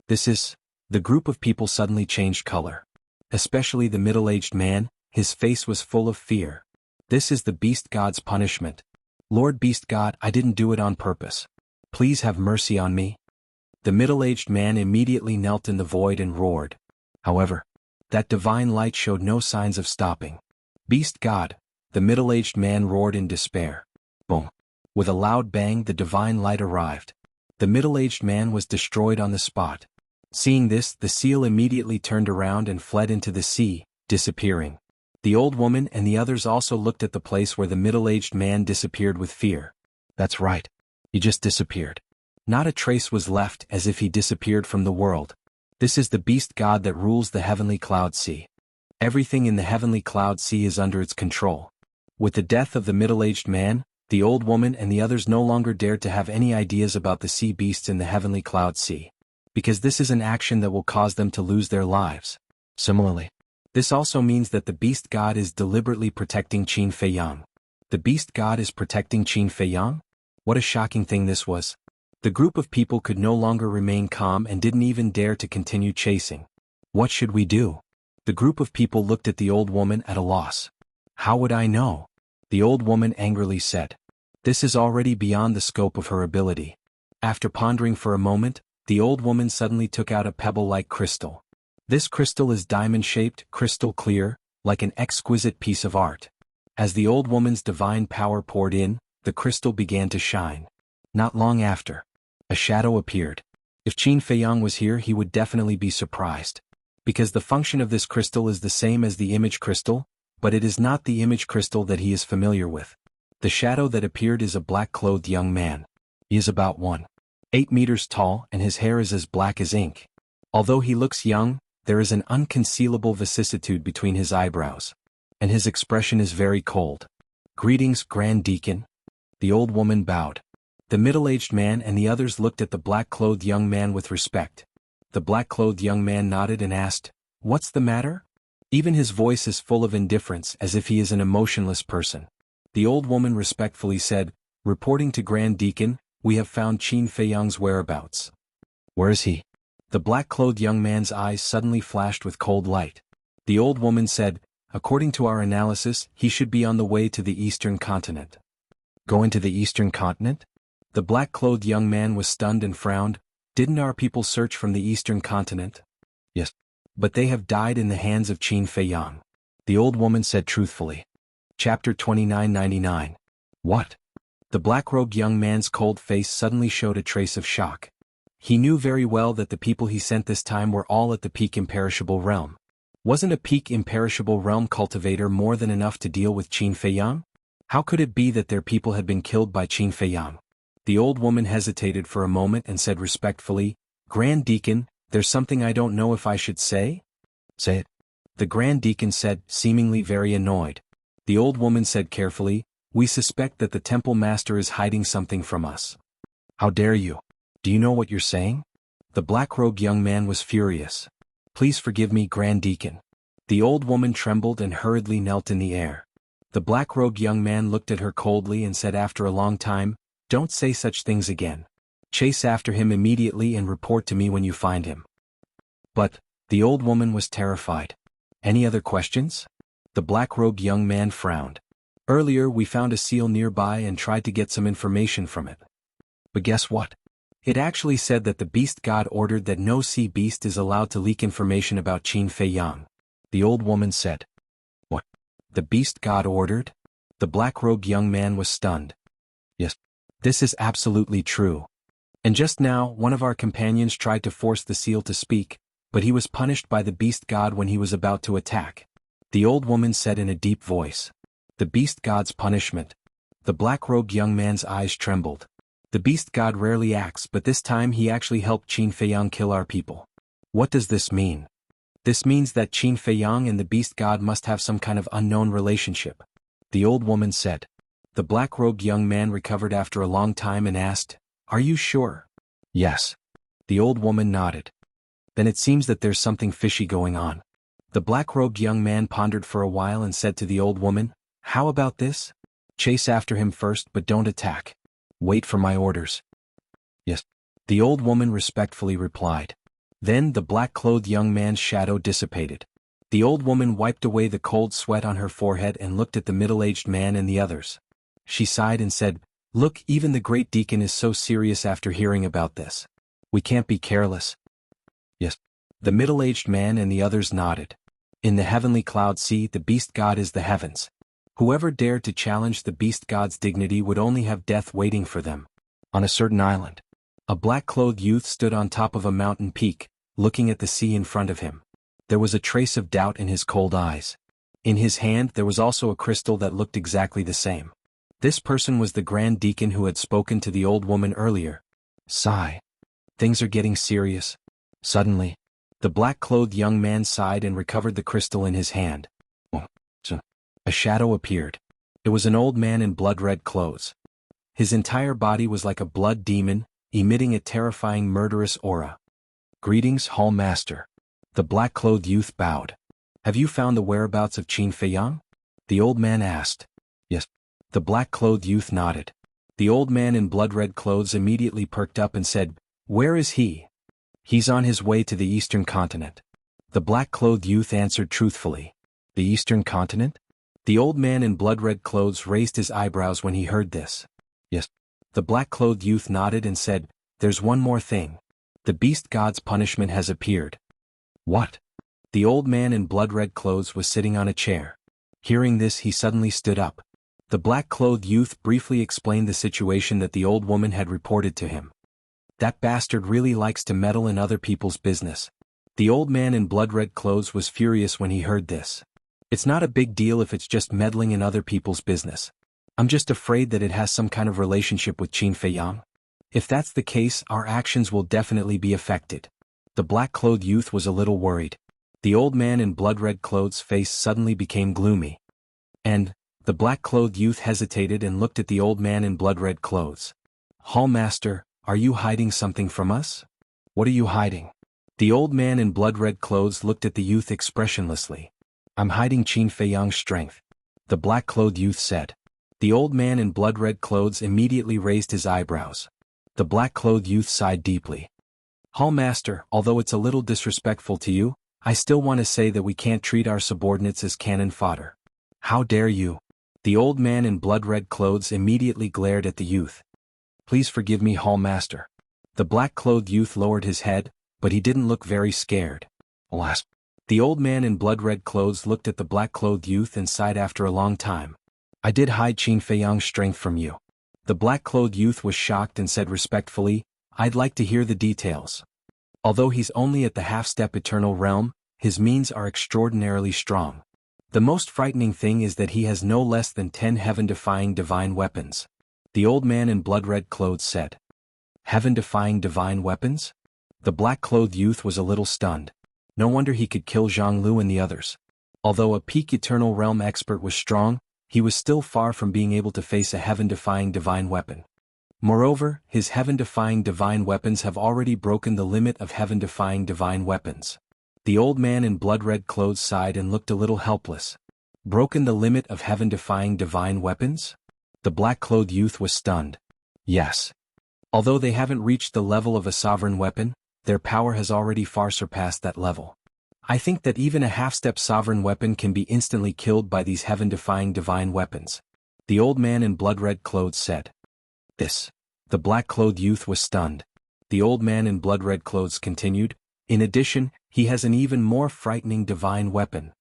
A: The group of people suddenly changed color. Especially the middle-aged man, his face was full of fear. This is the beast god's punishment. Lord Beast God, I didn't do it on purpose. Please have mercy on me. The middle-aged man immediately knelt in the void and roared. However, that divine light showed no signs of stopping. Beast God, the middle-aged man roared in despair. Boom. With a loud bang, the divine light arrived. The middle-aged man was destroyed on the spot. Seeing this, the seal immediately turned around and fled into the sea, disappearing. The old woman and the others also looked at the place where the middle-aged man disappeared with fear. That's right. He just disappeared. Not a trace was left, as if he disappeared from the world. This is the beast god that rules the Heavenly Cloud Sea. Everything in the heavenly cloud sea is under its control. With the death of the middle-aged man, the old woman and the others no longer dared to have any ideas about the sea beasts in the heavenly cloud sea, because this is an action that will cause them to lose their lives. Similarly, this also means that the beast god is deliberately protecting Qin Feiyang. The beast god is protecting Qin Feiyang? What a shocking thing this was. The group of people could no longer remain calm and didn't even dare to continue chasing. What should we do? The group of people looked at the old woman at a loss. How would I know? The old woman angrily said. This is already beyond the scope of her ability. After pondering for a moment, the old woman suddenly took out a pebble-like crystal. This crystal is diamond-shaped, crystal clear, like an exquisite piece of art. As the old woman's divine power poured in, the crystal began to shine. Not long after, a shadow appeared. If Qin Feiyang was here, he would definitely be surprised. Because the function of this crystal is the same as the image crystal, but it is not the image crystal that he is familiar with. The shadow that appeared is a black-clothed young man. He is about 1.8 meters tall and his hair is as black as ink. Although he looks young, there is an unconcealable vicissitude between his eyebrows. And his expression is very cold. Greetings, Grand Deacon. The old woman bowed. The middle-aged man and the others looked at the black-clothed young man with respect. The black-clothed young man nodded and asked, "What's the matter?" Even his voice is full of indifference as if he is an emotionless person. The old woman respectfully said, "Reporting to Grand Deacon, we have found Qin Feiyang's whereabouts." "Where is he?" The black-clothed young man's eyes suddenly flashed with cold light. The old woman said, "According to our analysis, he should be on the way to the eastern continent." "Going to the eastern continent?" The black-clothed young man was stunned and frowned. "Didn't our people search from the eastern continent?" "Yes. But they have died in the hands of Qin Feiyang," the old woman said truthfully. Chapter 2999. What? The black-robed young man's cold face suddenly showed a trace of shock. He knew very well that the people he sent this time were all at the peak imperishable realm. Wasn't a peak imperishable realm cultivator more than enough to deal with Qin Feiyang? How could it be that their people had been killed by Qin Feiyang? The old woman hesitated for a moment and said respectfully, "Grand Deacon, there's something I don't know if I should say." "Say it." The Grand Deacon said, seemingly very annoyed. The old woman said carefully, "We suspect that the temple master is hiding something from us." "How dare you? Do you know what you're saying?" The black-robed young man was furious. "Please forgive me, Grand Deacon." The old woman trembled and hurriedly knelt in the air. The black-robed young man looked at her coldly and said after a long time, "Don't say such things again. Chase after him immediately and report to me when you find him." But, the old woman was terrified. "Any other questions?" The black-robed young man frowned. "Earlier we found a seal nearby and tried to get some information from it. But guess what? It actually said that the beast god ordered that no sea beast is allowed to leak information about Qin Feiyang." The old woman said. "What? The beast god ordered?" The black-robed young man was stunned. "Yes. This is absolutely true. And just now, one of our companions tried to force the seal to speak, but he was punished by the beast god when he was about to attack." The old woman said in a deep voice. "The beast god's punishment." The black-robed young man's eyes trembled. "The beast god rarely acts, but this time he actually helped Qin Feiyang kill our people. What does this mean?" "This means that Qin Feiyang and the beast god must have some kind of unknown relationship," the old woman said. The black-robed young man recovered after a long time and asked, "Are you sure?" "Yes." The old woman nodded. "Then it seems that there's something fishy going on." The black-robed young man pondered for a while and said to the old woman, "How about this? Chase after him first but don't attack. Wait for my orders." "Yes." The old woman respectfully replied. Then the black-clothed young man's shadow dissipated. The old woman wiped away the cold sweat on her forehead and looked at the middle-aged man and the others. She sighed and said, "Look, even the great deacon is so serious after hearing about this. We can't be careless." "Yes." The middle-aged man and the others nodded. In the heavenly cloud sea, the beast god is the heavens. Whoever dared to challenge the beast god's dignity would only have death waiting for them. On a certain island, a black-clothed youth stood on top of a mountain peak, looking at the sea in front of him. There was a trace of doubt in his cold eyes. In his hand there was also a crystal that looked exactly the same. This person was the Grand Deacon who had spoken to the old woman earlier. Sigh. Things are getting serious. Suddenly, The black-clothed young man sighed and recovered the crystal in his hand. A shadow appeared. It was an old man in blood-red clothes. His entire body was like a blood demon, emitting a terrifying murderous aura. "Greetings, Hall Master." The black-clothed youth bowed. "Have you found the whereabouts of Qin Feiyang?" the old man asked. "Yes." The black-clothed youth nodded. The old man in blood-red clothes immediately perked up and said, "Where is he?" "He's on his way to the Eastern Continent." The black-clothed youth answered truthfully. "The Eastern Continent?" The old man in blood-red clothes raised his eyebrows when he heard this. "Yes." The black-clothed youth nodded and said, "There's one more thing. The beast god's punishment has appeared." "What?" The old man in blood-red clothes was sitting on a chair. Hearing this, he suddenly stood up. The black-clothed youth briefly explained the situation that the old woman had reported to him. "That bastard really likes to meddle in other people's business." The old man in blood-red clothes was furious when he heard this. "It's not a big deal if it's just meddling in other people's business. I'm just afraid that it has some kind of relationship with Qin Feiyang. If that's the case, our actions will definitely be affected." The black-clothed youth was a little worried. The old man in blood-red clothes' face suddenly became gloomy. "And?" The black-clothed youth hesitated and looked at the old man in blood-red clothes. "Hall Master, are you hiding something from us?" "What are you hiding?" The old man in blood-red clothes looked at the youth expressionlessly. "I'm hiding Qin Feiyang's strength," the black-clothed youth said. The old man in blood-red clothes immediately raised his eyebrows. The black-clothed youth sighed deeply. "Hall Master, although it's a little disrespectful to you, I still want to say that we can't treat our subordinates as cannon fodder." "How dare you?" The old man in blood-red clothes immediately glared at the youth. "Please forgive me, Hall Master." The black-clothed youth lowered his head, but he didn't look very scared. "Alas." The old man in blood-red clothes looked at the black-clothed youth and sighed after a long time. "I did hide Qin Feiyang's strength from you." The black-clothed youth was shocked and said respectfully, "I'd like to hear the details." "Although he's only at the half-step eternal realm, his means are extraordinarily strong. The most frightening thing is that he has no less than 10 heaven-defying divine weapons," the old man in blood-red clothes said. "Heaven-defying divine weapons?" The black-clothed youth was a little stunned. No wonder he could kill Jianghu and the others. Although a peak eternal realm expert was strong, he was still far from being able to face a heaven-defying divine weapon. Moreover, his heaven-defying divine weapons have already broken the limit of heaven-defying divine weapons. The old man in blood-red clothes sighed and looked a little helpless. "Broken the limit of heaven-defying divine weapons?" The black-clothed youth was stunned. "Yes. Although they haven't reached the level of a sovereign weapon, their power has already far surpassed that level. I think that even a half-step sovereign weapon can be instantly killed by these heaven-defying divine weapons," the old man in blood-red clothes said. "This." The black-clothed youth was stunned. The old man in blood-red clothes continued, "In addition, he has an even more frightening divine weapon."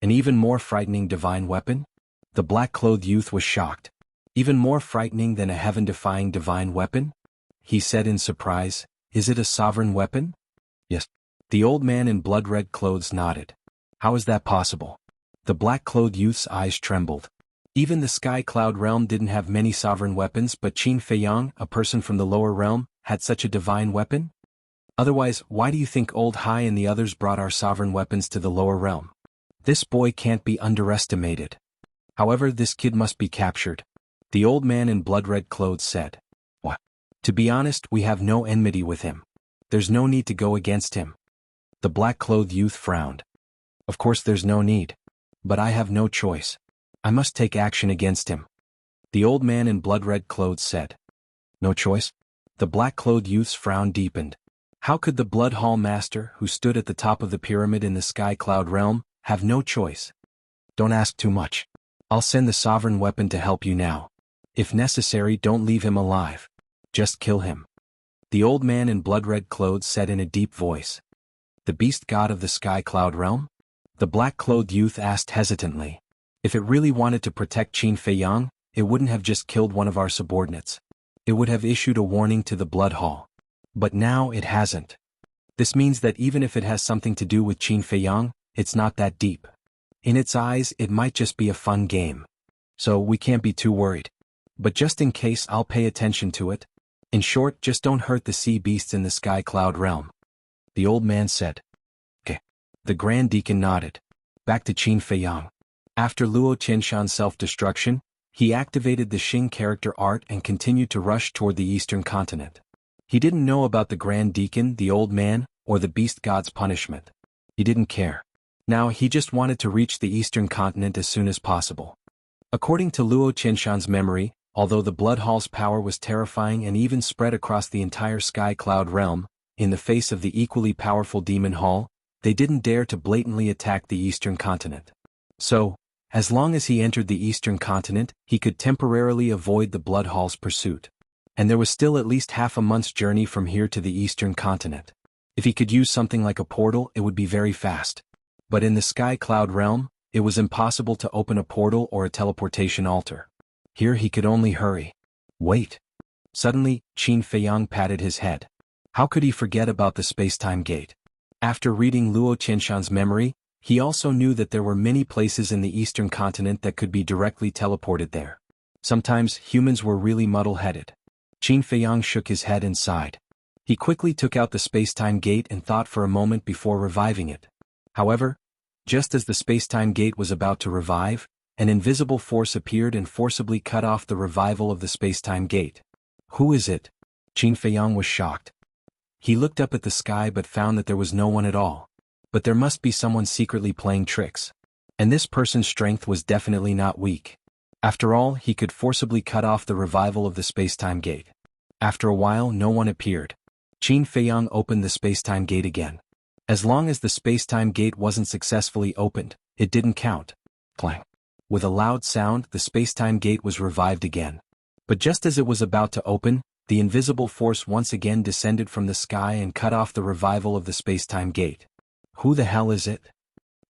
A: "An even more frightening divine weapon?" The black-clothed youth was shocked. "Even more frightening than a heaven-defying divine weapon?" he said in surprise. "Is it a sovereign weapon?" "Yes." The old man in blood-red clothes nodded. "How is that possible?" The black-clothed youth's eyes trembled. Even the Sky Cloud realm didn't have many sovereign weapons, but Qin Feiyang, a person from the lower realm, had such a divine weapon? Otherwise, why do you think Old Hai and the others brought our sovereign weapons to the lower realm? This boy can't be underestimated. However, this kid must be captured," the old man in blood-red clothes said. "What? To be honest, we have no enmity with him. There's no need to go against him." The black-clothed youth frowned. "Of course there's no need. But I have no choice. I must take action against him," the old man in blood-red clothes said. "No choice?" The black-clothed youth's frown deepened. How could the Blood Hall Master, who stood at the top of the pyramid in the Sky Cloud realm, have no choice? "Don't ask too much. I'll send the sovereign weapon to help you now. If necessary, don't leave him alive. Just kill him," the old man in blood-red clothes said in a deep voice. "The beast god of the Sky Cloud realm?" the black-clothed youth asked hesitantly. "If it really wanted to protect Qin Feiyang, it wouldn't have just killed one of our subordinates. It would have issued a warning to the Blood Hall. But now it hasn't. This means that even if it has something to do with Qin Feiyang, it's not that deep. In its eyes, it might just be a fun game. So we can't be too worried. But just in case, I'll pay attention to it. In short, just don't hurt the sea beasts in the Sky Cloud realm," the old man said. The Grand Deacon nodded. Back to Qin Feiyang. After Luo Qianshan's self-destruction, he activated the Xing character art and continued to rush toward the eastern continent. He didn't know about the Grand Deacon, the old man, or the beast god's punishment. He didn't care. Now he just wanted to reach the eastern continent as soon as possible. According to Luo Qianshan's memory, although the Blood Hall's power was terrifying and even spread across the entire Sky Cloud realm, in the face of the equally powerful Demon Hall, they didn't dare to blatantly attack the eastern continent. So, as long as he entered the eastern continent, he could temporarily avoid the Blood Hall's pursuit. And there was still at least half a month's journey from here to the eastern continent. If he could use something like a portal, it would be very fast. But in the Sky Cloud realm, it was impossible to open a portal or a teleportation altar. Here he could only hurry. Wait. Suddenly, Qin Feiyang patted his head. How could he forget about the space-time gate? After reading Luo Qianshan's memory, he also knew that there were many places in the eastern continent that could be directly teleported there. Sometimes humans were really muddle-headed. Qin Feiyang shook his head and sighed. He quickly took out the space-time gate and thought for a moment before reviving it. However, just as the space-time gate was about to revive, an invisible force appeared and forcibly cut off the revival of the space-time gate. Who is it? Qin Feiyang was shocked. He looked up at the sky but found that there was no one at all. But there must be someone secretly playing tricks. And this person's strength was definitely not weak. After all, he could forcibly cut off the revival of the space-time gate. After a while, no one appeared. Qin Feiyang opened the space-time gate again. As long as the space-time gate wasn't successfully opened, it didn't count. Clang. With a loud sound, the space-time gate was revived again. But just as it was about to open, the invisible force once again descended from the sky and cut off the revival of the space-time gate. Who the hell is it?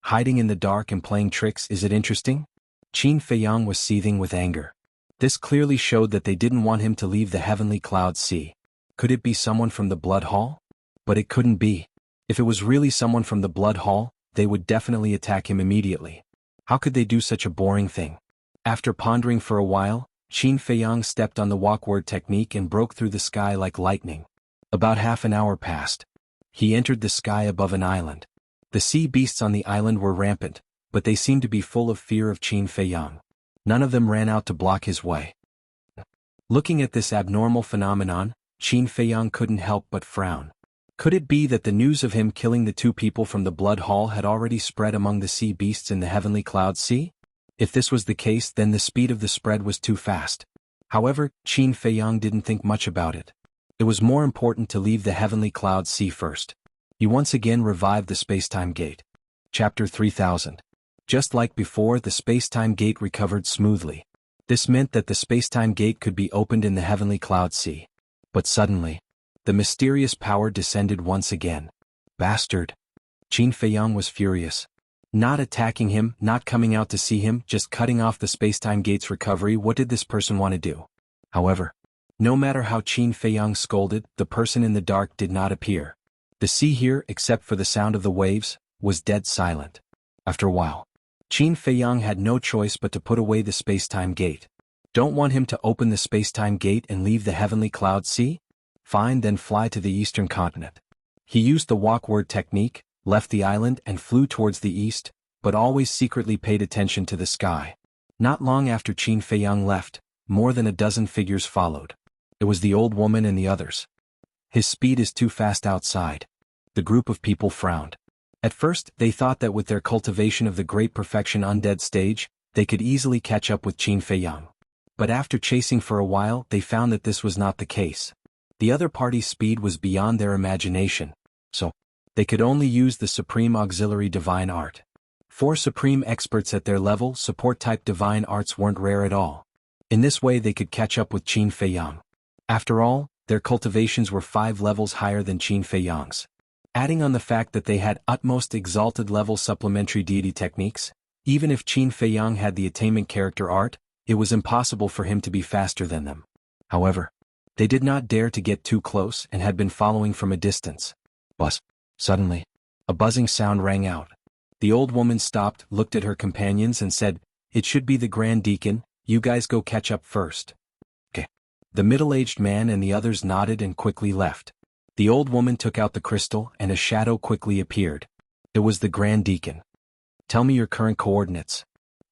A: Hiding in the dark and playing tricks, is it interesting? Qin Feiyang was seething with anger. This clearly showed that they didn't want him to leave the heavenly cloud sea. Could it be someone from the Blood Hall? But it couldn't be. If it was really someone from the Blood Hall, they would definitely attack him immediately. How could they do such a boring thing? After pondering for a while, Qin Feiyang stepped on the walkward technique and broke through the sky like lightning. About half an hour passed. He entered the sky above an island. The sea beasts on the island were rampant, but they seemed to be full of fear of Qin Feiyang. None of them ran out to block his way. Looking at this abnormal phenomenon, Qin Feiyang couldn't help but frown. Could it be that the news of him killing the two people from the Blood Hall had already spread among the sea beasts in the heavenly cloud sea? If this was the case, then the speed of the spread was too fast. However, Qin Feiyang didn't think much about it. It was more important to leave the heavenly cloud sea first. He once again revived the space-time gate. Chapter 3000. Just like before, the space-time gate recovered smoothly. This meant that the space-time gate could be opened in the heavenly cloud sea. But suddenly, the mysterious power descended once again. Bastard! Qin Feiyang was furious. Not attacking him, not coming out to see him, just cutting off the space-time gate's recovery. What did this person want to do? However, no matter how Qin Feiyang scolded, the person in the dark did not appear. The sea here, except for the sound of the waves, was dead silent. After a while, Qin Feiyang had no choice but to put away the space-time gate. Don't want him to open the space-time gate and leave the heavenly cloud sea? Fine, then fly to the eastern continent. He used the walkward technique, left the island and flew towards the east, but always secretly paid attention to the sky. Not long after Qin Feiyang left, more than a dozen figures followed. It was the old woman and the others. His speed is too fast outside. The group of people frowned. At first, they thought that with their cultivation of the Great Perfection Undead stage, they could easily catch up with Qin Feiyang. But after chasing for a while, they found that this was not the case. The other party's speed was beyond their imagination, so they could only use the Supreme Auxiliary Divine Art. 4 Supreme Experts at their level, support-type Divine Arts weren't rare at all. In this way they could catch up with Qin Feiyang. After all, their cultivations were 5 levels higher than Qin Feiyang's. Adding on the fact that they had utmost exalted level supplementary deity techniques, even if Qin Feiyang had the attainment character art, it was impossible for him to be faster than them. However, they did not dare to get too close and had been following from a distance. Buzz. Suddenly, a buzzing sound rang out. The old woman stopped, looked at her companions and said, "It should be the Grand Deacon, you guys go catch up first." Okay. The middle-aged man and the others nodded and quickly left. The old woman took out the crystal and a shadow quickly appeared. It was the Grand Deacon. Tell me your current coordinates.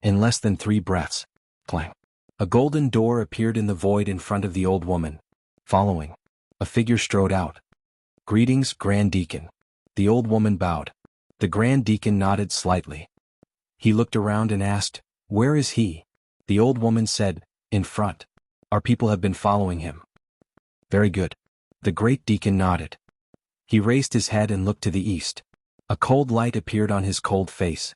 A: In less than 3 breaths. Clang. A golden door appeared in the void in front of the old woman. Following, a figure strode out. Greetings, Grand Deacon. The old woman bowed. The Grand Deacon nodded slightly. He looked around and asked, "Where is he?" The old woman said, "In front. Our people have been following him." "Very good." The great deacon nodded. He raised his head and looked to the east. A cold light appeared on his cold face.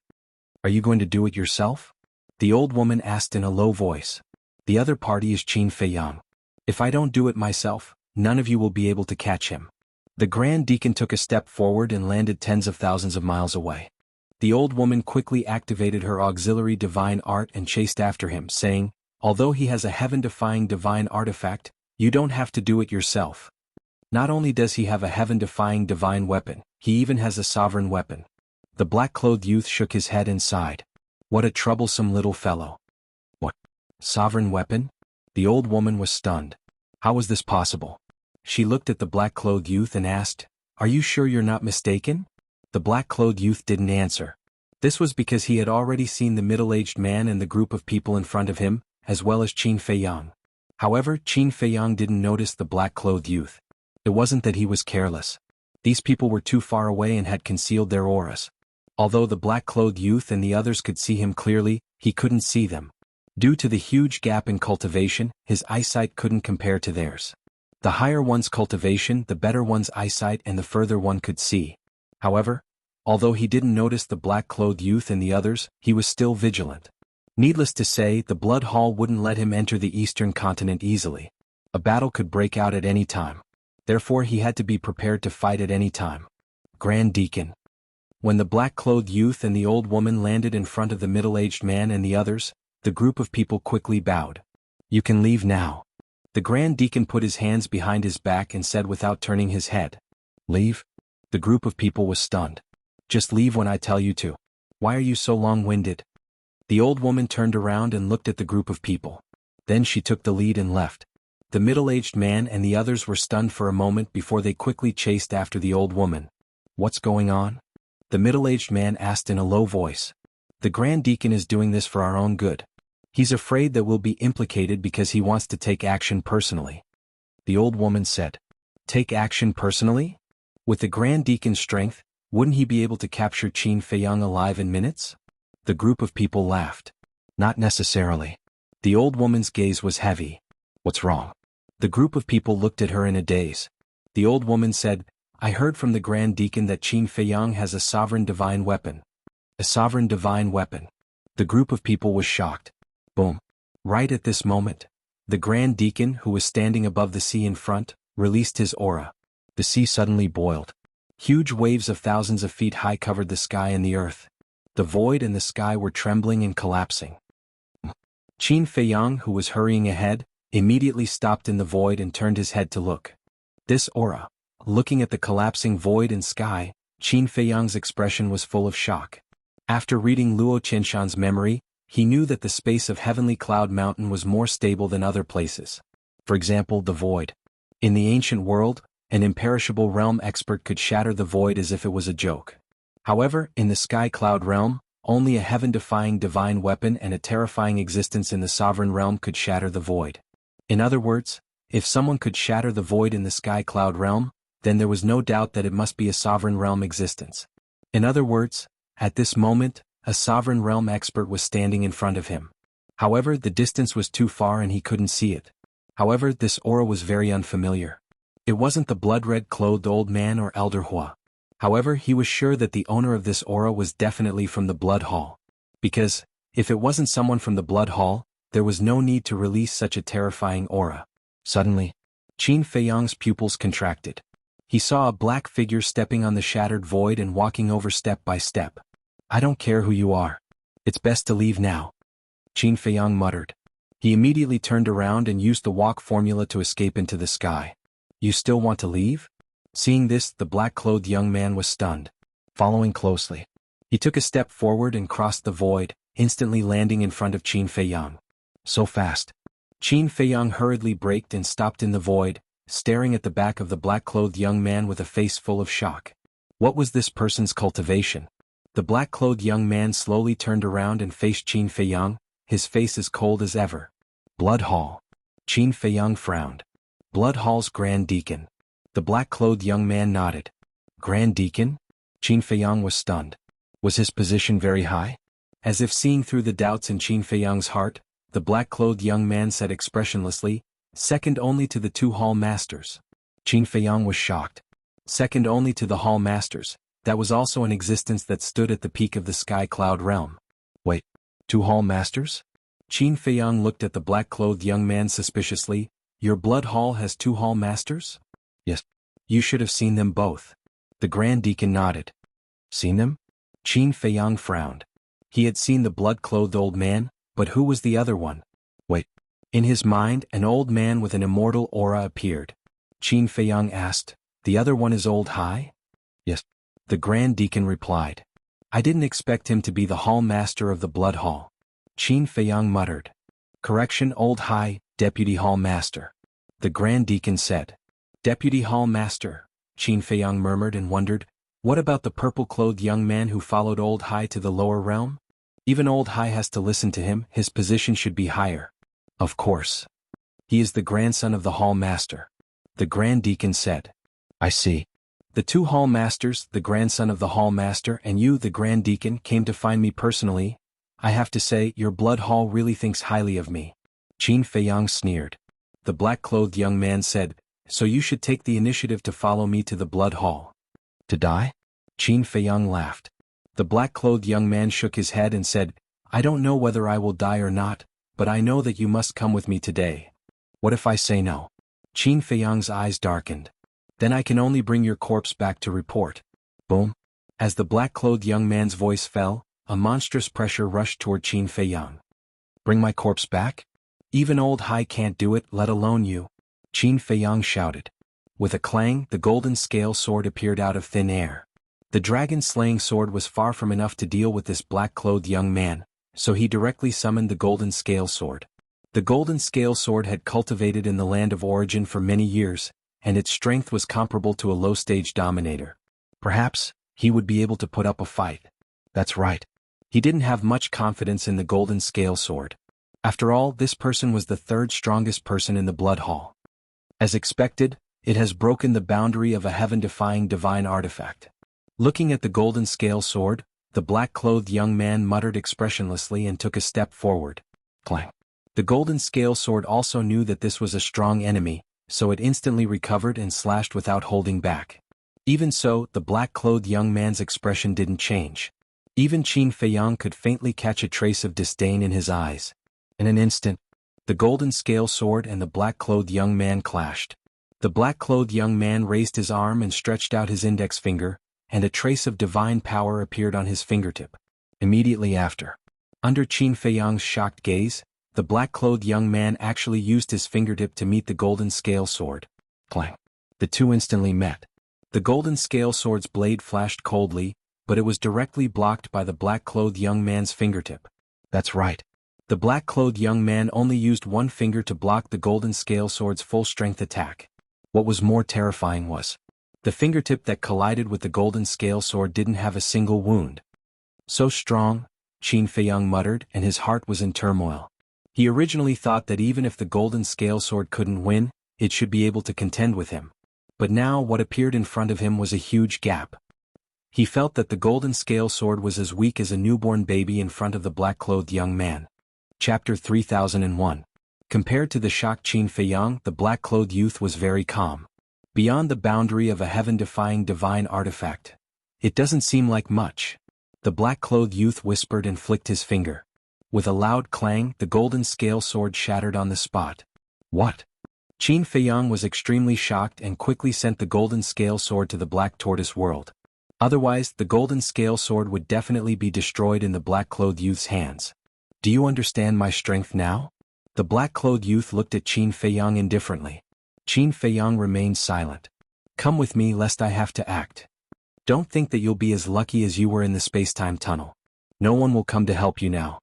A: "Are you going to do it yourself?" The old woman asked in a low voice. "The other party is Qin Feiyang. If I don't do it myself, none of you will be able to catch him." The Grand Deacon took a step forward and landed tens of thousands of miles away. The old woman quickly activated her auxiliary divine art and chased after him, saying, "Although he has a heaven-defying divine artifact, you don't have to do it yourself. Not only does he have a heaven-defying divine weapon, he even has a sovereign weapon." The black-clothed youth shook his head and sighed. What a troublesome little fellow. What? Sovereign weapon? The old woman was stunned. How was this possible? She looked at the black-clothed youth and asked, "Are you sure you're not mistaken?" The black-clothed youth didn't answer. This was because he had already seen the middle-aged man and the group of people in front of him, as well as Qin Feiyang. However, Qin Feiyang didn't notice the black-clothed youth. It wasn't that he was careless. These people were too far away and had concealed their auras. Although the black-clothed youth and the others could see him clearly, he couldn't see them. Due to the huge gap in cultivation, his eyesight couldn't compare to theirs. The higher one's cultivation, the better one's eyesight, and the further one could see. However, although he didn't notice the black-clothed youth and the others, he was still vigilant. Needless to say, the Blood Hall wouldn't let him enter the eastern continent easily. A battle could break out at any time. Therefore he had to be prepared to fight at any time. Grand Deacon. When the black-clothed youth and the old woman landed in front of the middle-aged man and the others, the group of people quickly bowed. "You can leave now." The Grand Deacon put his hands behind his back and said without turning his head. "Leave?" The group of people was stunned. "Just leave when I tell you to. Why are you so long-winded?" The old woman turned around and looked at the group of people. Then she took the lead and left. The middle-aged man and the others were stunned for a moment before they quickly chased after the old woman. "What's going on?" The middle-aged man asked in a low voice. "The Grand Deacon is doing this for our own good. He's afraid that we'll be implicated because he wants to take action personally." The old woman said. "Take action personally? With the Grand Deacon's strength, wouldn't he be able to capture Qin Feiyang alive in minutes?" The group of people laughed. "Not necessarily." The old woman's gaze was heavy. "What's wrong?" The group of people looked at her in a daze. The old woman said, "I heard from the Grand Deacon that Qin Feiyang has a sovereign divine weapon." A sovereign divine weapon. The group of people was shocked. Boom. Right at this moment, the Grand Deacon, who was standing above the sea in front, released his aura. The sea suddenly boiled. Huge waves of thousands of feet high covered the sky and the earth. The void and the sky were trembling and collapsing. Qin Feiyang, who was hurrying ahead, immediately stopped in the void and turned his head to look. This aura. Looking at the collapsing void and sky, Qin Feiyang's expression was full of shock. After reading Luo Qinshan's memory, he knew that the space of Heavenly Cloud Mountain was more stable than other places. For example, the void. In the ancient world, an imperishable realm expert could shatter the void as if it was a joke. However, in the Sky Cloud realm, only a heaven-defying divine weapon and a terrifying existence in the sovereign realm could shatter the void. In other words, if someone could shatter the void in the Sky Cloud realm, then there was no doubt that it must be a sovereign realm existence. In other words, at this moment, a sovereign realm expert was standing in front of him. However, the distance was too far and he couldn't see it. However, this aura was very unfamiliar. It wasn't the blood-red clothed old man or Elder Hua. However, he was sure that the owner of this aura was definitely from the Blood Hall. Because, if it wasn't someone from the Blood Hall, there was no need to release such a terrifying aura. Suddenly, Qin Feiyang's pupils contracted. He saw a black figure stepping on the shattered void and walking over step by step. "I don't care who you are. It's best to leave now," Qin Feiyang muttered. He immediately turned around and used the walk formula to escape into the sky. "You still want to leave?" Seeing this, the black-clothed young man was stunned. Following closely, he took a step forward and crossed the void, instantly landing in front of Qin Feiyang. So fast. Qin Feiyang hurriedly braked and stopped in the void, staring at the back of the black-clothed young man with a face full of shock. What was this person's cultivation? The black-clothed young man slowly turned around and faced Qin Feiyang, his face as cold as ever. Blood Hall. Qin Feiyang frowned. Blood Hall's Grand Deacon. The black-clothed young man nodded. Grand Deacon? Qin Feiyang was stunned. Was his position very high? As if seeing through the doubts in Qin Feiyang's heart, the black-clothed young man said expressionlessly, second only to the 2 hall masters. Qin Feiyang was shocked. Second only to the hall masters, that was also an existence that stood at the peak of the sky cloud realm. Wait, 2 hall masters? Qin Feiyang looked at the black-clothed young man suspiciously. Your blood hall has 2 hall masters? Yes. You should have seen them both. The Grand Deacon nodded. Seen them? Qin Feiyang frowned. He had seen the blood-clothed old man, but who was the other one? Wait. In his mind, an old man with an immortal aura appeared. Qin Feiyang asked, the other one is Old Hai? Yes. The Grand Deacon replied. I didn't expect him to be the hall master of the blood hall. Qin Feiyang muttered. Correction, Old Hai, Deputy Hall Master. The Grand Deacon said. Deputy Hall Master, Qin Feiyang murmured and wondered, what about the purple-clothed young man who followed Old Hai to the lower realm? Even Old Hai has to listen to him, his position should be higher. Of course. He is the grandson of the Hall Master. The Grand Deacon said. I see. The 2 Hall Masters, the grandson of the Hall Master, and you, the Grand Deacon, came to find me personally. I have to say, your blood hall really thinks highly of me. Qin Feiyang sneered. The black-clothed young man said, so you should take the initiative to follow me to the blood hall. To die? Qin Feiyang laughed. The black-clothed young man shook his head and said, I don't know whether I will die or not, but I know that you must come with me today. What if I say no? Qin Feiyang's eyes darkened. Then I can only bring your corpse back to report. Boom. As the black-clothed young man's voice fell, a monstrous pressure rushed toward Qin Feiyang. Bring my corpse back? Even Old Hai can't do it, let alone you. Qin Feiyang shouted. With a clang, the golden scale sword appeared out of thin air. The dragon-slaying sword was far from enough to deal with this black-clothed young man, so he directly summoned the golden scale sword. The golden scale sword had cultivated in the land of origin for many years, and its strength was comparable to a low-stage dominator. Perhaps, he would be able to put up a fight. That's right. He didn't have much confidence in the golden scale sword. After all, this person was the 3rd strongest person in the blood hall. As expected, it has broken the boundary of a heaven-defying divine artifact. Looking at the golden scale sword, the black-clothed young man muttered expressionlessly and took a step forward. Clang. The golden scale sword also knew that this was a strong enemy, so it instantly recovered and slashed without holding back. Even so, the black-clothed young man's expression didn't change. Even Qin Feiyang could faintly catch a trace of disdain in his eyes. In an instant, the golden scale sword and the black-clothed young man clashed. The black-clothed young man raised his arm and stretched out his index finger, and a trace of divine power appeared on his fingertip. Immediately after, under Qin Feiyang's shocked gaze, the black-clothed young man actually used his fingertip to meet the golden scale sword. Clang. The two instantly met. The golden scale sword's blade flashed coldly, but it was directly blocked by the black-clothed young man's fingertip. That's right. The black-clothed young man only used one finger to block the golden scale sword's full-strength attack. What was more terrifying was, the fingertip that collided with the golden scale sword didn't have a single wound. So strong, Qin Feiyang muttered, and his heart was in turmoil. He originally thought that even if the golden scale sword couldn't win, it should be able to contend with him. But now what appeared in front of him was a huge gap. He felt that the golden scale sword was as weak as a newborn baby in front of the black-clothed young man. Chapter 3001. Compared to the shocked Qin Feiyang, the black-clothed youth was very calm. Beyond the boundary of a heaven-defying divine artifact, it doesn't seem like much. The black-clothed youth whispered and flicked his finger. With a loud clang, the golden scale sword shattered on the spot. What? Qin Feiyang was extremely shocked and quickly sent the golden scale sword to the black tortoise world. Otherwise, the golden scale sword would definitely be destroyed in the black-clothed youth's hands. Do you understand my strength now? The black-clothed youth looked at Qin Feiyang indifferently. Qin Feiyang remained silent. Come with me lest I have to act. Don't think that you'll be as lucky as you were in the space-time tunnel. No one will come to help you now.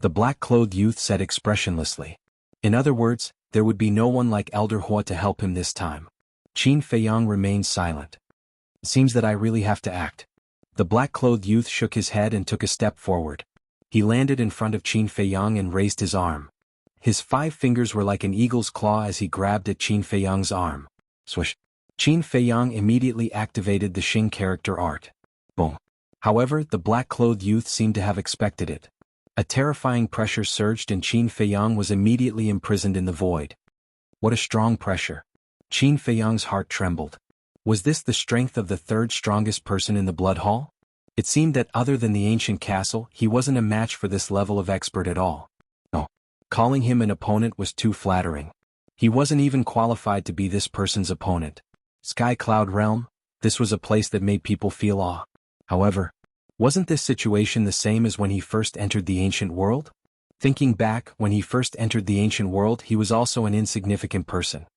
A: The black-clothed youth said expressionlessly. In other words, there would be no one like Elder Hua to help him this time. Qin Feiyang remained silent. Seems that I really have to act. The black-clothed youth shook his head and took a step forward. He landed in front of Qin Feiyang and raised his arm. His 5 fingers were like an eagle's claw as he grabbed at Qin Feiyang's arm. Swish. Qin Feiyang immediately activated the Xing character art. Boom. However, the black-clothed youth seemed to have expected it. A terrifying pressure surged and Qin Feiyang was immediately imprisoned in the void. What a strong pressure. Qin Feiyang's heart trembled. Was this the strength of the 3rd strongest person in the blood hall? It seemed that other than the ancient castle, he wasn't a match for this level of expert at all. No. Calling him an opponent was too flattering. He wasn't even qualified to be this person's opponent. Sky Cloud Realm, this was a place that made people feel awe. However, wasn't this situation the same as when he first entered the ancient world? Thinking back, when he first entered the ancient world he was also an insignificant person.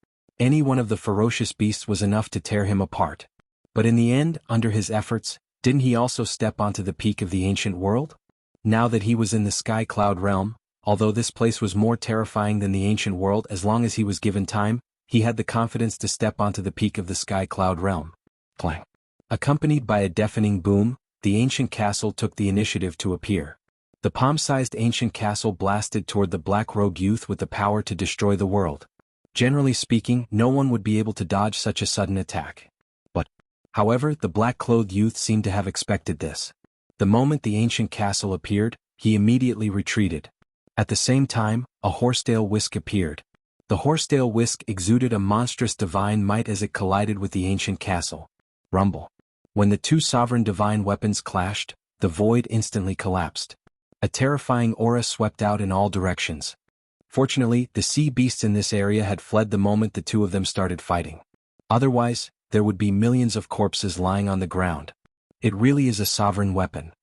A: Any one of the ferocious beasts was enough to tear him apart. But in the end, under his efforts, didn't he also step onto the peak of the ancient world? Now that he was in the Sky Cloud Realm, although this place was more terrifying than the ancient world as long as he was given time, he had the confidence to step onto the peak of the Sky Cloud Realm. Clang. Accompanied by a deafening boom, the ancient castle took the initiative to appear. The palm-sized ancient castle blasted toward the black-robed youth with the power to destroy the world. Generally speaking, no one would be able to dodge such a sudden attack. However, the black-clothed youth seemed to have expected this. The moment the ancient castle appeared, he immediately retreated. At the same time, a horsetail whisk appeared. The horsetail whisk exuded a monstrous divine might as it collided with the ancient castle. Rumble. When the 2 sovereign divine weapons clashed, the void instantly collapsed. A terrifying aura swept out in all directions. Fortunately, the sea beasts in this area had fled the moment the 2 of them started fighting. Otherwise, there would be millions of corpses lying on the ground. It really is a sovereign weapon.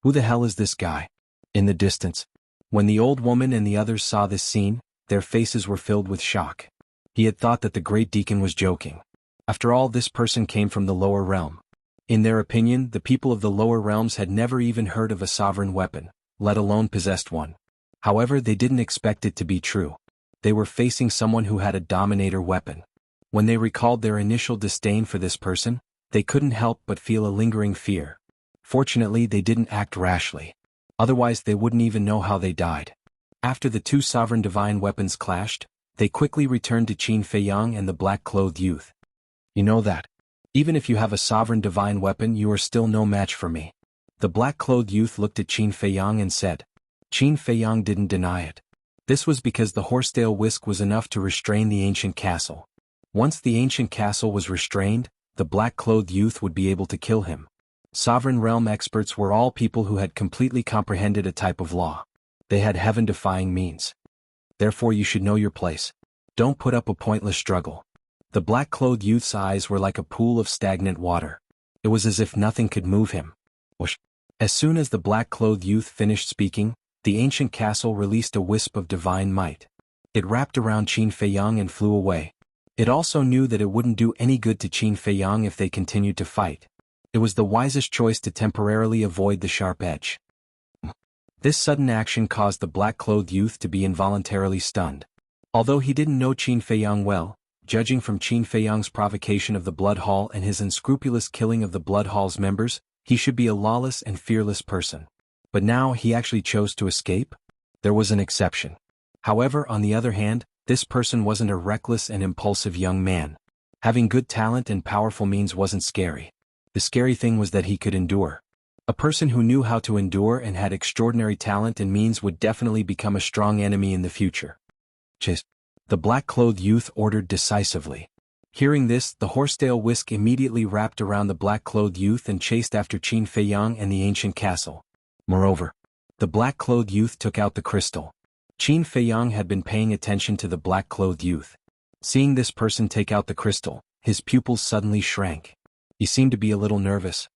A: Who the hell is this guy? In the distance. When the old woman and the others saw this scene, their faces were filled with shock. He had thought that the great deacon was joking. After all, this person came from the lower realm. In their opinion, the people of the lower realms had never even heard of a sovereign weapon, let alone possessed one. However, they didn't expect it to be true. They were facing someone who had a dominator weapon. When they recalled their initial disdain for this person, they couldn't help but feel a lingering fear. Fortunately, they didn't act rashly. Otherwise, they wouldn't even know how they died. After the 2 sovereign divine weapons clashed, they quickly returned to Qin Feiyang and the black-clothed youth. You know that. Even if you have a sovereign divine weapon, you are still no match for me. The black-clothed youth looked at Qin Feiyang and said. Qin Feiyang didn't deny it. This was because the horsetail whisk was enough to restrain the ancient castle. Once the ancient castle was restrained, the black-clothed youth would be able to kill him. Sovereign realm experts were all people who had completely comprehended a type of law. They had heaven-defying means. Therefore you should know your place. Don't put up a pointless struggle. The black-clothed youth's eyes were like a pool of stagnant water. It was as if nothing could move him. Whoosh. As soon as the black-clothed youth finished speaking, the ancient castle released a wisp of divine might. It wrapped around Qin Feiyang and flew away. It also knew that it wouldn't do any good to Qin Feiyang if they continued to fight. It was the wisest choice to temporarily avoid the sharp edge. This sudden action caused the black-clothed youth to be involuntarily stunned. Although he didn't know Qin Feiyang well, judging from Qin Feiyang's provocation of the Blood Hall and his unscrupulous killing of the Blood Hall's members, he should be a lawless and fearless person. But now he actually chose to escape? There was an exception. However, on the other hand, this person wasn't a reckless and impulsive young man. Having good talent and powerful means wasn't scary. The scary thing was that he could endure. A person who knew how to endure and had extraordinary talent and means would definitely become a strong enemy in the future. Chase. The black-clothed youth ordered decisively. Hearing this, the horsetail whisk immediately wrapped around the black-clothed youth and chased after Qin Feiyang and the ancient castle. Moreover, the black-clothed youth took out the crystal. Qin Feiyang had been paying attention to the black-clothed youth. Seeing this person take out the crystal, his pupils suddenly shrank. He seemed to be a little nervous.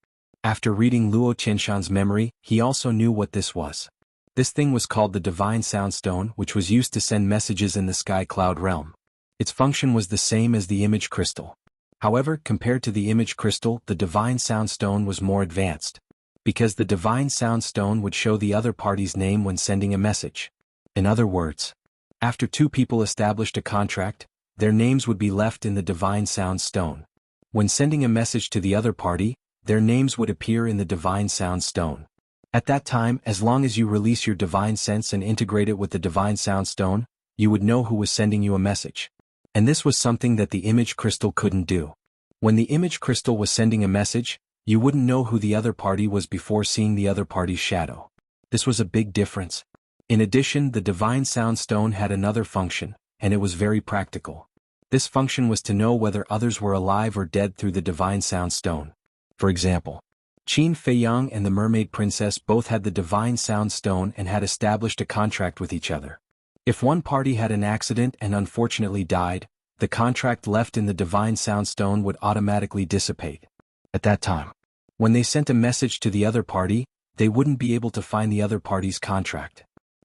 A: After reading Luo Qianshan's memory, he also knew what this was. This thing was called the Divine Soundstone, which was used to send messages in the Sky Cloud realm. Its function was the same as the image crystal. However, compared to the image crystal, the Divine Soundstone was more advanced. Because the Divine Soundstone would show the other party's name when sending a message. In other words, after 2 people established a contract, their names would be left in the Divine Sound Stone. When sending a message to the other party, their names would appear in the divine sound stone. At that time, as long as you release your divine sense and integrate it with the divine sound stone, you would know who was sending you a message. And this was something that the image crystal couldn't do. When the image crystal was sending a message, you wouldn't know who the other party was before seeing the other party's shadow. This was a big difference. In addition, the divine sound stone had another function, and it was very practical. This function was to know whether others were alive or dead through the divine sound stone. For example, Qin Feiyang and the mermaid princess both had the divine sound stone and had established a contract with each other. If one party had an accident and unfortunately died, the contract left in the divine sound stone would automatically dissipate. At that time, when they sent a message to the other party, they wouldn't be able to find the other party's contract.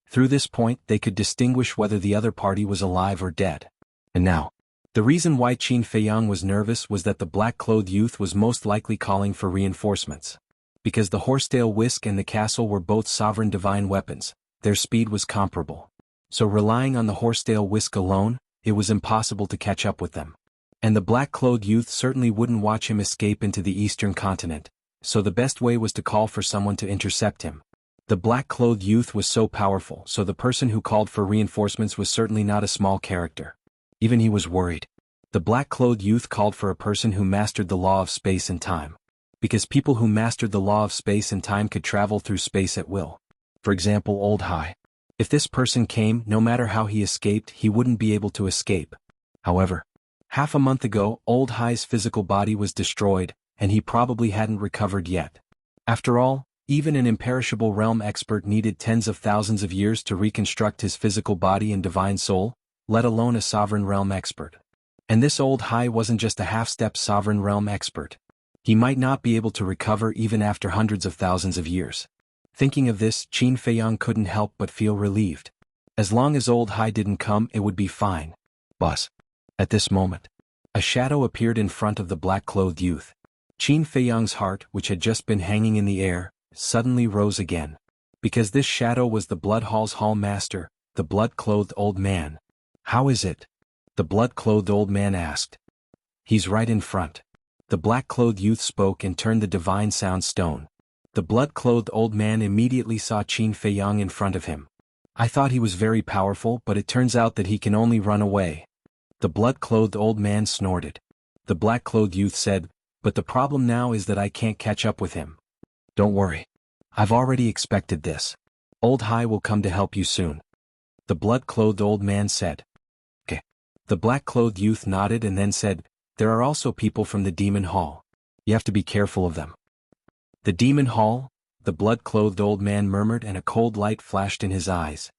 A: Through this point, they could distinguish whether the other party was alive or dead. And now, the reason why Qin Feiyang was nervous was that the black-clothed youth was most likely calling for reinforcements. Because the horsetail whisk and the castle were both sovereign divine weapons, their speed was comparable. So relying on the horsetail whisk alone, it was impossible to catch up with them. And the black-clothed youth certainly wouldn't watch him escape into the eastern continent, so the best way was to call for someone to intercept him. The black-clothed youth was so powerful, so the person who called for reinforcements was certainly not a small character. Even he was worried. The black-clothed youth called for a person who mastered the law of space and time. Because people who mastered the law of space and time could travel through space at will. For example, Old Hai. If this person came, no matter how he escaped, he wouldn't be able to escape. However, half a month ago, Old Hai's physical body was destroyed, and he probably hadn't recovered yet. After all, even an imperishable realm expert needed tens of thousands of years to reconstruct his physical body and divine soul, let alone a sovereign realm expert. And this Old Hai wasn't just a half-step sovereign realm expert. He might not be able to recover even after hundreds of thousands of years. Thinking of this, Qin Feiyang couldn't help but feel relieved. As long as Old Hai didn't come, it would be fine. But at this moment, a shadow appeared in front of the black-clothed youth. Qin Feiyang's heart, which had just been hanging in the air, suddenly rose again. Because this shadow was the Blood Hall's Hall Master, the blood-clothed old man. How is it? The blood-clothed old man asked. He's right in front. The black-clothed youth spoke and turned the divine sound stone. The blood-clothed old man immediately saw Qin Feiyang in front of him. I thought he was very powerful, but it turns out that he can only run away. The blood-clothed old man snorted. The black-clothed youth said, but the problem now is that I can't catch up with him. Don't worry. I've already expected this. Old Hai will come to help you soon. The blood-clothed old man said. Okay. The black-clothed youth nodded and then said, there are also people from the Demon Hall. You have to be careful of them. The Demon Hall? The blood-clothed old man murmured, and a cold light flashed in his eyes.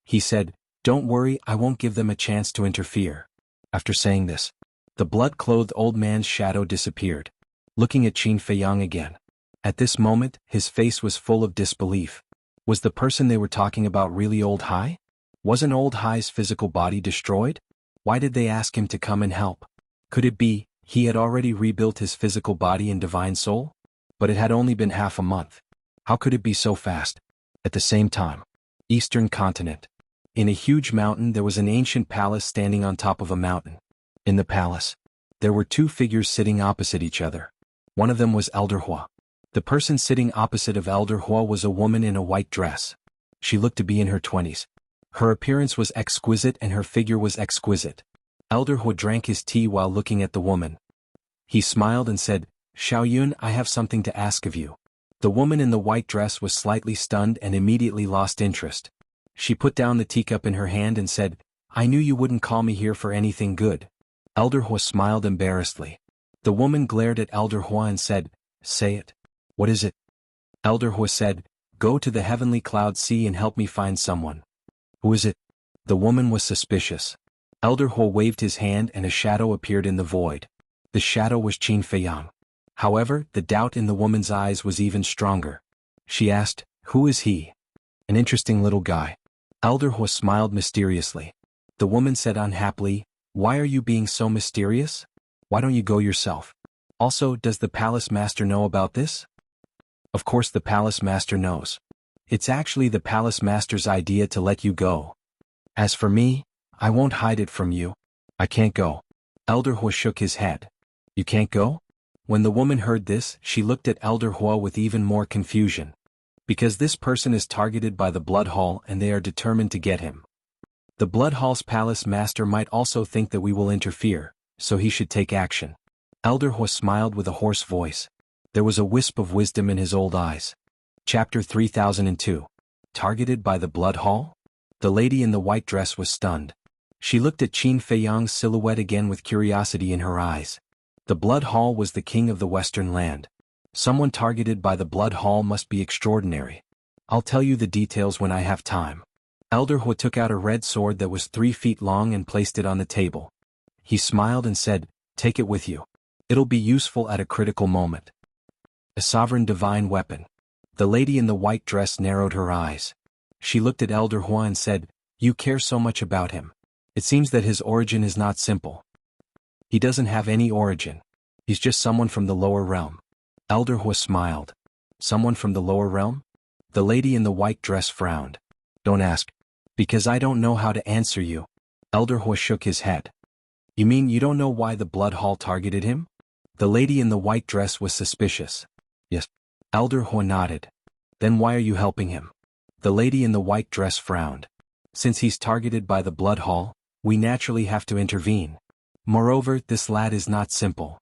A: He said, don't worry, I won't give them a chance to interfere. After saying this, the blood-clothed old man's shadow disappeared, looking at Qin Feiyang again. At this moment, his face was full of disbelief. Was the person they were talking about really Old Hai? Wasn't Old Hai's physical body destroyed? Why did they ask him to come and help? Could it be, he had already rebuilt his physical body and divine soul? But it had only been half a month. How could it be so fast? At the same time, Eastern Continent. In a huge mountain there was an ancient palace standing on top of a mountain. In the palace, there were two figures sitting opposite each other. One of them was Elder Hua. The person sitting opposite of Elder Hua was a woman in a white dress. She looked to be in her 20s. Her appearance was exquisite and her figure was exquisite. Elder Hua drank his tea while looking at the woman. He smiled and said, Xiaoyun, I have something to ask of you. The woman in the white dress was slightly stunned and immediately lost interest. She put down the teacup in her hand and said, I knew you wouldn't call me here for anything good. Elder Hua smiled embarrassedly. The woman glared at Elder Hua and said, say it. What is it? Elder Hua said, go to the heavenly cloud sea and help me find someone. Who is it? The woman was suspicious. Elder Hua waved his hand and a shadow appeared in the void. The shadow was Qin Feiyang. However, the doubt in the woman's eyes was even stronger. She asked, who is he? An interesting little guy. Elder Hua smiled mysteriously. The woman said unhappily, why are you being so mysterious? Why don't you go yourself? Also, does the palace master know about this? Of course the palace master knows. It's actually the palace master's idea to let you go. As for me, I won't hide it from you. I can't go. Elder Hua shook his head. You can't go? When the woman heard this, she looked at Elder Hua with even more confusion. Because this person is targeted by the Blood Hall and they are determined to get him. The Blood Hall's palace master might also think that we will interfere, so he should take action. Elder Hua smiled with a hoarse voice. There was a wisp of wisdom in his old eyes. Chapter 3002. Targeted by the Blood Hall? The lady in the white dress was stunned. She looked at Qin Feiyang's silhouette again with curiosity in her eyes. The Blood Hall was the king of the Western land. Someone targeted by the Blood Hall must be extraordinary. I'll tell you the details when I have time. Elder Hua took out a red sword that was 3 feet long and placed it on the table. He smiled and said, "Take it with you. It'll be useful at a critical moment." A sovereign divine weapon. The lady in the white dress narrowed her eyes. She looked at Elder Hua and said, "You care so much about him. It seems that his origin is not simple." "He doesn't have any origin. He's just someone from the lower realm." Elder Hua smiled. "Someone from the lower realm?" The lady in the white dress frowned. "Don't ask. Because I don't know how to answer you." Elder Hua shook his head. "You mean you don't know why the Blood Hall targeted him?" The lady in the white dress was suspicious. "Yes." Elder Hua nodded. "Then why are you helping him?" The lady in the white dress frowned. "Since he's targeted by the Blood Hall, we naturally have to intervene. Moreover, this lad is not simple.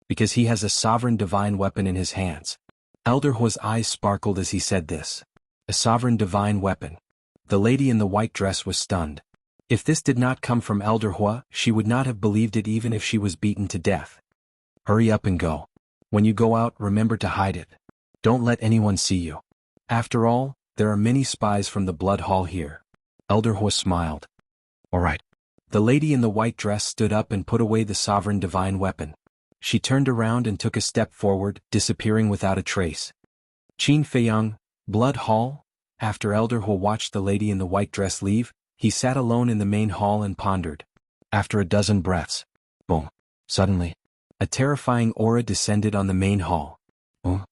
A: Because he has a sovereign divine weapon in his hands." Elder Hua's eyes sparkled as he said this. A sovereign divine weapon. The lady in the white dress was stunned. If this did not come from Elder Hua, she would not have believed it even if she was beaten to death. "Hurry up and go. When you go out, remember to hide it. Don't let anyone see you. After all, there are many spies from the Blood Hall here." Elder Hua smiled. "All right." The lady in the white dress stood up and put away the sovereign divine weapon. She turned around and took a step forward, disappearing without a trace. Qin Feiyang, Blood Hall? After Elder Hua watched the lady in the white dress leave, he sat alone in the main hall and pondered. After a dozen breaths, boom. Suddenly, a terrifying aura descended on the main hall. Boom.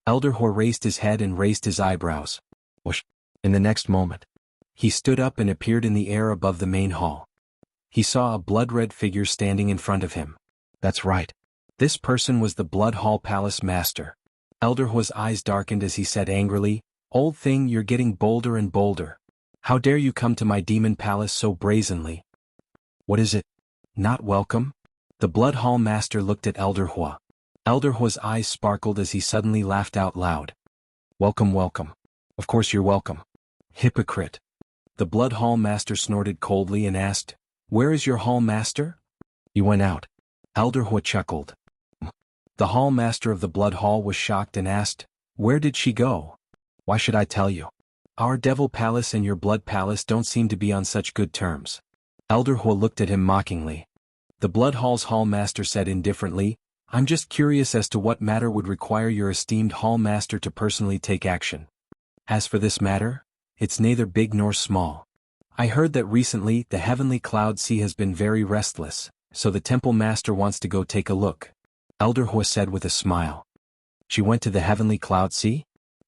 A: Elder Hua raised his head and raised his eyebrows. Whoosh. In the next moment, he stood up and appeared in the air above the main hall. He saw a blood-red figure standing in front of him. That's right. This person was the Blood Hall Palace Master. Elder Hua's eyes darkened as he said angrily, "Old thing, you're getting bolder and bolder. How dare you come to my demon palace so brazenly? What is it? Not welcome?" The Blood Hall Master looked at Elder Hua. Elder Hua's eyes sparkled as he suddenly laughed out loud. "Welcome, welcome. Of course you're welcome. Hypocrite." The Blood Hall Master snorted coldly and asked, "Where is your Hall Master?" "He went out." Elder Hua chuckled. The Hall Master of the Blood Hall was shocked and asked, "Where did she go?" "Why should I tell you? Our Devil Palace and your Blood Palace don't seem to be on such good terms." Elder Hua looked at him mockingly. The Blood Hall's Hall Master said indifferently, "I'm just curious as to what matter would require your esteemed Hall Master to personally take action. As for this matter, it's neither big nor small. I heard that recently the Heavenly Cloud Sea has been very restless, so the Temple Master wants to go take a look." Elder Hua said with a smile. "She went to the Heavenly Cloud Sea?"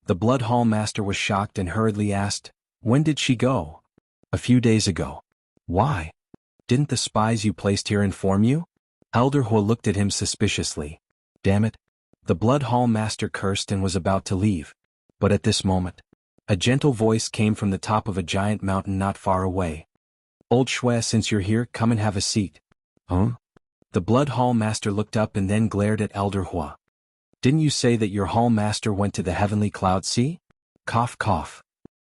A: The Blood Hall Master was shocked and hurriedly asked, "When did she go?" "A few days ago." "Why? Didn't the spies you placed here inform you?" Elder Hua looked at him suspiciously. "Damn it." The Blood Hall Master cursed and was about to leave. But at this moment, a gentle voice came from the top of a giant mountain not far away. "Old Shui, since you're here, come and have a seat." "Huh?" The Blood Hall Master looked up and then glared at Elder Hua. "Didn't you say that your Hall Master went to the Heavenly Cloud Sea?" Cough, cough.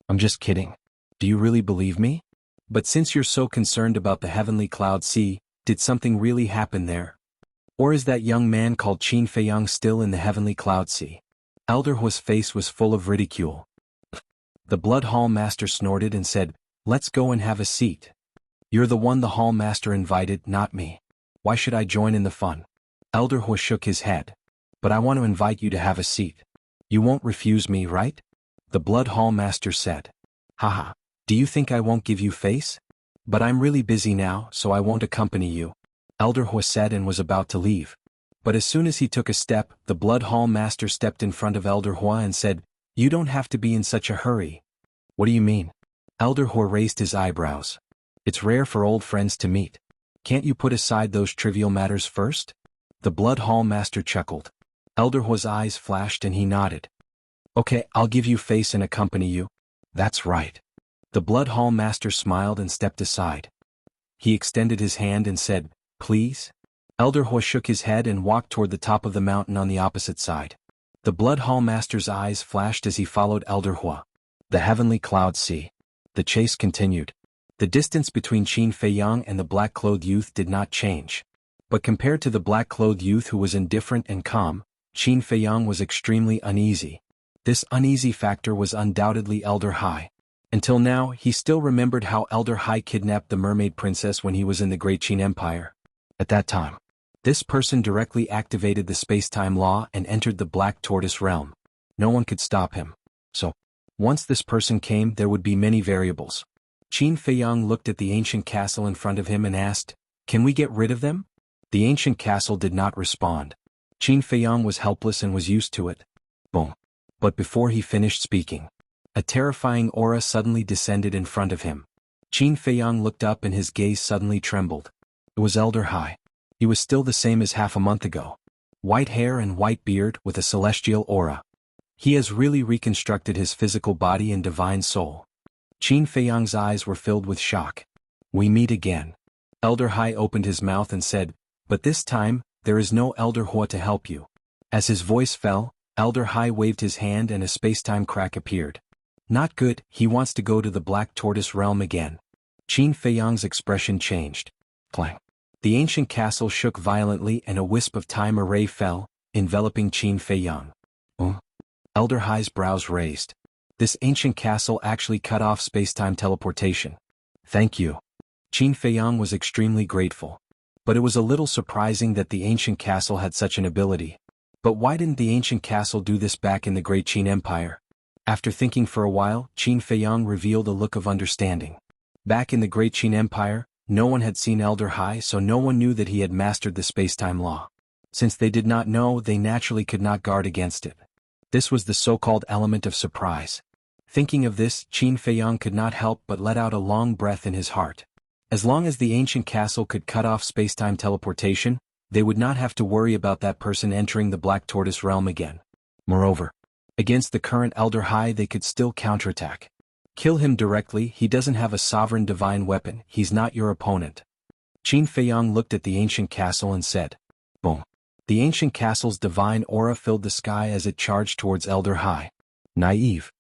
A: "I'm just kidding. Do you really believe me? But since you're so concerned about the Heavenly Cloud Sea, did something really happen there? Or is that young man called Qin Feiyang still in the Heavenly Cloud Sea?" Elder Hua's face was full of ridicule. The Blood Hall Master snorted and said, "Let's go and have a seat. You're the one the Hall Master invited, not me. Why should I join in the fun?" Elder Hua shook his head. "But I want to invite you to have a seat. You won't refuse me, right?" The Blood Hall Master said. "Haha, do you think I won't give you face? But I'm really busy now, so I won't accompany you." Elder Hua said and was about to leave. But as soon as he took a step, the Blood Hall Master stepped in front of Elder Hua and said, "You don't have to be in such a hurry." "What do you mean?" Elder Hua raised his eyebrows. "It's rare for old friends to meet. Can't you put aside those trivial matters first?" The Blood Hall Master chuckled. Elder Hua's eyes flashed and he nodded. Okay, I'll give you face and accompany you. That's right. The Blood Hall Master smiled and stepped aside. He extended his hand and said, Please? Elder Hua shook his head and walked toward the top of the mountain on the opposite side. The Blood Hall Master's eyes flashed as he followed Elder Hua. The heavenly cloud sea. The chase continued. The distance between Qin Feiyang and the black-clothed youth did not change. But compared to the black-clothed youth who was indifferent and calm, Qin Feiyang was extremely uneasy. This uneasy factor was undoubtedly Elder Hai. Until now, he still remembered how Elder Hai kidnapped the mermaid princess when he was in the Great Qin Empire. At that time, this person directly activated the space-time law and entered the Black Tortoise realm. No one could stop him. So, once this person came, there would be many variables. Qin Feiyang looked at the ancient castle in front of him and asked, Can we get rid of them? The ancient castle did not respond. Qin Feiyang was helpless and was used to it. Boom. But before he finished speaking, a terrifying aura suddenly descended in front of him. Qin Feiyang looked up and his gaze suddenly trembled. It was Elder Hai. He was still the same as half a month ago. White hair and white beard with a celestial aura. He has really reconstructed his physical body and divine soul. Qin Feiyang's eyes were filled with shock. We meet again. Elder Hai opened his mouth and said, But this time, there is no Elder Hua to help you. As his voice fell, Elder Hai waved his hand and a space-time crack appeared. Not good, he wants to go to the Black Tortoise realm again. Qin Feiyang's expression changed. Clang. The ancient castle shook violently and a wisp of time array fell, enveloping Qin Feiyang. Elder Hai's brows raised. This ancient castle actually cut off space-time teleportation. Thank you. Qin Feiyang was extremely grateful. But it was a little surprising that the ancient castle had such an ability. But why didn't the ancient castle do this back in the Great Qin Empire? After thinking for a while, Qin Feiyang revealed a look of understanding. Back in the Great Qin Empire, no one had seen Elder Hai, so no one knew that he had mastered the space-time law. Since they did not know, they naturally could not guard against it. This was the so-called element of surprise. Thinking of this, Qin Feiyang could not help but let out a long breath in his heart. As long as the ancient castle could cut off space-time teleportation, they would not have to worry about that person entering the Black Tortoise realm again. Moreover, against the current Elder Hai they could still counterattack. Kill him directly, he doesn't have a sovereign divine weapon, he's not your opponent. Qin Feiyang looked at the ancient castle and said, Boom. The ancient castle's divine aura filled the sky as it charged towards Elder Hai. Naive.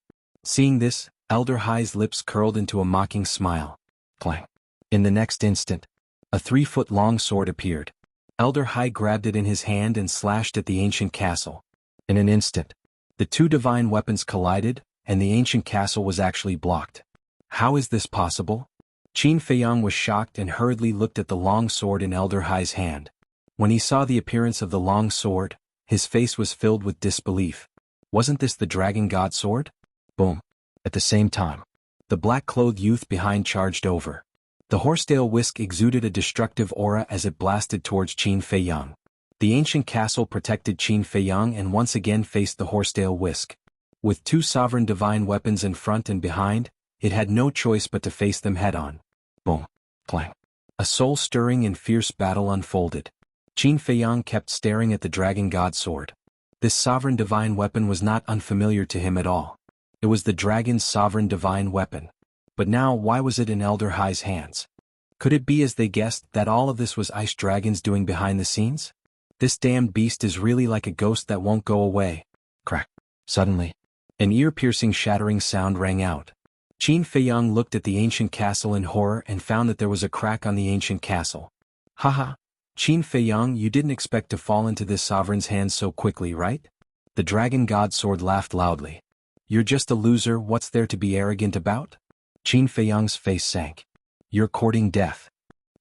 A: Seeing this, Elder Hai's lips curled into a mocking smile. Clang. In the next instant, a 3-foot-long sword appeared. Elder Hai grabbed it in his hand and slashed at the ancient castle. In an instant, the two divine weapons collided, and the ancient castle was actually blocked. How is this possible? Qin Feiyang was shocked and hurriedly looked at the long sword in Elder Hai's hand. When he saw the appearance of the long sword, his face was filled with disbelief. Wasn't this the Dragon God sword? Boom. At the same time, the black-clothed youth behind charged over. The horsetail whisk exuded a destructive aura as it blasted towards Qin Feiyang. The ancient castle protected Qin Feiyang and once again faced the horsetail whisk. With two sovereign divine weapons in front and behind, it had no choice but to face them head-on. Boom. Clang. A soul-stirring and fierce battle unfolded. Qin Feiyang kept staring at the Dragon God sword. This sovereign divine weapon was not unfamiliar to him at all. It was the dragon's sovereign divine weapon. But now why was it in Elder Hai's hands? Could it be, as they guessed, that all of this was Ice Dragon's doing behind the scenes? This damned beast is really like a ghost that won't go away. Crack. Suddenly, an ear-piercing shattering sound rang out. Qin Feiyang looked at the ancient castle in horror and found that there was a crack on the ancient castle. Haha. Qin Feiyang, you didn't expect to fall into this sovereign's hands so quickly, right? The Dragon God sword laughed loudly. You're just a loser, what's there to be arrogant about? Qin Feiyang's face sank. You're courting death.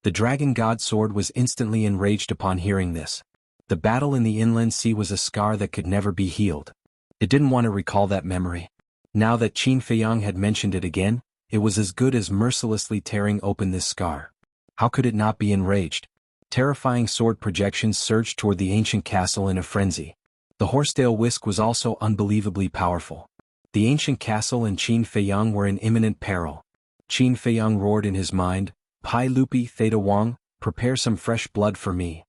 A: The Dragon God sword was instantly enraged upon hearing this. The battle in the inland sea was a scar that could never be healed. It didn't want to recall that memory. Now that Qin Feiyang had mentioned it again, it was as good as mercilessly tearing open this scar. How could it not be enraged? Terrifying sword projections surged toward the ancient castle in a frenzy. The horsetail whisk was also unbelievably powerful. The ancient castle and Qin Feiyang were in imminent peril. Qin Feiyang roared in his mind, Pai Lupi Theta Wang, prepare some fresh blood for me.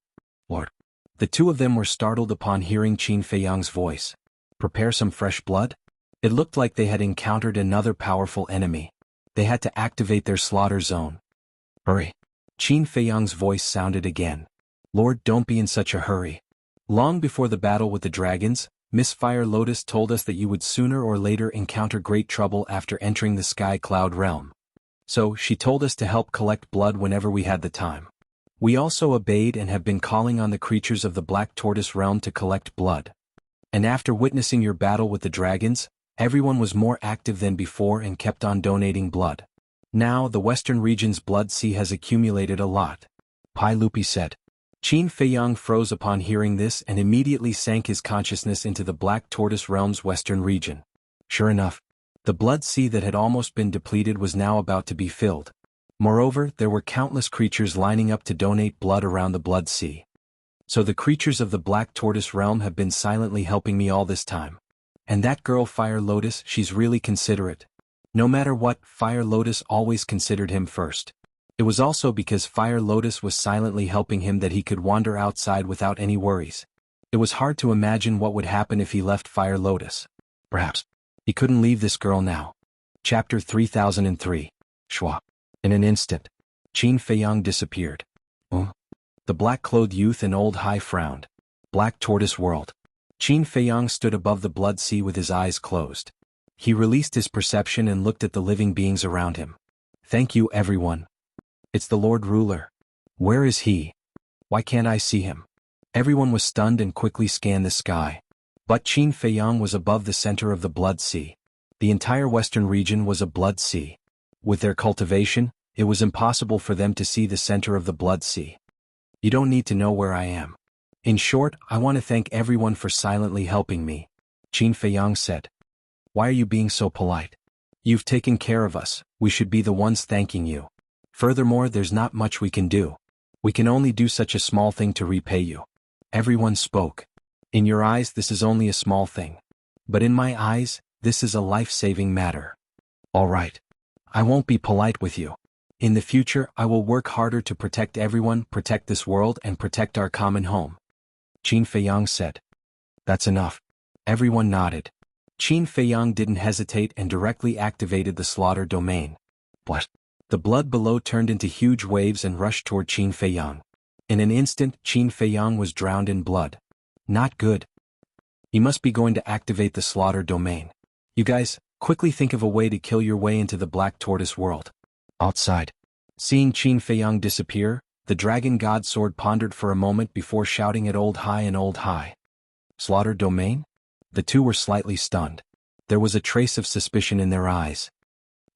A: Lord. The two of them were startled upon hearing Qin Feiyang's voice. Prepare some fresh blood? It looked like they had encountered another powerful enemy. They had to activate their slaughter zone. Hurry. Qin Feiyang's voice sounded again. Lord, don't be in such a hurry. Long before the battle with the dragons, Miss Fire Lotus told us that you would sooner or later encounter great trouble after entering the Sky Cloud realm. So, she told us to help collect blood whenever we had the time. We also obeyed and have been calling on the creatures of the Black Tortoise realm to collect blood. And after witnessing your battle with the dragons, everyone was more active than before and kept on donating blood. Now, the Western region's blood sea has accumulated a lot. Pai Lupi said. Qin Feiyang froze upon hearing this and immediately sank his consciousness into the Black Tortoise realm's western region. Sure enough, the blood sea that had almost been depleted was now about to be filled. Moreover, there were countless creatures lining up to donate blood around the blood sea. So the creatures of the Black Tortoise realm have been silently helping me all this time. And that girl Fire Lotus, she's really considerate. No matter what, Fire Lotus always considered him first. It was also because Fire Lotus was silently helping him that he could wander outside without any worries. It was hard to imagine what would happen if he left Fire Lotus. Perhaps he couldn't leave this girl now. Chapter 3003. Shwa. In an instant, Qin Feiyang disappeared. The black-clothed youth and Old Hai frowned. Black Tortoise World. Qin Feiyang stood above the blood sea with his eyes closed. He released his perception and looked at the living beings around him. Thank you, everyone. It's the Lord Ruler. Where is he? Why can't I see him? Everyone was stunned and quickly scanned the sky. But Qin Feiyang was above the center of the blood sea. The entire western region was a blood sea. With their cultivation, it was impossible for them to see the center of the blood sea. You don't need to know where I am. In short, I want to thank everyone for silently helping me, Qin Feiyang said. Why are you being so polite? You've taken care of us, we should be the ones thanking you. Furthermore, there's not much we can do. We can only do such a small thing to repay you. Everyone spoke. In your eyes, this is only a small thing. But in my eyes, this is a life-saving matter. All right. I won't be polite with you. In the future, I will work harder to protect everyone, protect this world, and protect our common home. Qin Feiyang said. That's enough. Everyone nodded. Qin Feiyang didn't hesitate and directly activated the slaughter domain. What? The blood below turned into huge waves and rushed toward Qin Feiyang. In an instant, Qin Feiyang was drowned in blood. Not good. He must be going to activate the slaughter domain. You guys, quickly think of a way to kill your way into the Black Tortoise world. Outside. Seeing Qin Feiyang disappear, the Dragon God Sword pondered for a moment before shouting at Old Hai and Old Hai. Slaughter domain? The two were slightly stunned. There was a trace of suspicion in their eyes.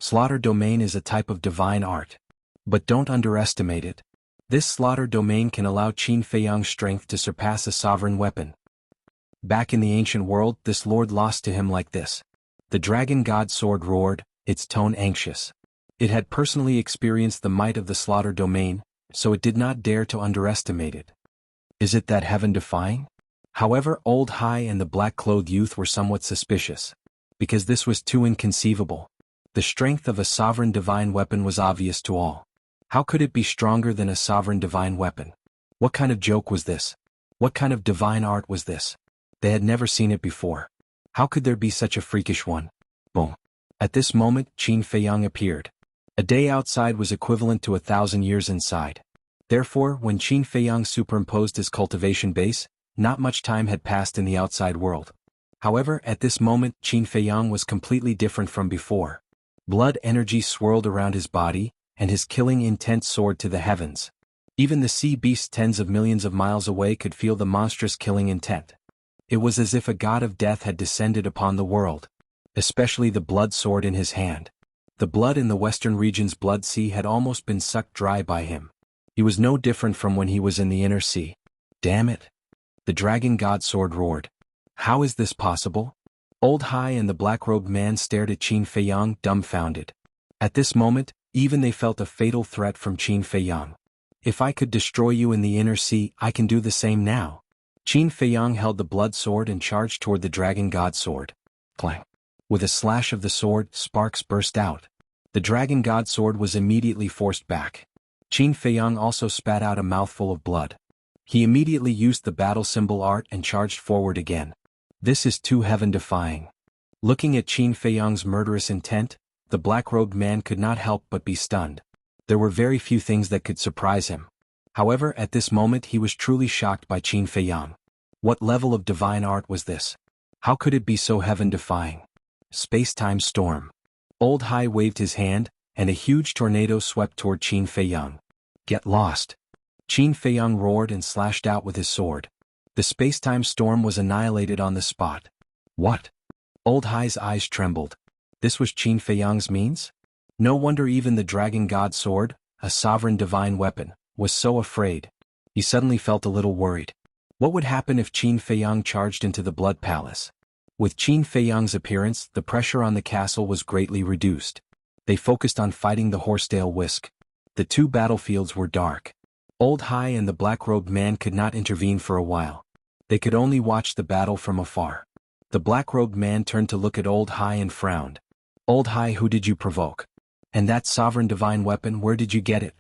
A: Slaughter domain is a type of divine art. But don't underestimate it. This slaughter domain can allow Qin Feiyang's strength to surpass a sovereign weapon. Back in the ancient world, this lord lost to him like this. The Dragon God Sword roared, its tone anxious. It had personally experienced the might of the slaughter domain, so it did not dare to underestimate it. Is it that heaven-defying? However, Old Hai and the black-clothed youth were somewhat suspicious. Because this was too inconceivable. The strength of a sovereign divine weapon was obvious to all. How could it be stronger than a sovereign divine weapon? What kind of joke was this? What kind of divine art was this? They had never seen it before. How could there be such a freakish one? Boom. At this moment, Qin Feiyang appeared. A day outside was equivalent to 1,000 years inside. Therefore, when Qin Feiyang superimposed his cultivation base, not much time had passed in the outside world. However, at this moment, Qin Feiyang was completely different from before. Blood energy swirled around his body, and his killing intent soared to the heavens. Even the sea beasts tens of millions of miles away could feel the monstrous killing intent. It was as if a god of death had descended upon the world. Especially the blood sword in his hand. The blood in the western region's blood sea had almost been sucked dry by him. He was no different from when he was in the inner sea. Damn it! The dragon god sword roared. How is this possible? Old Hai and the black-robed man stared at Qin Feiyang, dumbfounded. At this moment, even they felt a fatal threat from Qin Feiyang. If I could destroy you in the inner sea, I can do the same now. Qin Feiyang held the blood sword and charged toward the dragon god sword. Clang. With a slash of the sword, sparks burst out. The dragon god sword was immediately forced back. Qin Feiyang also spat out a mouthful of blood. He immediately used the battle symbol art and charged forward again. This is too heaven-defying. Looking at Qin Feiyang's murderous intent, the black-robed man could not help but be stunned. There were very few things that could surprise him. However, at this moment he was truly shocked by Qin Feiyang. What level of divine art was this? How could it be so heaven-defying? Space-time storm. Old Hai waved his hand, and a huge tornado swept toward Qin Feiyang. Get lost. Qin Feiyang roared and slashed out with his sword. The space-time storm was annihilated on the spot. What? Old Hai's eyes trembled. This was Qin Feiyang's means? No wonder even the Dragon God sword, a sovereign divine weapon, was so afraid. He suddenly felt a little worried. What would happen if Qin Feiyang charged into the Blood Palace? With Qin Feiyang's appearance, the pressure on the castle was greatly reduced. They focused on fighting the horsetail whisk. The two battlefields were dark. Old Hai and the black-robed man could not intervene for a while. They could only watch the battle from afar. The black-robed man turned to look at Old Hai and frowned. Old Hai, who did you provoke? And that sovereign divine weapon, where did you get it?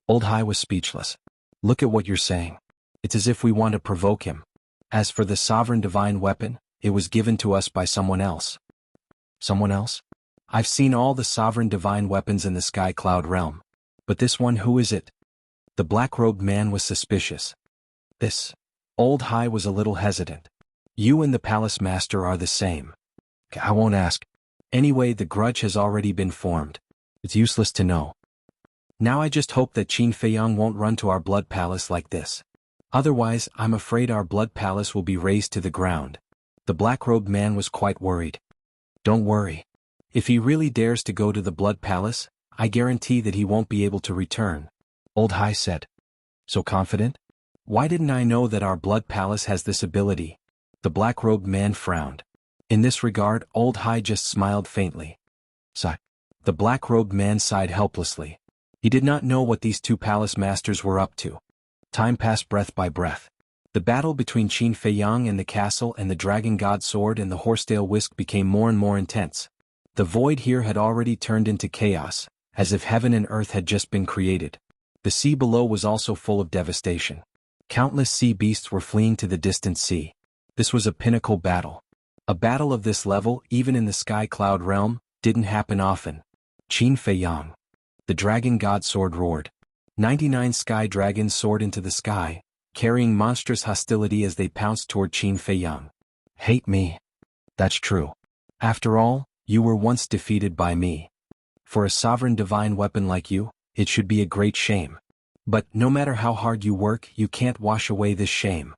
A: Old Hai was speechless. Look at what you're saying. It's as if we want to provoke him. As for the sovereign divine weapon, it was given to us by someone else. Someone else? I've seen all the sovereign divine weapons in the Sky Cloud realm. But this one, who is it? The black-robed man was suspicious. This. Old Hai was a little hesitant. You and the palace master are the same. I won't ask. Anyway, the grudge has already been formed. It's useless to know. Now I just hope that Qin Feiyang won't run to our blood palace like this. Otherwise, I'm afraid our blood palace will be razed to the ground. The black-robed man was quite worried. Don't worry. If he really dares to go to the blood palace, I guarantee that he won't be able to return. Old Hai said. So confident? Why didn't I know that our blood palace has this ability? The black-robed man frowned. In this regard, Old Hai just smiled faintly. Sigh. The black-robed man sighed helplessly. He did not know what these two palace masters were up to. Time passed breath by breath. The battle between Qin Feiyang and the castle and the Dragon God sword and the horsetail whisk became more and more intense. The void here had already turned into chaos, as if heaven and earth had just been created. The sea below was also full of devastation. Countless sea beasts were fleeing to the distant sea. This was a pinnacle battle. A battle of this level, even in the Sky Cloud realm, didn't happen often. Qin Feiyang. The Dragon God sword roared. 99 sky dragons soared into the sky, carrying monstrous hostility as they pounced toward Qin Feiyang. Hate me. That's true. After all, you were once defeated by me. For a sovereign divine weapon like you, it should be a great shame. But no matter how hard you work, you can't wash away this shame.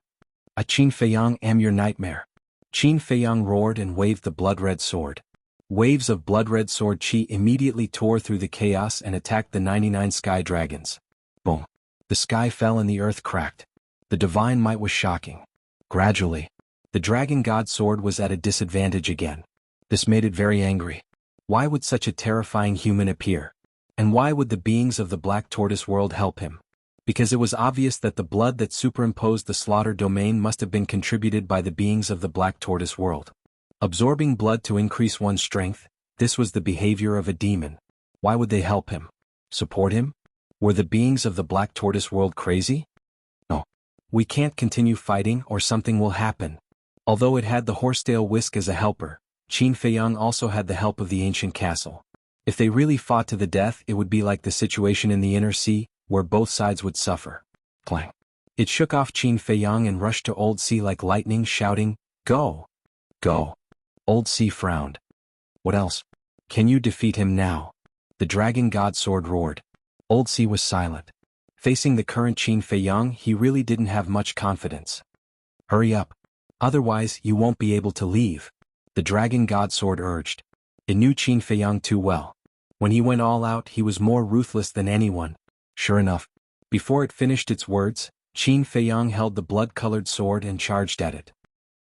A: I, Qin Feiyang, am your nightmare. Qin Feiyang roared and waved the blood-red sword. Waves of blood-red sword chi immediately tore through the chaos and attacked the 99 sky dragons. Boom. The sky fell and the earth cracked. The divine might was shocking. Gradually, the Dragon God sword was at a disadvantage again. This made it very angry. Why would such a terrifying human appear? And why would the beings of the Black Tortoise world help him? Because it was obvious that the blood that superimposed the slaughter domain must have been contributed by the beings of the Black Tortoise world. Absorbing blood to increase one's strength, this was the behavior of a demon. Why would they help him? Support him? Were the beings of the Black Tortoise world crazy? No. We can't continue fighting or something will happen. Although it had the horsetail whisk as a helper, Qin Feiyang also had the help of the ancient castle. If they really fought to the death, it would be like the situation in the inner sea, where both sides would suffer. Clang. It shook off Qin Feiyang and rushed to Old Sea like lightning, shouting, "Go! Go!" Old Sea frowned. What else? Can you defeat him now? The Dragon God sword roared. Old Sea was silent. Facing the current Qin Feiyang, he really didn't have much confidence. Hurry up. Otherwise, you won't be able to leave. The Dragon God sword urged. It knew Qin Feiyang too well. When he went all out, he was more ruthless than anyone. Sure enough, before it finished its words, Qin Feiyang held the blood-colored sword and charged at it.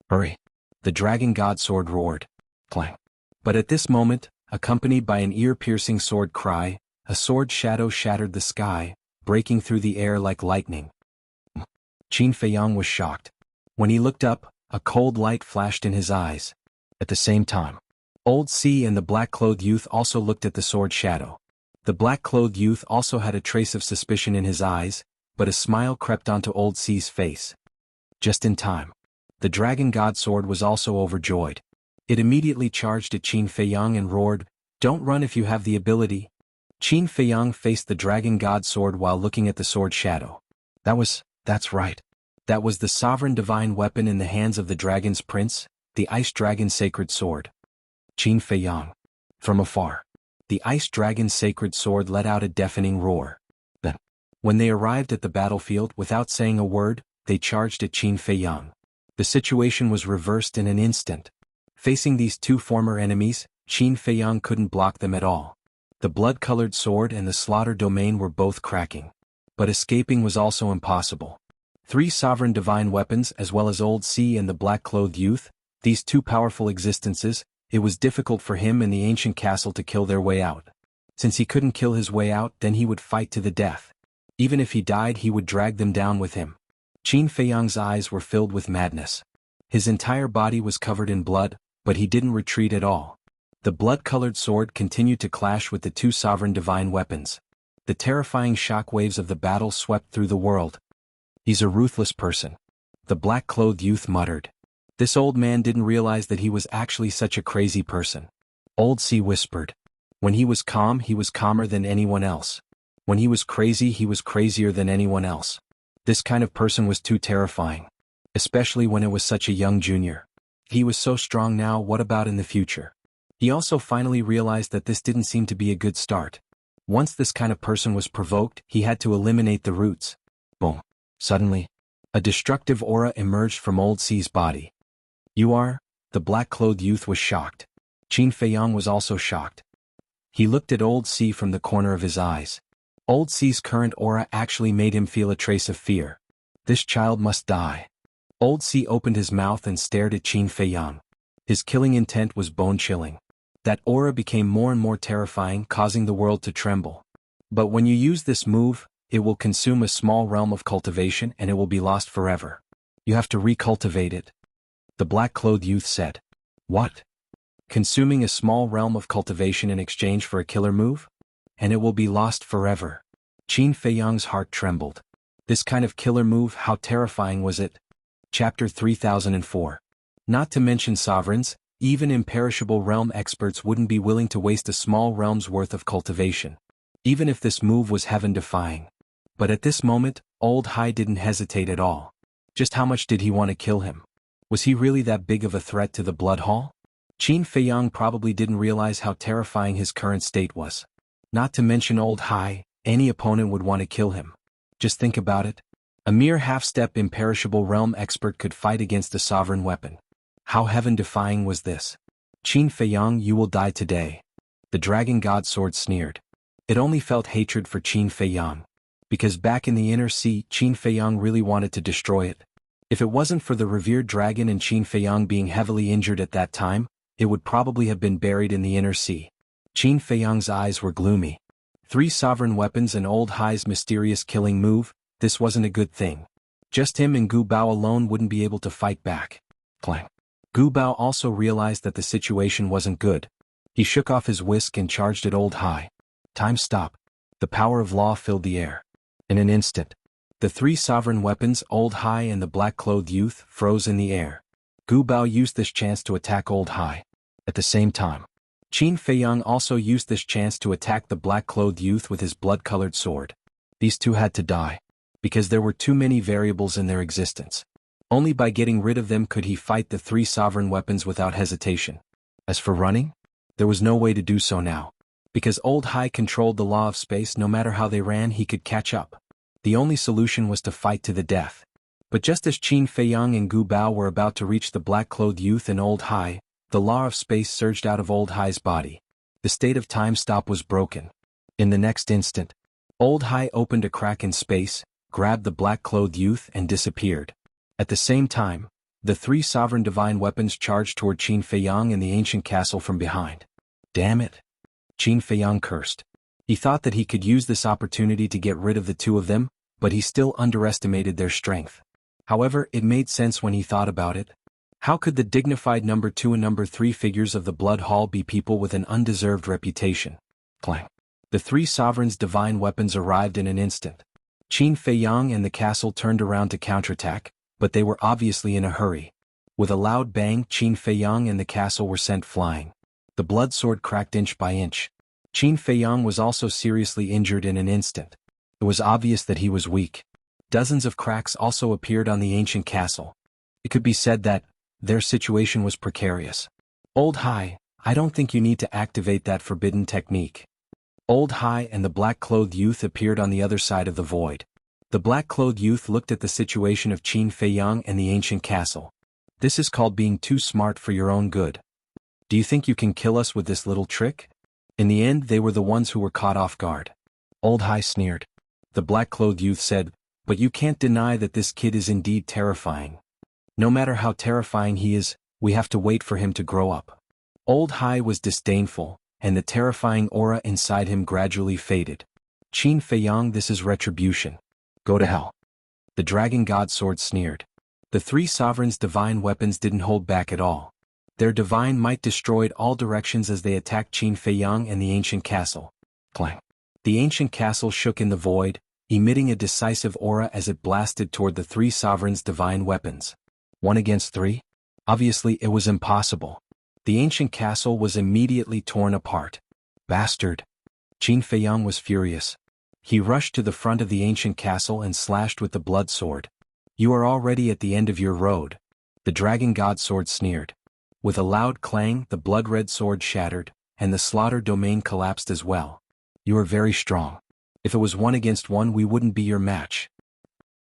A: Hurry. The Dragon God sword roared. Clang. But at this moment, accompanied by an ear-piercing sword cry, a sword shadow shattered the sky, breaking through the air like lightning. Qin Feiyang was shocked. When he looked up, a cold light flashed in his eyes. At the same time, Old Sea and the black-clothed youth also looked at the sword shadow. The black-clothed youth also had a trace of suspicion in his eyes, but a smile crept onto Old C's face. Just in time. The Dragon God Sword was also overjoyed. It immediately charged at Qin Feiyang and roared, "Don't run if you have the ability." Qin Feiyang faced the Dragon God Sword while looking at the sword shadow. That's right. That was the sovereign divine weapon in the hands of the Dragon's Prince, the Ice Dragon Sacred Sword. Qin Feiyang. From afar. The Ice Dragon's Sacred Sword let out a deafening roar. Then, when they arrived at the battlefield without saying a word, they charged at Qin Feiyang. The situation was reversed in an instant. Facing these two former enemies, Qin Feiyang couldn't block them at all. The blood-colored sword and the slaughter domain were both cracking. But escaping was also impossible. 3 sovereign divine weapons as well as Old C and the black-clothed youth, these two powerful existences, it was difficult for him and the ancient castle to kill their way out. Since he couldn't kill his way out, then he would fight to the death. Even if he died, he would drag them down with him. Qin Feiyang's eyes were filled with madness. His entire body was covered in blood, but he didn't retreat at all. The blood-colored sword continued to clash with the 2 sovereign divine weapons. The terrifying shockwaves of the battle swept through the world. "He's a ruthless person," the black-clothed youth muttered. This old man didn't realize that he was actually such a crazy person. Old C whispered. When he was calm, he was calmer than anyone else. When he was crazy, he was crazier than anyone else. This kind of person was too terrifying. Especially when it was such a young junior. He was so strong now, what about in the future? He also finally realized that this didn't seem to be a good start. Once this kind of person was provoked, he had to eliminate the roots. Boom. Suddenly, a destructive aura emerged from Old C's body. "You are?" The black-clothed youth was shocked. Qin Feiyang was also shocked. He looked at Old C from the corner of his eyes. Old C's current aura actually made him feel a trace of fear. This child must die. Old C opened his mouth and stared at Qin Feiyang. His killing intent was bone-chilling. That aura became more and more terrifying, causing the world to tremble. But when you use this move, it will consume a small realm of cultivation and it will be lost forever. You have to recultivate it. The black-clothed youth said. What? Consuming a small realm of cultivation in exchange for a killer move? And it will be lost forever. Qin Feiyang's heart trembled. This kind of killer move, how terrifying was it? Chapter 3004. Not to mention sovereigns, even imperishable realm experts wouldn't be willing to waste a small realm's worth of cultivation. Even if this move was heaven-defying. But at this moment, Old Hai didn't hesitate at all. Just how much did he want to kill him? Was he really that big of a threat to the Blood Hall? Qin Feiyang probably didn't realize how terrifying his current state was. Not to mention Old Hai, any opponent would want to kill him. Just think about it. A mere half-step imperishable realm expert could fight against a sovereign weapon. How heaven-defying was this? Qin Feiyang, you will die today. The Dragon God Sword sneered. It only felt hatred for Qin Feiyang. Because back in the Inner Sea, Qin Feiyang really wanted to destroy it. If it wasn't for the revered dragon and Qin Feiyang being heavily injured at that time, it would probably have been buried in the Inner Sea. Qin Feiyang's eyes were gloomy. 3 sovereign weapons and Old Hai's mysterious killing move, this wasn't a good thing. Just him and Gu Bao alone wouldn't be able to fight back. Clang. Gu Bao also realized that the situation wasn't good. He shook off his whisk and charged at Old Hai. Time stop. The power of law filled the air. In an instant, the 3 sovereign weapons, Old Hai and the black-clothed youth, froze in the air. Gu Bao used this chance to attack Old Hai. At the same time, Qin Feiyang also used this chance to attack the black-clothed youth with his blood-colored sword. These two had to die, because there were too many variables in their existence. Only by getting rid of them could he fight the 3 sovereign weapons without hesitation. As for running, there was no way to do so now. Because Old Hai controlled the law of space, no matter how they ran, he could catch up. The only solution was to fight to the death. But just as Qin Feiyang and Gu Bao were about to reach the black-clothed youth and Old Hai, the law of space surged out of Old Hai's body. The state of time stop was broken. In the next instant, Old Hai opened a crack in space, grabbed the black-clothed youth and disappeared. At the same time, the 3 sovereign divine weapons charged toward Qin Feiyang and the ancient castle from behind. Damn it! Qin Feiyang cursed. He thought that he could use this opportunity to get rid of the 2 of them, but he still underestimated their strength. However, it made sense when he thought about it. How could the dignified number 2 and number 3 figures of the Blood Hall be people with an undeserved reputation? Clang. The 3 sovereigns' divine weapons arrived in an instant. Qin Feiyang and the castle turned around to counterattack, but they were obviously in a hurry. With a loud bang, Qin Feiyang and the castle were sent flying. The blood sword cracked inch by inch. Qin Feiyang was also seriously injured in an instant. It was obvious that he was weak. Dozens of cracks also appeared on the ancient castle. It could be said that their situation was precarious. Old Hai, I don't think you need to activate that forbidden technique. Old Hai and the black-clothed youth appeared on the other side of the void. The black-clothed youth looked at the situation of Qin Feiyang and the ancient castle. This is called being too smart for your own good. Do you think you can kill us with this little trick? In the end, they were the ones who were caught off guard. Old Hai sneered. The black-clothed youth said, but you can't deny that this kid is indeed terrifying. No matter how terrifying he is, we have to wait for him to grow up. Old Hai was disdainful, and the terrifying aura inside him gradually faded. Qin Feiyang, this is retribution. Go to hell. The dragon god sword sneered. The three sovereigns' divine weapons didn't hold back at all. Their divine might destroyed all directions as they attacked Qin Feiyang and the ancient castle. Clang. The ancient castle shook in the void, emitting a decisive aura as it blasted toward the three sovereigns' divine weapons. 1 against 3? Obviously it was impossible. The ancient castle was immediately torn apart. Bastard! Qin Feiyang was furious. He rushed to the front of the ancient castle and slashed with the blood sword. You are already at the end of your road. The dragon god sword sneered. With a loud clang, the blood-red sword shattered, and the slaughter domain collapsed as well. You are very strong. If it was 1 against 1, we wouldn't be your match.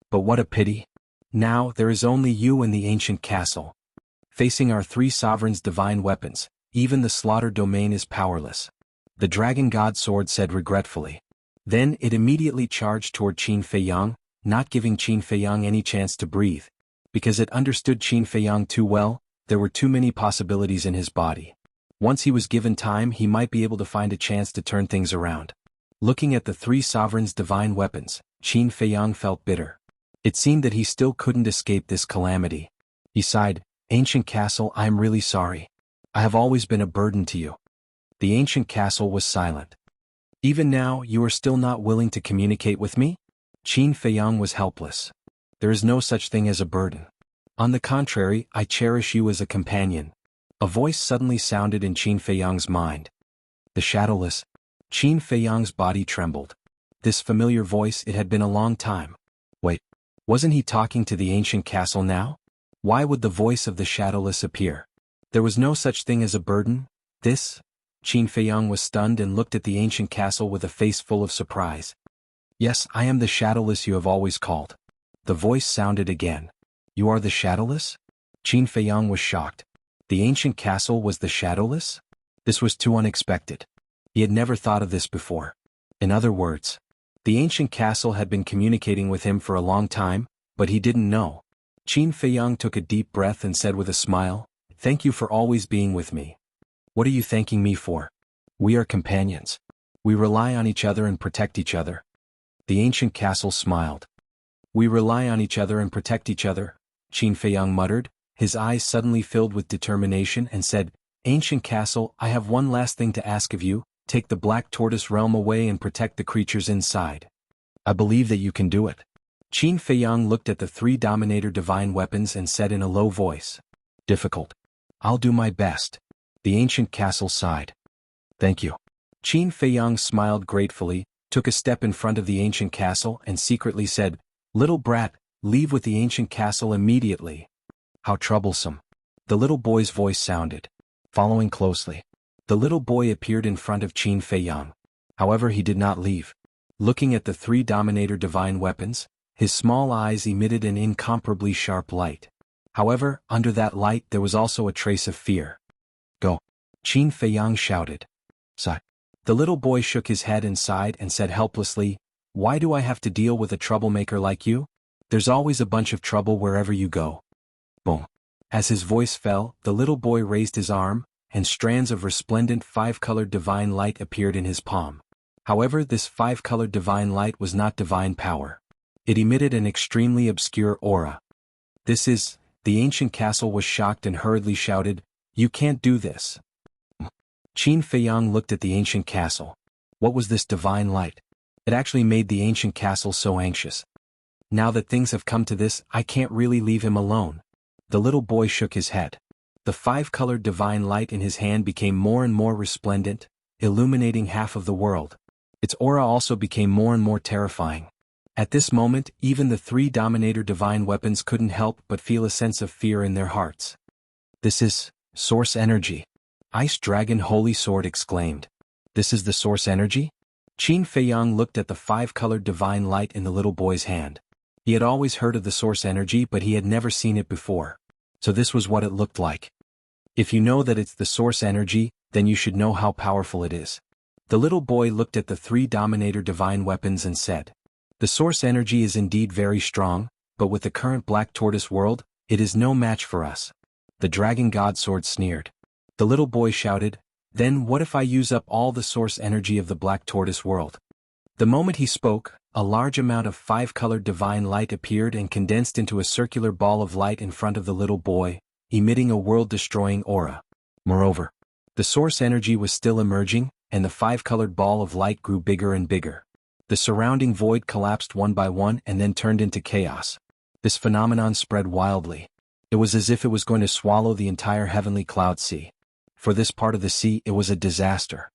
A: But what a pity. Now, there is only you and the ancient castle. Facing our three sovereigns' divine weapons, even the slaughter domain is powerless. The dragon god sword said regretfully. Then it immediately charged toward Qin Feiyang, not giving Qin Feiyang any chance to breathe. Because it understood Qin Feiyang too well, there were too many possibilities in his body. Once he was given time, he might be able to find a chance to turn things around. Looking at the three sovereigns' divine weapons, Qin Feiyang felt bitter. It seemed that he still couldn't escape this calamity. He sighed, Ancient castle, I am really sorry. I have always been a burden to you. The ancient castle was silent. Even now, you are still not willing to communicate with me? Qin Feiyang was helpless. There is no such thing as a burden. On the contrary, I cherish you as a companion. A voice suddenly sounded in Qin Feiyang's mind. The Shadowless. Qin Feiyang's body trembled. This familiar voice, it had been a long time. Wait, wasn't he talking to the ancient castle now? Why would the voice of the Shadowless appear? There was no such thing as a burden. This? Qin Feiyang was stunned and looked at the ancient castle with a face full of surprise. Yes, I am the Shadowless you have always called. The voice sounded again. You are the Shadowless? Qin Feiyang was shocked. The ancient castle was the Shadowless? This was too unexpected. He had never thought of this before. In other words, the ancient castle had been communicating with him for a long time, but he didn't know. Qin Feiyang took a deep breath and said with a smile, Thank you for always being with me. What are you thanking me for? We are companions. We rely on each other and protect each other. The ancient castle smiled. We rely on each other and protect each other, Qin Feiyang muttered, his eyes suddenly filled with determination and said, Ancient castle, I have one last thing to ask of you, take the Black Tortoise realm away and protect the creatures inside. I believe that you can do it. Qin Feiyang looked at the three Dominator divine weapons and said in a low voice, Difficult. I'll do my best. The ancient castle sighed. Thank you. Qin Feiyang smiled gratefully, took a step in front of the ancient castle and secretly said, Little brat, leave with the ancient castle immediately. How troublesome. The little boy's voice sounded. Following closely. The little boy appeared in front of Qin Feiyang. However, he did not leave. Looking at the three Dominator divine weapons, his small eyes emitted an incomparably sharp light. However, under that light there was also a trace of fear. Go. Qin Feiyang shouted. Sigh. The little boy shook his head and sighed and said helplessly, Why do I have to deal with a troublemaker like you? There's always a bunch of trouble wherever you go. Boom. As his voice fell, the little boy raised his arm, and strands of resplendent five-colored divine light appeared in his palm. However, this five-colored divine light was not divine power. It emitted an extremely obscure aura. The ancient castle was shocked and hurriedly shouted, You can't do this. Qin Feiyang looked at the ancient castle. What was this divine light? It actually made the ancient castle so anxious. Now that things have come to this, I can't really leave him alone. The little boy shook his head. The five-colored divine light in his hand became more and more resplendent, illuminating half of the world. Its aura also became more and more terrifying. At this moment, even the three Dominator divine weapons couldn't help but feel a sense of fear in their hearts. This is source energy. Ice Dragon Holy Sword exclaimed. This is the source energy? Qin Feiyang looked at the five-colored divine light in the little boy's hand. He had always heard of the source energy, but he had never seen it before. So this was what it looked like. If you know that it's the source energy, then you should know how powerful it is. The little boy looked at the three Dominator divine weapons and said, the source energy is indeed very strong, but with the current Black Tortoise world, it is no match for us. The Dragon God Sword sneered. The little boy shouted, then what if I use up all the source energy of the Black Tortoise world? The moment he spoke, a large amount of five-colored divine light appeared and condensed into a circular ball of light in front of the little boy, emitting a world-destroying aura. Moreover, the source energy was still emerging, and the five-colored ball of light grew bigger and bigger. The surrounding void collapsed one by one and then turned into chaos. This phenomenon spread wildly. It was as if it was going to swallow the entire heavenly cloud sea. For this part of the sea, it was a disaster.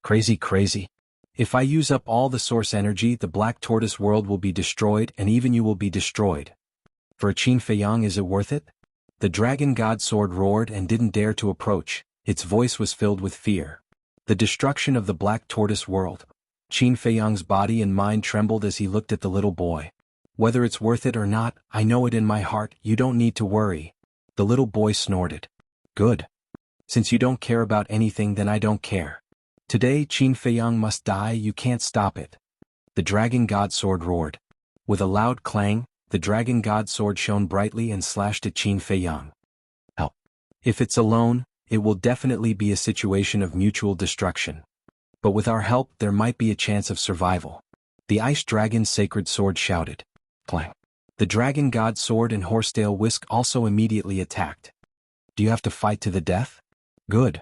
A: Crazy. If I use up all the source energy, the Black Tortoise world will be destroyed and even you will be destroyed. For Qin Feiyang, is it worth it? The Dragon God Sword roared and didn't dare to approach. Its voice was filled with fear. The destruction of the Black Tortoise world. Qin Feiyang's body and mind trembled as he looked at the little boy. Whether it's worth it or not, I know it in my heart, you don't need to worry. The little boy snorted. Good. Since you don't care about anything, then I don't care. Today Qin Feiyang must die, you can't stop it. The Dragon God Sword roared. With a loud clang, the Dragon God Sword shone brightly and slashed at Qin Feiyang. Help. If it's alone, it will definitely be a situation of mutual destruction. But with our help, there might be a chance of survival. The Ice Dragon's sacred sword shouted. Clang. The Dragon God Sword and Horsetail Whisk also immediately attacked. Do you have to fight to the death? Good.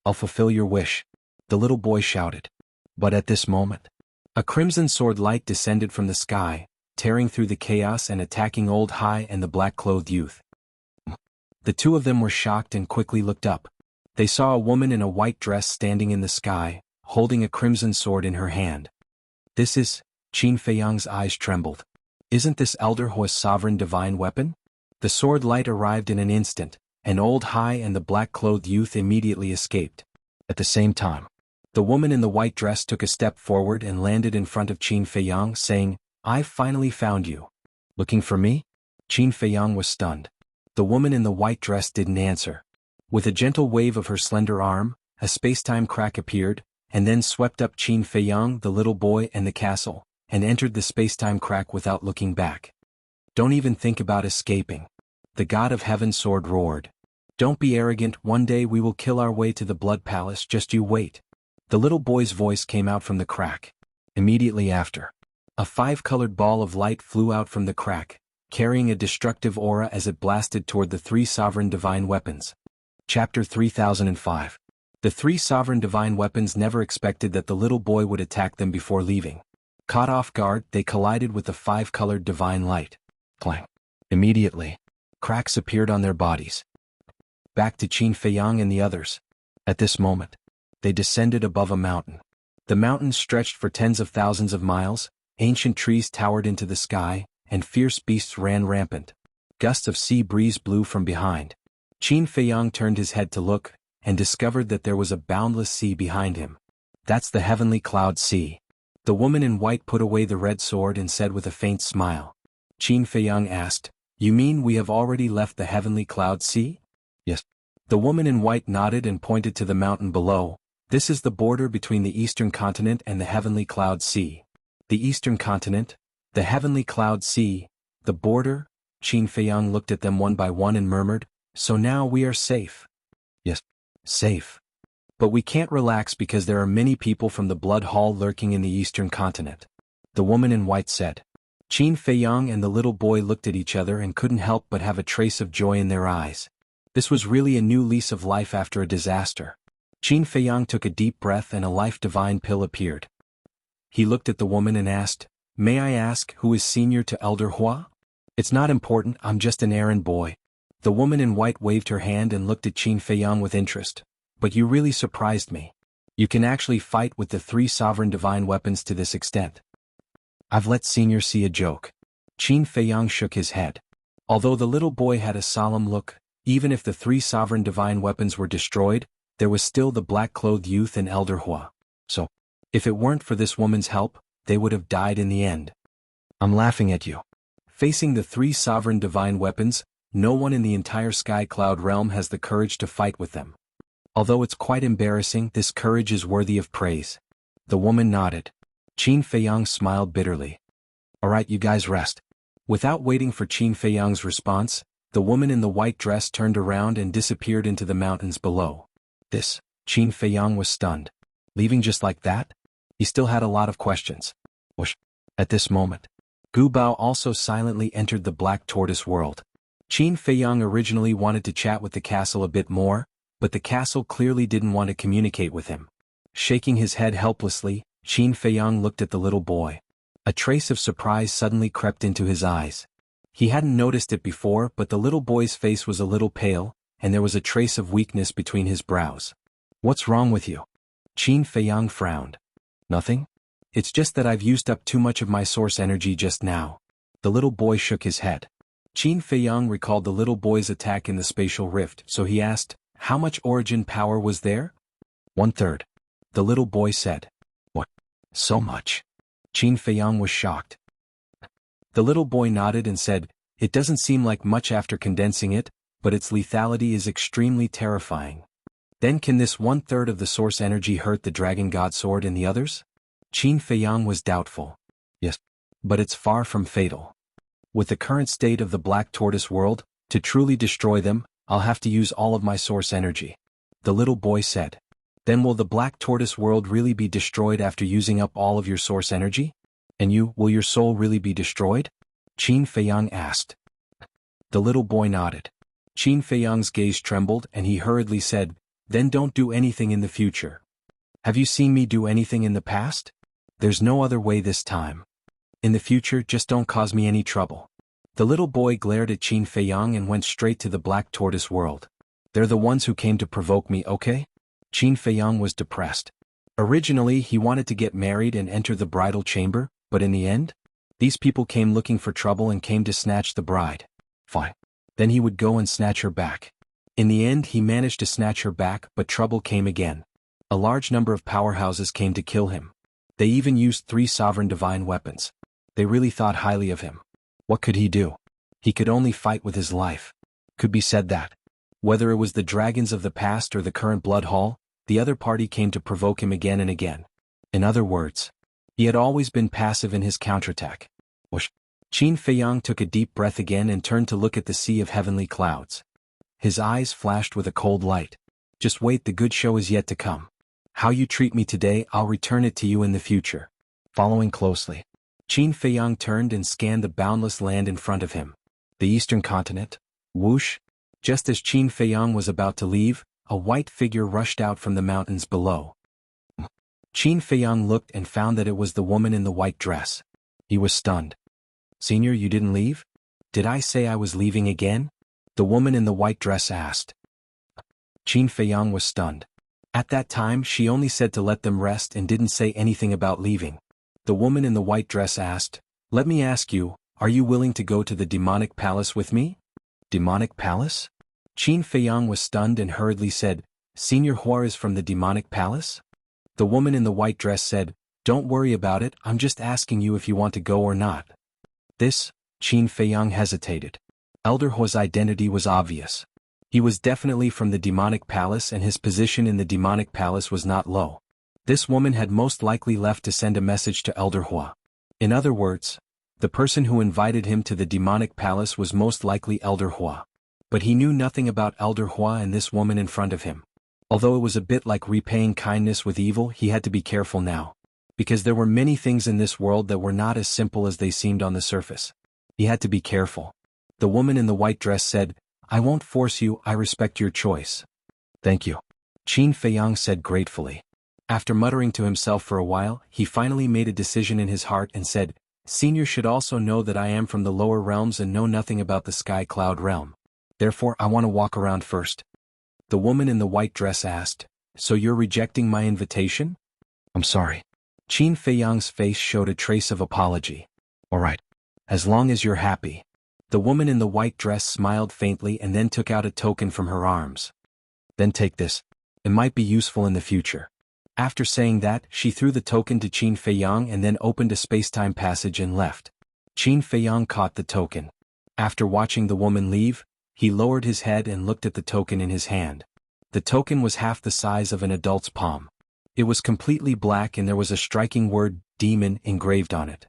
A: I'll fulfill your wish. The little boy shouted. But at this moment, a crimson sword light descended from the sky, tearing through the chaos and attacking Old Hai and the black-clothed youth. The two of them were shocked and quickly looked up. They saw a woman in a white dress standing in the sky, holding a crimson sword in her hand. This is... Qin Feiyang's eyes trembled. Isn't this Elder Hua's sovereign divine weapon? The sword light arrived in an instant, and Old Hai and the black-clothed youth immediately escaped. At the same time, the woman in the white dress took a step forward and landed in front of Qin Feiyang, saying, I've finally found you. Looking for me? Qin Feiyang was stunned. The woman in the white dress didn't answer. With a gentle wave of her slender arm, a space-time crack appeared, and then swept up Qin Feiyang, the little boy, and the castle, and entered the space-time crack without looking back. Don't even think about escaping. The God of Heaven sword roared. Don't be arrogant, one day we will kill our way to the Blood Palace, just you wait. The little boy's voice came out from the crack. Immediately after, a five-colored ball of light flew out from the crack, carrying a destructive aura as it blasted toward the three sovereign divine weapons. Chapter 3005. The three sovereign divine weapons never expected that the little boy would attack them before leaving. Caught off guard, they collided with the five-colored divine light. Clang. Immediately, cracks appeared on their bodies. Back to Qin Feiyang and the others. At this moment, they descended above a mountain. The mountain stretched for tens of thousands of miles, ancient trees towered into the sky, and fierce beasts ran rampant. Gusts of sea breeze blew from behind. Qin Feiyang turned his head to look, and discovered that there was a boundless sea behind him. That's the heavenly cloud sea. The woman in white put away the red sword and said with a faint smile. Qin Feiyang asked, You mean we have already left the heavenly cloud sea? Yes. The woman in white nodded and pointed to the mountain below. This is the border between the eastern continent and the heavenly cloud sea. The eastern continent, the heavenly cloud sea, the border. Qin Feiyang looked at them one by one and murmured, So now we are safe. Yes, safe. But we can't relax because there are many people from the Blood Hall lurking in the eastern continent. The woman in white said. Qin Feiyang and the little boy looked at each other and couldn't help but have a trace of joy in their eyes. This was really a new lease of life after a disaster. Qin Feiyang took a deep breath and a life divine pill appeared. He looked at the woman and asked, "May I ask who is senior to Elder Hua?" "It's not important, I'm just an errand boy." The woman in white waved her hand and looked at Qin Feiyang with interest. "But you really surprised me. You can actually fight with the 3 sovereign divine weapons to this extent." "I've let senior see a joke." Qin Feiyang shook his head. Although the little boy had a solemn look, even if the 3 sovereign divine weapons were destroyed, there was still the black-clothed youth and Elder Hua. So, if it weren't for this woman's help, they would have died in the end. "I'm laughing at you." Facing the 3 sovereign divine weapons, no one in the entire Sky Cloud realm has the courage to fight with them. Although it's quite embarrassing, this courage is worthy of praise. The woman nodded. Qin Feiyang smiled bitterly. "Alright, you guys rest." Without waiting for Qin Feiyang's response, the woman in the white dress turned around and disappeared into the mountains below. Qin Feiyang was stunned. Leaving just like that? He still had a lot of questions. Whoosh. At this moment, Gu Bao also silently entered the Black Tortoise world. Qin Feiyang originally wanted to chat with the castle a bit more, but the castle clearly didn't want to communicate with him. Shaking his head helplessly, Qin Feiyang looked at the little boy. A trace of surprise suddenly crept into his eyes. He hadn't noticed it before, but the little boy's face was a little pale, and there was a trace of weakness between his brows. "What's wrong with you?" Qin Feiyang frowned. "Nothing. It's just that I've used up too much of my source energy just now." The little boy shook his head. Qin Feiyang recalled the little boy's attack in the spatial rift, so he asked, "How much origin power was there?" 1/3. The little boy said. "What? So much?" Qin Feiyang was shocked. The little boy nodded and said, "It doesn't seem like much after condensing it, but its lethality is extremely terrifying." "Then can this 1/3 of the source energy hurt the Dragon God Sword and the others?" Qin Feiyang was doubtful. "Yes. But it's far from fatal. With the current state of the Black Tortoise world, to truly destroy them, I'll have to use all of my source energy." The little boy said. "Then will the Black Tortoise world really be destroyed after using up all of your source energy? And will your soul really be destroyed?" Qin Feiyang asked. The little boy nodded. Qin Feiyang's gaze trembled and he hurriedly said, "Then don't do anything in the future. Have you seen me do anything in the past? There's no other way this time. In the future, just don't cause me any trouble." The little boy glared at Qin Feiyang and went straight to the Black Tortoise world. "They're the ones who came to provoke me, okay?" Qin Feiyang was depressed. Originally, he wanted to get married and enter the bridal chamber, but in the end, these people came looking for trouble and came to snatch the bride. Fine. Then he would go and snatch her back. In the end, he managed to snatch her back, but trouble came again. A large number of powerhouses came to kill him. They even used 3 sovereign divine weapons. They really thought highly of him. What could he do? He could only fight with his life. Could be said that, whether it was the dragons of the past or the current blood hall, the other party came to provoke him again and again. In other words, he had always been passive in his counterattack. Whoosh. Qin Feiyang took a deep breath again and turned to look at the sea of heavenly clouds. His eyes flashed with a cold light. "Just wait, the good show is yet to come. How you treat me today, I'll return it to you in the future." Following closely, Qin Feiyang turned and scanned the boundless land in front of him. The eastern continent. Whoosh. Just as Qin Feiyang was about to leave, a white figure rushed out from the mountains below. Qin Feiyang looked and found that it was the woman in the white dress. He was stunned. "Senior, you didn't leave?" "Did I say I was leaving again?" the woman in the white dress asked. Qin Feiyang was stunned. At that time, she only said to let them rest and didn't say anything about leaving. The woman in the white dress asked, "Let me ask you, are you willing to go to the demonic palace with me?" "Demonic palace?" Qin Feiyang was stunned and hurriedly said, "Senior Hua is from the demonic palace?" The woman in the white dress said, "Don't worry about it, I'm just asking you if you want to go or not." Qin Feiyang hesitated. Elder Hua's identity was obvious. He was definitely from the demonic palace and his position in the demonic palace was not low. This woman had most likely left to send a message to Elder Hua. In other words, the person who invited him to the demonic palace was most likely Elder Hua. But he knew nothing about Elder Hua and this woman in front of him. Although it was a bit like repaying kindness with evil, he had to be careful now. Because there were many things in this world that were not as simple as they seemed on the surface. He had to be careful. The woman in the white dress said, "I won't force you, I respect your choice." "Thank you," Qin Feiyang said gratefully. After muttering to himself for a while, he finally made a decision in his heart and said, Senior should also know that I am from the lower realms and know nothing about the sky cloud realm. Therefore I want to walk around first. The woman in the white dress asked, So you're rejecting my invitation? I'm sorry. Qin Feiyang's face showed a trace of apology. Alright. As long as you're happy. The woman in the white dress smiled faintly and then took out a token from her arms. Then take this. It might be useful in the future. After saying that, she threw the token to Qin Feiyang and then opened a space-time passage and left. Qin Feiyang caught the token. After watching the woman leave, he lowered his head and looked at the token in his hand. The token was half the size of an adult's palm. It was completely black and there was a striking word, demon, engraved on it.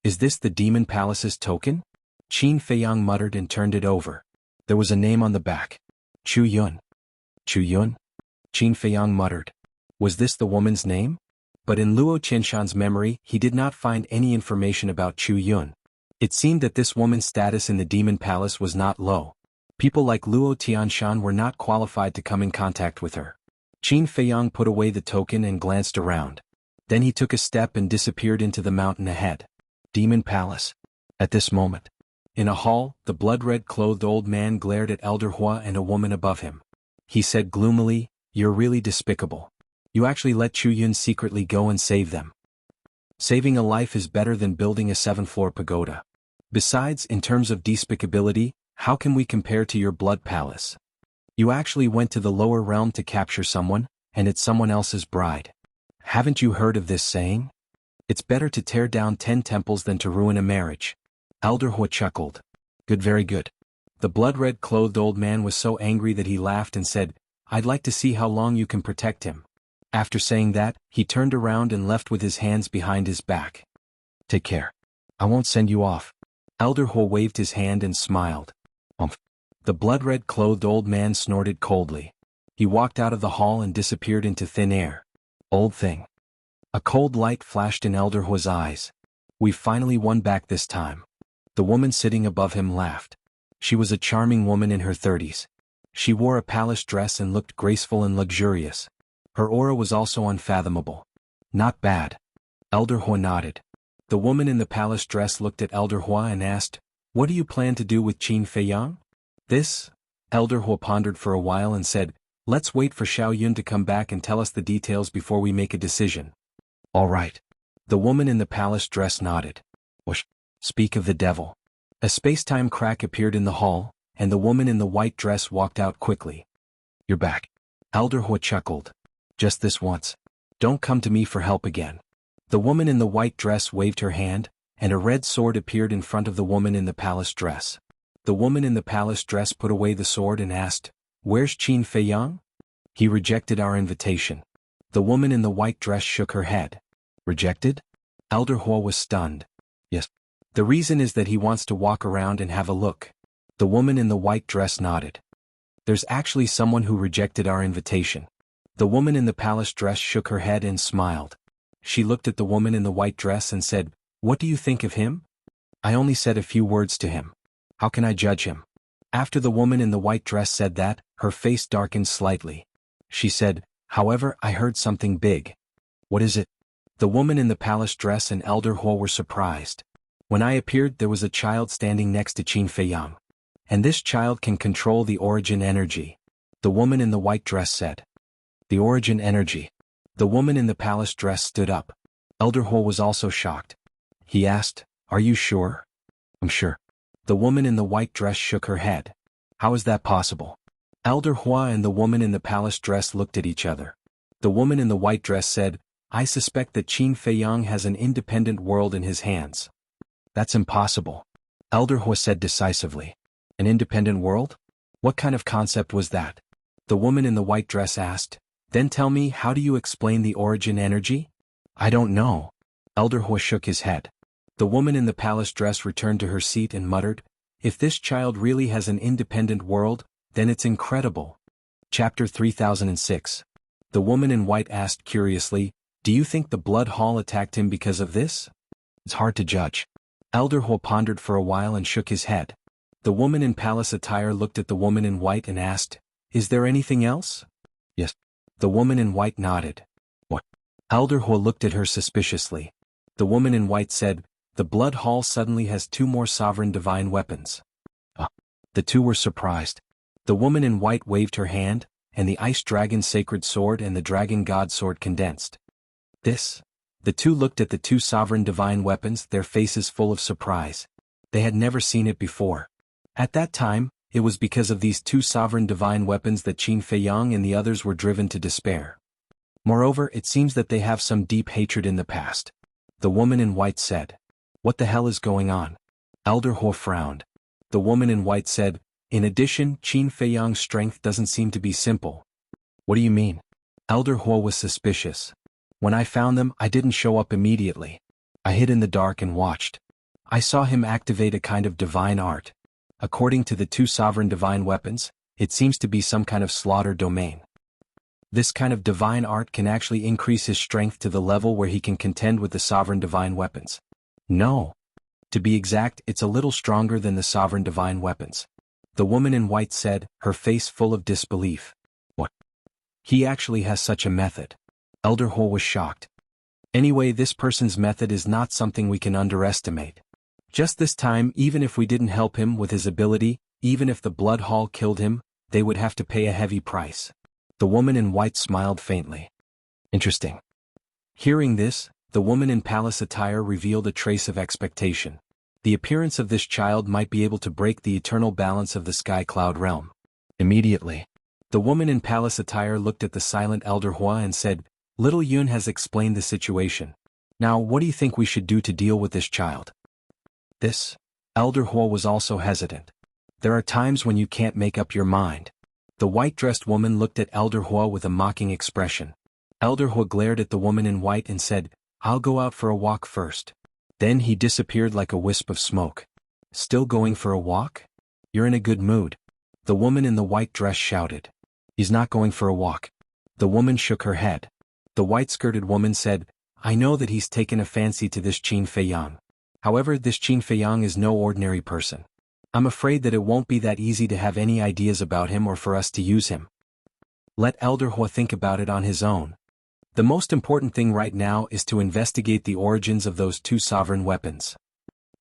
A: Is this the Demon Palace's token? Qin Feiyang muttered and turned it over. There was a name on the back. Chu Yun. Chu Yun? Qin Feiyang muttered. Was this the woman's name? But in Luo Qianshan's memory, he did not find any information about Chu Yun. It seemed that this woman's status in the Demon Palace was not low. People like Luo Tianshan were not qualified to come in contact with her. Qin Feiyang put away the token and glanced around. Then he took a step and disappeared into the mountain ahead. Demon Palace. At this moment. In a hall, the blood-red clothed old man glared at Elder Hua and a woman above him. He said gloomily, You're really despicable. You actually let Chu Yun secretly go and save them. Saving a life is better than building a 7-floor pagoda. Besides, in terms of despicability, how can we compare to your blood palace? You actually went to the lower realm to capture someone, and it's someone else's bride. Haven't you heard of this saying? It's better to tear down 10 temples than to ruin a marriage. Elder Hua chuckled. Good, very good. The blood-red clothed old man was so angry that he laughed and said, I'd like to see how long you can protect him. After saying that, he turned around and left with his hands behind his back. Take care. I won't send you off. Elder Hua waved his hand and smiled. The blood-red clothed old man snorted coldly. He walked out of the hall and disappeared into thin air. Old thing. A cold light flashed in Elder Hua's eyes. We finally won back this time. The woman sitting above him laughed. She was a charming woman in her 30s. She wore a palace dress and looked graceful and luxurious. Her aura was also unfathomable. Not bad. Elder Hua nodded. The woman in the palace dress looked at Elder Hua and asked, What do you plan to do with Qin Feiyang? This? Elder Hua pondered for a while and said, Let's wait for Xiao Yun to come back and tell us the details before we make a decision. All right. The woman in the palace dress nodded. Whoosh. Speak of the devil. A space-time crack appeared in the hall, and the woman in the white dress walked out quickly. You're back. Elder Hua chuckled. Just this once. Don't come to me for help again. The woman in the white dress waved her hand, and a red sword appeared in front of the woman in the palace dress. The woman in the palace dress put away the sword and asked, Where's Qin Feiyang? He rejected our invitation. The woman in the white dress shook her head. Rejected? Elder Hua was stunned. Yes. The reason is that he wants to walk around and have a look. The woman in the white dress nodded. There's actually someone who rejected our invitation. The woman in the palace dress shook her head and smiled. She looked at the woman in the white dress and said, What do you think of him? I only said a few words to him. How can I judge him? After the woman in the white dress said that, her face darkened slightly. She said, However, I heard something big. What is it? The woman in the palace dress and Elder Hua were surprised. When I appeared, there was a child standing next to Qin Feiyang. And this child can control the origin energy. The woman in the white dress said. The origin energy. The woman in the palace dress stood up. Elder Hua was also shocked. He asked, Are you sure? I'm sure. The woman in the white dress shook her head. How is that possible? Elder Hua and the woman in the palace dress looked at each other. The woman in the white dress said, I suspect that Qin Feiyang has an independent world in his hands. That's impossible. Elder Hua said decisively. An independent world? What kind of concept was that? The woman in the white dress asked. Then tell me, how do you explain the origin energy? I don't know. Elder Hua shook his head. The woman in the palace dress returned to her seat and muttered, If this child really has an independent world, then it's incredible. Chapter 3006. The woman in white asked curiously, Do you think the Blood Hall attacked him because of this? It's hard to judge. Elder Hua pondered for a while and shook his head. The woman in palace attire looked at the woman in white and asked, Is there anything else? Yes. The woman in white nodded. What? Elder Hua looked at her suspiciously. The woman in white said, "The Blood Hall suddenly has 2 more sovereign divine weapons." The two were surprised. The woman in white waved her hand, and the Ice Dragon Sacred Sword and the Dragon God Sword condensed. This? The two looked at the 2 sovereign divine weapons, their faces full of surprise. They had never seen it before. At that time, it was because of these 2 sovereign divine weapons that Qin Feiyang and the others were driven to despair. Moreover, it seems that they have some deep hatred in the past. The woman in white said. "What the hell is going on?" Elder Hua frowned. The woman in white said, "In addition, Qin Feiyang's strength doesn't seem to be simple." "What do you mean?" Elder Hua was suspicious. "When I found them, I didn't show up immediately. I hid in the dark and watched. I saw him activate a kind of divine art. According to the 2 sovereign divine weapons, it seems to be some kind of slaughter domain. This kind of divine art can actually increase his strength to the level where he can contend with the sovereign divine weapons. No. To be exact, it's a little stronger than the sovereign divine weapons." The woman in white said, her face full of disbelief. "What? He actually has such a method?" Elder Hua was shocked. "Anyway, this person's method is not something we can underestimate. Just this time, even if we didn't help him with his ability, even if the Blood Hall killed him, they would have to pay a heavy price." The woman in white smiled faintly. "Interesting." Hearing this, the woman in palace attire revealed a trace of expectation. The appearance of this child might be able to break the eternal balance of the Sky Cloud realm. Immediately, the woman in palace attire looked at the silent Elder Hua and said, "Little Yun has explained the situation. Now what do you think we should do to deal with this child?" This? Elder Hua was also hesitant. There are times when you can't make up your mind. The white-dressed woman looked at Elder Hua with a mocking expression. Elder Hua glared at the woman in white and said, "I'll go out for a walk first." Then he disappeared like a wisp of smoke. "Still going for a walk? You're in a good mood." The woman in the white dress shouted. "He's not going for a walk." The woman shook her head. The white-skirted woman said, "I know that he's taken a fancy to this Qin Feiyang. However, this Qin Feiyang is no ordinary person. I'm afraid that it won't be that easy to have any ideas about him or for us to use him. Let Elder Hua think about it on his own. The most important thing right now is to investigate the origins of those 2 sovereign weapons.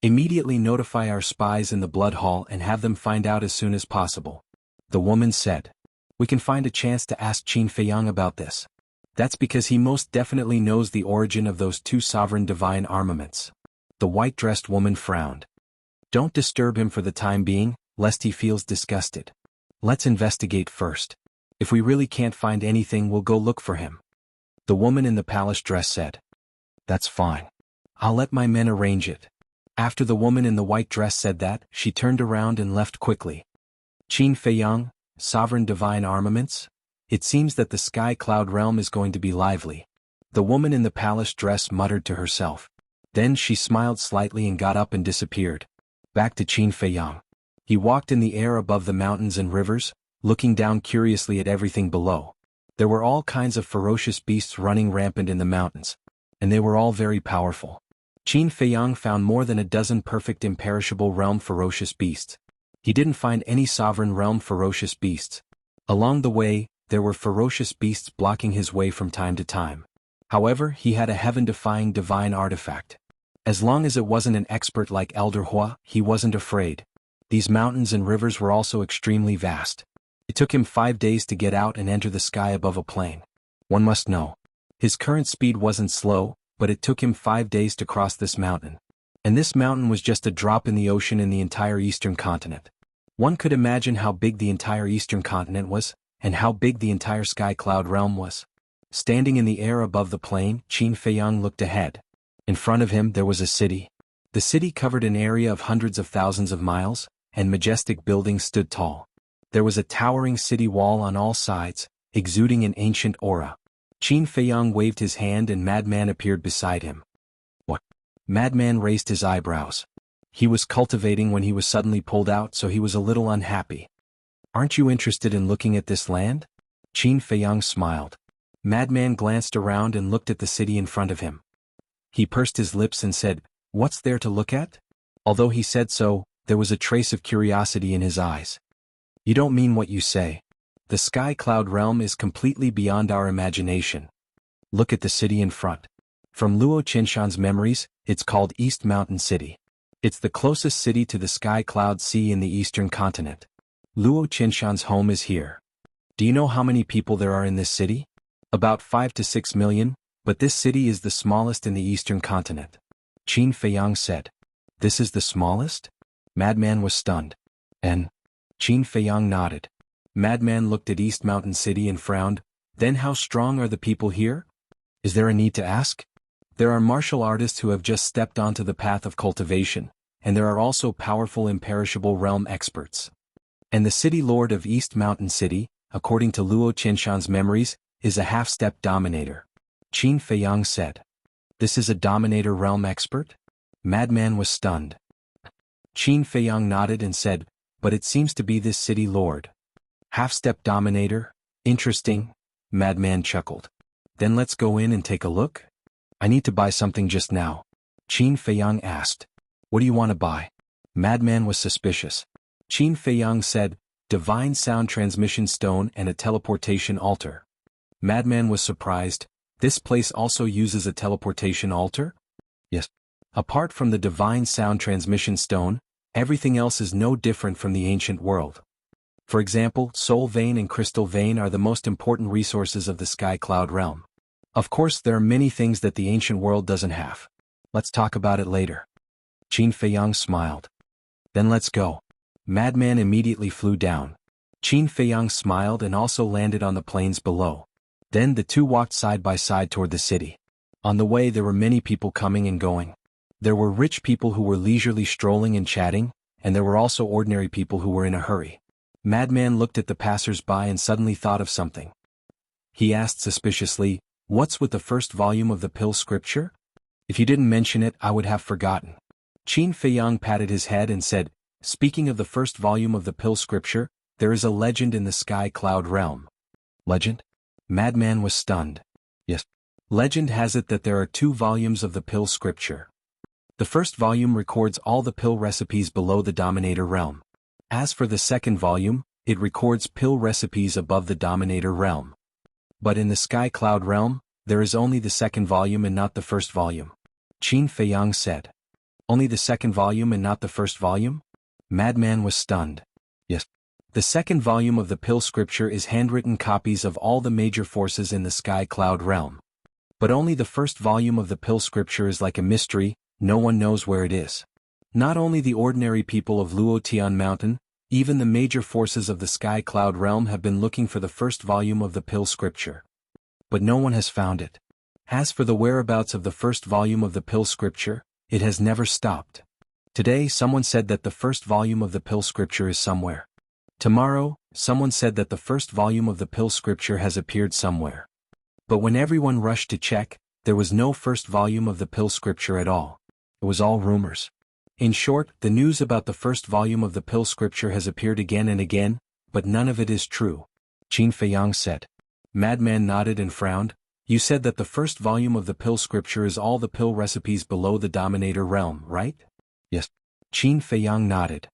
A: Immediately notify our spies in the Blood Hall and have them find out as soon as possible." The woman said. "We can find a chance to ask Qin Feiyang about this. That's because he most definitely knows the origin of those 2 sovereign divine armaments." The white-dressed woman frowned. "Don't disturb him for the time being, lest he feels disgusted. Let's investigate first. If we really can't find anything, we'll go look for him." The woman in the palace dress said. "That's fine. I'll let my men arrange it." After the woman in the white dress said that, she turned around and left quickly. "Qin Feiyang, sovereign divine armaments? It seems that the Sky Cloud realm is going to be lively." The woman in the palace dress muttered to herself. Then she smiled slightly and got up and disappeared. Back to Qin Feiyang. He walked in the air above the mountains and rivers, looking down curiously at everything below. There were all kinds of ferocious beasts running rampant in the mountains, and they were all very powerful. Qin Feiyang found more than a dozen perfect imperishable realm ferocious beasts. He didn't find any sovereign realm ferocious beasts. Along the way, there were ferocious beasts blocking his way from time to time. However, he had a heaven-defying divine artifact. As long as it wasn't an expert like Elder Hua, he wasn't afraid. These mountains and rivers were also extremely vast. It took him 5 days to get out and enter the sky above a plain. One must know. His current speed wasn't slow, but it took him 5 days to cross this mountain. And this mountain was just a drop in the ocean in the entire eastern continent. One could imagine how big the entire eastern continent was, and how big the entire Sky Cloud realm was. Standing in the air above the plain, Qin Feiyang looked ahead. In front of him there was a city. The city covered an area of hundreds of thousands of miles, and majestic buildings stood tall. There was a towering city wall on all sides, exuding an ancient aura. Qin Feiyang waved his hand and Madman appeared beside him. "What?" Madman raised his eyebrows. He was cultivating when he was suddenly pulled out, so he was a little unhappy. "Aren't you interested in looking at this land?" Qin Feiyang smiled. Madman glanced around and looked at the city in front of him. He pursed his lips and said, "What's there to look at?" Although he said so, there was a trace of curiosity in his eyes. "You don't mean what you say. The Sky Cloud realm is completely beyond our imagination. Look at the city in front. From Luo Qinshan's memories, it's called East Mountain City. It's the closest city to the Sky Cloud Sea in the eastern continent. Luo Qinshan's home is here. Do you know how many people there are in this city? About 5 to 6 million, but this city is the smallest in the eastern continent. Qin Feiyang said. This is the smallest? Madman was stunned. And? Qin Feiyang nodded. Madman looked at East Mountain City and frowned. Then how strong are the people here? Is there a need to ask? There are martial artists who have just stepped onto the path of cultivation, and there are also powerful imperishable realm experts. And the city lord of East Mountain City, according to Luo Qinshan's memories, is a half-step dominator. Qin Feiyang said. This is a dominator realm expert? Madman was stunned. Qin Feiyang nodded and said, but it seems to be this city lord. Half-step dominator? Interesting. Madman chuckled. Then let's go in and take a look? I need to buy something just now. Qin Feiyang asked. What do you want to buy? Madman was suspicious. Qin Feiyang said, Divine Sound Transmission Stone and a Teleportation Altar. Madman was surprised. This place also uses a teleportation altar? Yes. Apart from the Divine Sound Transmission Stone, everything else is no different from the ancient world. For example, Soul Vein and Crystal Vein are the most important resources of the Sky Cloud realm. Of course, there are many things that the ancient world doesn't have. Let's talk about it later. Qin Feiyang smiled. Then let's go. Madman immediately flew down. Qin Feiyang smiled and also landed on the plains below. Then the two walked side by side toward the city. On the way there were many people coming and going. There were rich people who were leisurely strolling and chatting, and there were also ordinary people who were in a hurry. Madman looked at the passers-by and suddenly thought of something. He asked suspiciously, What's with the first volume of the Pill Scripture? If you didn't mention it, I would have forgotten. Qin Feiyang patted his head and said, Speaking of the first volume of the Pill Scripture, there is a legend in the Sky Cloud realm. Legend? Madman was stunned. Yes. Legend has it that there are 2 volumes of the Pill Scripture. The first volume records all the pill recipes below the Dominator realm. As for the second volume, it records pill recipes above the Dominator realm. But in the Sky Cloud realm, there is only the second volume and not the first volume. Qin Feiyang said. Only the second volume and not the first volume? Madman was stunned. Yes. The second volume of the Pill Scripture is handwritten copies of all the major forces in the Sky Cloud realm. But only the first volume of the Pill Scripture is like a mystery, no one knows where it is. Not only the ordinary people of Luo Tian Mountain, even the major forces of the Sky Cloud realm have been looking for the first volume of the Pill Scripture. But no one has found it. As for the whereabouts of the first volume of the Pill Scripture, it has never stopped. Today someone said that the first volume of the Pill Scripture is somewhere. Tomorrow, someone said that the first volume of the Pill Scripture has appeared somewhere. But when everyone rushed to check, there was no first volume of the Pill Scripture at all. It was all rumors. In short, the news about the first volume of the Pill Scripture has appeared again and again, but none of it is true. Qin Feiyang said. Madman nodded and frowned. You said that the first volume of the Pill Scripture is all the pill recipes below the Dominator realm, right? Yes. Qin Feiyang nodded.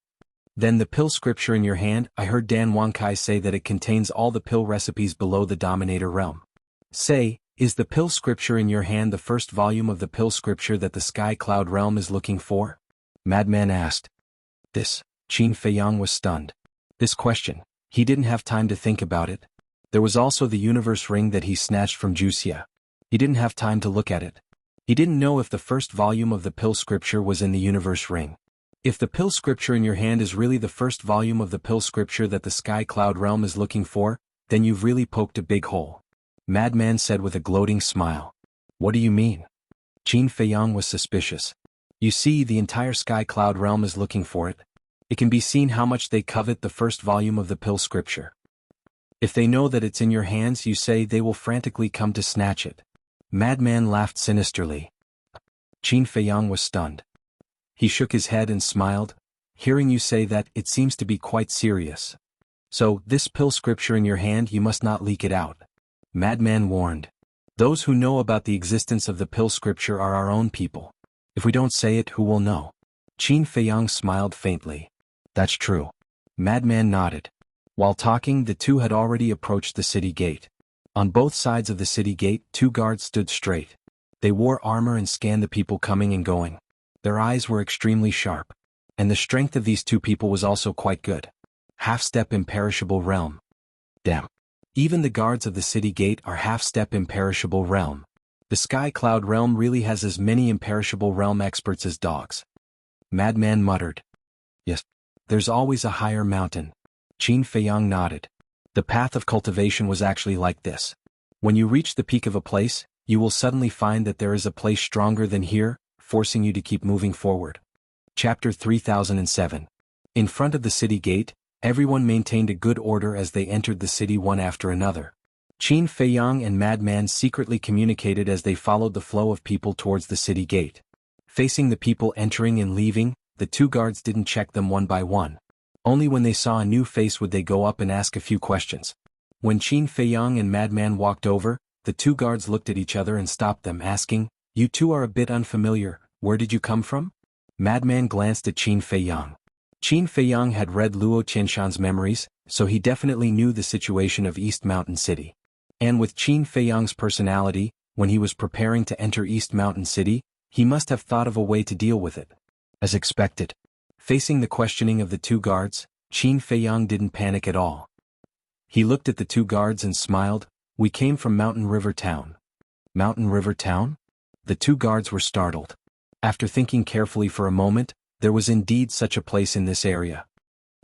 A: Then the Pill Scripture in your hand, I heard Dan Wankai say that it contains all the pill recipes below the Dominator realm. Say, is the Pill Scripture in your hand the first volume of the Pill Scripture that the Sky Cloud realm is looking for? Madman asked. This. Qin Feiyang was stunned. This question. He didn't have time to think about it. There was also the universe ring that he snatched from Wuxia. He didn't have time to look at it. He didn't know if the first volume of the Pill Scripture was in the universe ring. If the Pill Scripture in your hand is really the first volume of the Pill Scripture that the Sky Cloud realm is looking for, then you've really poked a big hole. Madman said with a gloating smile. What do you mean? Qin Feiyang was suspicious. You see, the entire Sky Cloud realm is looking for it. It can be seen how much they covet the first volume of the Pill Scripture. If they know that it's in your hands, you say they will frantically come to snatch it. Madman laughed sinisterly. Qin Feiyang was stunned. He shook his head and smiled. Hearing you say that, it seems to be quite serious. So, this Pill Scripture in your hand, you must not leak it out. Madman warned. Those who know about the existence of the Pill Scripture are our own people. If we don't say it, who will know? Qin Feiyang smiled faintly. That's true. Madman nodded. While talking, the two had already approached the city gate. On both sides of the city gate, 2 guards stood straight. They wore armor and scanned the people coming and going. Their eyes were extremely sharp. And the strength of these 2 people was also quite good. Half-step imperishable realm. Damn. Even the guards of the city gate are half-step imperishable realm. The Sky Cloud realm really has as many imperishable realm experts as dogs. Madman muttered. Yes. There's always a higher mountain. Qin Feiyang nodded. The path of cultivation was actually like this. When you reach the peak of a place, you will suddenly find that there is a place stronger than here, forcing you to keep moving forward. Chapter 3007. In front of the city gate, everyone maintained a good order as they entered the city one after another. Qin Feiyang and Madman secretly communicated as they followed the flow of people towards the city gate. Facing the people entering and leaving, the 2 guards didn't check them one by one. Only when they saw a new face would they go up and ask a few questions. When Qin Feiyang and Madman walked over, the 2 guards looked at each other and stopped them, asking, "You two are a bit unfamiliar, where did you come from?" Madman glanced at Qin Feiyang. Qin Feiyang had read Luo Qianshan's memories, so he definitely knew the situation of East Mountain City. And with Qin Feiyang's personality, when he was preparing to enter East Mountain City, he must have thought of a way to deal with it. As expected. Facing the questioning of the 2 guards, Qin Feiyang didn't panic at all. He looked at the 2 guards and smiled. "We came from Mountain River Town." Mountain River Town? The 2 guards were startled. After thinking carefully for a moment, there was indeed such a place in this area.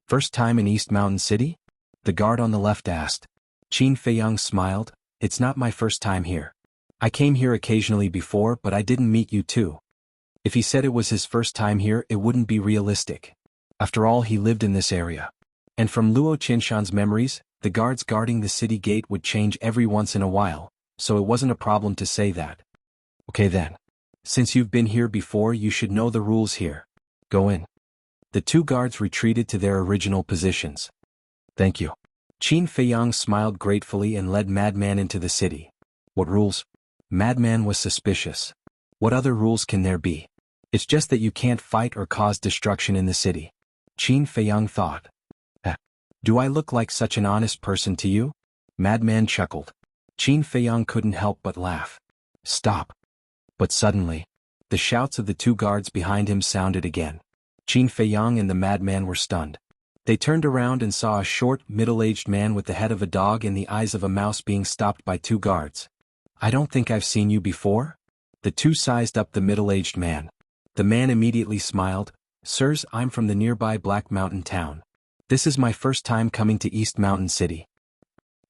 A: "First time in East Mountain City?" The guard on the left asked. Qin Feiyang smiled. "It's not my first time here. I came here occasionally before, but I didn't meet you two." If he said it was his first time here, it wouldn't be realistic. After all, he lived in this area. And from Luo Qianshan's memories, the guards guarding the city gate would change every once in a while, so it wasn't a problem to say that. "Okay then. Since you've been here before, you should know the rules here. Go in." The 2 guards retreated to their original positions. "Thank you." Qin Feiyang smiled gratefully and led Madman into the city. "What rules?" Madman was suspicious. "What other rules can there be? It's just that you can't fight or cause destruction in the city." Qin Feiyang thought. Do I look like such an honest person to you?" Madman chuckled. Qin Feiyang couldn't help but laugh. "Stop." But suddenly, the shouts of the 2 guards behind him sounded again. Qin Feiyang and the Madman were stunned. They turned around and saw a short, middle-aged man with the head of a dog and the eyes of a mouse being stopped by 2 guards. "I don't think I've seen you before?" The 2 sized up the middle-aged man. The man immediately smiled. "Sirs, I'm from the nearby Black Mountain town. This is my first time coming to East Mountain City."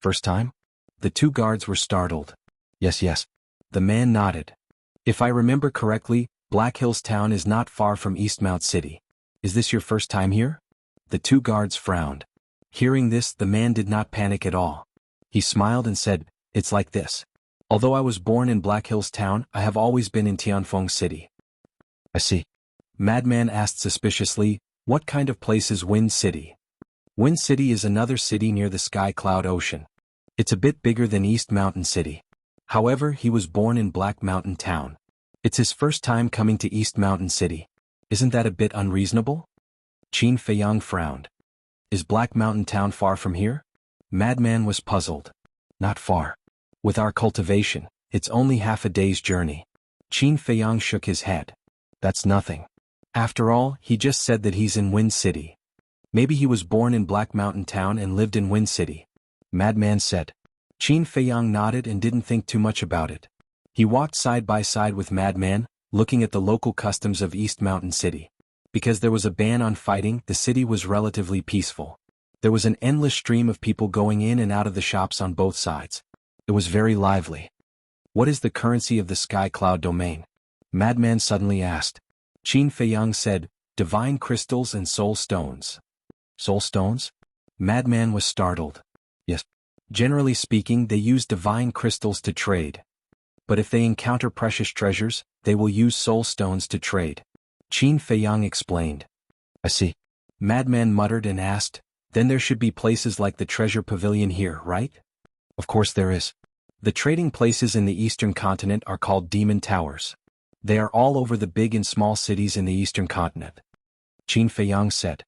A: "First time?" The 2 guards were startled. Yes. The man nodded. "If I remember correctly, Black Hills town is not far from East Mount City. Is this your first time here?" The 2 guards frowned. Hearing this, the man did not panic at all. He smiled and said, "It's like this. Although I was born in Black Hills town, I have always been in Tianfeng City." "I see." Madman asked suspiciously, "What kind of place is Wind City?" Wind City is another city near the Sky Cloud Ocean. It's a bit bigger than East Mountain City. However, he was born in Black Mountain Town. It's his first time coming to East Mountain City. Isn't that a bit unreasonable? Qin Feiyang frowned. "Is Black Mountain Town far from here?" Madman was puzzled. "Not far. With our cultivation, it's only half a day's journey." Qin Feiyang shook his head. "That's nothing. After all, he just said that he's in Wind City. Maybe he was born in Black Mountain Town and lived in Wind City," Madman said. Qin Feiyang nodded and didn't think too much about it. He walked side by side with Madman, looking at the local customs of East Mountain City. Because there was a ban on fighting, the city was relatively peaceful. There was an endless stream of people going in and out of the shops on both sides. It was very lively. "What is the currency of the Sky Cloud domain?" Madman suddenly asked. Qin Feiyang said, "Divine crystals and soul stones." "Soul stones?" Madman was startled. "Yes. Generally speaking, they use divine crystals to trade. But if they encounter precious treasures, they will use soul stones to trade." Qin Feiyang explained. "I see." Madman muttered and asked, "Then there should be places like the treasure pavilion here, right?" "Of course there is. The trading places in the eastern continent are called demon towers. They are all over the big and small cities in the eastern continent," Qin Feiyang said.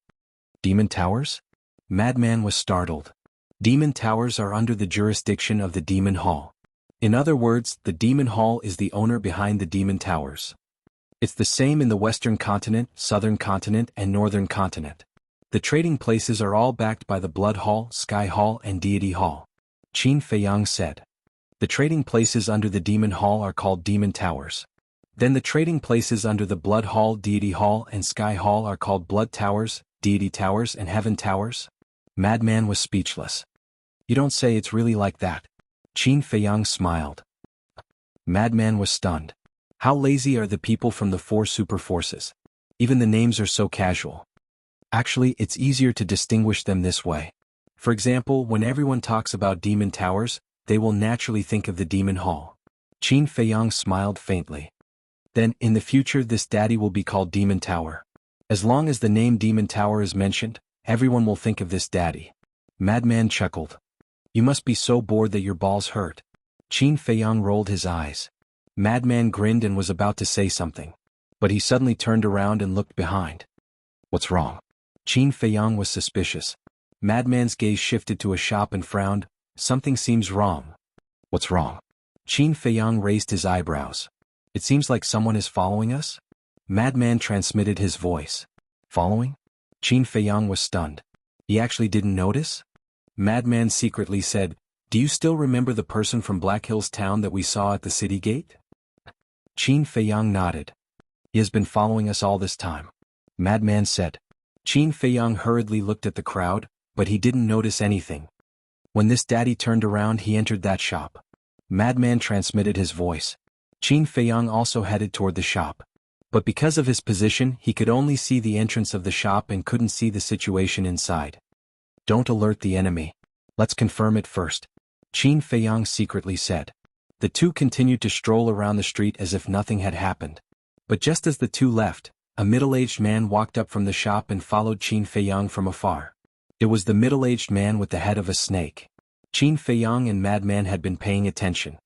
A: "Demon towers?" Madman was startled. Demon towers are under the jurisdiction of the Demon Hall. In other words, the Demon Hall is the owner behind the Demon Towers. It's the same in the Western Continent, Southern Continent, and Northern Continent. The trading places are all backed by the Blood Hall, Sky Hall, and Deity Hall. Qin Feiyang said. The trading places under the Demon Hall are called Demon Towers. Then the trading places under the Blood Hall, Deity Hall, and Sky Hall are called Blood Towers, Deity Towers, and Heaven Towers? Madman was speechless. You don't say it's really like that. Qin Feiyang smiled. Madman was stunned. How lazy are the people from the four super forces? Even the names are so casual. Actually, it's easier to distinguish them this way. For example, when everyone talks about Demon Towers, they will naturally think of the Demon Hall. Qin Feiyang smiled faintly. Then, in the future, this daddy will be called Demon Tower. As long as the name Demon Tower is mentioned, everyone will think of this daddy. Madman chuckled. You must be so bored that your balls hurt. Qin Feiyang rolled his eyes. Madman grinned and was about to say something. But he suddenly turned around and looked behind. What's wrong? Qin Feiyang was suspicious. Madman's gaze shifted to a shop and frowned. Something seems wrong. What's wrong? Qin Feiyang raised his eyebrows. It seems like someone is following us? Madman transmitted his voice. Following? Qin Feiyang was stunned. He actually didn't notice? Madman secretly said, Do you still remember the person from Black Hills Town that we saw at the city gate? Qin Feiyang nodded. He has been following us all this time. Madman said. Qin Feiyang hurriedly looked at the crowd, but he didn't notice anything. When this daddy turned around, he entered that shop. Madman transmitted his voice. Qin Feiyang also headed toward the shop. But because of his position, he could only see the entrance of the shop and couldn't see the situation inside. Don't alert the enemy. Let's confirm it first. Qin Feiyang secretly said. The two continued to stroll around the street as if nothing had happened. But just as the two left, a middle-aged man walked up from the shop and followed Qin Feiyang from afar. It was the middle-aged man with the head of a snake. Qin Feiyang and Madman had been paying attention.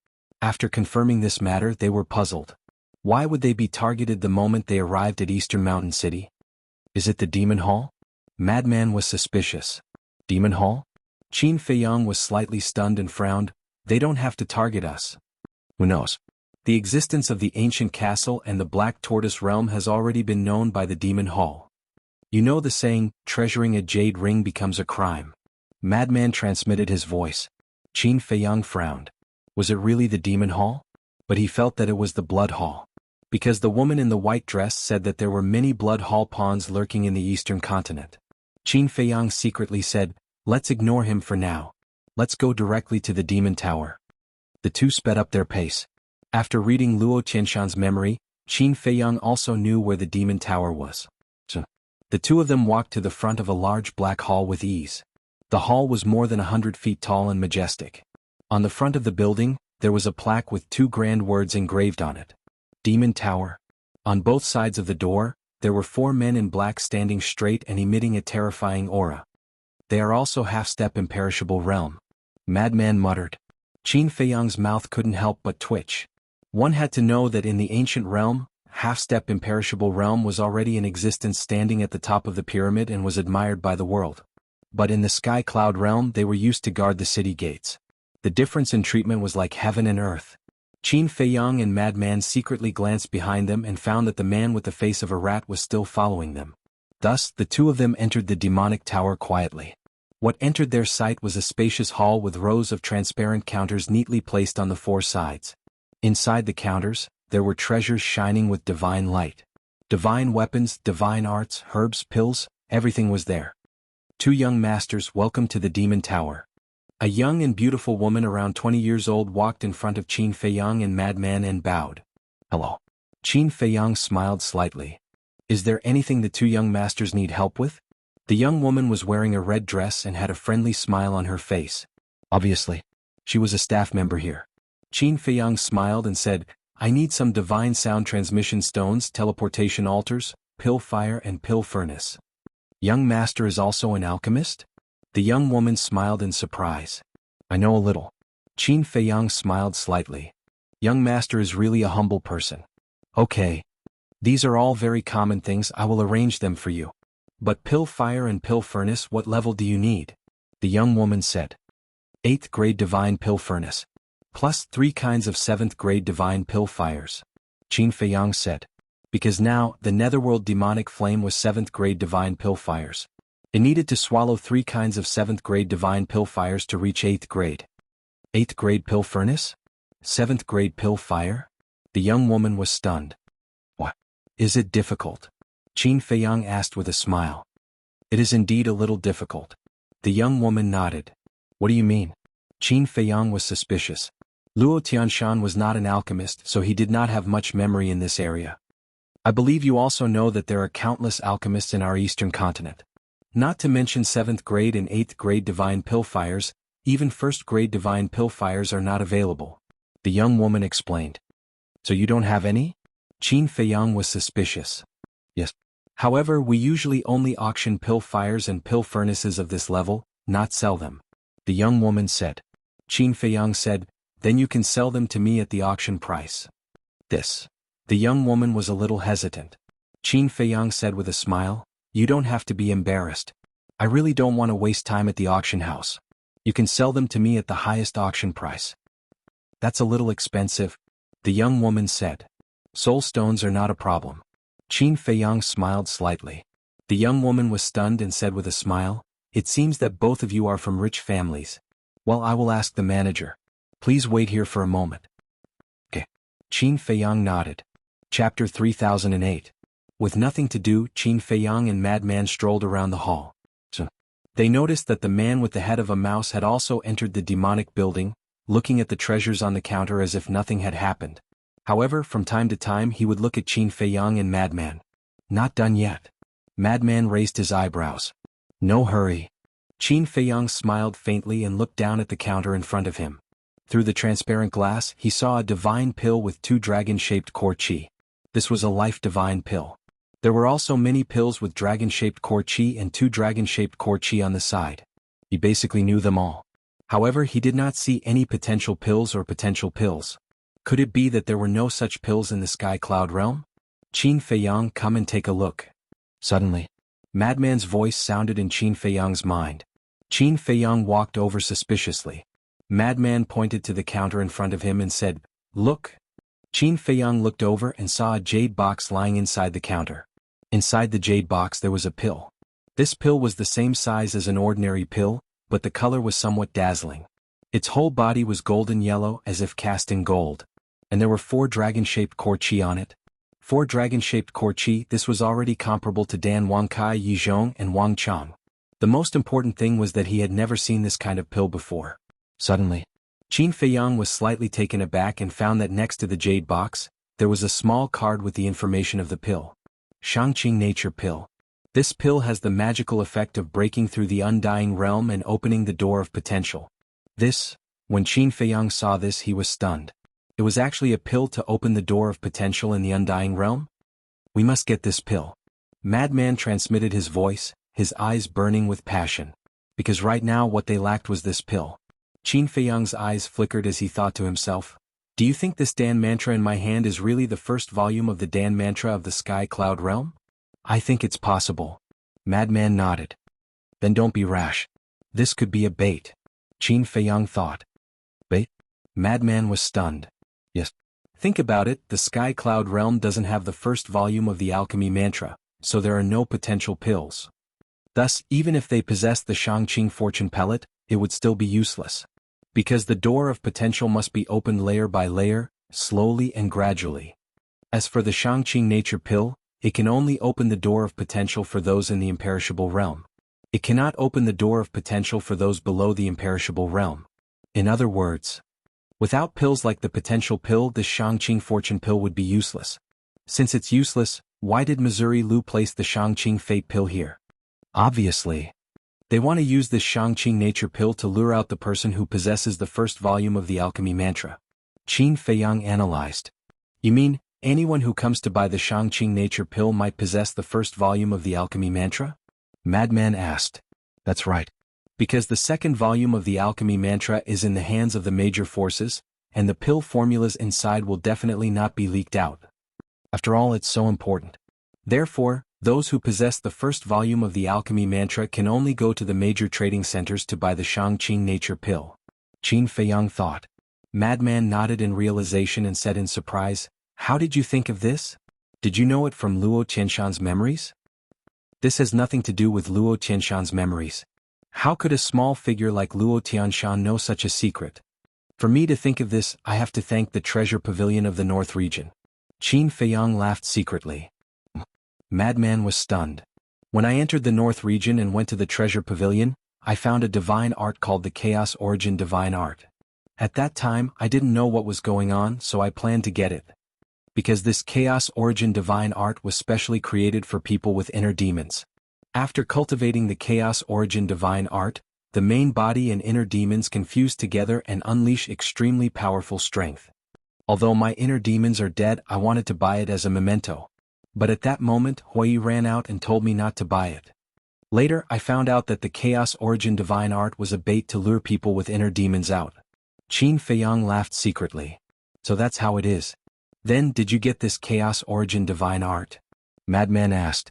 A: After confirming this matter, they were puzzled. Why would they be targeted the moment they arrived at Eastern Mountain City? Is it the Demon Hall? Madman was suspicious. Demon Hall? Qin Feiyang was slightly stunned and frowned. They don't have to target us. Who knows? The existence of the ancient castle and the Black Tortoise realm has already been known by the Demon Hall. You know the saying, treasuring a jade ring becomes a crime. Madman transmitted his voice. Qin Feiyang frowned. Was it really the Demon Hall? But he felt that it was the Blood Hall. Because the woman in the white dress said that there were many Blood Hall pawns lurking in the Eastern Continent. Qin Feiyang secretly said, Let's ignore him for now. Let's go directly to the Demon Tower. The two sped up their pace. After reading Luo Qianshan's memory, Qin Feiyang also knew where the Demon Tower was. The two of them walked to the front of a large black hall with ease. The hall was more than 100 feet tall and majestic. On the front of the building, there was a plaque with two grand words engraved on it. Demon Tower. On both sides of the door, there were 4 men in black standing straight and emitting a terrifying aura. They are also half-step imperishable realm. Madman muttered. Qin Feiyang's mouth couldn't help but twitch. One had to know that in the ancient realm, half-step imperishable realm was already in existence, standing at the top of the pyramid and was admired by the world. But in the Sky Cloud realm they were used to guard the city gates. The difference in treatment was like heaven and earth. Qin Feiyang and Madman secretly glanced behind them and found that the man with the face of a rat was still following them. Thus, the two of them entered the demonic tower quietly. What entered their sight was a spacious hall with rows of transparent counters neatly placed on the 4 sides. Inside the counters, there were treasures shining with divine light. Divine weapons, divine arts, herbs, pills, everything was there. 2 young masters, welcome to the Demon Tower. A young and beautiful woman around 20 years old walked in front of Qin Feiyang and Madman and bowed. Hello. Qin Feiyang smiled slightly. Is there anything the 2 young masters need help with? The young woman was wearing a red dress and had a friendly smile on her face. Obviously. She was a staff member here. Qin Feiyang smiled and said, I need some divine sound transmission stones, teleportation altars, pill fire and pill furnace. Young master is also an alchemist? The young woman smiled in surprise. I know a little. Qin Feiyang smiled slightly. Young master is really a humble person. Okay. These are all very common things, I will arrange them for you. But pill fire and pill furnace, what level do you need? The young woman said. 8th grade divine pill furnace. Plus 3 kinds of 7th grade divine pill fires. Qin Feiyang said. Because now, the netherworld demonic flame was 7th grade divine pill fires. It needed to swallow 3 kinds of 7th grade divine pill fires to reach 8th grade. 8th grade pill furnace? 7th grade pill fire? The young woman was stunned. What? Is it difficult? Qin Feiyang asked with a smile. It is indeed a little difficult. The young woman nodded. What do you mean? Qin Feiyang was suspicious. Luo Tianshan was not an alchemist, so he did not have much memory in this area. I believe you also know that there are countless alchemists in our eastern continent. Not to mention 7th grade and 8th grade divine pill fires, even 1st grade divine pill fires are not available. The young woman explained. So you don't have any? Qin Feiyang was suspicious. Yes. However, we usually only auction pill fires and pill furnaces of this level, not sell them. The young woman said. Qin Feiyang said, then you can sell them to me at the auction price. This. The young woman was a little hesitant. Qin Feiyang said with a smile, you don't have to be embarrassed. I really don't want to waste time at the auction house. You can sell them to me at the highest auction price. That's a little expensive, the young woman said. Soul stones are not a problem. Qin Feiyang smiled slightly. The young woman was stunned and said with a smile, it seems that both of you are from rich families. Well, I will ask the manager. Please wait here for a moment. Okay. Qin Feiyang nodded. Chapter 3008. With nothing to do, Qin Feiyang and Madman strolled around the hall. They noticed that the man with the head of a mouse had also entered the demonic building, looking at the treasures on the counter as if nothing had happened. However, from time to time he would look at Qin Feiyang and Madman. Not done yet. Madman raised his eyebrows. No hurry. Qin Feiyang smiled faintly and looked down at the counter in front of him. Through the transparent glass, he saw a divine pill with 2 dragon-shaped core chi. This was a life divine pill. There were also many pills with dragon-shaped core chi and 2 dragon-shaped core chi on the side. He basically knew them all. However, he did not see any potential pills or potential pills. Could it be that there were no such pills in the Sky Cloud realm? Qin Feiyang, come and take a look. Suddenly, Madman's voice sounded in Qin Feiyang's mind. Qin Feiyang walked over suspiciously. Madman pointed to the counter in front of him and said, look. Qin Feiyang looked over and saw a jade box lying inside the counter. Inside the jade box there was a pill. This pill was the same size as an ordinary pill, but the color was somewhat dazzling. Its whole body was golden yellow as if cast in gold. And there were 4 dragon-shaped core chi on it. 4 dragon-shaped core chi, this was already comparable to Dan Wangkai, Yizhong and Wang Chang. The most important thing was that he had never seen this kind of pill before. Suddenly, Qin Feiyang was slightly taken aback and found that next to the jade box, there was a small card with the information of the pill. Shangqing Nature Pill. This pill has the magical effect of breaking through the undying realm and opening the door of potential. When Qin Feiyang saw this, he was stunned. It was actually a pill to open the door of potential in the undying realm? We must get this pill. Madman transmitted his voice, his eyes burning with passion. Because right now what they lacked was this pill. Qin Feiyang's eyes flickered as he thought to himself, do you think this Dan mantra in my hand is really the first volume of the Dan mantra of the Sky Cloud realm? I think it's possible. Madman nodded. Then don't be rash. This could be a bait. Qin Feiyang thought. Bait? Madman was stunned. Yes. Think about it, the Sky Cloud realm doesn't have the first volume of the alchemy mantra, so there are no potential pills. Thus, even if they possessed the Shangqing fortune pellet, it would still be useless. Because the door of potential must be opened layer by layer, slowly and gradually. As for the Shangqing nature pill, it can only open the door of potential for those in the imperishable realm. It cannot open the door of potential for those below the imperishable realm. In other words, without pills like the potential pill, the Shangqing fortune pill would be useless. Since it's useless, why did Missouri Lu place the Shangqing fate pill here? Obviously, they want to use this Shangqing nature pill to lure out the person who possesses the first volume of the alchemy mantra. Qin Feiyang analyzed. You mean, anyone who comes to buy the Shangqing nature pill might possess the first volume of the alchemy mantra? Madman asked. That's right. Because the second volume of the alchemy mantra is in the hands of the major forces, and the pill formulas inside will definitely not be leaked out. After all, it's so important. Therefore, those who possess the first volume of the alchemy mantra can only go to the major trading centers to buy the Shangqing nature pill. Qin Feiyang thought. Madman nodded in realization and said in surprise, "How did you think of this? Did you know it from Luo Tianshan's memories?" "This has nothing to do with Luo Tianshan's memories. How could a small figure like Luo Tianshan know such a secret? For me to think of this, I have to thank the treasure pavilion of the North region." Qin Feiyang laughed secretly. Madman was stunned. "When I entered the North region and went to the treasure pavilion, I found a divine art called the Chaos Origin Divine Art. At that time, I didn't know what was going on, so I planned to get it. Because this Chaos Origin Divine Art was specially created for people with inner demons. After cultivating the Chaos Origin Divine Art, the main body and inner demons can fuse together and unleash extremely powerful strength. Although my inner demons are dead, I wanted to buy it as a memento. But at that moment, Hui ran out and told me not to buy it. Later, I found out that the Chaos Origin Divine Art was a bait to lure people with inner demons out." Qin Feiyang laughed secretly. "So that's how it is. Then, did you get this Chaos Origin Divine Art?" Madman asked.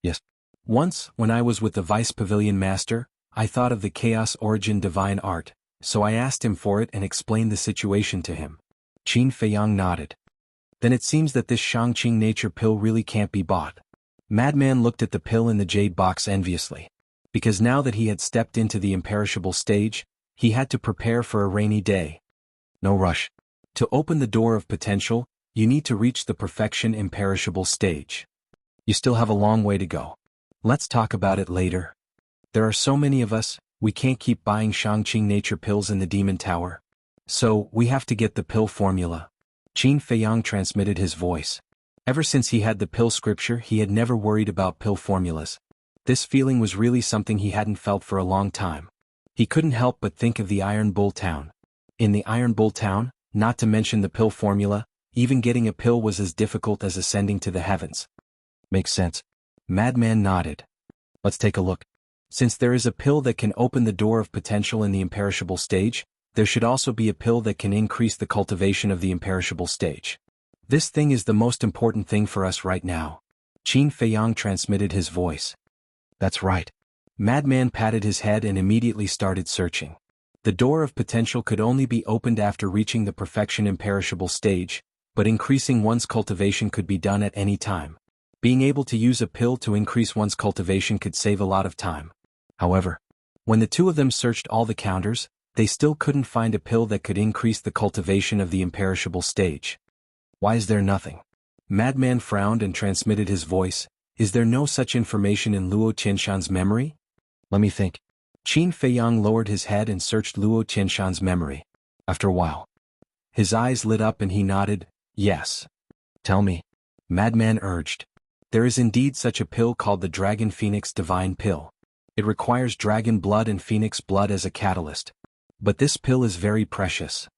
A: "Yes. Once, when I was with the Vice Pavilion Master, I thought of the Chaos Origin Divine Art, so I asked him for it and explained the situation to him." Qin Feiyang nodded. "Then it seems that this Shangqing nature pill really can't be bought." Madman looked at the pill in the jade box enviously. Because now that he had stepped into the imperishable stage, he had to prepare for a rainy day. No rush. To open the door of potential, you need to reach the perfection imperishable stage. You still have a long way to go. Let's talk about it later. There are so many of us, we can't keep buying Shangqing nature pills in the Demon Tower. So, we have to get the pill formula. Qin Feiyang transmitted his voice. Ever since he had the pill scripture, he had never worried about pill formulas. This feeling was really something he hadn't felt for a long time. He couldn't help but think of the Iron Bull Town. In the Iron Bull Town, not to mention the pill formula, even getting a pill was as difficult as ascending to the heavens. Makes sense. Madman nodded. Let's take a look. Since there is a pill that can open the door of potential in the imperishable stage, there should also be a pill that can increase the cultivation of the imperishable stage. This thing is the most important thing for us right now. Qin Feiyang transmitted his voice. That's right. Madman patted his head and immediately started searching. The door of potential could only be opened after reaching the perfection imperishable stage, but increasing one's cultivation could be done at any time. Being able to use a pill to increase one's cultivation could save a lot of time. However, when the two of them searched all the counters, they still couldn't find a pill that could increase the cultivation of the imperishable stage. Why is there nothing? Madman frowned and transmitted his voice. Is there no such information in Luo Tianshan's memory? Let me think. Qin Feiyang lowered his head and searched Luo Tianshan's memory. After a while, his eyes lit up and he nodded, yes. Tell me. Madman urged. There is indeed such a pill called the Dragon Phoenix Divine Pill. It requires dragon blood and phoenix blood as a catalyst. But this pill is very precious.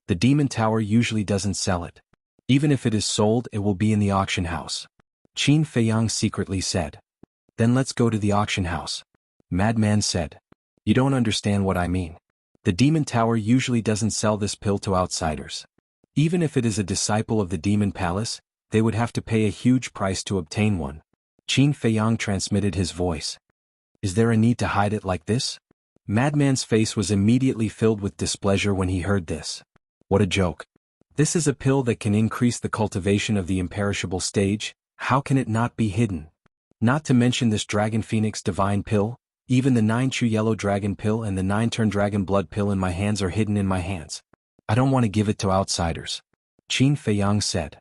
A: The Demon Tower usually doesn't sell it. Even if it is sold, it will be in the auction house. Qin Feiyang secretly said. Then let's go to the auction house. Madman said. You don't understand what I mean. The Demon Tower usually doesn't sell this pill to outsiders. Even if it is a disciple of the Demon Palace, they would have to pay a huge price to obtain one. Qin Feiyang transmitted his voice. Is there a need to hide it like this? Madman's face was immediately filled with displeasure when he heard this. What a joke. This is a pill that can increase the cultivation of the imperishable stage, how can it not be hidden? Not to mention this Dragon Phoenix Divine Pill, even the 9-chew Yellow Dragon Pill and the 9-turn Dragon Blood Pill in my hands are hidden in my hands. I don't want to give it to outsiders. Qin Feiyang said.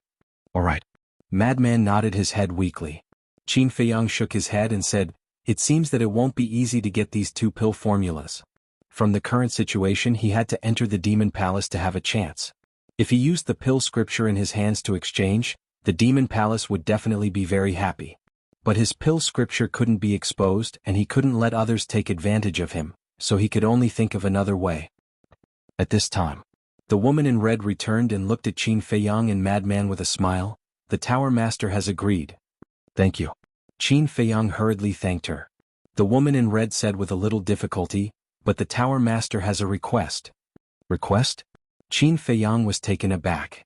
A: Alright. Madman nodded his head weakly. Qin Feiyang shook his head and said, it seems that it won't be easy to get these two pill formulas. From the current situation, he had to enter the Demon Palace to have a chance. If he used the pill scripture in his hands to exchange, the Demon Palace would definitely be very happy. But his pill scripture couldn't be exposed and he couldn't let others take advantage of him, so he could only think of another way. At this time, the woman in red returned and looked at Qin Feiyang and Madman with a smile. The Tower Master has agreed. Thank you. Qin Feiyang hurriedly thanked her. The woman in red said with a little difficulty, but the Tower Master has a request. Request? Qin Feiyang was taken aback.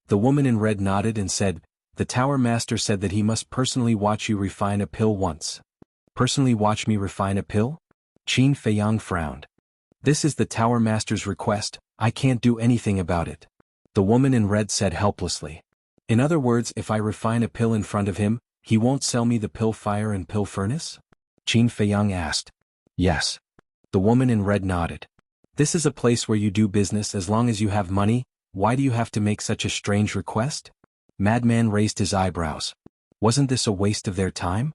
A: The woman in red nodded and said, the Tower Master said that he must personally watch you refine a pill once. Personally watch me refine a pill? Qin Feiyang frowned. This is the Tower Master's request, I can't do anything about it. The woman in red said helplessly. In other words, if I refine a pill in front of him, he won't sell me the pill fire and pill furnace? Qin Feiyang asked. Yes. The woman in red nodded. This is a place where you do business as long as you have money, why do you have to make such a strange request? Madman raised his eyebrows. Wasn't this a waste of their time?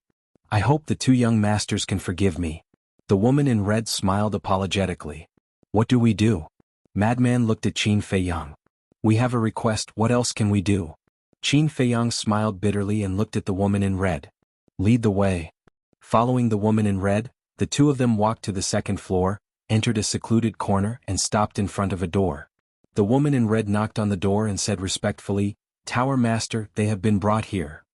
A: I hope the two young masters can forgive me. The woman in red smiled apologetically. What do we do? Madman looked at Qin Feiyang. We have a request, what else can we do? Qin Feiyang smiled bitterly and looked at the woman in red. Lead the way. Following the woman in red, the two of them walked to the second floor, entered a secluded corner and stopped in front of a door. The woman in red knocked on the door and said respectfully, Tower Master, they have been brought here.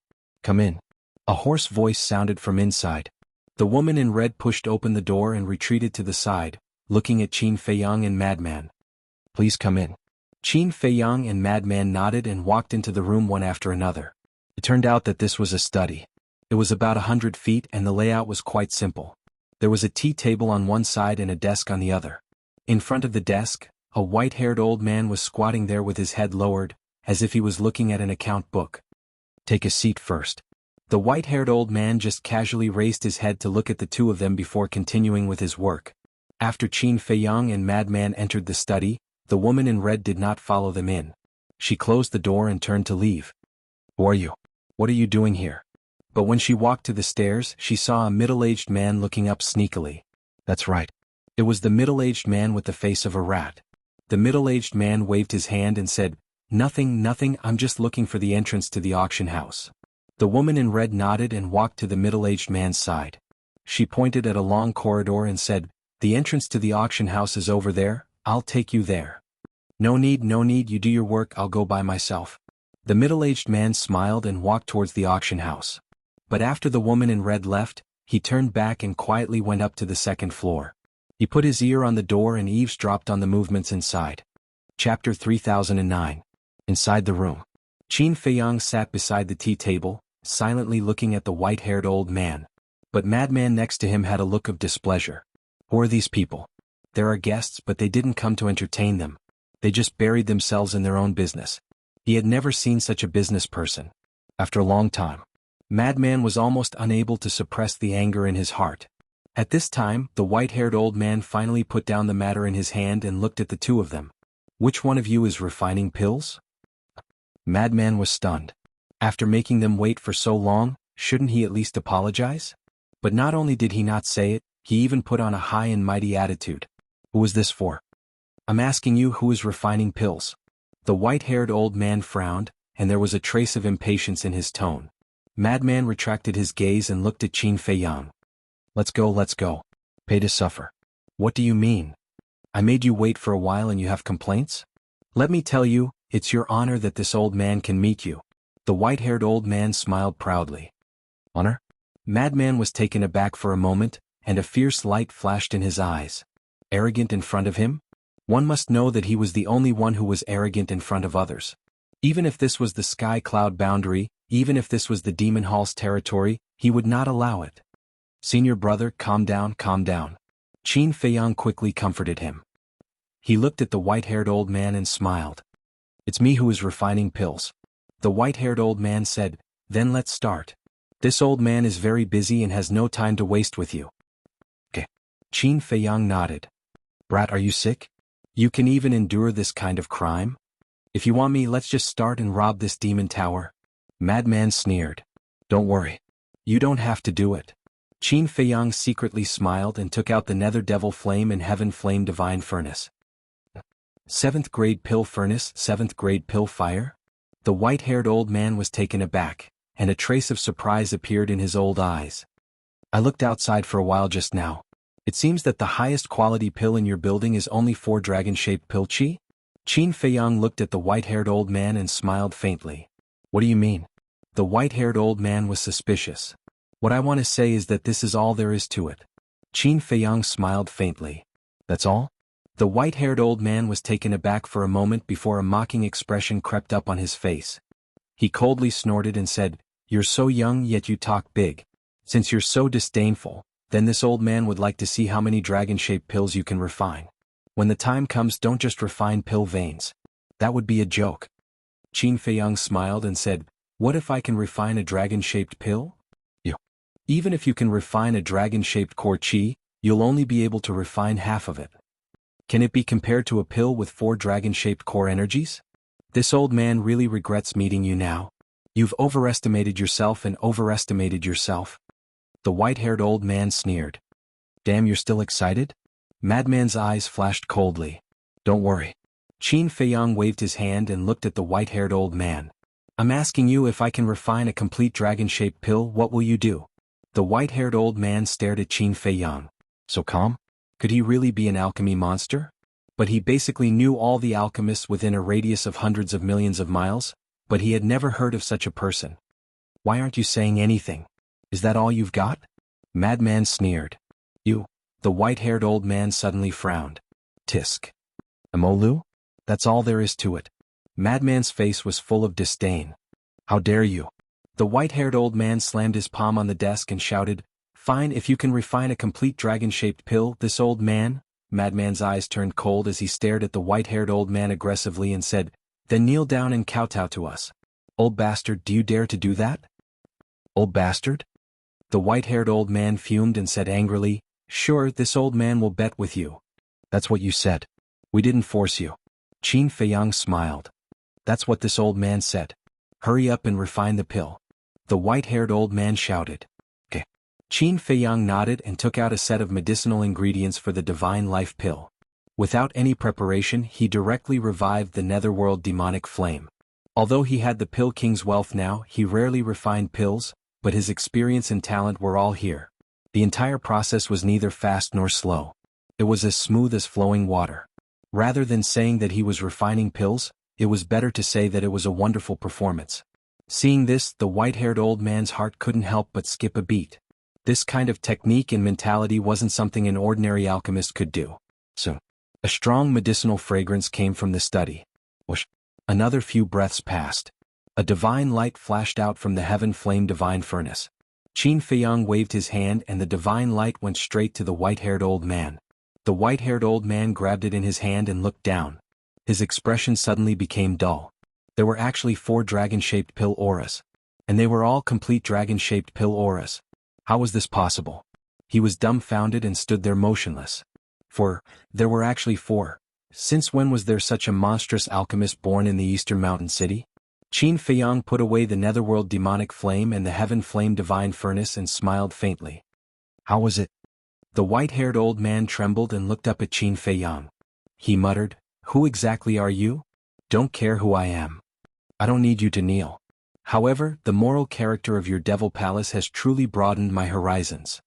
A: Come in. A hoarse voice sounded from inside. The woman in red pushed open the door and retreated to the side, looking at Qin Feiyang and Madman. Please come in. Qin Feiyang and Madman nodded and walked into the room one after another. It turned out that this was a study. It was about 100 feet and the layout was quite simple. There was a tea table on one side and a desk on the other. In front of the desk, a white-haired old man was squatting there with his head lowered, as if he was looking at an account book. Take a seat first. The white-haired old man just casually raised his head to look at the two of them before continuing with his work. After Qin Feiyang and Madman entered the study, the woman in red did not follow them in. She closed the door and turned to leave. Who are you? What are you doing here? But when she walked to the stairs, she saw a middle-aged man looking up sneakily. That's right. It was the middle-aged man with the face of a rat. The middle-aged man waved his hand and said, Nothing, I'm just looking for the entrance to the auction house. The woman in red nodded and walked to the middle-aged man's side. She pointed at a long corridor and said, The entrance to the auction house is over there, I'll take you there. No need, you do your work, I'll go by myself. The middle-aged man smiled and walked towards the auction house. But after the woman in red left, he turned back and quietly went up to the second floor. He put his ear on the door and eavesdropped on the movements inside. Chapter 3009. Inside the room. Qin Feiyang sat beside the tea table, silently looking at the white-haired old man. But Madman next to him had a look of displeasure. Who are these people? There are guests, but they didn't come to entertain them. They just buried themselves in their own business. He had never seen such a business person. After a long time, Madman was almost unable to suppress the anger in his heart. At this time, the white-haired old man finally put down the matter in his hand and looked at the two of them. Which one of you is refining pills? Madman was stunned. After making them wait for so long, shouldn't he at least apologize? But not only did he not say it, he even put on a high and mighty attitude. Who is this for? I'm asking you who is refining pills. The white-haired old man frowned, and there was a trace of impatience in his tone. Madman retracted his gaze and looked at Qin Feiyang. Let's go. Pay to suffer. What do you mean? I made you wait for a while and you have complaints? Let me tell you, it's your honor that this old man can meet you. The white-haired old man smiled proudly. Honor? Madman was taken aback for a moment, and a fierce light flashed in his eyes. Arrogant in front of him? One must know that he was the only one who was arrogant in front of others. Even if this was the Sky Cloud boundary, even if this was the Demon Hall's territory, he would not allow it. Senior brother, calm down. Qin Feiyang quickly comforted him. He looked at the white-haired old man and smiled. It's me who is refining pills. The white-haired old man said, Then let's start. This old man is very busy and has no time to waste with you. Okay. Qin Feiyang nodded. Brat, are you sick? You can even endure this kind of crime? If you want me, let's just start and rob this demon tower. Madman sneered. Don't worry. You don't have to do it. Qin Feiyang secretly smiled and took out the Nether Devil Flame and Heaven Flame Divine Furnace. 7th grade pill furnace, 7th grade pill fire? The white-haired old man was taken aback, and a trace of surprise appeared in his old eyes. I looked outside for a while just now. It seems that the highest quality pill in your building is only 4 dragon-shaped pill chi? Qin Feiyang looked at the white-haired old man and smiled faintly. What do you mean? The white-haired old man was suspicious. What I want to say is that this is all there is to it. Qin Feiyang smiled faintly. That's all? The white-haired old man was taken aback for a moment before a mocking expression crept up on his face. He coldly snorted and said, You're so young yet you talk big. Since you're so disdainful, then this old man would like to see how many dragon-shaped pills you can refine. When the time comes, don't just refine pill veins. That would be a joke. Qin Feiyang smiled and said, what if I can refine a dragon-shaped pill? You. Even if you can refine a dragon-shaped core qi, you'll only be able to refine half of it. Can it be compared to a pill with 4 dragon-shaped core energies? This old man really regrets meeting you now. You've overestimated yourself and overestimated yourself. The white-haired old man sneered. Damn, you're still excited? Madman's eyes flashed coldly. Don't worry. Qin Feiyang waved his hand and looked at the white-haired old man. I'm asking you, if I can refine a complete dragon-shaped pill, what will you do? The white-haired old man stared at Qin Feiyang. So calm? Could he really be an alchemy monster? But he basically knew all the alchemists within a radius of hundreds of millions of miles, but he had never heard of such a person. Why aren't you saying anything? Is that all you've got? Madman sneered. You. The white-haired old man suddenly frowned. Tisk. Amolu? That's all there is to it. Madman's face was full of disdain. How dare you? The white-haired old man slammed his palm on the desk and shouted, Fine, if you can refine a complete dragon-shaped pill, this old man. Madman's eyes turned cold as he stared at the white-haired old man aggressively and said, Then kneel down and kowtow to us. Old bastard, do you dare to do that? Old bastard? The white-haired old man fumed and said angrily, Sure, this old man will bet with you. That's what you said. We didn't force you. Qin Feiyang smiled. That's what this old man said. Hurry up and refine the pill. The white-haired old man shouted. Okay. Qin Feiyang nodded and took out a set of medicinal ingredients for the divine life pill. Without any preparation, he directly revived the netherworld demonic flame. Although he had the Pill King's wealth now, he rarely refined pills, but his experience and talent were all here. The entire process was neither fast nor slow. It was as smooth as flowing water. Rather than saying that he was refining pills, it was better to say that it was a wonderful performance. Seeing this, the white-haired old man's heart couldn't help but skip a beat. This kind of technique and mentality wasn't something an ordinary alchemist could do. Soon, a strong medicinal fragrance came from the study. Whoosh! Another few breaths passed. A divine light flashed out from the heaven flame divine furnace. Qin Feiyang waved his hand and the divine light went straight to the white-haired old man. The white-haired old man grabbed it in his hand and looked down. His expression suddenly became dull. There were actually 4 dragon-shaped pill auras. And they were all complete dragon-shaped pill auras. How was this possible? He was dumbfounded and stood there motionless. There were actually 4. Since when was there such a monstrous alchemist born in the eastern mountain city? Qin Feiyang put away the netherworld demonic flame and the heaven flame divine furnace and smiled faintly. How was it? The white-haired old man trembled and looked up at Qin Feiyang. He muttered, Who exactly are you? Don't care who I am. I don't need you to kneel. However, the moral character of your devil palace has truly broadened my horizons.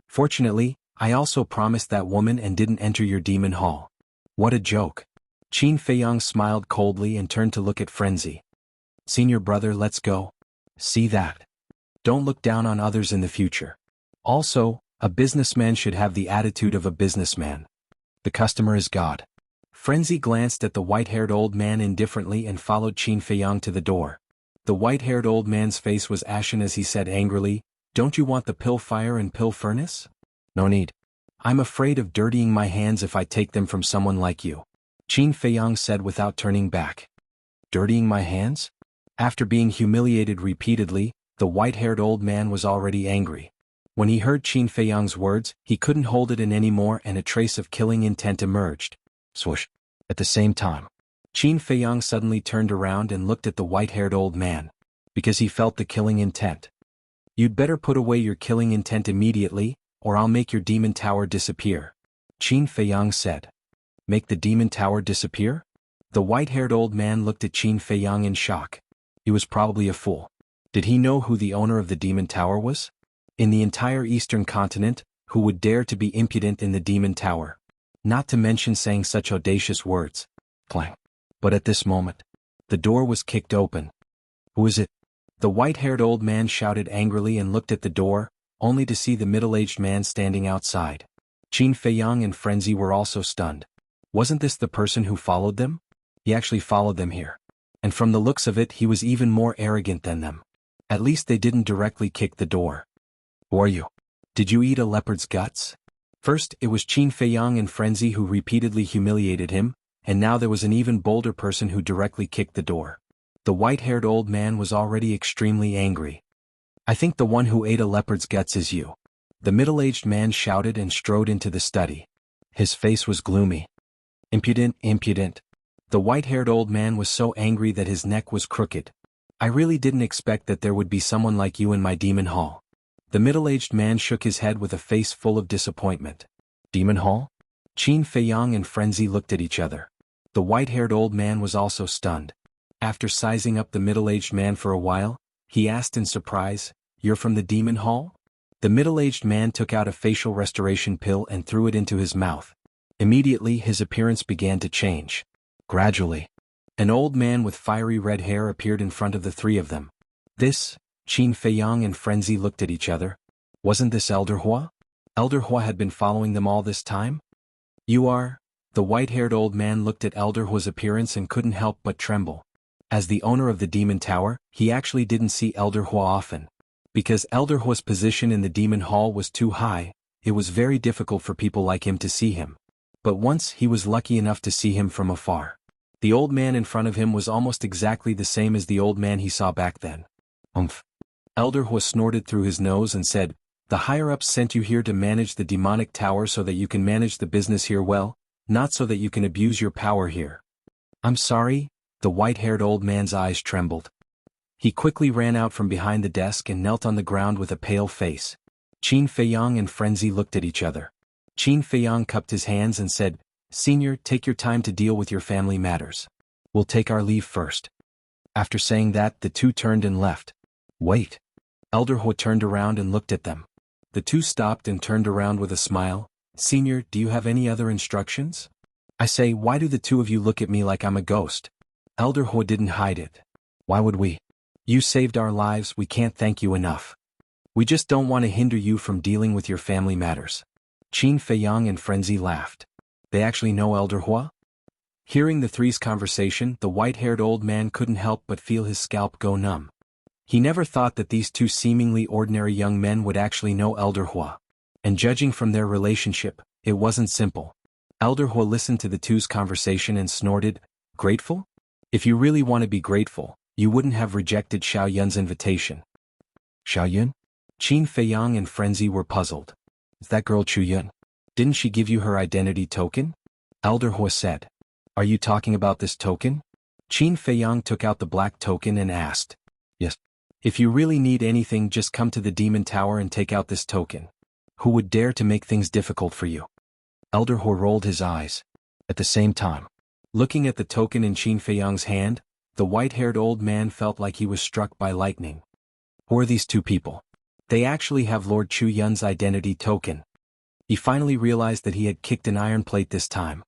A: Fortunately, I also promised that woman and didn't enter your demon hall. What a joke. Qin Feiyang smiled coldly and turned to look at Frenzy. Senior brother, let's go. See that? Don't look down on others in the future. Also, a businessman should have the attitude of a businessman. The customer is God. Frenzy glanced at the white-haired old man indifferently and followed Qin Feiyang to the door. The white-haired old man's face was ashen as he said angrily, Don't you want the pill fire and pill furnace? No need. I'm afraid of dirtying my hands if I take them from someone like you. Qin Feiyang said without turning back. Dirtying my hands? After being humiliated repeatedly, the white-haired old man was already angry. When he heard Qin Feiyang's words, he couldn't hold it in anymore and a trace of killing intent emerged. Swoosh. At the same time, Qin Feiyang suddenly turned around and looked at the white-haired old man. Because he felt the killing intent. You'd better put away your killing intent immediately, or I'll make your demon tower disappear. Qin Feiyang said. Make the demon tower disappear? The white-haired old man looked at Qin Feiyang in shock. He was probably a fool. Did he know who the owner of the demon tower was? In the entire eastern continent, who would dare to be impudent in the demon tower? Not to mention saying such audacious words. Clang. But at this moment, the door was kicked open. Who is it? The white-haired old man shouted angrily and looked at the door, only to see the middle-aged man standing outside. Qin Feiyang and Frenzy were also stunned. Wasn't this the person who followed them? He actually followed them here. And from the looks of it, he was even more arrogant than them. At least they didn't directly kick the door. Who are you? Did you eat a leopard's guts? First, it was Qin Feiyang in frenzy who repeatedly humiliated him, and now there was an even bolder person who directly kicked the door. The white-haired old man was already extremely angry. "I think the one who ate a leopard's guts is you," the middle-aged man shouted and strode into the study. His face was gloomy. "Impudent, impudent." The white-haired old man was so angry that his neck was crooked. "I really didn't expect that there would be someone like you in my demon hall." The middle-aged man shook his head with a face full of disappointment. "Demon hall?" Qin Feiyang and frenzy looked at each other. The white-haired old man was also stunned. After sizing up the middle-aged man for a while, he asked in surprise, "You're from the demon hall?" The middle-aged man took out a facial restoration pill and threw it into his mouth. Immediately his appearance began to change. Gradually, an old man with fiery red hair appeared in front of the three of them. This, Qin Feiyang and frenzy looked at each other. Wasn't this Elder Hua? Elder Hua had been following them all this time? "You are?" The white-haired old man looked at Elder Hua's appearance and couldn't help but tremble. As the owner of the Demon Tower, he actually didn't see Elder Hua often. Because Elder Hua's position in the Demon Hall was too high, it was very difficult for people like him to see him. But once he was lucky enough to see him from afar. The old man in front of him was almost exactly the same as the old man he saw back then. "Umph." Elder Hua snorted through his nose and said, "The higher-ups sent you here to manage the demonic tower so that you can manage the business here well, not so that you can abuse your power here." "I'm sorry." The white-haired old man's eyes trembled. He quickly ran out from behind the desk and knelt on the ground with a pale face. Qin Feiyang and frenzy looked at each other. Qin Feiyang cupped his hands and said, "Senior, take your time to deal with your family matters. We'll take our leave first." After saying that, the two turned and left. "Wait." Elder Hua turned around and looked at them. The two stopped and turned around with a smile. "Senior, do you have any other instructions?" "I say, why do the two of you look at me like I'm a ghost?" Elder Hua didn't hide it. "Why would we? You saved our lives, we can't thank you enough. We just don't want to hinder you from dealing with your family matters." Qin Feiyang and frenzy laughed. They actually know Elder Hua? Hearing the three's conversation, the white-haired old man couldn't help but feel his scalp go numb. He never thought that these two seemingly ordinary young men would actually know Elder Hua. And judging from their relationship, it wasn't simple. Elder Hua listened to the two's conversation and snorted, "Grateful? If you really want to be grateful, you wouldn't have rejected Xiao Yun's invitation." "Xiao Yun?" Qin Feiyang and frenzy were puzzled. "Is that girl Chu Yun? Didn't she give you her identity token?" Elder Hua said. "Are you talking about this token?" Qin Feiyang took out the black token and asked. "Yes. If you really need anything, just come to the Demon Tower and take out this token. Who would dare to make things difficult for you?" Elder Hua rolled his eyes. At the same time, looking at the token in Qin Feiyang's hand, the white-haired old man felt like he was struck by lightning. Who are these two people? They actually have Lord Chu Yun's identity token. He finally realized that he had kicked an iron plate this time.